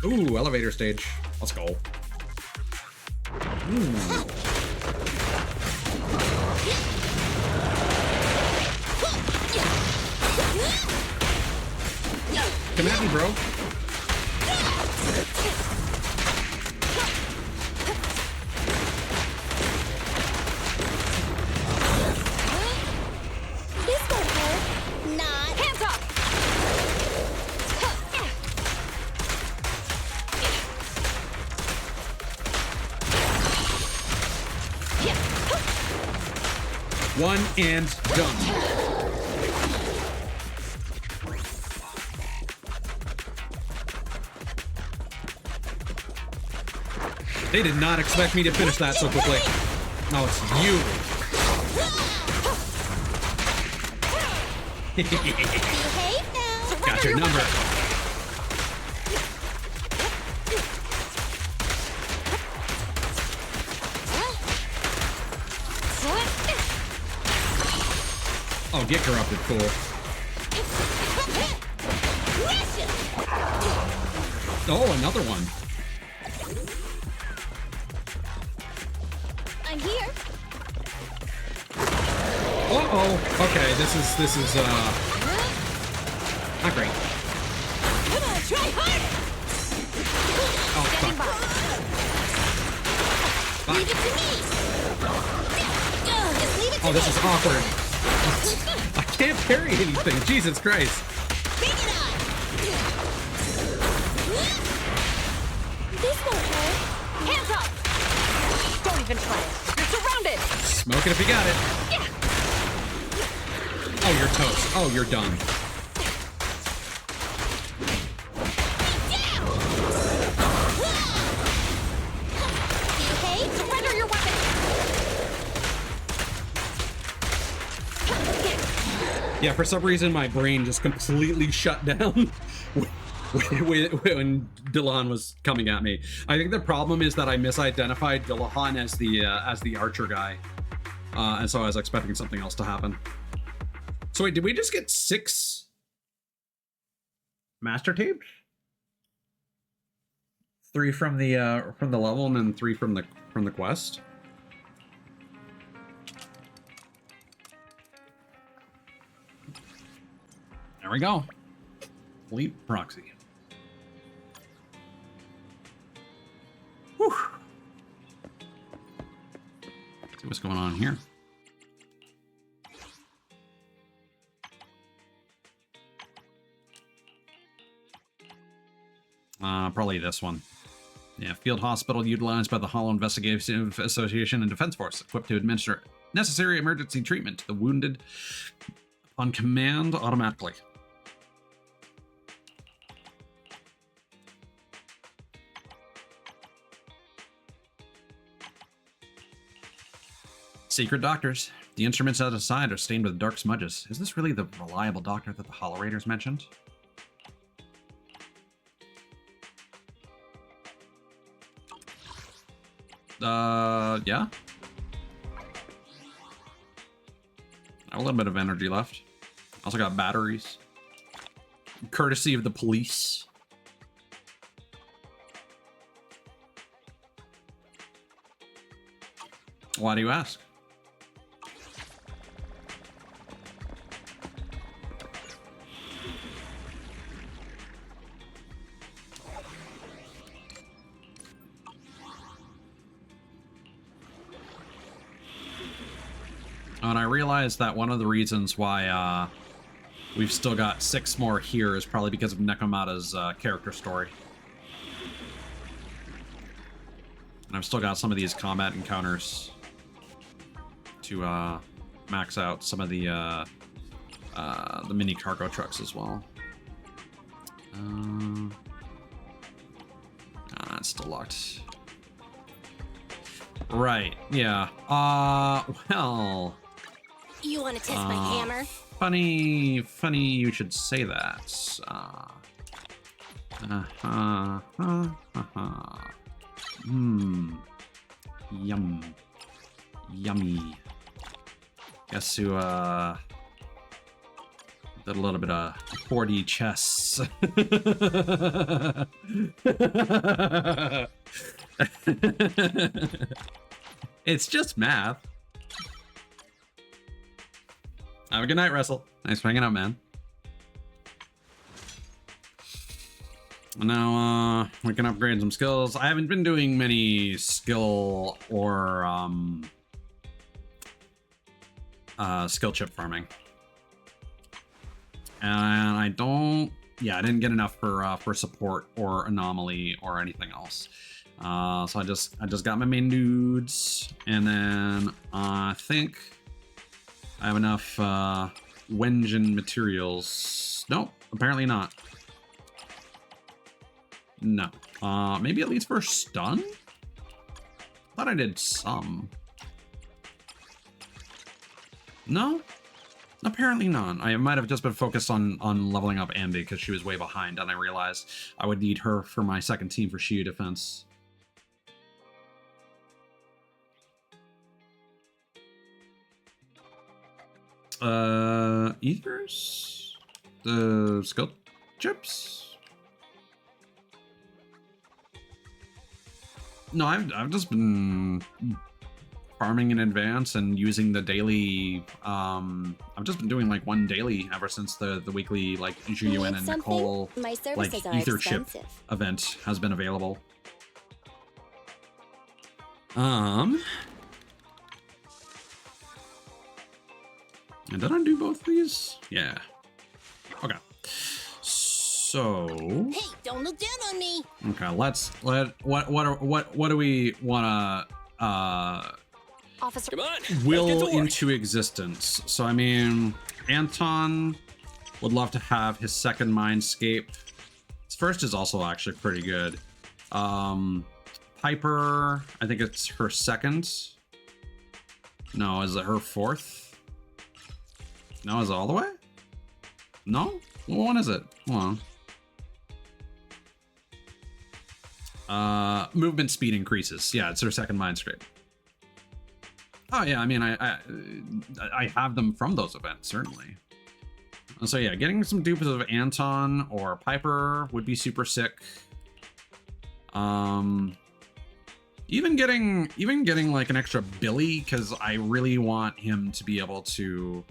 Ooh, elevator stage. Let's go. Ooh. Come at me, bro. This won't hurt. Not. Hands up! One and done. They did not expect me to finish that so quickly. No, it's you. Behave now. Got your number. Oh, get corrupted, fool. Oh, another one. I'm here. Uh-oh. Okay, this is not great. Come on, try harder. Oh, fuck. Leave it to me. Just leave it to Oh, this me. is awkward. I can't parry anything. Jesus Christ. Bring it on. This won't hurt. Hands up! Don't even try it. You're surrounded! Smoke it if you got it. Oh, you're toast. Oh, you're done. Okay, Surrender your weapon! Yeah, for some reason my brain just completely shut down when Dillahan was coming at me. I think the problem is that I misidentified Dillahan as the archer guy. And so I was expecting something else to happen. So wait, did we just get 6 master tapes? 3 from the level and then 3 from the quest? There we go. Leap proxy. Whew. See what's going on here. Probably this one. Yeah, field hospital utilized by the Hollow Investigative Association and Defense Force, equipped to administer necessary emergency treatment to the wounded on command automatically. Secret doctors. The instruments at his side are stained with dark smudges. Is this really the reliable doctor that the Hollow Raiders mentioned? Yeah. I have a little bit of energy left. Also got batteries. Courtesy of the police. Why do you ask? And I realized that one of the reasons why we've still got 6 more here is probably because of Nekomata's character story. And I've still got some of these combat encounters to max out some of the mini cargo trucks as well. It's still locked. Right, yeah. Well... You want to test my hammer? Funny you should say that. Yum. Yummy. Guess who, did a little bit of 4D chess. It's just math. Have a good night, Russell. Nice hanging out, man. Now, we can upgrade some skills. I haven't been doing many skill or skill chip farming. And I didn't get enough for support or anomaly or anything else. So I just got my main dudes, and then I think I have enough Wenjin materials. Nope, apparently not. No. Maybe at least for stun? Thought I did some. No? Apparently not. I might have just been focused on leveling up Ambi because she was way behind, and I realized I would need her for my second team for Shiyu defense. Ethers? The skill chips? No, I've just been farming in advance and using the daily. I've just been doing like one daily ever since the weekly like Juyuan and Nicole like ether chip event has been available. And did I do both of these? Yeah. Okay. So. Hey, don't look down on me. Okay, what do we wanna Officer, Come on, will into existence? So I mean, Anton would love to have his second Mindscape. His first is also actually pretty good. Piper, I think it's her second. No, is it her fourth? No, is it all the way? No? What one is it? Hold on. Movement speed increases. Yeah, it's her second Mindscape. Oh yeah, I mean, I have them from those events, certainly. So yeah, getting some dupes of Anton or Piper would be super sick. Even getting like an extra Billy, because I really want him to be able to.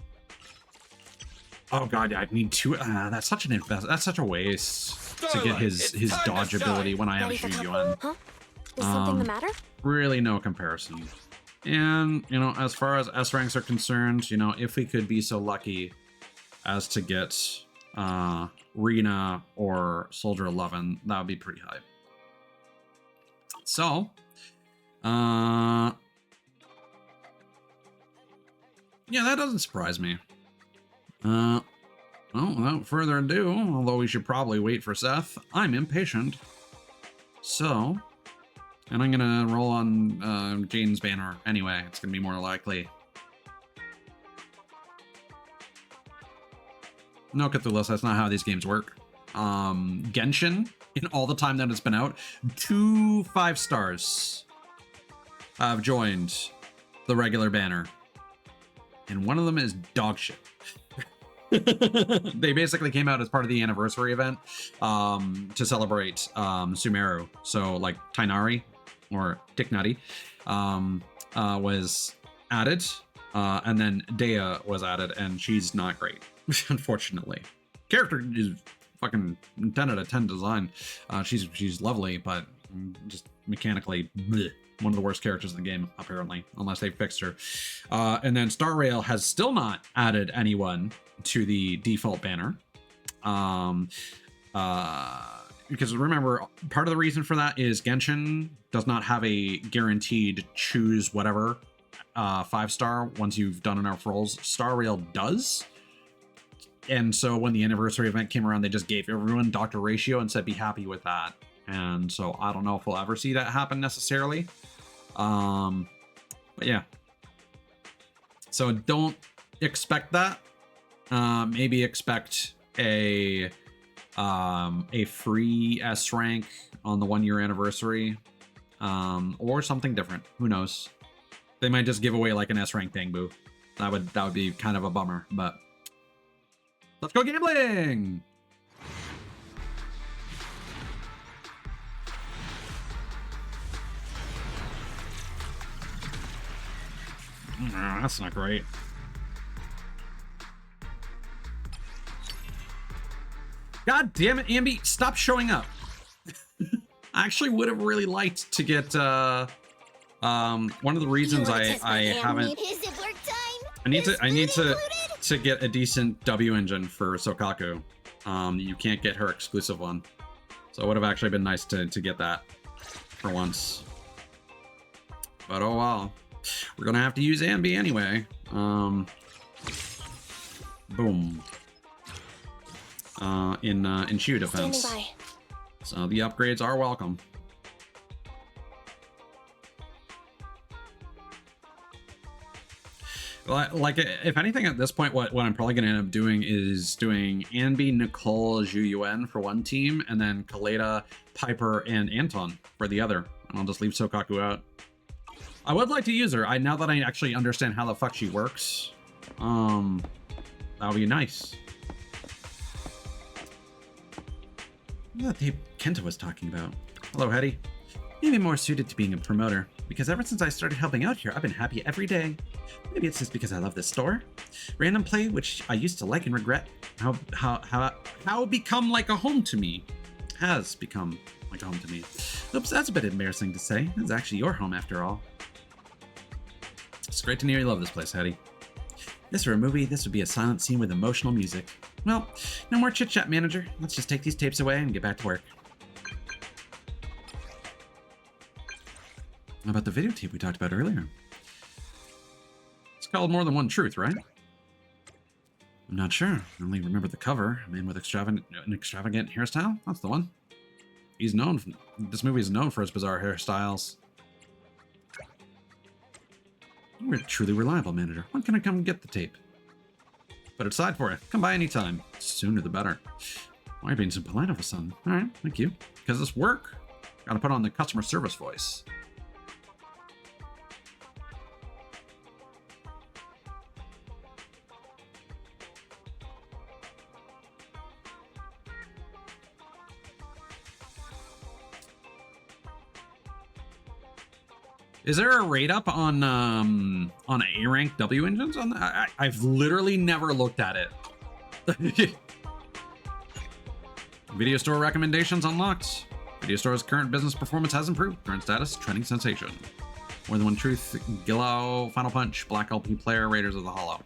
Oh god, I need two. That's such an that's such a waste to get his dodge ability when I have Zhu Yuan. Huh? Is something the matter? Really no comparison. And, you know, as far as S ranks are concerned, you know, if we could be so lucky as to get Rena or Soldier 11, that would be pretty high. So, yeah, that doesn't surprise me. Well, without further ado, although we should probably wait for Seth, I'm impatient. So, and I'm gonna roll on Jane's banner anyway. It's gonna be more likely. No, Cthulhu, that's not how these games work. Genshin, in all the time that it's been out, 2 5 stars have joined the regular banner. And one of them is dog shit. They basically came out as part of the anniversary event to celebrate Sumeru. So like Tainari or Dick Nutty was added, and then Dea was added, and she's not great, unfortunately. Character is fucking 10 out of 10 design. She's lovely, but just mechanically bleh. One of the worst characters in the game, apparently, unless they fixed her. And then Star Rail has still not added anyone to the default banner. Because remember, part of the reason for that is Genshin does not have a guaranteed choose whatever 5-star once you've done enough rolls. Star Rail does. And so when the anniversary event came around, they just gave everyone Dr. Ratio and said, be happy with that. And so I don't know if we'll ever see that happen necessarily. But yeah. So don't expect that. Maybe expect a free S rank on the 1-year anniversary, or something different. Who knows? They might just give away like an S rank Bangbu. That would be kind of a bummer. But let's go gambling. That's not great. God damn it, Ambi, stop showing up. I actually would have really liked to get one of the reasons I haven't. I need to get a decent W engine for Sokaku. You can't get her exclusive one. So it would have actually been nice to get that for once. But oh well. We're gonna have to use Ambi anyway. Boom. In Shield defense. So the upgrades are welcome. Like, if anything at this point, what I'm probably gonna end up doing is doing Ambi, Nicole, Zhu Yuan for one team, and then Kaleda, Piper, and Anton for the other. And I'll just leave Sokaku out. I would like to use her. Now that I actually understand how the fuck she works, that would be nice. What the Kenta was talking about. Hello, Hetty. Maybe more suited to being a promoter, because ever since I started helping out here, I've been happy every day. Maybe it's just because I love this store. Random play, which I used to like and regret, how become like a home to me. Has become like a home to me. Oops, that's a bit embarrassing to say. It's actually your home after all. It's great to hear you love this place, Hetty. If this were a movie, this would be a silent scene with emotional music. Well, no more chit-chat, manager. Let's just take these tapes away and get back to work. How about the videotape we talked about earlier? It's called More Than One Truth, right? I'm not sure. I only remember the cover. A man with an extravagant hairstyle? That's the one. He's known for, this movie is known for its bizarre hairstyles. You're a truly reliable manager. When can I come get the tape? Put it aside for you. Come by anytime. Sooner the better. Why are you being so polite all of a sudden? Alright, thank you. Because it's work. Gotta put on the customer service voice. Is there a rate up on A rank W engines on that? I've literally never looked at it. Video store recommendations unlocked. Video store's current business performance has improved. Current status, trending sensation. More Than One Truth, Gillow, Final Punch, Black LP Player, Raiders of the Hollow.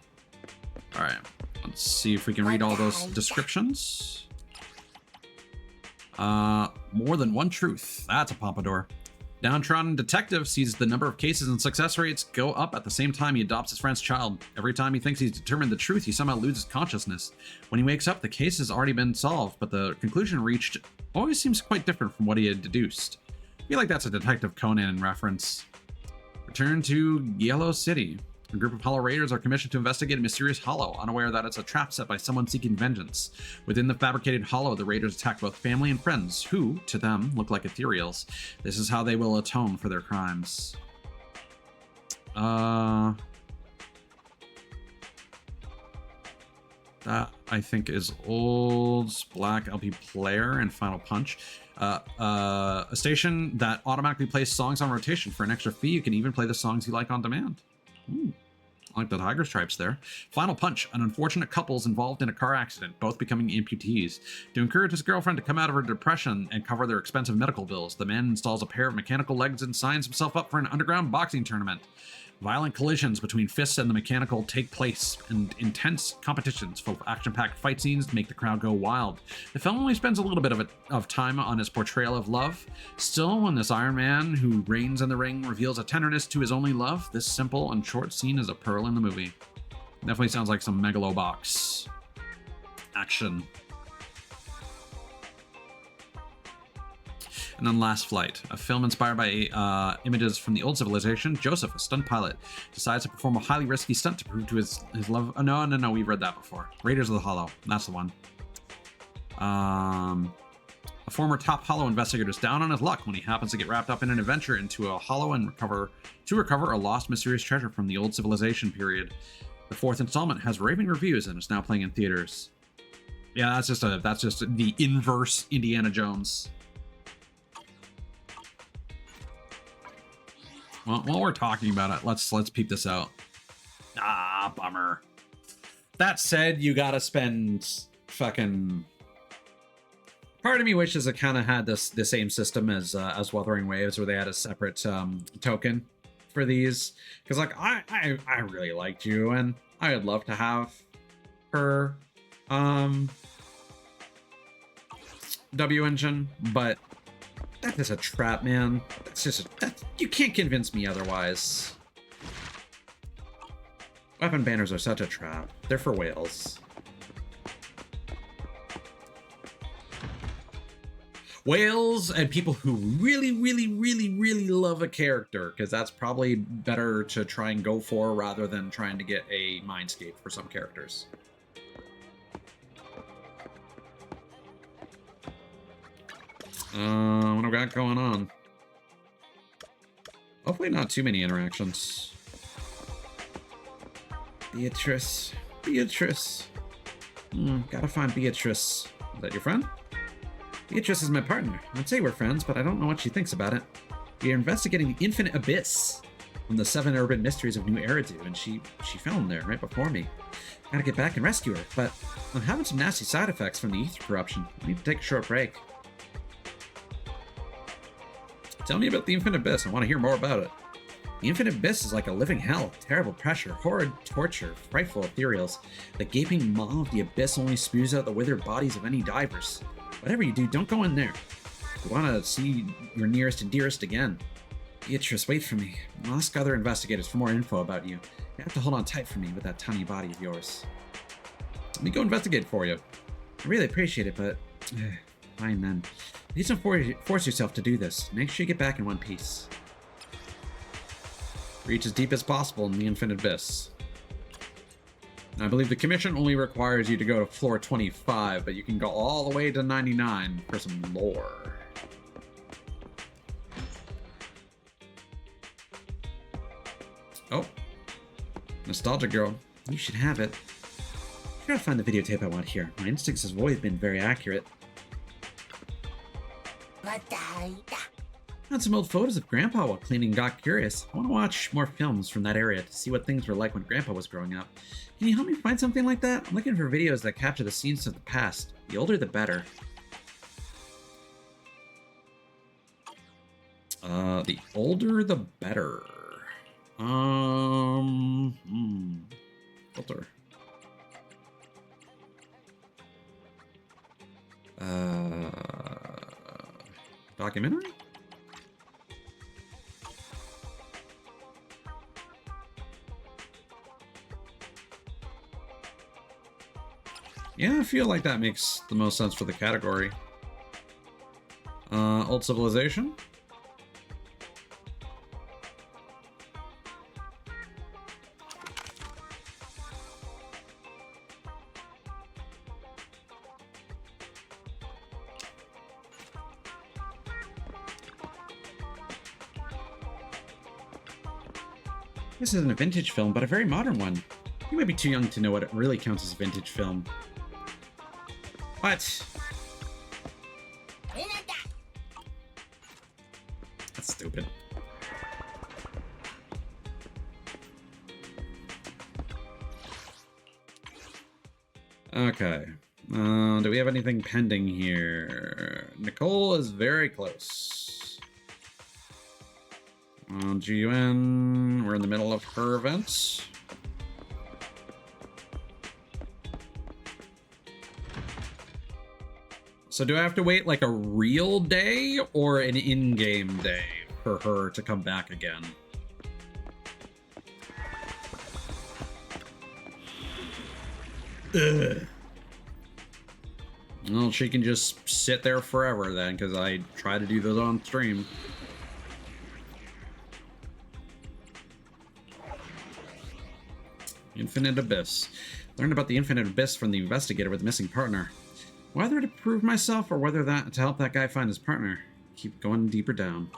All right, let's see if we can read all those descriptions. More Than One Truth. That's a pompadour. Downtrodden detective sees the number of cases and success rates go up at the same time he adopts his friend's child. Every time he thinks he's determined the truth, he somehow loses consciousness. When he wakes up, the case has already been solved, but the conclusion reached always seems quite different from what he had deduced. I feel like that's a Detective Conan reference. Return to Yellow City. A group of Hollow Raiders are commissioned to investigate a mysterious hollow, unaware that it's a trap set by someone seeking vengeance. Within the fabricated hollow, the Raiders attack both family and friends, who, to them, look like ethereals. This is how they will atone for their crimes. That, I think, is Old's Black LP Player and Final Punch. A station that automatically plays songs on rotation. For an extra fee, you can even play the songs you like on demand. Ooh. I like the tiger stripes there. Final Punch. An unfortunate couple's involved in a car accident, both becoming amputees. To encourage his girlfriend to come out of her depression and cover their expensive medical bills, the man installs a pair of mechanical legs and signs himself up for an underground boxing tournament. Violent collisions between fists and the mechanical take place, and intense competitions full of action-packed fight scenes make the crowd go wild. The film only spends a little bit of time on his portrayal of love. Still, when this Iron Man who reigns in the ring reveals a tenderness to his only love, this simple and short scene is a pearl in the movie. Definitely sounds like some Megalobox action. And then Last Flight, a film inspired by images from the old civilization. Joseph, a stunt pilot, decides to perform a highly risky stunt to prove to his love. Oh, no, we've read that before. Raiders of the Hollow, that's the one. A former top Hollow investigator is down on his luck when he happens to get wrapped up in an adventure into a Hollow and recover a lost mysterious treasure from the old civilization period. The fourth installment has raving reviews and is now playing in theaters. Yeah, that's just the inverse Indiana Jones. Well, while we're talking about it, let's peep this out. Ah, bummer. That said, you gotta spend fucking... Part of me wishes it kind of had the same system as Wuthering Waves, where they had a separate token for these. Because, like, I really liked you, and I would love to have her W engine, but... That is a trap, man. That's just you can't convince me otherwise. Weapon banners are such a trap. They're for whales. Whales and people who really, really, really, really love a character, because that's probably better to try and go for rather than trying to get a Mindscape for some characters. What have we got going on? Hopefully not too many interactions. Beatrice. Gotta find Beatrice. Is that your friend? Beatrice is my partner. I'd say we're friends, but I don't know what she thinks about it. We are investigating the infinite abyss from the 7 urban mysteries of New Eridu, and she fell in there right before me. Gotta get back and rescue her, but I'm having some nasty side effects from the ether corruption. I need to take a short break. Tell me about the Infinite Abyss. I want to hear more about it. The Infinite Abyss is like a living hell. Terrible pressure, horrid torture, frightful ethereals. The gaping maw of the abyss only spews out the withered bodies of any divers. Whatever you do, don't go in there. You want to see your nearest and dearest again. Beatrice, wait for me. I'll ask other investigators for more info about you. You have to hold on tight for me with that tiny body of yours. Let me go investigate for you. I really appreciate it, but... Fine then. Please don't force yourself to do this. Make sure you get back in one piece. Reach as deep as possible in the Infinite Abyss. I believe the commission only requires you to go to floor 25, but you can go all the way to 99 for some lore. Oh. Nostalgia Girl. You should have it. I gotta find the videotape I want here. My instincts have always been very accurate. Found some old photos of Grandpa while cleaning and got curious. I want to watch more films from that area to see what things were like when Grandpa was growing up. Can you help me find something like that? I'm looking for videos that capture the scenes of the past. The older, the better. The older, the better. Filter. Documentary? Yeah, I feel like that makes the most sense for the category. Old Civilization? This isn't a vintage film, but a very modern one. You might be too young to know what really counts as a vintage film. What? That's stupid. Okay. Do we have anything pending here? Nicole is very close. GUN, we're in the middle of her events. So do I have to wait like a real day or an in-game day for her to come back again? Ugh. Well, she can just sit there forever then, because I try to do those on stream. Infinite Abyss. Learned about the Infinite Abyss from the investigator with the missing partner. Whether to prove myself or whether to help that guy find his partner. Keep going deeper down.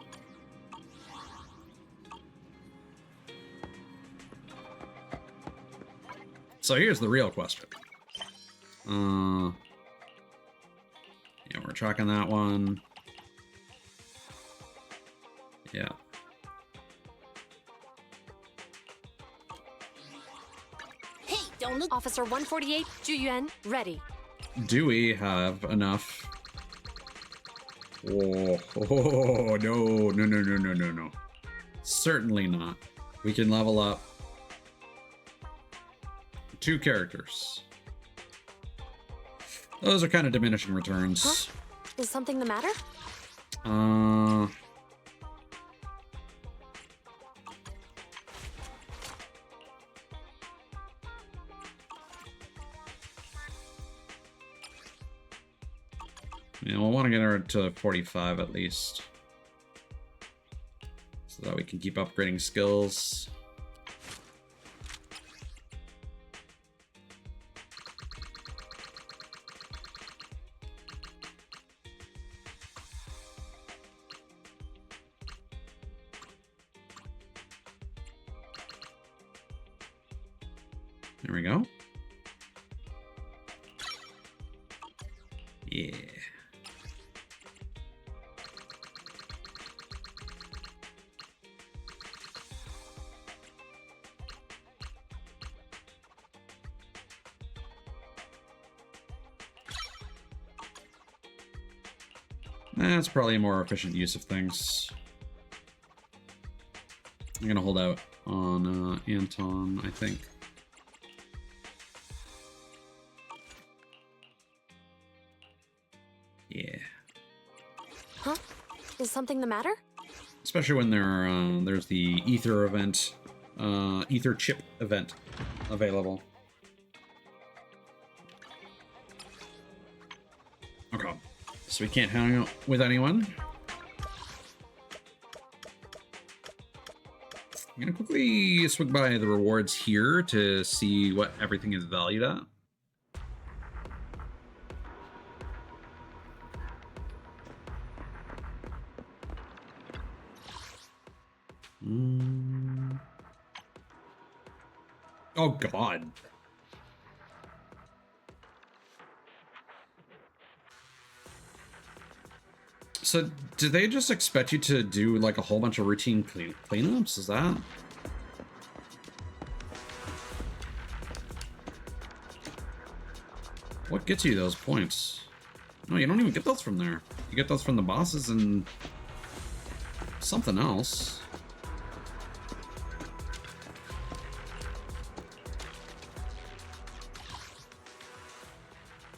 So here's the real question. Yeah, we're tracking that one. Yeah. Hey, don't look. Officer 148, Juyuan, ready. Do we have enough? Oh, no. Certainly not. We can level up 2 characters. Those are kind of diminishing returns. Huh? Is something the matter? Yeah, we'll want to get her to 45 at least. So that we can keep upgrading skills. There we go. Yeah. That's probably a more efficient use of things. I'm gonna hold out on Anton, I think. Yeah. Huh? Is something the matter? Especially when there's the ether event, ether chip event available. Okay. So we can't hang out with anyone. I'm gonna quickly swing by the rewards here to see what everything is valued at. Oh God. So, do they just expect you to do like a whole bunch of routine cleanups? Is that? What gets you those points? No, you don't even get those from there. You get those from the bosses and something else.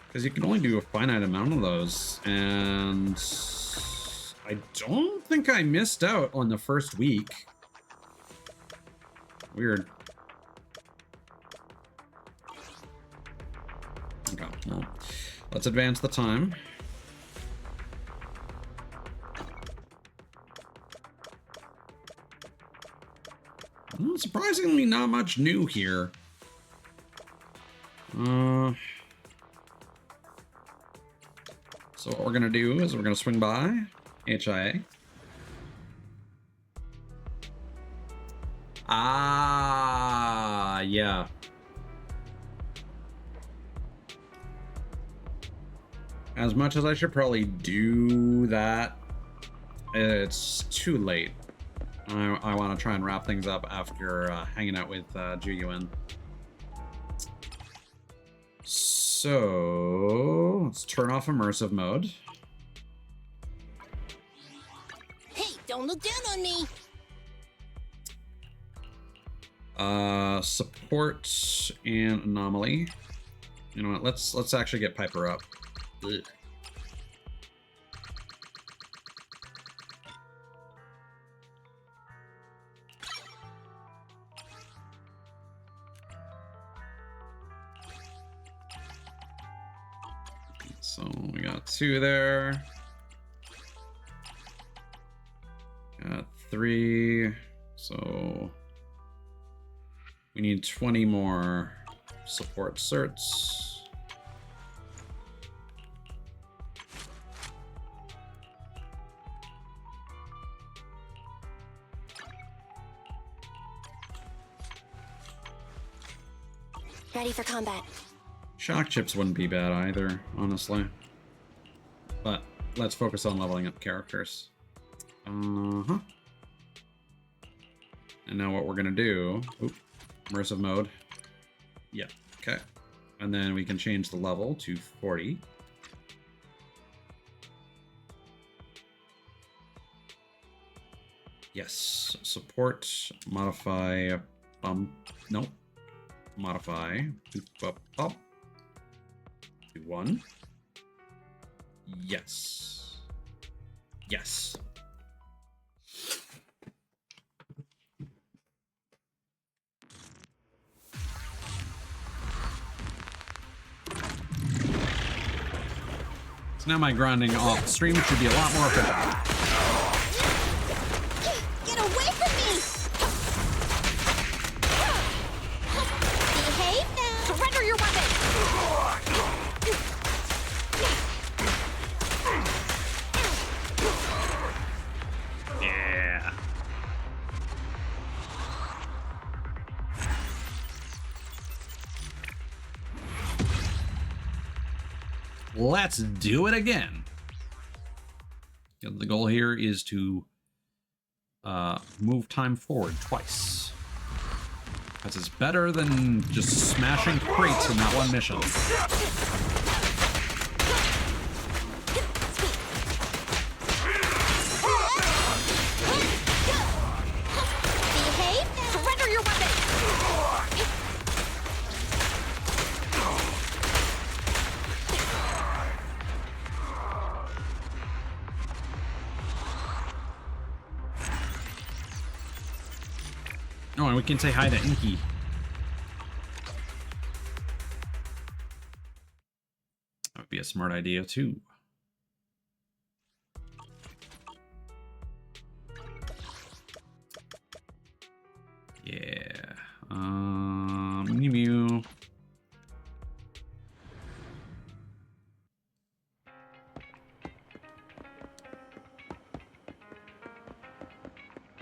Because you can only do a finite amount of those, and I don't think I missed out on the first week. Weird. Okay, well, let's advance the time. Surprisingly, not much new here. So what we're gonna do is we're gonna swing by HIA. Ah, yeah. As much as I should probably do that, it's too late. I want to try and wrap things up after hanging out with Juyuan. So let's turn off immersive mode. Hey, don't look down on me. Support and anomaly. You know what? Let's actually get Piper up. Ugh. So we got 2 there. Got 3. So we need 20 more support certs. Ready for combat. Shock chips wouldn't be bad either, honestly. But let's focus on leveling up characters. And now what we're gonna do... Oop, immersive mode. Yeah, okay. And then we can change the level to 40. Yes, support, modify, nope. Modify, up. 1. Yes. Yes. So now my grinding off stream should be a lot more efficient. Get away from me! Behave now! Surrender your weapon! Yeah. Let's do it again. The goal here is to move time forward twice. Because it's better than just smashing crates in that one mission. Behave now! Surrender your weapon! Oh, and we can say hi to Inky. That would be a smart idea, too. Yeah. Mew Mew.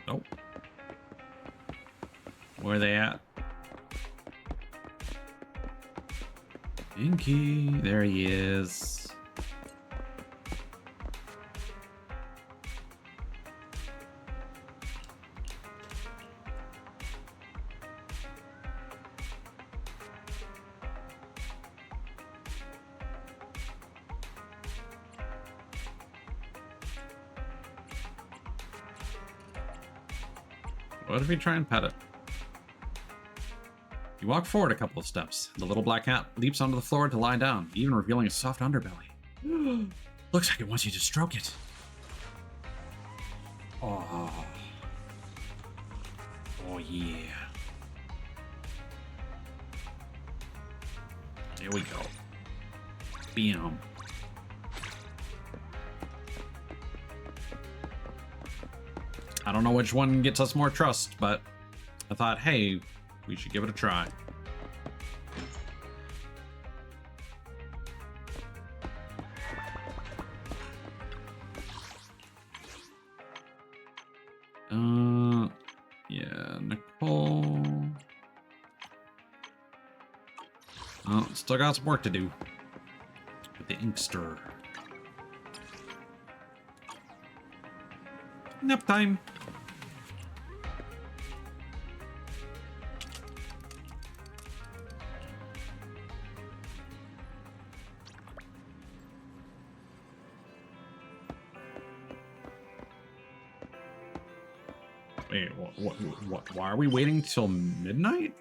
Nope. Where are they at? Inky, there he is. What if we try and pet it? You walk forward a couple of steps. The little black cat leaps onto the floor to lie down, even revealing a soft underbelly. Looks like it wants you to stroke it. Oh. Oh yeah. There we go. Bam. I don't know which one gets us more trust, but I thought, hey, we should give it a try. Yeah, Nicole. Oh, still got some work to do with the Inkster. Nap time. Wait, what? Why are we waiting till midnight?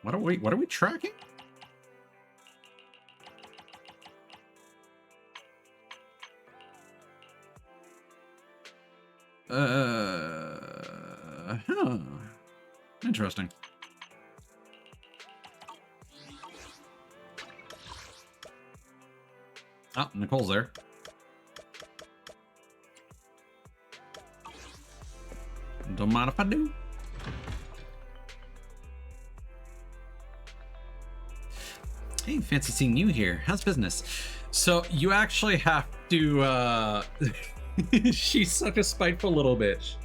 What are we tracking? Huh. Interesting. Oh, Nicole's there. Don't mind if I do. Hey, fancy seeing you here. How's business? So you actually have to, she's such a spiteful little bitch.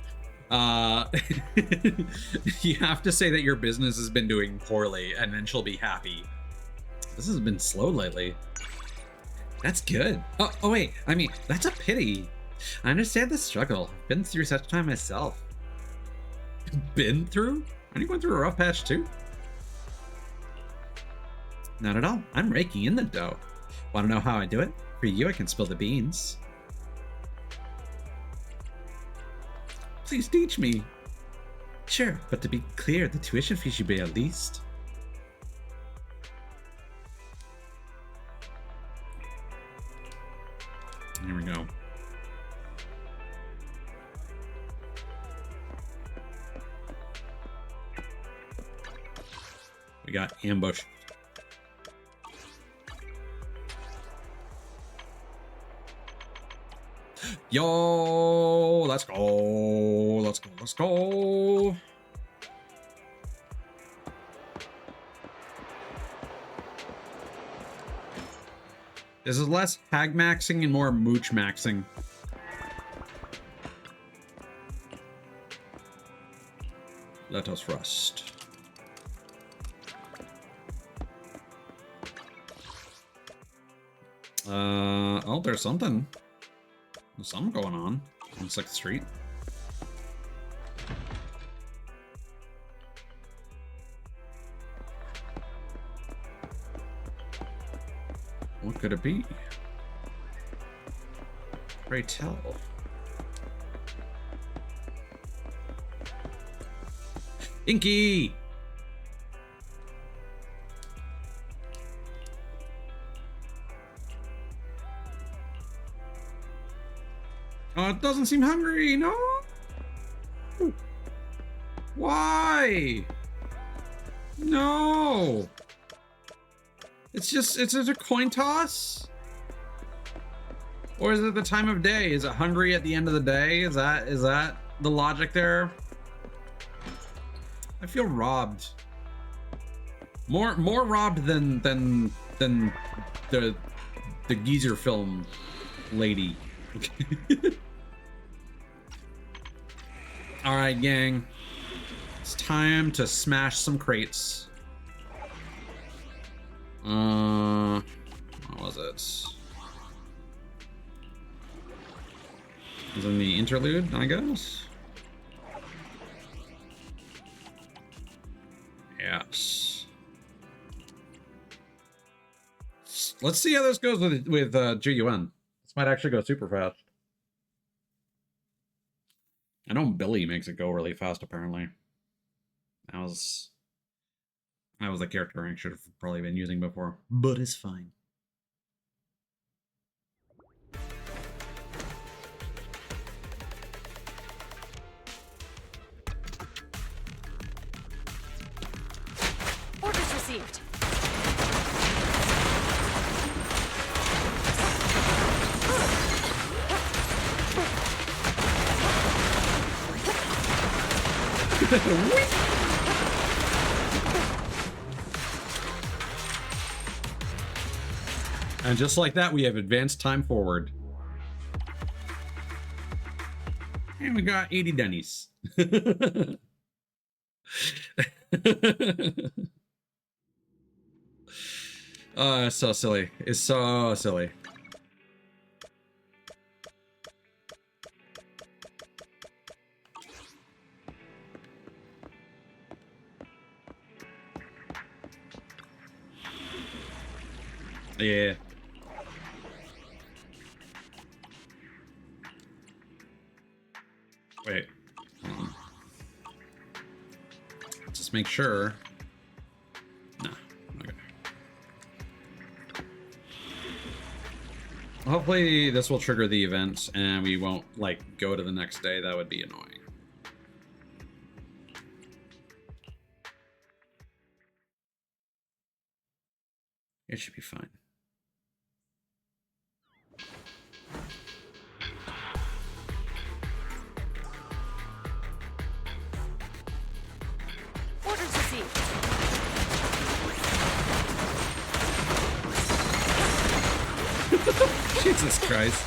You have to say that your business has been doing poorly and then she'll be happy. This has been slow lately. That's good. Oh wait, I mean, that's a pity. I understand the struggle. I've been through such a time myself. Been through? Are you going through a rough patch too? Not at all. I'm raking in the dough. Want to know how I do it? For you, I can spill the beans. Please teach me. Sure, but to be clear, the tuition fee should be at least. Here we go. We got ambush. Yo, let's go. Let's go. Let's go. This is less hag maxing and more mooch maxing. Let us rest. Oh, there's something. There's something going on 6th Street. What could it be? Pray tell. Inky! Oh, it doesn't seem hungry. No. Why? No. It's just a coin toss. Or is it the time of day? Is it hungry at the end of the day? Is that the logic there? I feel robbed. More robbed than the geezer film lady. All right, gang. It's time to smash some crates. What was it? It was in the interlude, I guess. Yes. Let's see how this goes with GUN. This might actually go super fast. I know Billy makes it go really fast, apparently. That was a character I should have probably been using before, but it's fine. Orders received. And just like that, we have advanced time forward. And we got 80 Denny's. Oh, it's so silly. It's so silly. Yeah. Wait. Just make sure. No. Okay. Hopefully this will trigger the event and we won't like go to the next day. That would be annoying. It should be fine. Orders received. Jesus Christ.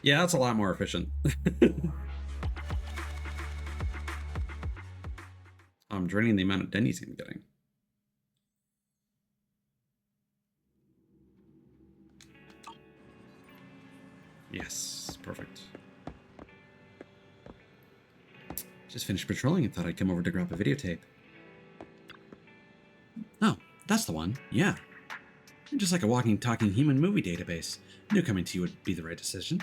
Yeah, that's a lot more efficient. I'm dreading the amount of Denny's I'm getting. Yes, perfect. Just finished patrolling and thought I'd come over to grab a videotape. Oh, that's the one. Yeah. You're just like a walking, talking human movie database. I knew coming to you would be the right decision.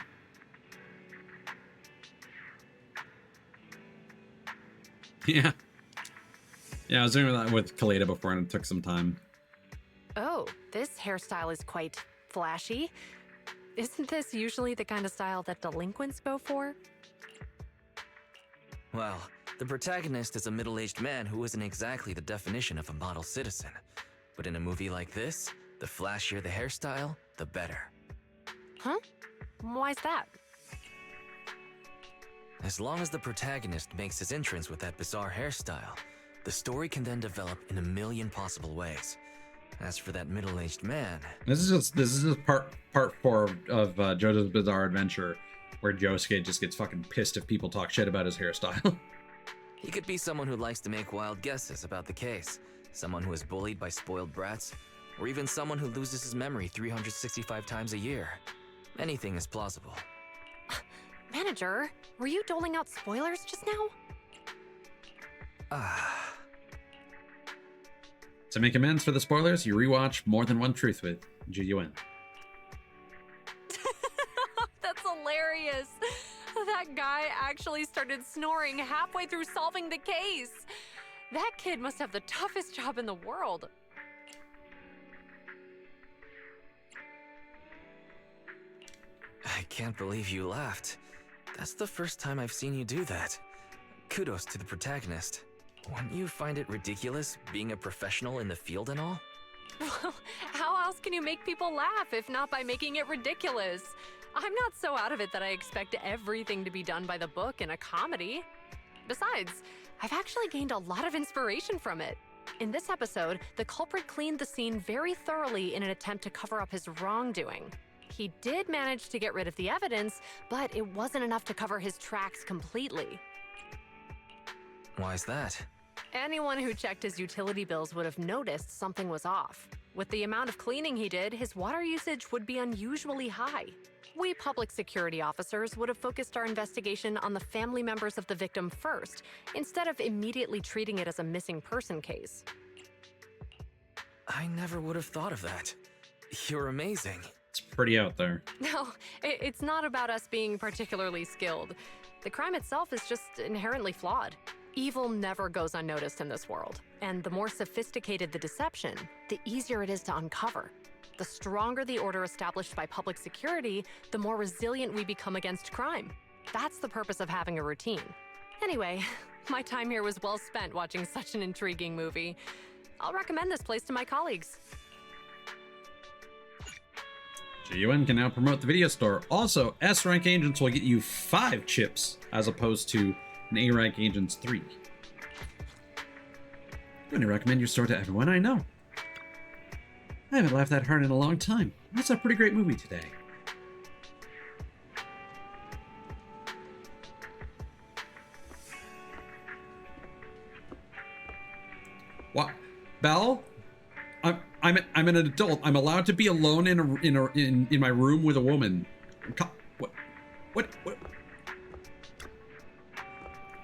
Yeah. Yeah, I was doing that with Kaleda before and it took some time. Oh, this hairstyle is quite flashy. Isn't this usually the kind of style that delinquents go for? Well, the protagonist is a middle-aged man who isn't exactly the definition of a model citizen. But in a movie like this, the flashier the hairstyle, the better. Huh? Why's that? As long as the protagonist makes his entrance with that bizarre hairstyle, the story can then develop in a million possible ways. As for that middle-aged man... This is just part 4 of JoJo's Bizarre Adventure, where Josuke just gets fucking pissed if people talk shit about his hairstyle. He could be someone who likes to make wild guesses about the case, someone who is bullied by spoiled brats, or even someone who loses his memory 365 times a year. Anything is plausible. Manager, were you doling out spoilers just now? To make amends for the spoilers, you rewatch More Than One Truth with GUN. That's hilarious. That guy actually started snoring halfway through solving the case. That kid must have the toughest job in the world. I can't believe you laughed. That's the first time I've seen you do that. Kudos to the protagonist. Wouldn't you find it ridiculous being a professional in the field and all? Well, how else can you make people laugh if not by making it ridiculous? I'm not so out of it that I expect everything to be done by the book in a comedy. Besides, I've actually gained a lot of inspiration from it. In this episode, the culprit cleaned the scene very thoroughly in an attempt to cover up his wrongdoing. He did manage to get rid of the evidence, but it wasn't enough to cover his tracks completely. Why's that? Anyone who checked his utility bills would have noticed something was off. With the amount of cleaning he did, his water usage would be unusually high. We public security officers would have focused our investigation on the family members of the victim first, instead of immediately treating it as a missing person case. I never would have thought of that. You're amazing. It's pretty out there. No, it's not about us being particularly skilled. The crime itself is just inherently flawed. Evil never goes unnoticed in this world, and the more sophisticated the deception, the easier it is to uncover. The stronger the order established by public security, the more resilient we become against crime. That's the purpose of having a routine. Anyway, my time here was well spent watching such an intriguing movie. I'll recommend this place to my colleagues. GUN can now promote the video store. Also, S-rank agents will get you 5 chips, as opposed to an A-rank agent's 3. I'm going to recommend your store to everyone I know. I haven't laughed that hard in a long time. That's a pretty great movie today. What? Belle? I'm an adult. I'm allowed to be alone in my room with a woman. What?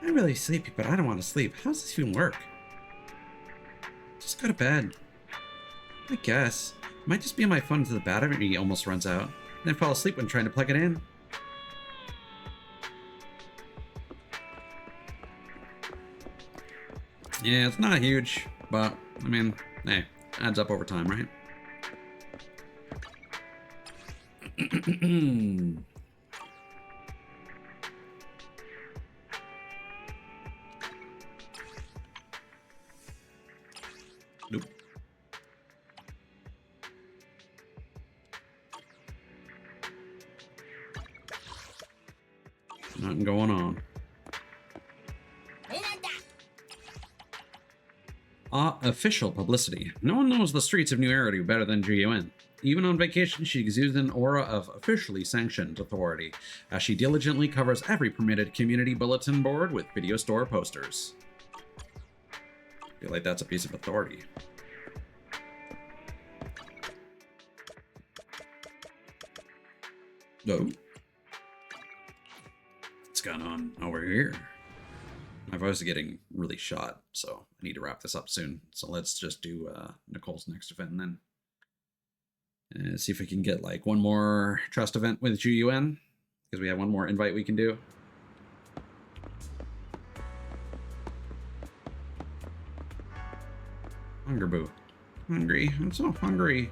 I'm really sleepy, but I don't want to sleep. How does this even work? Just go to bed. I guess. It might just be on my phone until the battery almost runs out. And then fall asleep when trying to plug it in. Yeah, it's not huge, but I mean, hey, adds up over time, right? Nope. Nothing going on. Official publicity. No one knows the streets of New Eridu better than GUN. Even on vacation, she exudes an aura of officially sanctioned authority, as she diligently covers every permitted community bulletin board with video store posters. I feel like that's a piece of authority. No. What's going on over here? My voice is getting really shot, so I need to wrap this up soon. So let's just do Nicole's next event and then see if we can get like one more trust event with GUN, because we have one more invite we can do. Hunger boo. Hungry. I'm so hungry.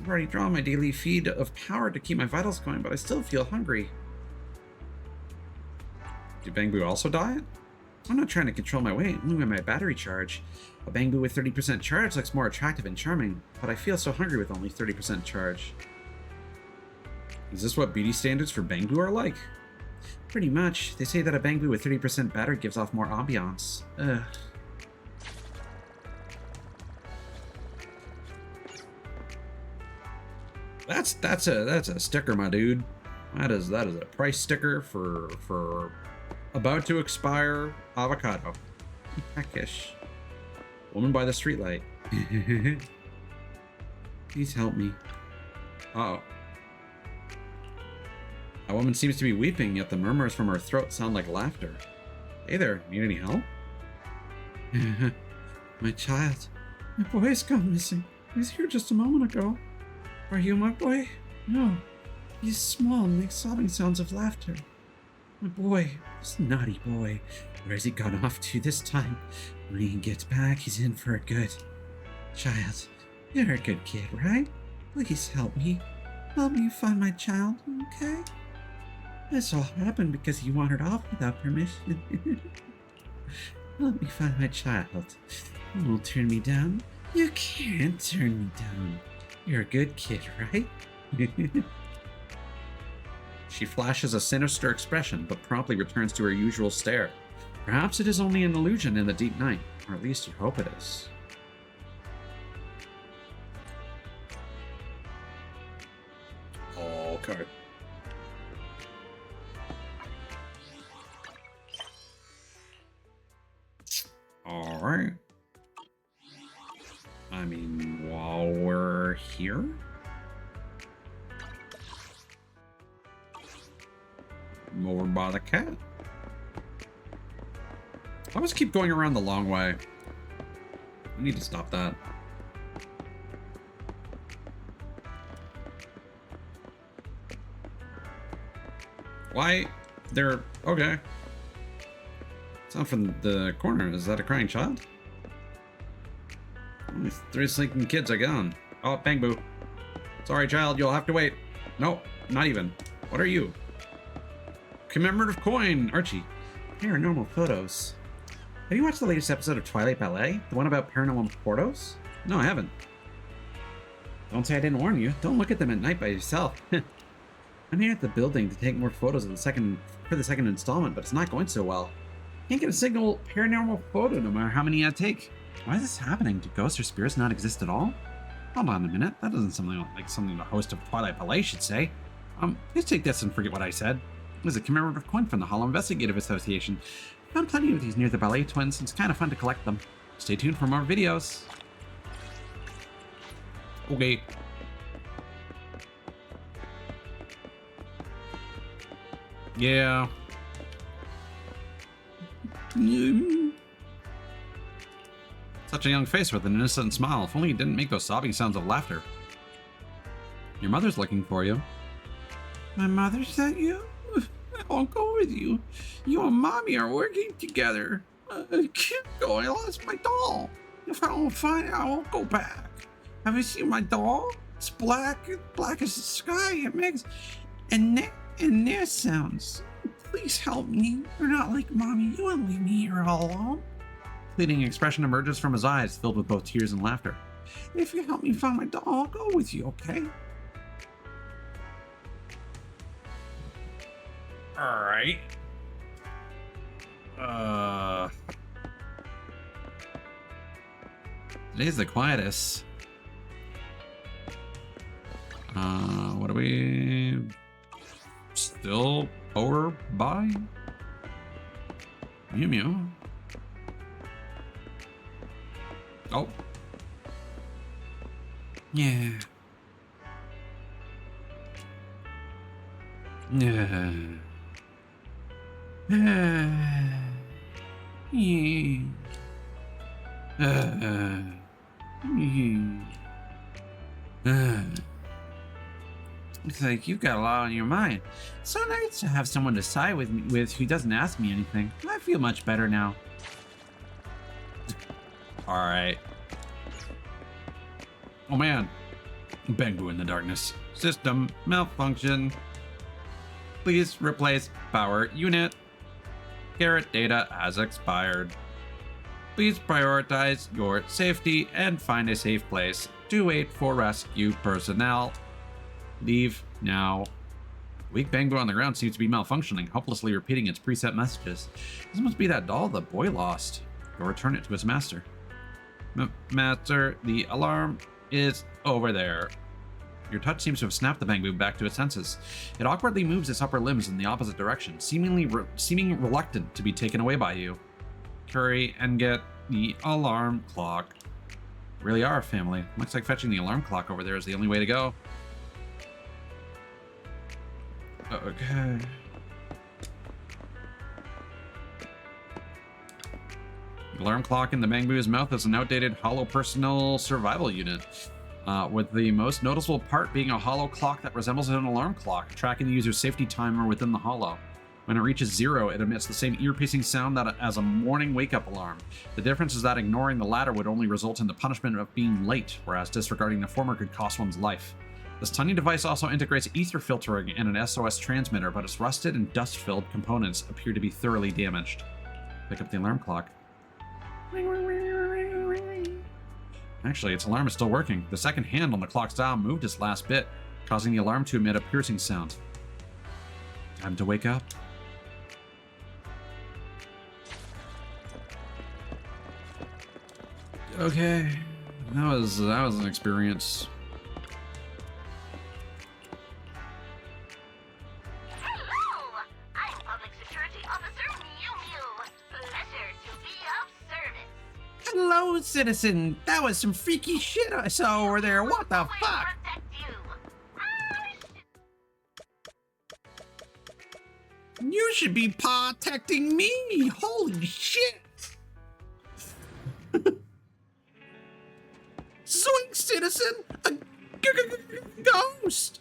I've already drawn my daily feed of power to keep my vitals going, but I still feel hungry. Do Bangbu also diet? I'm not trying to control my weight, only my battery charge. A Bangbu with 30% charge looks more attractive and charming, but I feel so hungry with only 30% charge. Is this what beauty standards for Bangbu are like? Pretty much. They say that a Bangbu with 30% battery gives off more ambiance. Ugh. That's a sticker, my dude. That is a price sticker for about to expire avocado. Heckish. Woman by the streetlight. Please help me. Uh-oh. A woman seems to be weeping, yet the murmurs from her throat sound like laughter. Hey there, need any help? My child. My boy's gone missing. He was here just a moment ago. Are you my boy? No. He's small and makes sobbing sounds of laughter. My boy, this naughty boy. Where's he gone off to this time? When he gets back, he's in for a good. Child, you're a good kid, right? Please help me. Help me find my child, okay? This all happened because you wandered off without permission. Help me find my child. You won't turn me down. You can't turn me down. You're a good kid, right? She flashes a sinister expression, but promptly returns to her usual stare. Perhaps it is only an illusion in the deep night, or at least you hope it is. Okay. Alright. here? I'm over by the cat. I always keep going around the long way. I need to stop that. Why? They're... okay. It's not from the corner. Is that a crying child? Only 3 sleeping kids are gone. Oh, bang boo. Sorry, child. You'll have to wait. No, not even. What are you? Commemorative coin, Archie. Paranormal photos. Have you watched the latest episode of Twilight Ballet? The one about paranormal photos? No, I haven't. Don't say I didn't warn you. Don't look at them at night by yourself. I'm here at the building to take more photos of the second installment, but it's not going so well. Can't get a single paranormal photo no matter how many I take. Why is this happening? Do ghosts or spirits not exist at all? Hold on a minute. That doesn't sound like something the host of Twilight Ballet should say. Please take this and forget what I said. It was a commemorative coin from the Hollow Investigative Association. Found plenty of these near the Ballet Twins, and it's kind of fun to collect them. Stay tuned for more videos. Okay. Yeah. Such a young face with an innocent smile. If only he didn't make those sobbing sounds of laughter. Your mother's looking for you. My mother sent you? I won't go with you. You and Mommy are working together. I can't go. I lost my doll. If I don't find it, I won't go back. Have you seen my doll? It's black as the sky. It makes and their sounds. Please help me. You're not like Mommy. You wouldn't leave me here all alone. Pleading expression emerges from his eyes, filled with both tears and laughter. If you help me find my doll, I'll go with you, okay? Alright. Today's the quietest. What are we... still over by? Mew Mew. Oh. Yeah. Yeah. Looks like you've got a lot on your mind. It's so nice to have someone to side with who doesn't ask me anything. I feel much better now. Alright. Oh man. Bang boo in the darkness. System malfunction. Please replace power unit. Carrot data has expired. Please prioritize your safety and find a safe place to wait for rescue personnel. Leave now. Weak Bang Boo on the ground seems to be malfunctioning, hopelessly repeating its preset messages. This must be that doll the boy lost. Go return it to its master. Master, the alarm is over there. Your touch seems to have snapped the Bang Boo back to its senses. It awkwardly moves its upper limbs in the opposite direction, seeming reluctant to be taken away by you. Hurry and get the alarm clock. Really are a family. Looks like fetching the alarm clock over there is the only way to go. Okay. The alarm clock in the Bang Boo's mouth is an outdated hollow personal survival unit, with the most noticeable part being a hollow clock that resembles an alarm clock, tracking the user's safety timer within the hollow. When it reaches 0, it emits the same ear-piercing sound as a morning wake-up alarm. The difference is that ignoring the latter would only result in the punishment of being late, whereas disregarding the former could cost one's life. This tiny device also integrates ether filtering and an SOS transmitter, but its rusted and dust-filled components appear to be thoroughly damaged. Pick up the alarm clock. Actually, its alarm is still working. The second hand on the clock's dial moved its last bit, causing the alarm to emit a piercing sound. Time to wake up. Okay, that was an experience. Hello! I'm Public Security Officer Mew Mew. Pleasure to be of service. Hello, Whoa, citizen, that was some freaky shit I saw over there. What the fuck? You should be protecting me. Holy shit. Zoink, citizen, a ghost.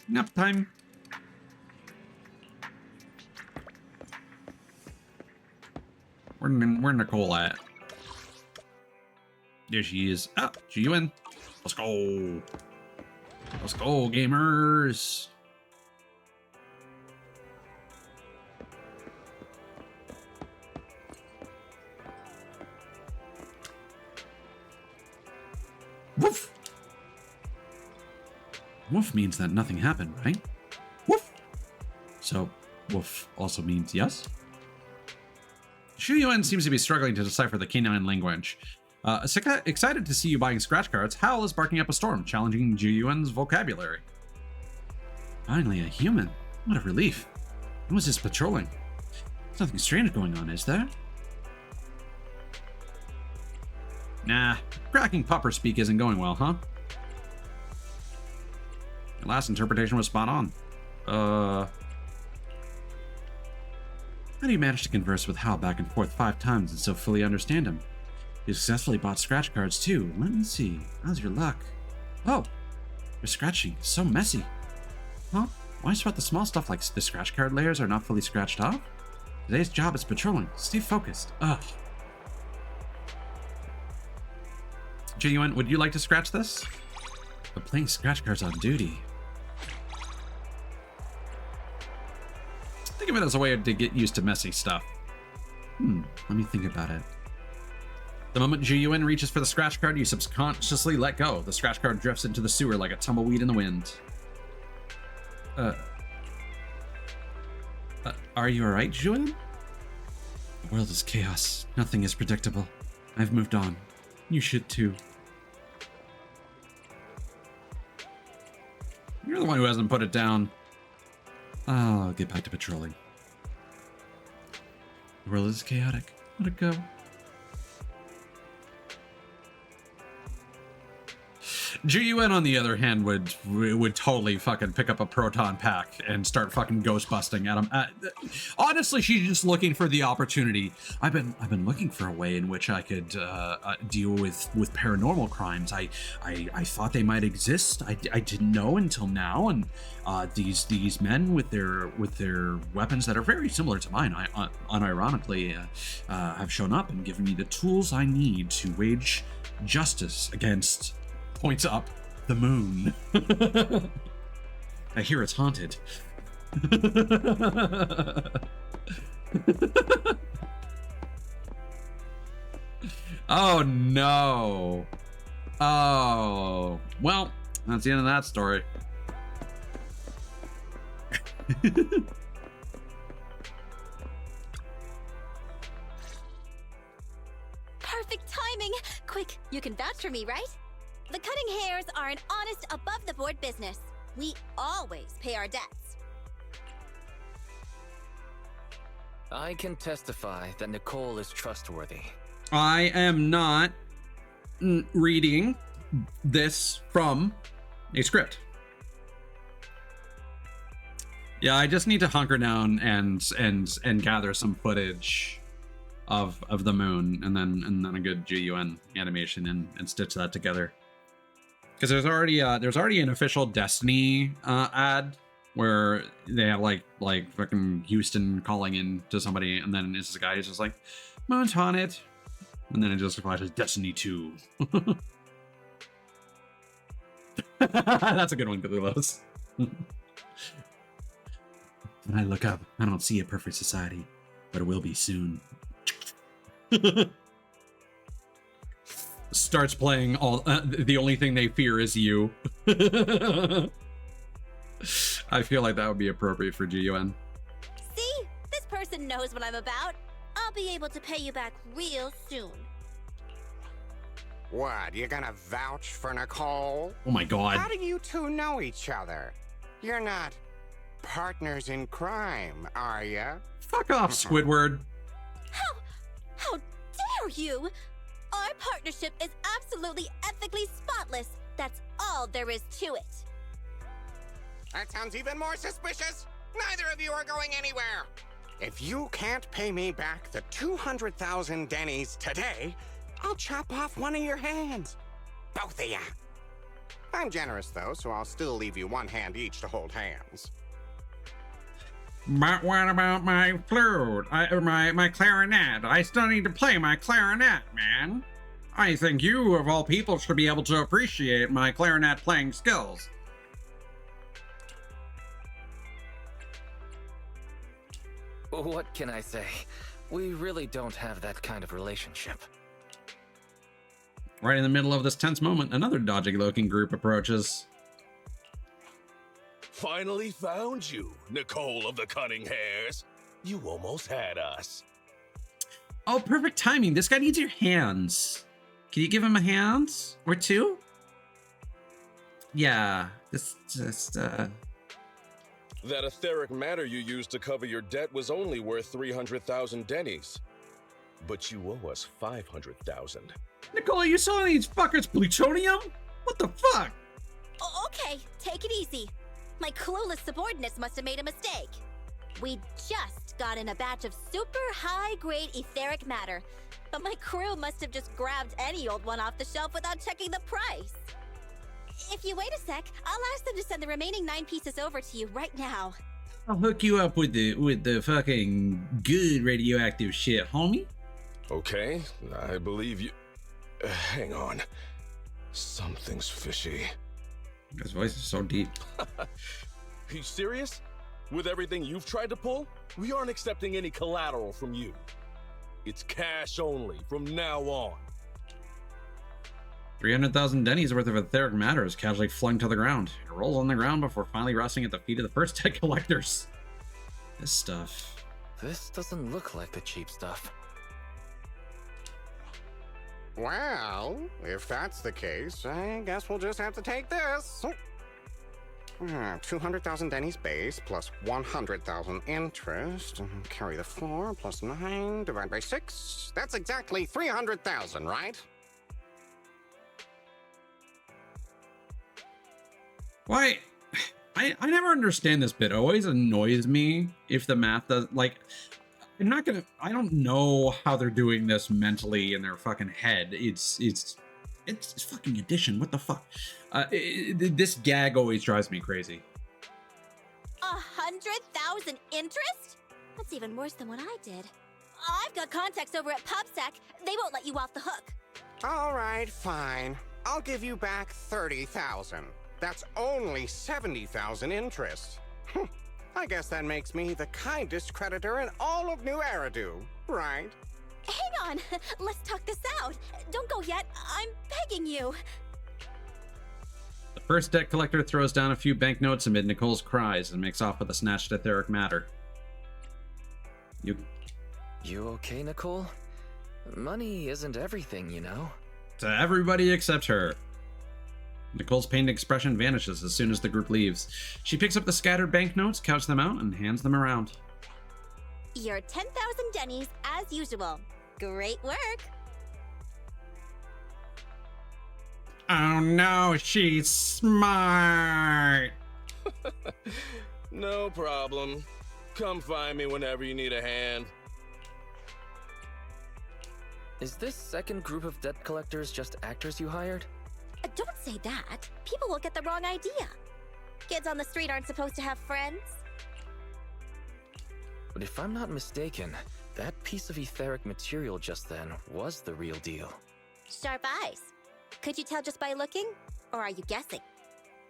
Nap time. Where Nicole at? There she is. Ah, you in? Let's go. Let's go, gamers. Woof. Woof means that nothing happened, right? Woof. So, woof also means yes? Shuyuan seems to be struggling to decipher the canine language. Excited to see you buying scratch cards, Howl is barking up a storm, challenging Juyuan's vocabulary. Finally, a human. What a relief. I was just patrolling. There's nothing strange going on, is there? Nah, cracking pupper speak isn't going well, huh? Your last interpretation was spot on. How do you manage to converse with Hal back and forth 5 times and so fully understand him? You successfully bought scratch cards too. Let me see. How's your luck? Oh, your scratching is so messy. Huh? Why is it about the small stuff like the scratch card layers are not fully scratched off? Today's job is patrolling. Stay focused. Ugh. Genuine, would you like to scratch this? But playing scratch cards on duty. Think of it as a way to get used to messy stuff. Let me think about it. The moment Juyuan reaches for the scratch card, you subconsciously let go. The scratch card drifts into the sewer like a tumbleweed in the wind. Are you alright, Juyuan? The world is chaos. Nothing is predictable. I've moved on. You should too. You're the one who hasn't put it down. I'll get back to patrolling. The world is chaotic. Let it go. Juyuan, on the other hand, would totally fucking pick up a proton pack and start fucking ghost busting at him. Honestly, she's just looking for the opportunity. I've been looking for a way in which I could deal with paranormal crimes. I thought they might exist. I didn't know until now, and these men with their weapons that are very similar to mine, unironically, have shown up and given me the tools I need to wage justice against. Points up the moon. I hear it's haunted. Oh no. Oh, well, that's the end of that story. Perfect timing! Quick, you can vouch for me, right? The cutting hairs are an honest, above-the-board business. We always pay our debts. I can testify that Nicole is trustworthy. I am not reading this from a script. Yeah, I just need to hunker down and gather some footage of the moon and then a good GUN animation and stitch that together. Because there's already an official Destiny ad where they have like fucking Houston calling in to somebody, and then it's this guy who's just like, "Moon's haunted," and then it just flashes Destiny 2. That's a good one, Cthulhu's. When I look up, I don't see a perfect society, but it will be soon. Starts playing all the only thing they fear is you. I feel like that would be appropriate for GUN. See? This person knows what I'm about. I'll be able to pay you back real soon. What, you gonna vouch for Nicole? Oh my god. How do you two know each other? You're not partners in crime, are ya? Fuck off, Squidward. How dare you? Our partnership is absolutely ethically spotless. That's all there is to it. That sounds even more suspicious. Neither of you are going anywhere. If you can't pay me back the 200,000 Dennies today, I'll chop off one of your hands. Both of ya. I'm generous, though, so I'll still leave you one hand each to hold hands. But what about my flute? My clarinet? I still need to play my clarinet, man. I think you, of all people, should be able to appreciate my clarinet playing skills. What can I say? We really don't have that kind of relationship. Right in the middle of this tense moment, another dodgy-looking group approaches. Finally found you, Nicole of the Cunning Hairs. You almost had us. Oh, perfect timing. This guy needs your hands. Can you give him a hand? Or two? Yeah. That etheric matter you used to cover your debt was only worth 300,000 Dennies. But you owe us 500,000. Nicole, are you selling these fuckers plutonium? What the fuck? Okay, take it easy. My clueless subordinates must have made a mistake. We just got in a batch of super high-grade etheric matter, but my crew must have just grabbed any old one off the shelf without checking the price. If you wait a sec, I'll ask them to send the remaining 9 pieces over to you right now. I'll hook you up with the fucking good radioactive shit, homie. Okay, I believe you. Hang on. Something's fishy. His voice is so deep. You serious? With everything you've tried to pull, we aren't accepting any collateral from you. It's cash only from now on. 300,000 Dennies worth of etheric matter is casually flung to the ground. It rolls on the ground before finally resting at the feet of the first debt collectors. This stuff. This doesn't look like the cheap stuff. Well, if that's the case, I guess we'll just have to take this. 200,000 Dennies base plus 100,000 interest. Carry the 4 plus 9 divided by 6. That's exactly 300,000, right? Why? I never understand this bit. It always annoys me if the math does, like, I don't know how they're doing this mentally in their fucking head. It's fucking addition. What the fuck? This gag always drives me crazy. 100,000 interest? That's even worse than what I did. I've got contacts over at PubSec. They won't let you off the hook. All right, fine. I'll give you back 30,000. That's only 70,000 interest. I guess that makes me the kindest creditor in all of New Eridu, right? Hang on, let's talk this out. Don't go yet, I'm begging you. The first debt collector throws down a few banknotes amid Nicole's cries and makes off with the snatched etheric matter. You okay, Nicole? Money isn't everything, you know. To everybody except her. Nicole's pained expression vanishes as soon as the group leaves. She picks up the scattered banknotes, counts them out, and hands them around. Your 10,000 Dennies as usual. Great work. Oh no, she's smart. No problem. Come find me whenever you need a hand. Is this second group of debt collectors just actors you hired? Don't say that. People will get the wrong idea. Kids on the street aren't supposed to have friends. But if I'm not mistaken, that piece of etheric material just then was the real deal. Sharp eyes. Could you tell just by looking? Or are you guessing?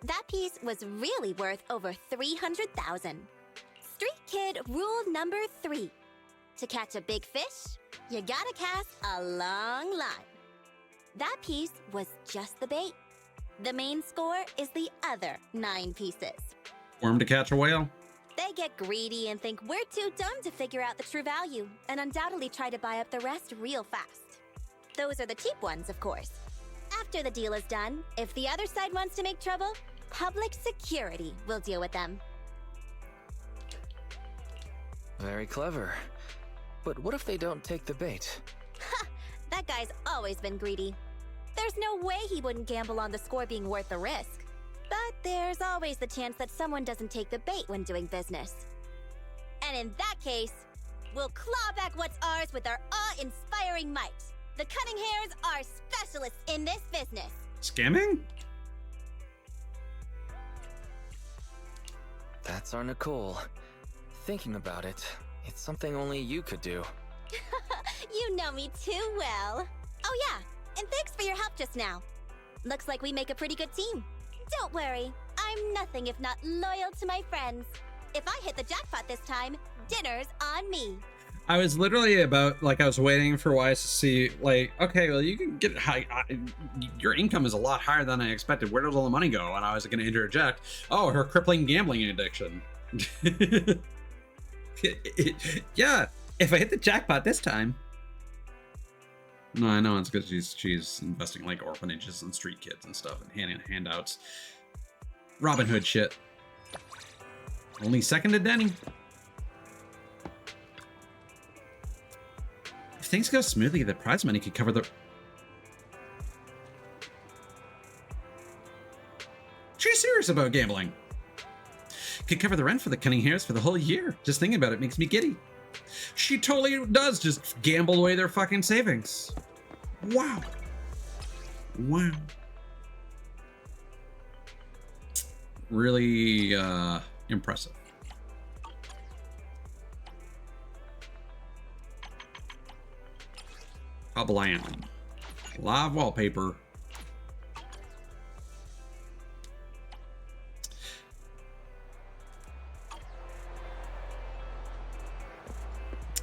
That piece was really worth over 300,000. Street kid rule number 3. To catch a big fish, you gotta cast a long line. That piece was just the bait. The main score is the other 9 pieces. Worm to catch a whale? They get greedy and think we're too dumb to figure out the true value, and undoubtedly try to buy up the rest real fast. Those are the cheap ones, of course. after the deal is done, if the other side wants to make trouble, public security will deal with them. Very clever. But what if they don't take the bait? Ha! That guy's always been greedy. There's no way he wouldn't gamble on the score being worth the risk. But there's always the chance that someone doesn't take the bait when doing business. And in that case, we'll claw back what's ours with our awe-inspiring might. The Cunning Hares are specialists in this business. Scamming? That's our Nicole. Thinking about it, it's something only you could do. You know me too well. Oh yeah, and thanks for your help just now. Looks like we make a pretty good team. Don't worry, I'm nothing if not loyal to my friends. If I hit the jackpot this time, dinner's on me. I was literally about, like, I was waiting for Wise to see, like, okay, well, you can get high. Your income is a lot higher than I expected. Where does all the money go? And I was going to interject. Oh, her crippling gambling addiction. Yeah, if I hit the jackpot this time. No, I know it's because she's investing like orphanages and street kids and stuff and handing handouts. Robin Hood shit. Only second to Denny. If things go smoothly, the prize money could cover the... She's serious about gambling. Could cover the rent for the Cunning Hares for the whole year. Just thinking about it makes me giddy. She totally does just gamble away their fucking savings. Wow. Wow. Really impressive. Kablam. Live wallpaper.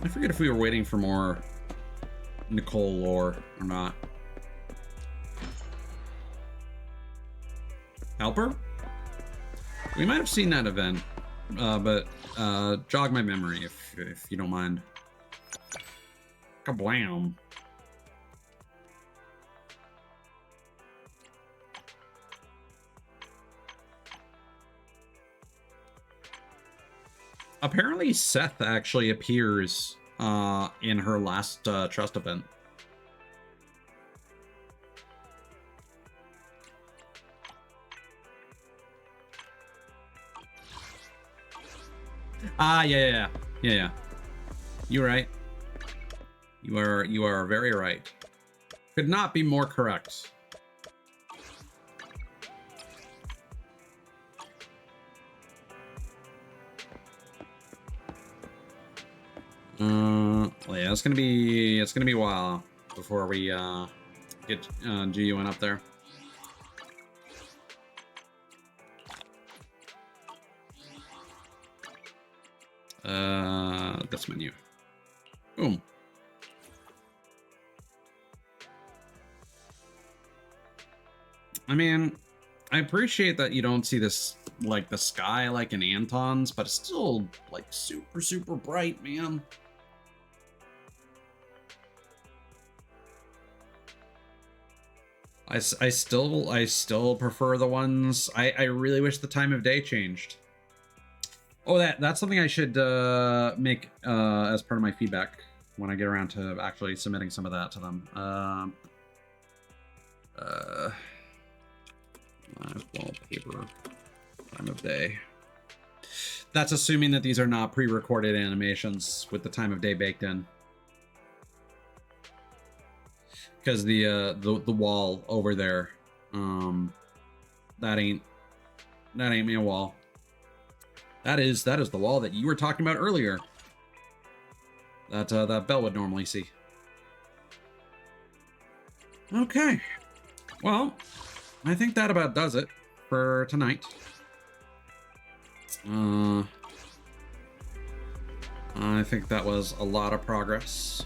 I forget if we were waiting for more Nicole lore or not. Helper? We might have seen that event, but jog my memory if you don't mind. Kablam. Apparently Seth actually appears in her last trust event. Yeah. You're right. You are very right. Could not be more correct. Well, yeah, it's gonna be a while before we get GUN up there. This menu. Boom. I mean, I appreciate that you don't see this like the sky like in Anton's, but it's still like super bright, man. I still prefer the ones. I really wish the time of day changed. Oh, that's something I should make as part of my feedback when I get around to actually submitting some of that to them. Live wallpaper, time of day. That's assuming that these are not pre-recorded animations with the time of day baked in. Because the wall over there, that ain't me a wall. That is the wall that you were talking about earlier. That Belle would normally see. Okay. Well, I think that about does it for tonight. I think that was a lot of progress.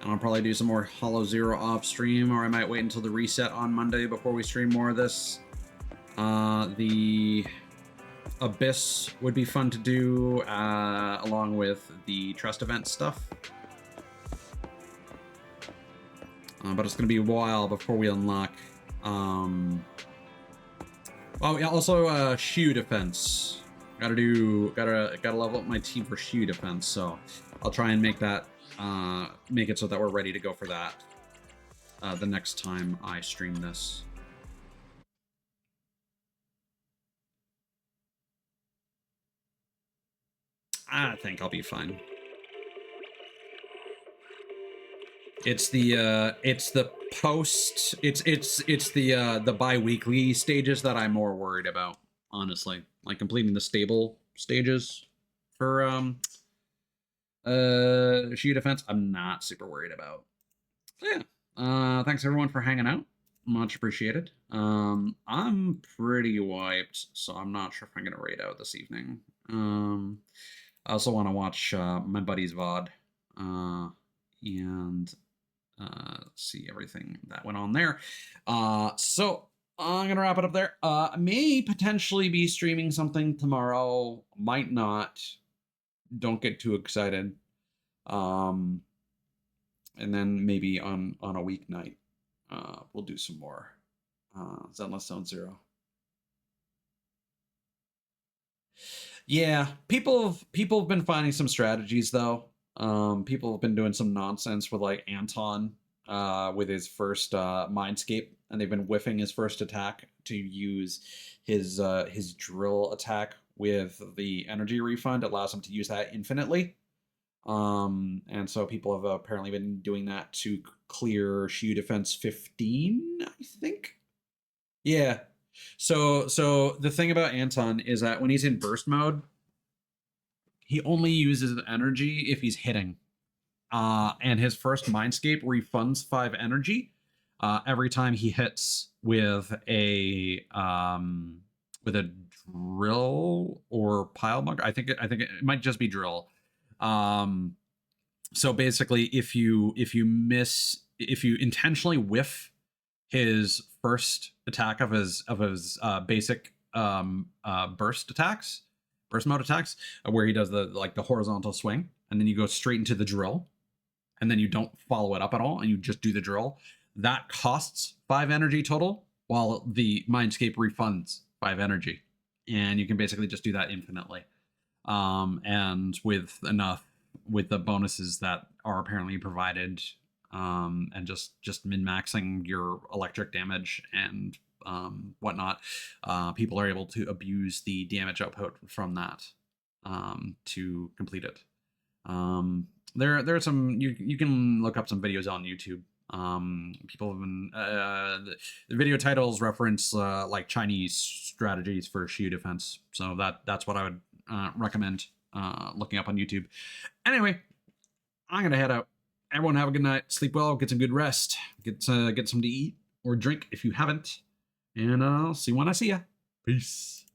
And I'll probably do some more Hollow Zero off stream, or I might wait until the reset on Monday before we stream more of this. The Abyss would be fun to do, along with the Trust event stuff. But it's gonna be a while before we unlock. Oh yeah, also Shield defense. Gotta level up my team for Shield defense. So I'll try and make that make it so that we're ready to go for that the next time I stream this. I think I'll be fine. It's the bi-weekly stages that I'm more worried about, honestly. Like completing the stable stages for Shield defense, I'm not super worried about. So yeah. Thanks everyone for hanging out. Much appreciated. I'm pretty wiped, so I'm not sure if I'm gonna raid out this evening. I also want to watch my buddy's VOD and see everything that went on there. So I'm gonna wrap it up there. May potentially be streaming something tomorrow. Might not. Don't get too excited. And then maybe on a weeknight, we'll do some more Zenless Zone Zero. Yeah, people have been finding some strategies though. People have been doing some nonsense with like Anton with his first Mindscape, and they've been whiffing his first attack to use his drill attack with the energy refund. It allows him to use that infinitely. And so people have apparently been doing that to clear Shield defense 15, I think. Yeah. So the thing about Anton is that when he's in burst mode, he only uses energy if he's hitting. And his first Mindscape refunds 5 energy every time he hits with a drill or pile bunker. I think it might just be drill. So basically, if you intentionally whiff his first attack of his basic burst mode attacks, where he does the horizontal swing, and then you go straight into the drill, and then you don't follow it up at all, and you just do the drill. That costs 5 energy total, while the Mindscape refunds 5 energy, and you can basically just do that infinitely. And with the bonuses that are apparently provided, and just min-maxing your electric damage and whatnot, people are able to abuse the damage output from that to complete it. There are some, you can look up some videos on YouTube. People have been the video titles reference like Chinese strategies for Shield defense, so that's what I would recommend looking up on YouTube. Anyway, I'm gonna head out. Everyone have a good night. Sleep well. Get some good rest. Get something to eat or drink if you haven't. And I'll see you when I see ya. Peace.